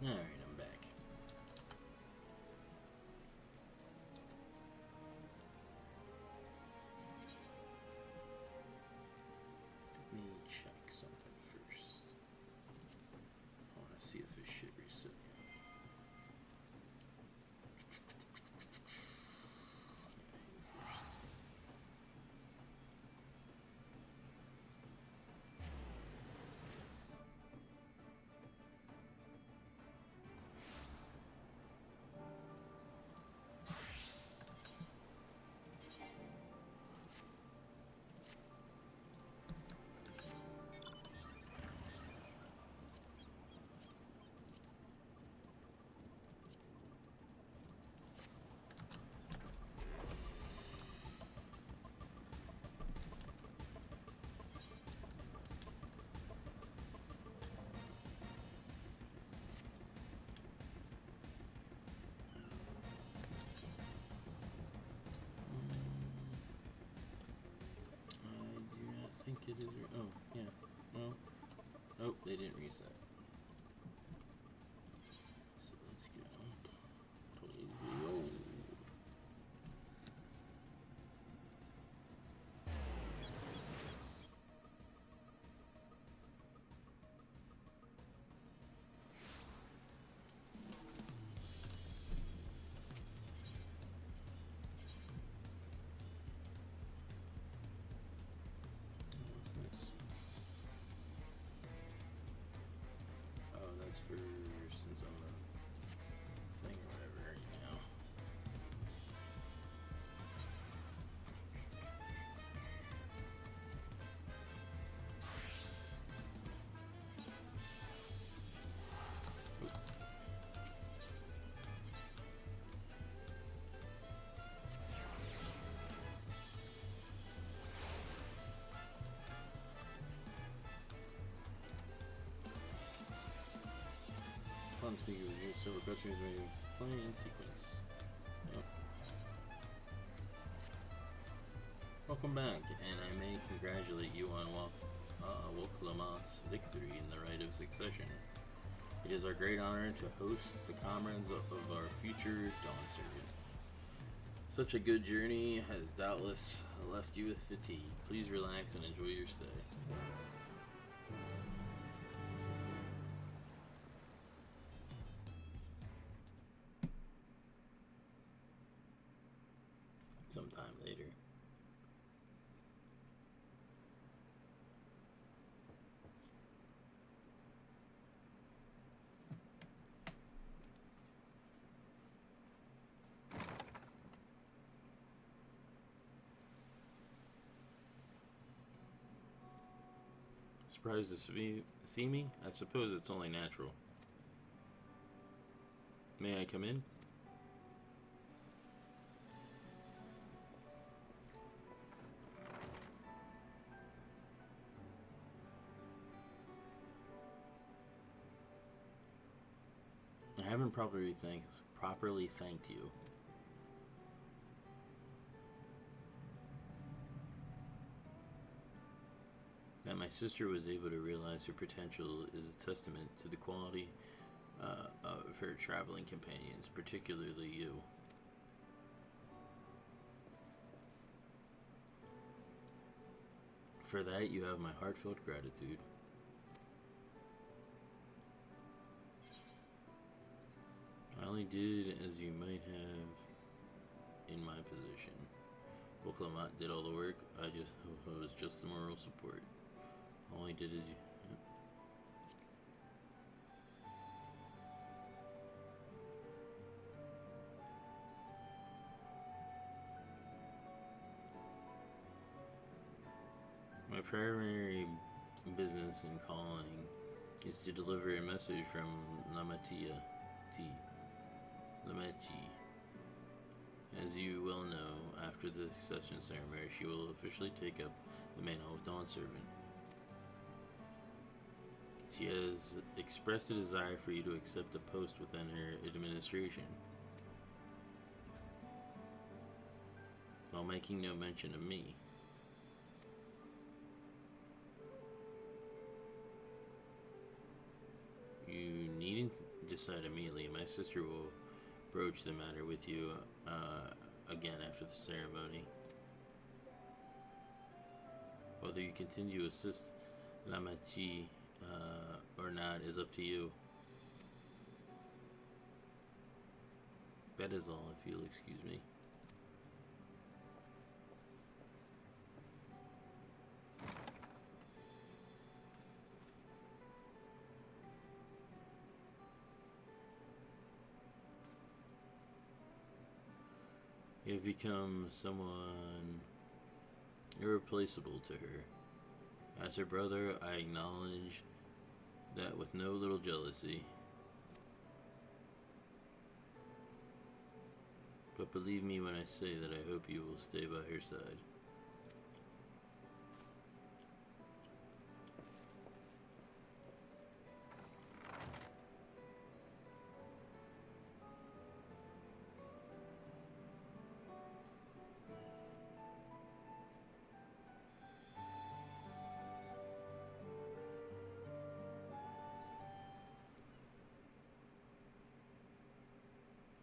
Alright, I'm back. Let me check something first. I want to see if this shit reset. I think it is. Oh, yeah. Well, nope, they didn't reset. So let's get up. Totally go. What's this? Oh, that's for since I'm a thing or whatever right now. Fun speaker with you, several customers may play in sequence. Yep. Welcome back, and I may congratulate you on Woklamat's victory in the rite of succession. It is our great honor to host the comrades of our future Dawn Servant. Such a good journey has doubtless left you with fatigue. Please relax and enjoy your stay. Sometime later. Surprised to see me? I suppose it's only natural. May I come in? I haven't properly thanked you. That my sister was able to realize her potential is a testament to the quality of her traveling companions, particularly you. For that, you have my heartfelt gratitude. I only did as you might have in my position. Well, Clement did all the work. I was just the moral support. All I did is you. My primary business and calling is to deliver a message from Lamatia Lamechi. As you well know, after the succession ceremony, she will officially take up the mantle of Dawn Servant. She has expressed a desire for you to accept a post within her administration, while making no mention of me. You needn't decide immediately. My sister will broach the matter with you again after the ceremony. Whether you continue to assist Lamachi or not is up to you. That is all, if you'll excuse me. You have become someone irreplaceable to her. As her brother, I acknowledge that with no little jealousy. But believe me when I say that I hope you will stay by her side.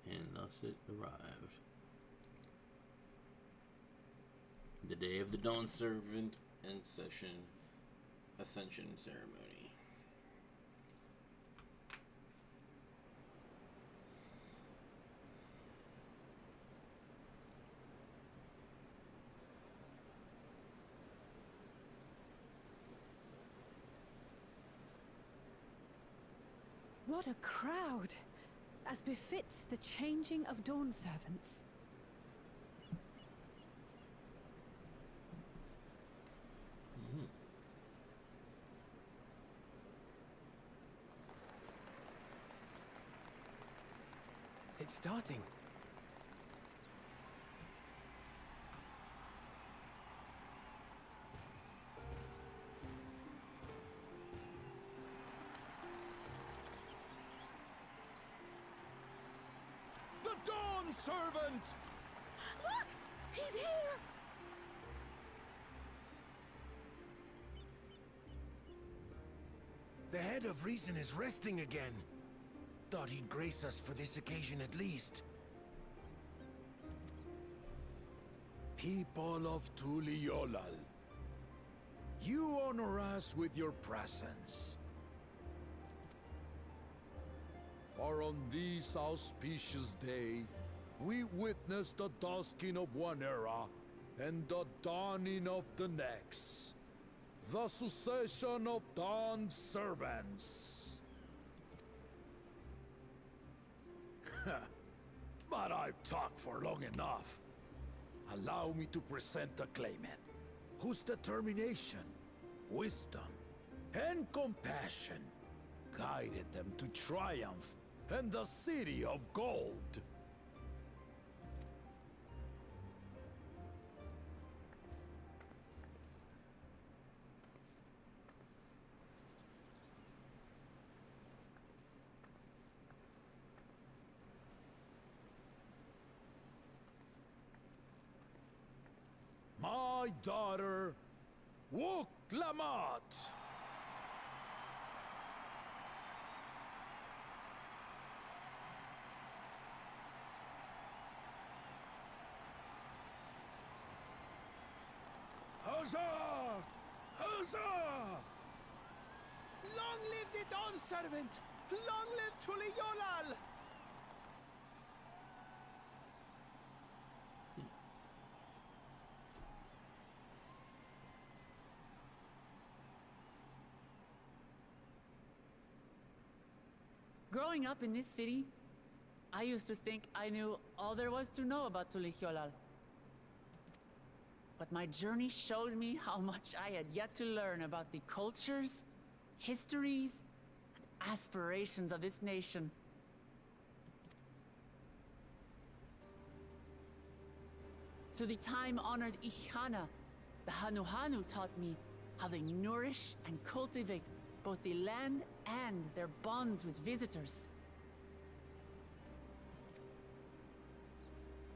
And thus it arrived. The day of the Dawn Servant and Ascension ceremony. What a crowd! As befits the changing of Dawn Servants. It's starting. The Dawn Servant! Look! He's here! The head of reason is resting again. Thought he'd grace us for this occasion at least. People of Tuliolal, you honor us with your presence. For on this auspicious day, we witness the dusking of one era and the dawning of the next. The succession of Dawn Servants. But I've talked for long enough. Allow me to present the claimant, whose determination, wisdom, and compassion guided them to triumph in the City of Gold. My daughter, Wook Lamat. Huzzah! Huzzah! Long live the Dawn Servant! Long live Tuliolal! Growing up in this city, I used to think I knew all there was to know about Tulihyolal. But my journey showed me how much I had yet to learn about the cultures, histories, and aspirations of this nation. Through the time-honored Ihana, the Hanuhanu taught me how they nourish and cultivate both the land and their bonds with visitors.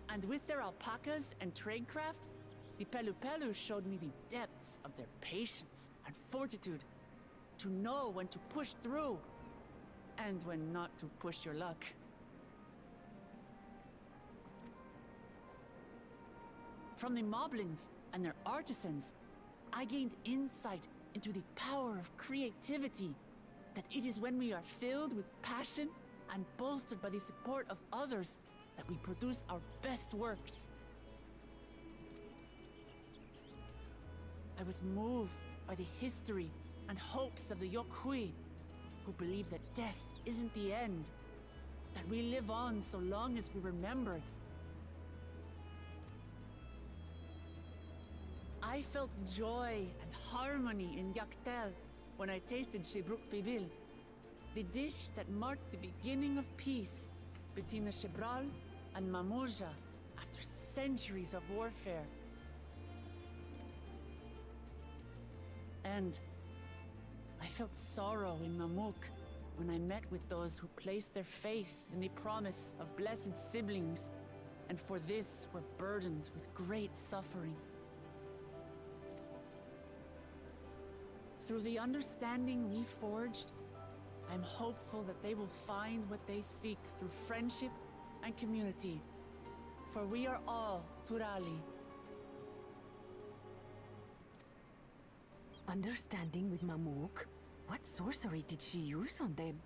And with their alpacas and tradecraft, the Pelupelu showed me the depths of their patience and fortitude to know when to push through and when not to push your luck. From the moblins and their artisans, I gained insight into the power of creativity, that it is when we are filled with passion and bolstered by the support of others that we produce our best works. I was moved by the history and hopes of the Yokhui, who believe that death isn't the end, that we live on so long as we're remembered. I felt joy and harmony in Yaktel when I tasted Shebruk Pibil, the dish that marked the beginning of peace between the Shebral and Mamurja after centuries of warfare. And I felt sorrow in Mamuk when I met with those who placed their faith in the promise of blessed siblings, and for this were burdened with great suffering. Through the understanding we forged, I'm hopeful that they will find what they seek through friendship and community, for we are all Turali. Understanding with Mamuk? What sorcery did she use on them?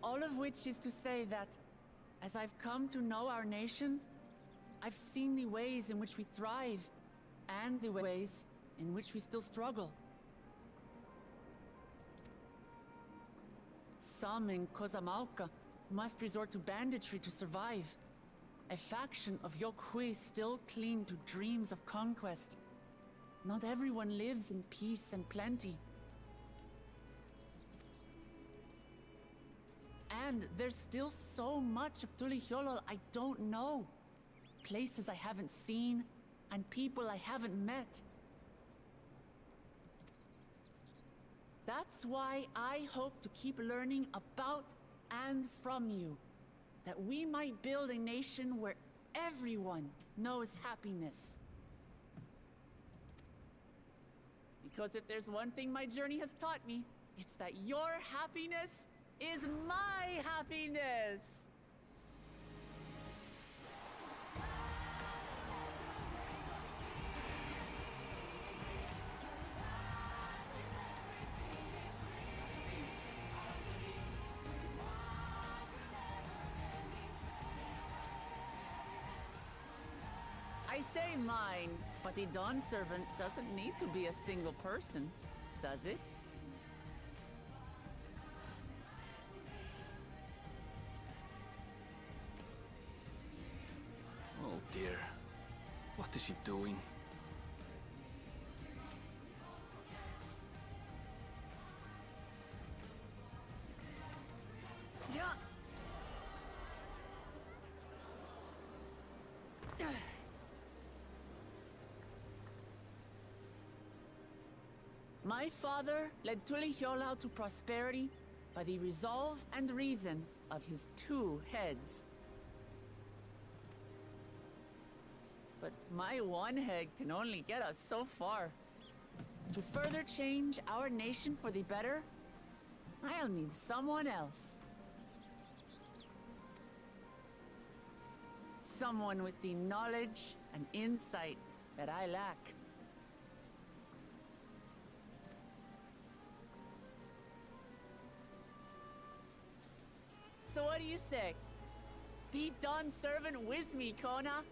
All of which is to say that, as I've come to know our nation, I've seen the ways in which we thrive, and the ways in which we still struggle. Some in Kozamauka must resort to banditry to survive. A faction of Yokhui still cling to dreams of conquest. Not everyone lives in peace and plenty. And there's still so much of Tulihyolol I don't know. Places I haven't seen, and people I haven't met. That's why I hope to keep learning about and from you, that we might build a nation where everyone knows happiness. Because if there's one thing my journey has taught me, it's that your happiness is my happiness! I say mine, but the Dawn Servant doesn't need to be a single person, does it? Oh dear. What is she doing? Yeah. My father led Tulihyolao to prosperity by the resolve and reason of his 2 heads. But my 1 head can only get us so far. To further change our nation for the better, I'll need someone else. Someone with the knowledge and insight that I lack. So what do you say? Be Dawn Servant with me, Kona?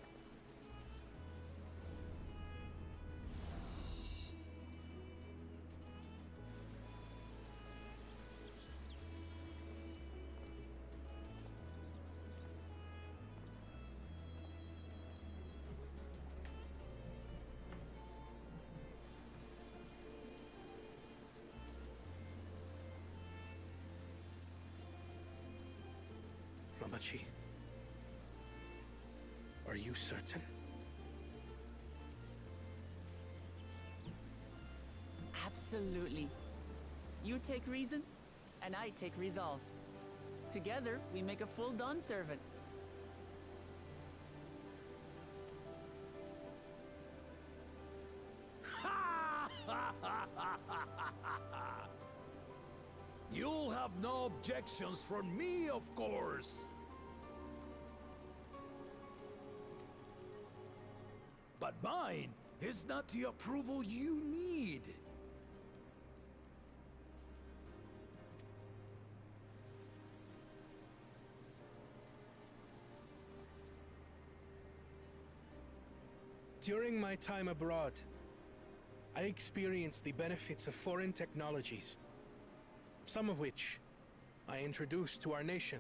Lamachi, are you certain? Absolutely. You take reason, and I take resolve. Together, we make a full Dawn servant. You'll have no objections from me, of course. But mine is not the approval you need. During my time abroad, I experienced the benefits of foreign technologies, some of which I introduced to our nation.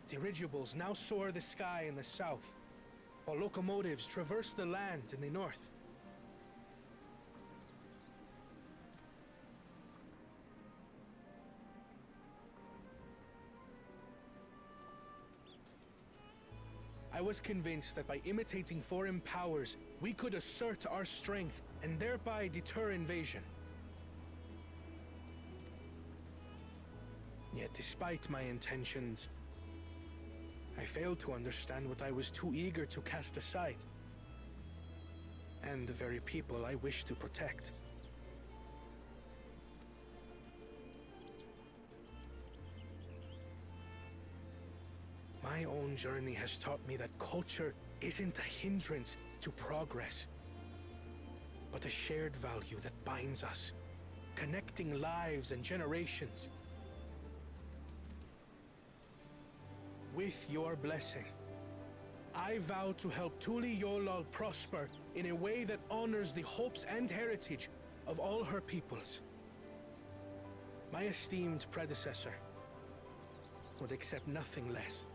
Dirigibles now soar the sky in the south, while locomotives traverse the land in the north. I was convinced that by imitating foreign powers, we could assert our strength and thereby deter invasion. Yet despite my intentions, I failed to understand what I was too eager to cast aside, and the very people I wish to protect. My own journey has taught me that culture isn't a hindrance to progress, but a shared value that binds us, connecting lives and generations. With your blessing, I vow to help Tuli Yolal prosper in a way that honors the hopes and heritage of all her peoples. My esteemed predecessor would accept nothing less.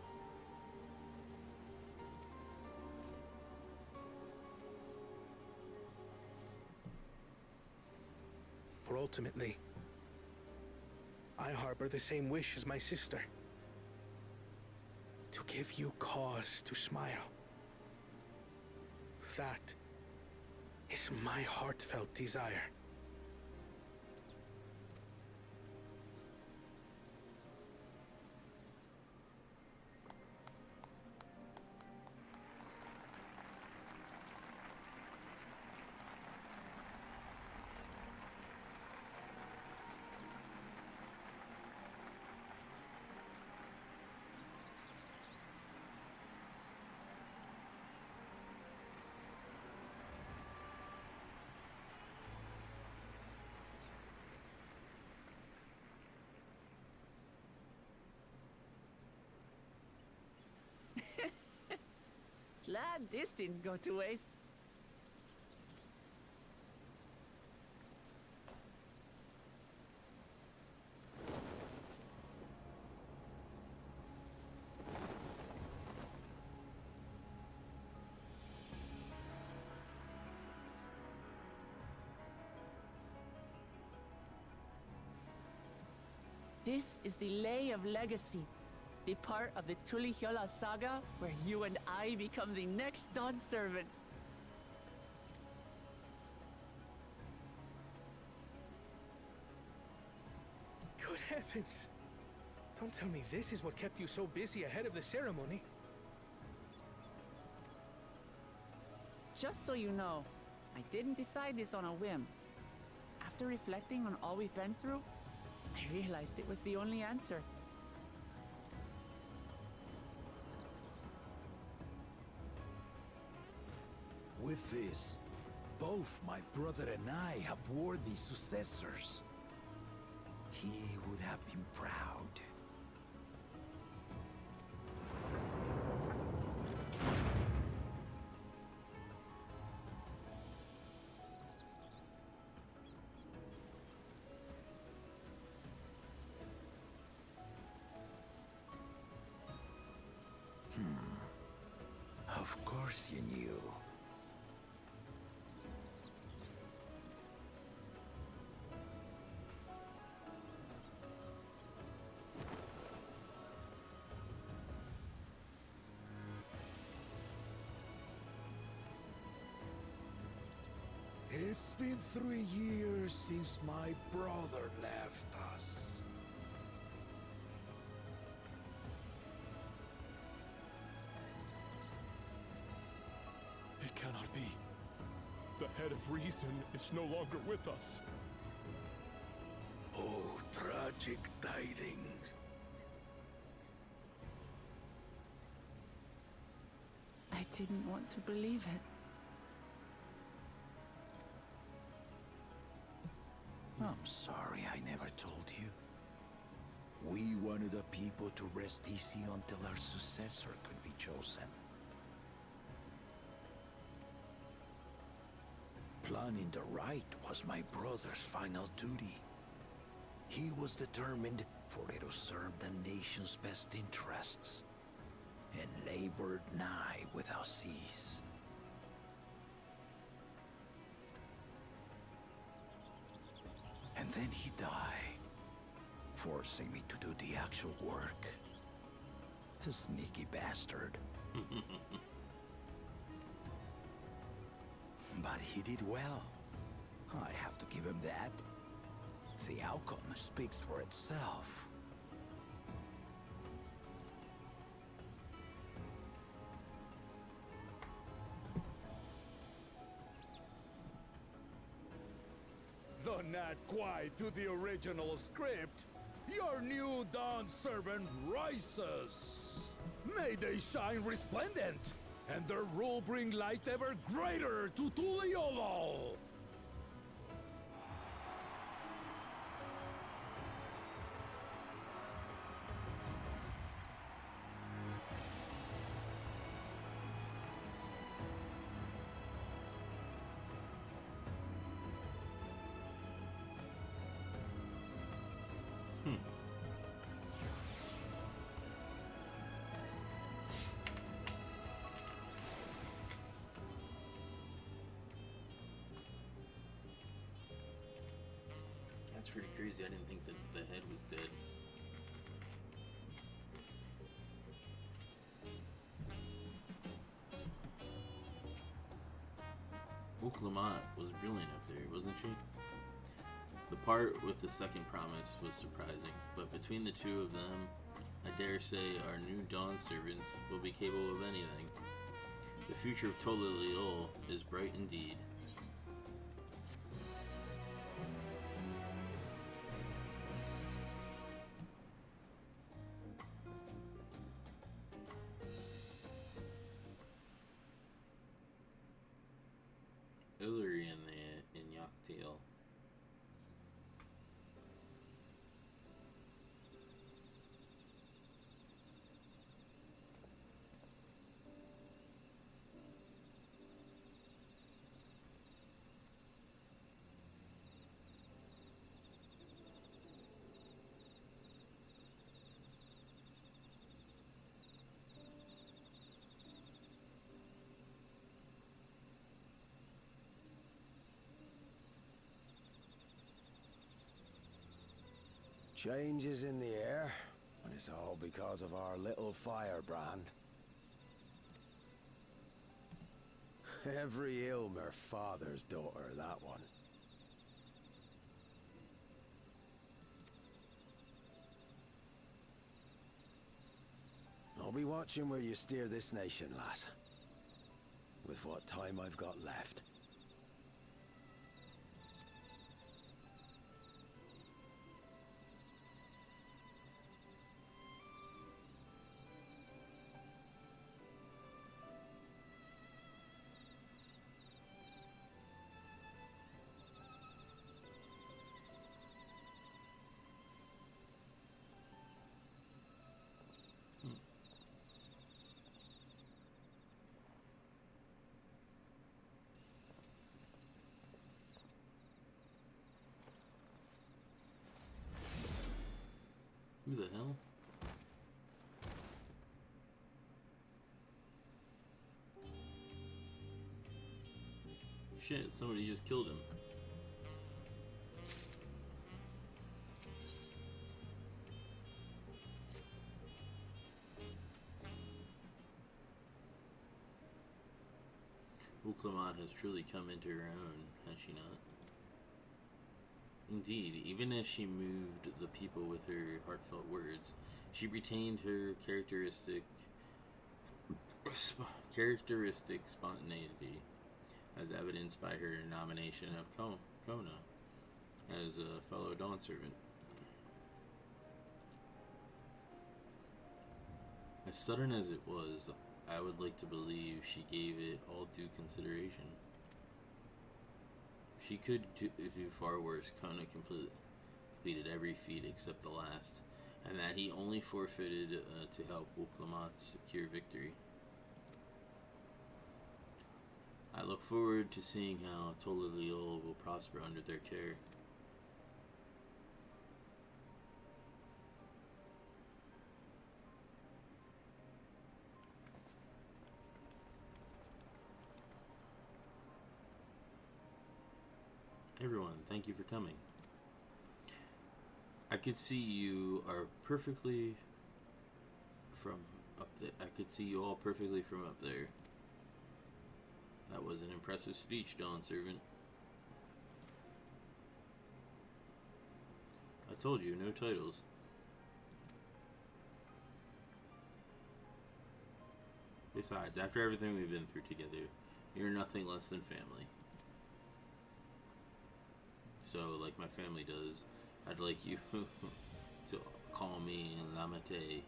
For ultimately, I harbor the same wish as my sister. To give you cause to smile. That is my heartfelt desire. Glad this didn't go to waste. This is the Lay of Legacy, the part of the Tulihyola saga where you and I become the next Dawn servant. Good heavens! Don't tell me this is what kept you so busy ahead of the ceremony. Just so you know, I didn't decide this on a whim. After reflecting on all we've been through, I realized it was the only answer. With this, both my brother and I have worthy successors. He would have been proud. Of course you knew. It's been 3 years since my brother left us. It cannot be. The head of reason is no longer with us. Oh, tragic tidings. I didn't want to believe it. I'm sorry I never told you. We wanted the people to rest easy until our successor could be chosen. Planning the right was my brother's final duty. He was determined for it to serve the nation's best interests, and labored nigh without cease. And then he died, forcing me to do the actual work. A sneaky bastard. But he did well. I have to give him that. The outcome speaks for itself. Though not quite to the original script, your new Dawn servant rises. May they shine resplendent, and their rule bring light ever greater to Tuliolo! That's pretty crazy. I didn't think that the head was dead. Lamont was brilliant up there, wasn't she? The part with the second promise was surprising, but between the two of them, I dare say our new Dawn servants will be capable of anything. The future of Toliliol is bright indeed. Illyri in Yachtail. Changes in the air, and it's all because of our little firebrand. Every Ilmer father's daughter, that one. I'll be watching where you steer this nation, lass. With what time I've got left. Who the hell? Shit, somebody just killed him. Uclamant has truly come into her own, has she not? Indeed, even as she moved the people with her heartfelt words, she retained her characteristic spontaneity, as evidenced by her nomination of Kona as a fellow Dawn servant. As sudden as it was, I would like to believe she gave it all due consideration. She could do far worse. Kona completed every feat except the last, and that he only forfeited to help Uclamant secure victory. I look forward to seeing how Toliliol will prosper under their care. Everyone, thank you for coming. I could see you are perfectly from up there. I could see you all perfectly from up there. That was an impressive speech, Dawn Servant. I told you, no titles. Besides, after everything we've been through together, you're nothing less than family. So, like my family does, I'd like you to call me Lamate.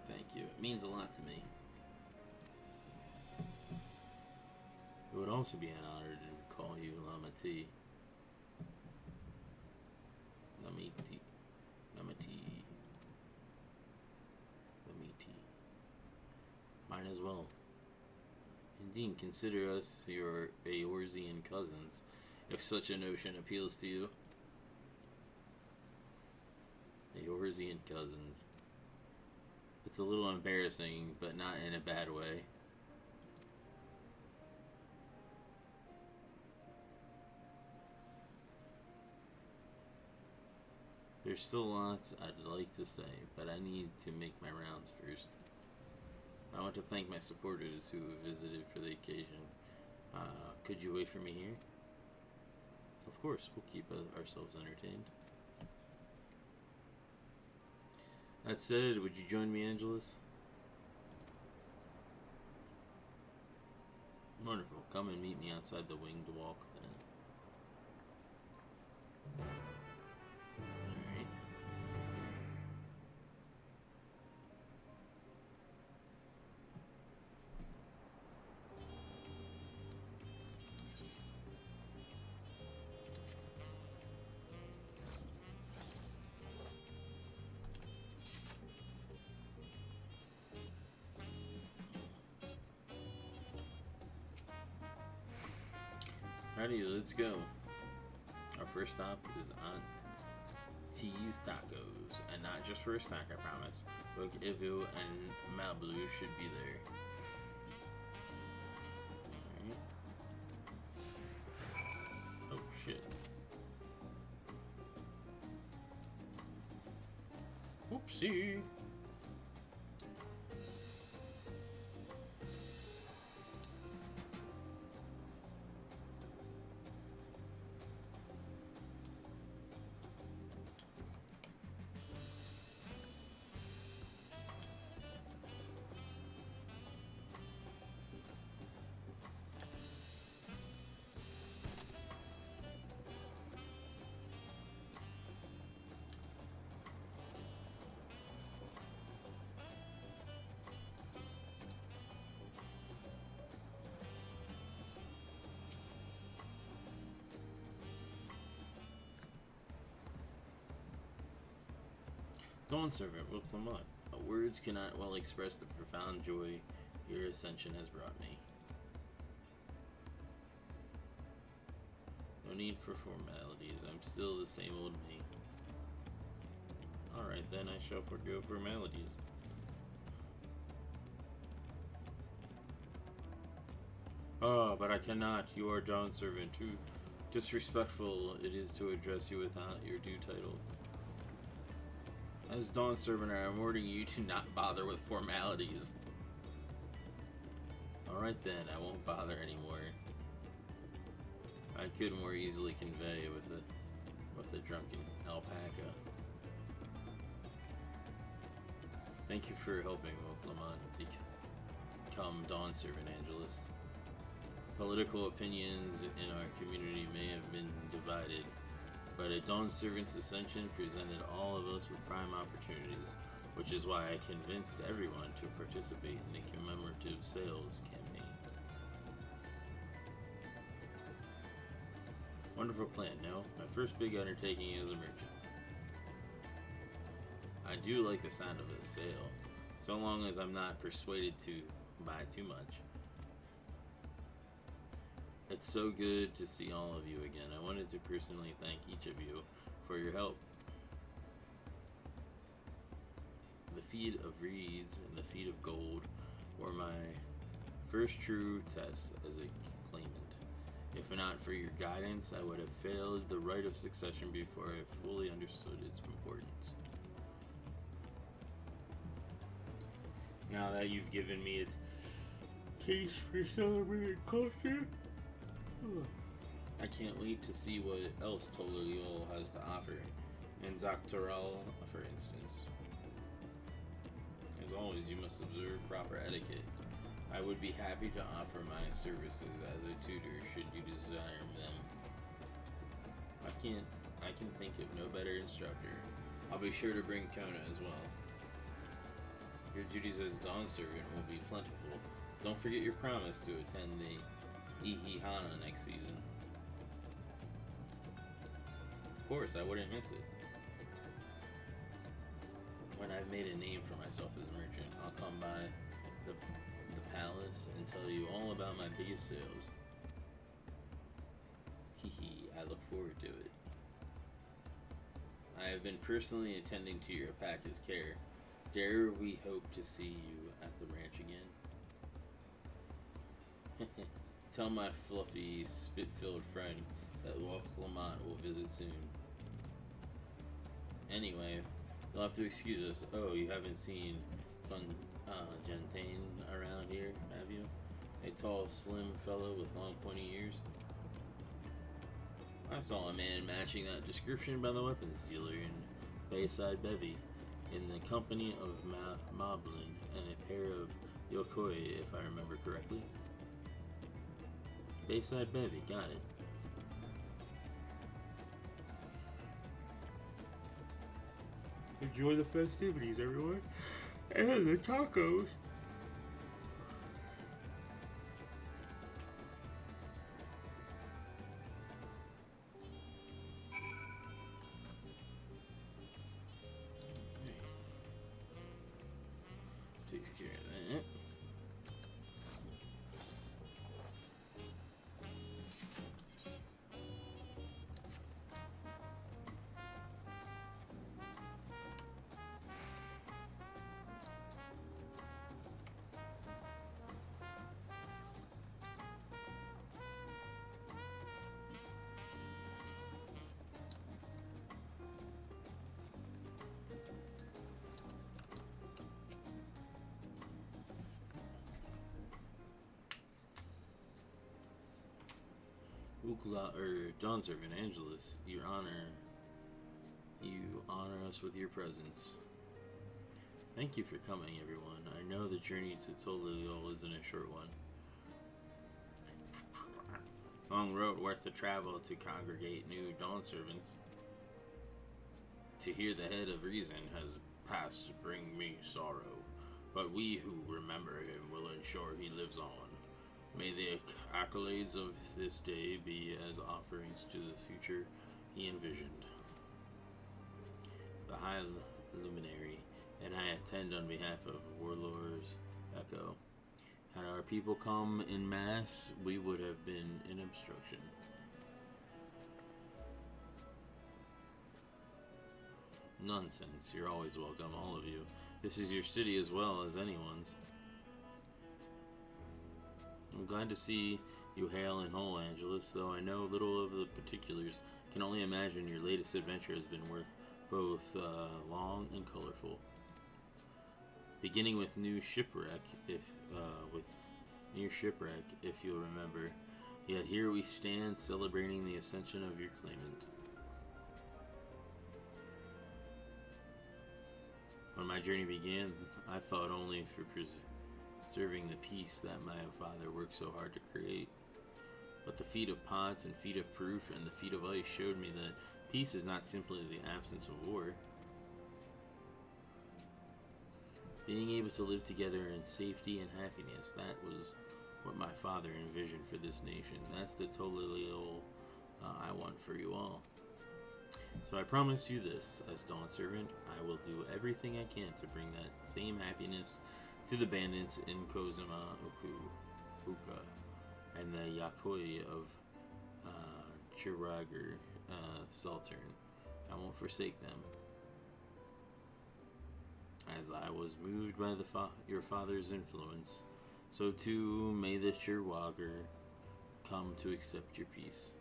Thank you. It means a lot to me. It would also be an honor to call you Lamati. Lamiti. Mine as well. Indeed, consider us your Eorzean cousins, if such a notion appeals to you. Eorzean cousins. It's a little embarrassing, but not in a bad way. There's still lots I'd like to say, but I need to make my rounds first. I want to thank my supporters who have visited for the occasion. Could you wait for me here? Of course, we'll keep ourselves entertained. That said, would you join me, Angelus? Wonderful. Come and meet me outside the winged walk, then. Alright. Alrighty, let's go. Our first stop is on T's Tacos, and not just for a snack, I promise. Book Ivu and Mablu should be there. Alright. Oh shit. Whoopsie. Dawn Servant with Lamont. Words cannot well express the profound joy your ascension has brought me. No need for formalities. I'm still the same old me. Alright, then I shall forgo formalities. Oh, but I cannot. You are Dawn Servant. Too disrespectful it is to address you without your due title. As Dawn Servant, I am ordering you to not bother with formalities. Alright then, I won't bother anymore. I could more easily convey with a drunken alpaca. Thank you for helping Lamont become Dawn Servant, Angelus. Political opinions in our community may have been divided, but a Dawn Servant's ascension presented all of us with prime opportunities, which is why I convinced everyone to participate in the commemorative sales campaign. Wonderful plan, no? My first big undertaking as a merchant. I do like the sound of this sale, so long as I'm not persuaded to buy too much. It's so good to see all of you again. I wanted to personally thank each of you for your help. The feat of reeds and the feat of gold were my first true test as a claimant. If not for your guidance, I would have failed the rite of succession before I fully understood its importance. Now that you've given me a taste for celebrated culture, I can't wait to see what else Tololiol has to offer, and Zaktoral, for instance. As always, you must observe proper etiquette. I would be happy to offer my services as a tutor should you desire them. I can think of no better instructor. I'll be sure to bring Kona as well. Your duties as Dawn Servant will be plentiful. Don't forget your promise to attend the Ihihana next season. Of course, I wouldn't miss it. When I've made a name for myself as a merchant, I'll come by the palace and tell you all about my biggest sales. Hehe, I look forward to it. I have been personally attending to your alpaca's care. Dare we hope to see you at the ranch again? Tell my fluffy, spit-filled friend that Lamont will visit soon. Anyway, you'll have to excuse us. Oh, you haven't seen Gentane around here, have you? A tall, slim fellow with long, pointy ears. I saw a man matching that description by the weapons dealer in Bayside Bevy, in the company of Moblin and a pair of Yokoi, if I remember correctly. Bayside Bevy, got it. Enjoy the festivities, everyone. And the tacos. Takes care of that. Dawn Servant Angelus, you honor us with your presence. Thank you for coming, everyone. I know the journey to Tololiol isn't a short one. Long road worth the travel to congregate new Dawn Servants. To hear the head of reason has passed to bring me sorrow, but we who remember him will ensure he lives on. May the accolades of this day be as offerings to the future he envisioned. The High Luminary and I attend on behalf of Warlord's Echo. Had our people come in mass, we would have been an obstruction. Nonsense, you're always welcome, all of you. This is your city as well as anyone's. I'm glad to see you hale and whole, Angelus, though I know little of the particulars. Can only imagine your latest adventure has been both long and colorful. Beginning with near shipwreck, if you'll remember. Yet here we stand, celebrating the ascension of your claimant. When my journey began, I thought only for preserving the peace that my father worked so hard to create. But the feat of pots and feat of proof and the feat of ice showed me that peace is not simply the absence of war. Being able to live together in safety and happiness, that was what my father envisioned for this nation. That's the total I want for you all. So I promise you this, as Dawn Servant, I will do everything I can to bring that same happiness to the bandits in Kozuma Uka and the Yakoi of Chiragar Sultern. I won't forsake them. As I was moved by your father's influence, so too may the Chirwager come to accept your peace.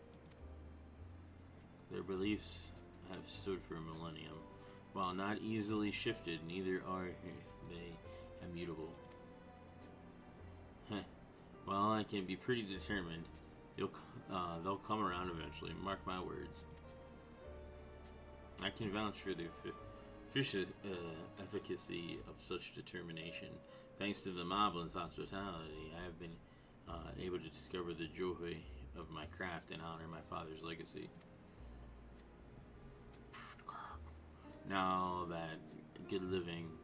Their beliefs have stood for a millennium. While not easily shifted, neither are they immutable. Well, I can be pretty determined. They'll come around eventually, mark my words. I can vouch for the efficacy of such determination. Thanks to the Moblin's hospitality, I have been able to discover the joy of my craft and honor my father's legacy. Now that good living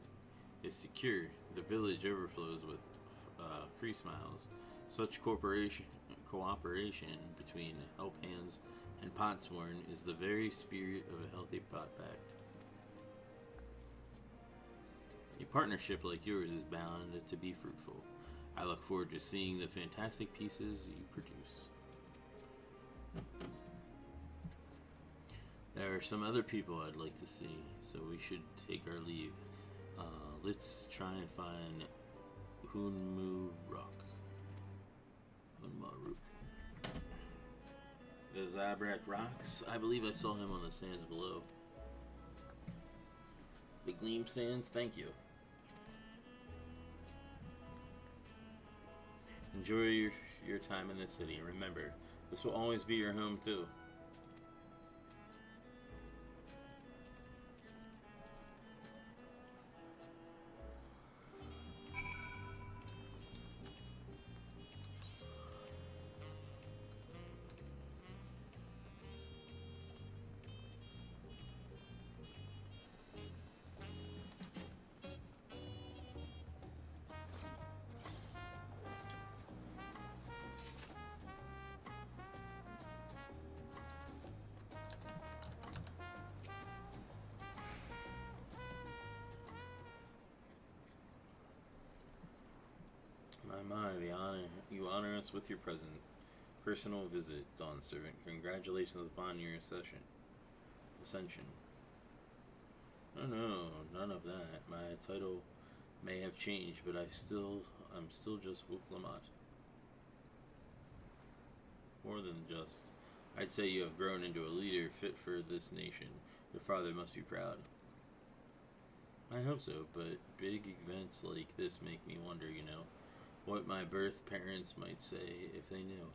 is secure, the village overflows with free smiles. Such cooperation between help hands and potsworn is the very spirit of a healthy pot pact. A partnership like yours is bound to be fruitful. I look forward to seeing the fantastic pieces you produce. There are some other people I'd like to see, so we should take our leave. Let's try and find Hunmaruk. The Zabrak rocks. I believe I saw him on the sands below. The Gleam Sands, thank you. Enjoy your time in the city, and remember, this will always be your home too. My, you honor us with your personal visit, Dawn Servant. Congratulations upon your ascension. Oh no, none of that. My title may have changed, but I'm still just Wook Lamont. More than just. I'd say you have grown into a leader fit for this nation. Your father must be proud. I hope so, but big events like this make me wonder, what my birth parents might say if they knew.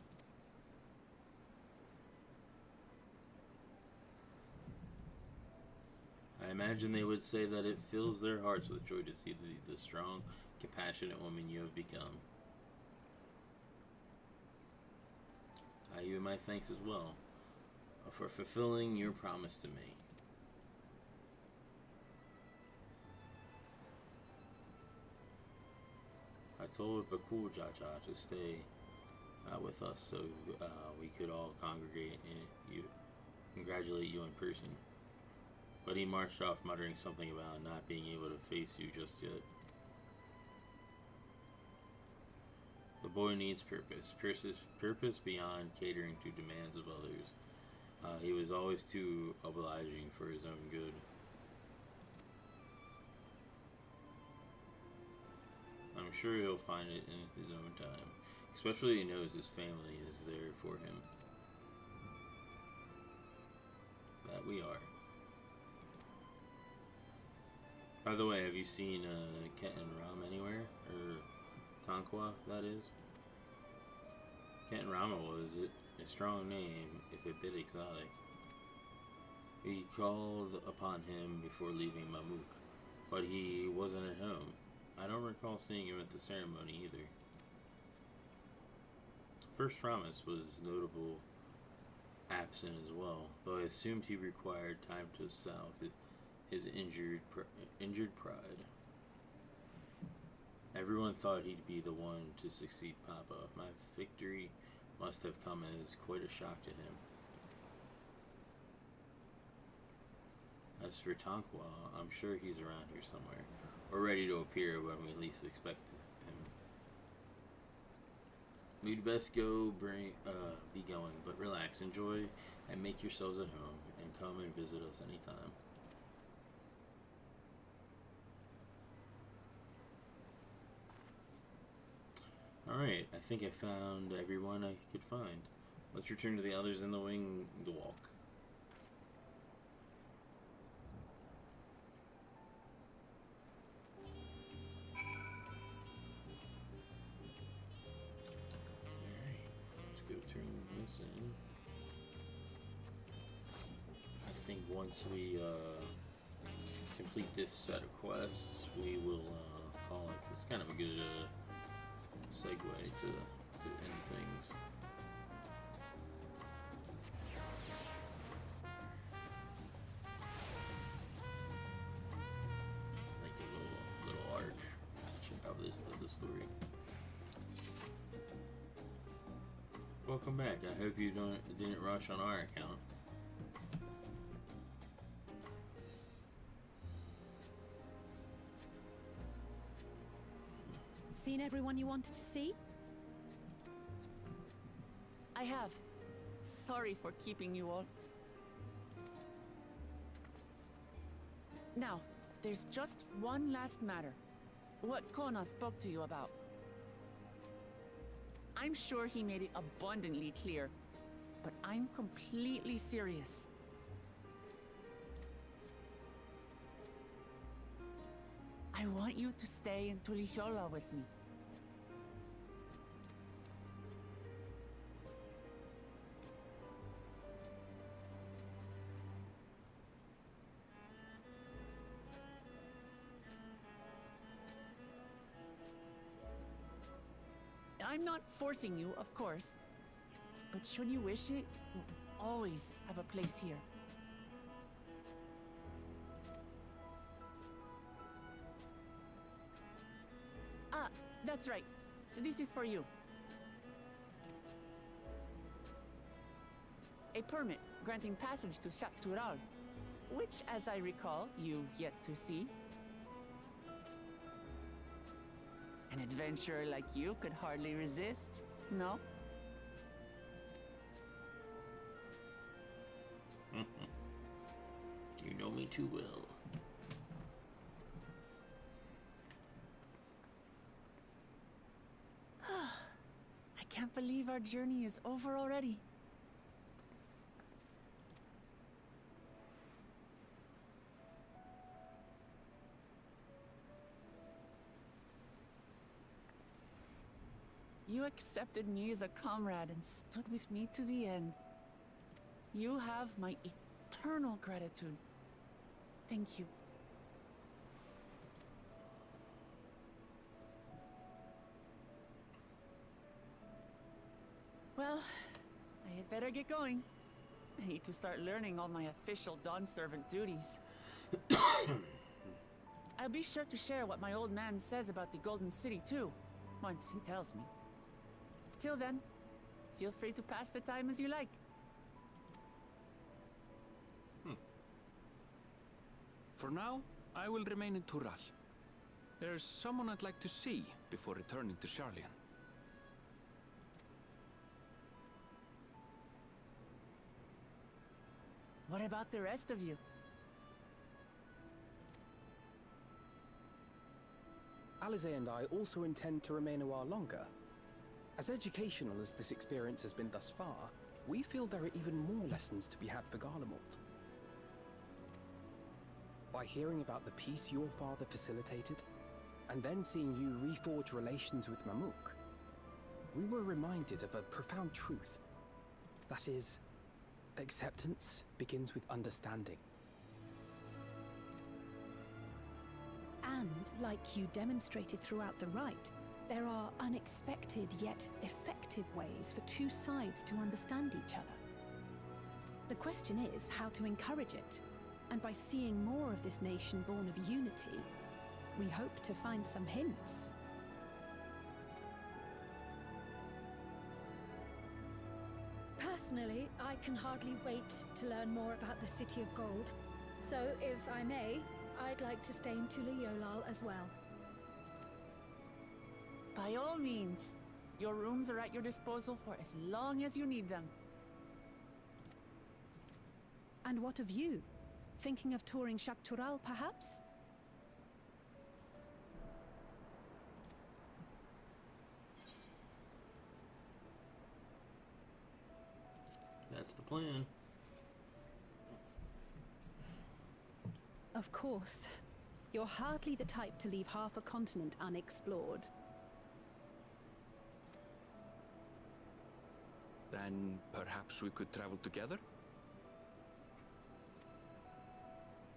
I imagine they would say that it fills their hearts with joy to see the strong, compassionate woman you have become. I owe you my thanks as well for fulfilling your promise to me. I told Bakul Jaja to stay with us so we could all congregate and congratulate you in person. But he marched off muttering something about not being able to face you just yet. The boy needs purpose. Purpose beyond catering to demands of others. He was always too obliging for his own good. I'm sure he'll find it in his own time. Especially he knows his family is there for him. That we are. By the way, have you seen Ket and Ram anywhere? Or Tonqua, that is? Ket and Rama was a strong name, if a bit exotic. We called upon him before leaving Mamuk, but he wasn't at home. I don't recall seeing him at the ceremony either. First Promise was notable absent as well, though I assumed he required time to salve his injured pride. Everyone thought he'd be the one to succeed Papa. My victory must have come as quite a shock to him. As for Tonqua, I'm sure he's around here somewhere, or ready to appear when we least expect him. We'd best go be going, but relax, enjoy, and make yourselves at home, and come and visit us anytime. Alright, I think I found everyone I could find. Let's return to the others in the wing to walk. I think once we complete this set of quests, we will call it. 'Cause it's kind of a good segue to end things. Like a little arc of the story. Welcome back. I hope you didn't rush on our account. Seen everyone you wanted to see? I have. Sorry for keeping you all. Now, there's just one last matter. What Kona spoke to you about. I'm sure he made it abundantly clear, but I'm completely serious. I want you to stay in Tulichola with me. I'm not forcing you, of course, but should you wish it, you'll always have a place here. Ah, that's right. This is for you. A permit granting passage to Shat Tural, which, as I recall, you've yet to see. An adventurer like you could hardly resist, no? You know me too well. I can't believe our journey is over already. You accepted me as a comrade and stood with me to the end. You have my eternal gratitude. Thank you. Well, I had better get going. I need to start learning all my official Dawn servant duties. I'll be sure to share what my old man says about the Golden City too, once he tells me. Till then, feel free to pass the time as you like. For now, I will remain in Tural. There's someone I'd like to see before returning to Sharlayan. What about the rest of you? Alize and I also intend to remain a while longer. As educational as this experience has been thus far, we feel there are even more lessons to be had for Garlemald. By hearing about the peace your father facilitated, and then seeing you reforge relations with Mamook, we were reminded of a profound truth. That is, acceptance begins with understanding. And, like you demonstrated throughout the rite, there are unexpected yet effective ways for two sides to understand each other. The question is how to encourage it, and by seeing more of this nation born of unity, we hope to find some hints. Personally, I can hardly wait to learn more about the City of Gold. So, if I may, I'd like to stay in Tula Yolal as well. By all means. Your rooms are at your disposal for as long as you need them. And what of you? Thinking of touring Shaktural, perhaps? That's the plan. Of course. You're hardly the type to leave half a continent unexplored. Then perhaps we could travel together?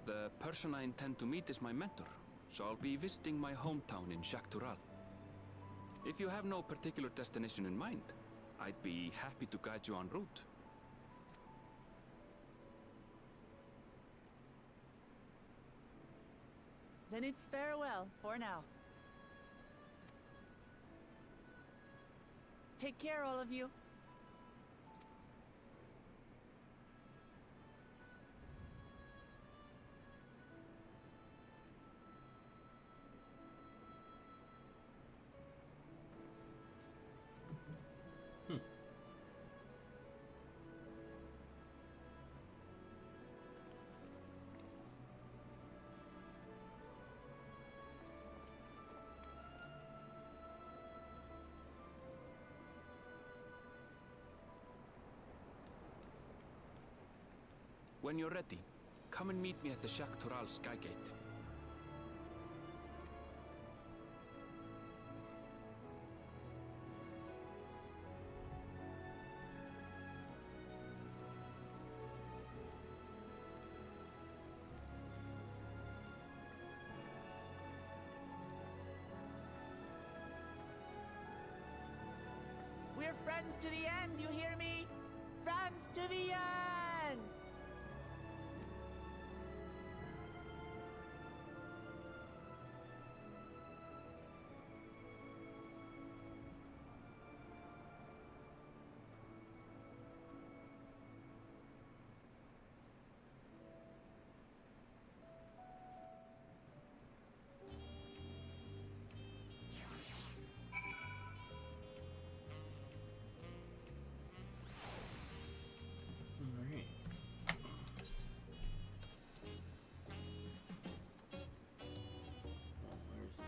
The person I intend to meet is my mentor, so I'll be visiting my hometown in Shaktural. If you have no particular destination in mind, I'd be happy to guide you en route. Then it's farewell for now. Take care, all of you. When you're ready, come and meet me at the Shaktural Skygate. We're friends to the end, you hear me? Friends to the end! Alright. Where's the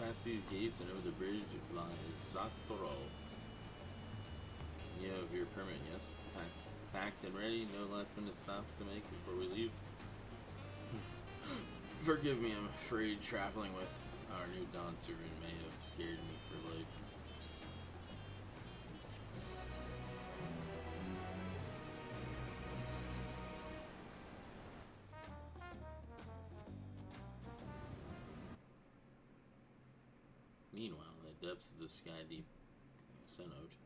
Past these gates and over the bridge lies Zaktorol. You have your permit, yes? Packed and ready, no last minute stop to make before we leave. Forgive me, I'm afraid traveling with our new Dawn servant may have scared me for life. Meanwhile, in the depths of the sky deep cenote,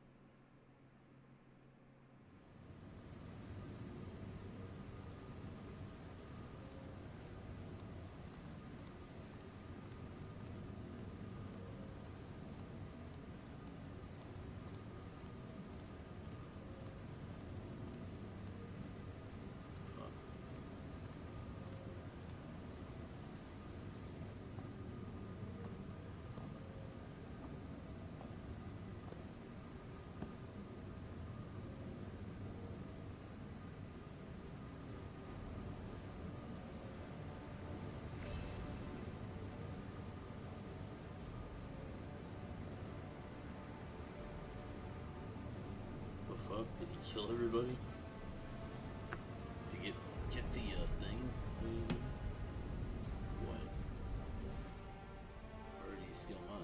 did he kill everybody? To get the things? What? Or did he steal mine?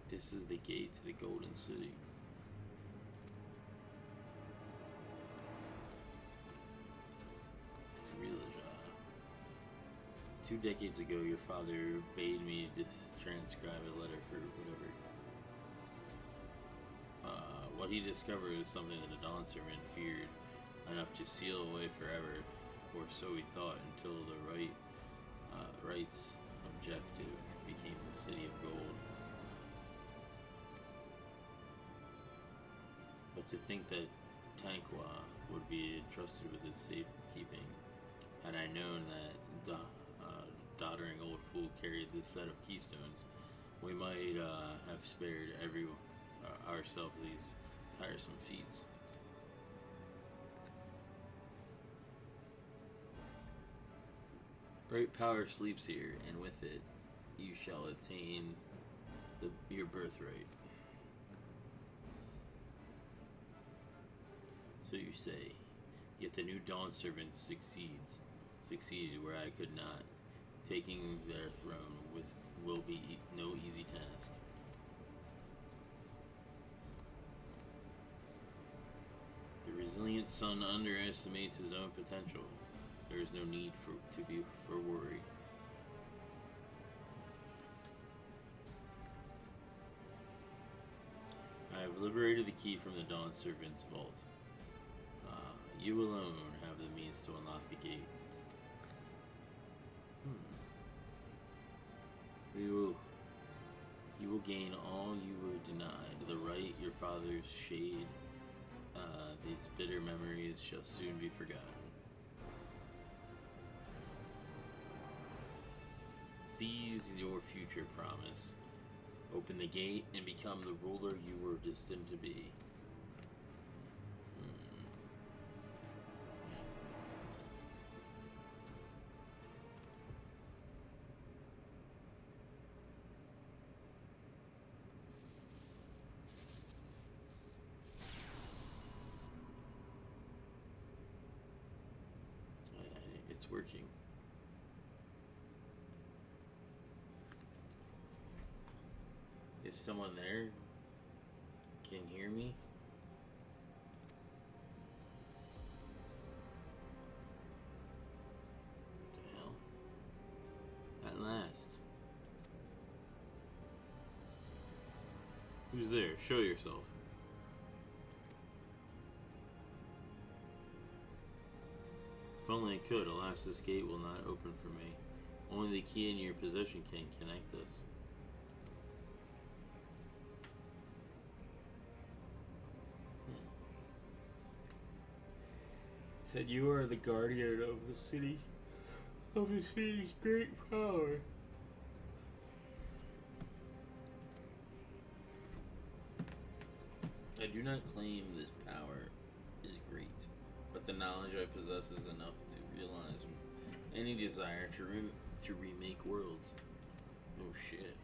This is the gate to the Golden City. It's real. 2 decades ago, your father bade me to transcribe a letter for whatever. What he discovered was something that the Dawn Servant feared enough to seal away forever, or so he thought, until the right's objective became the City of Gold. But to think that Tanqua would be entrusted with its safekeeping, had I known that doddering old fool carried this set of keystones, we might have spared ourselves these tiresome feats. Great power sleeps here, and with it, you shall attain your birthright. So you say, yet the new Dawn Servant succeeded where I could not. Taking their throne will be no easy task. The resilient son underestimates his own potential. There is no need for worry. I have liberated the key from the Dawn Servant's vault. You alone have the means to unlock the gate. You will gain all you were denied. The right, your father's shade. These bitter memories shall soon be forgotten. Seize your future promise. Open the gate and become the ruler you were destined to be. It's working. Is someone there? Can hear me? What the hell? At last. Who's there? Show yourself. If only I could, alas, this gate will not open for me. Only the key in your possession can connect us. That you are the guardian of the city's great power. I do not claim this power is great, but the knowledge I possess is enough to realize any desire to remake worlds. Oh shit.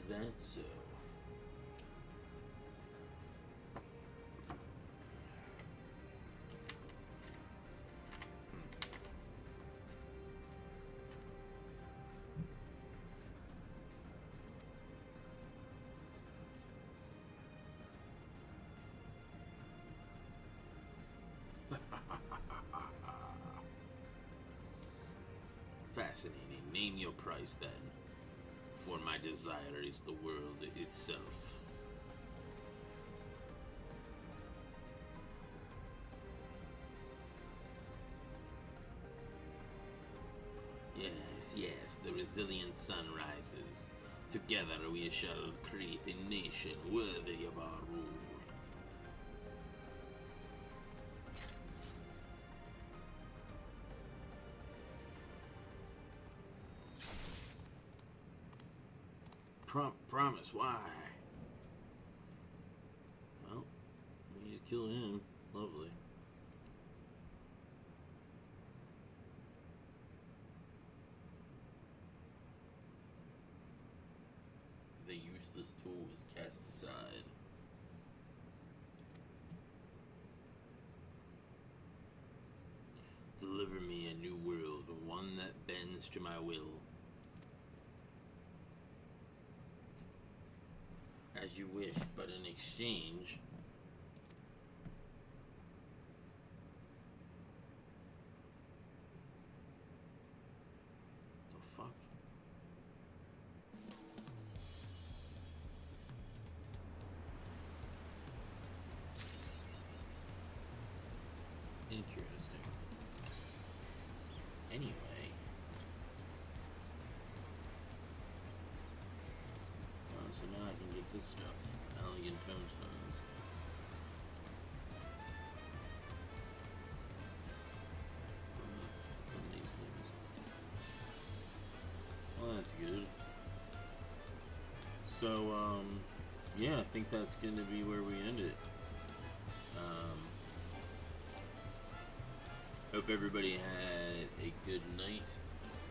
that so? Fascinating. Name your price then, for my desire is the world itself. Yes, yes, the resilient sun rises. Together we shall create a nation worthy of our rule. Promise, why? Well, we just killed him. Lovely. The useless tool was cast aside. Deliver me a new world, one that bends to my will. As you wish, but in exchange, the fuck? Interesting. Anyway. So now I can get this stuff. Elegant tombstones. From these things. Well, that's good. So, yeah, I think that's going to be where we end it. Hope everybody had a good night.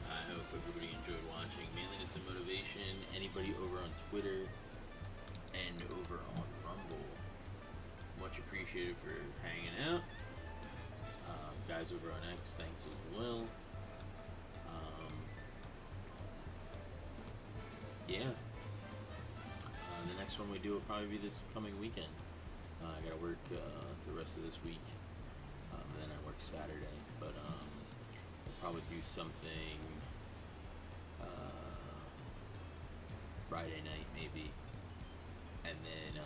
I hope everybody enjoyed watching Manliness and Motivation. Anybody over on Twitter and over on Rumble, much appreciated for hanging out. Guys over on X, thanks as well. Yeah. The next one we do will probably be this coming weekend. I gotta work the rest of this week. And then I work Saturday, but we'll probably do something Friday night maybe, and then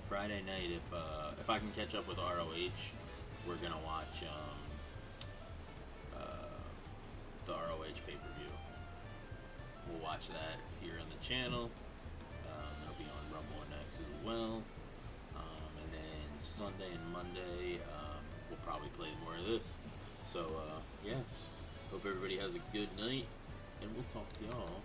Friday night if I can catch up with ROH, we're gonna watch the ROH pay-per-view. We'll watch that here on the channel. It'll be on Rumble and X as well. And then Sunday and Monday, we'll probably play more of this. So, yes. Hope everybody has a good night, and we'll talk to y'all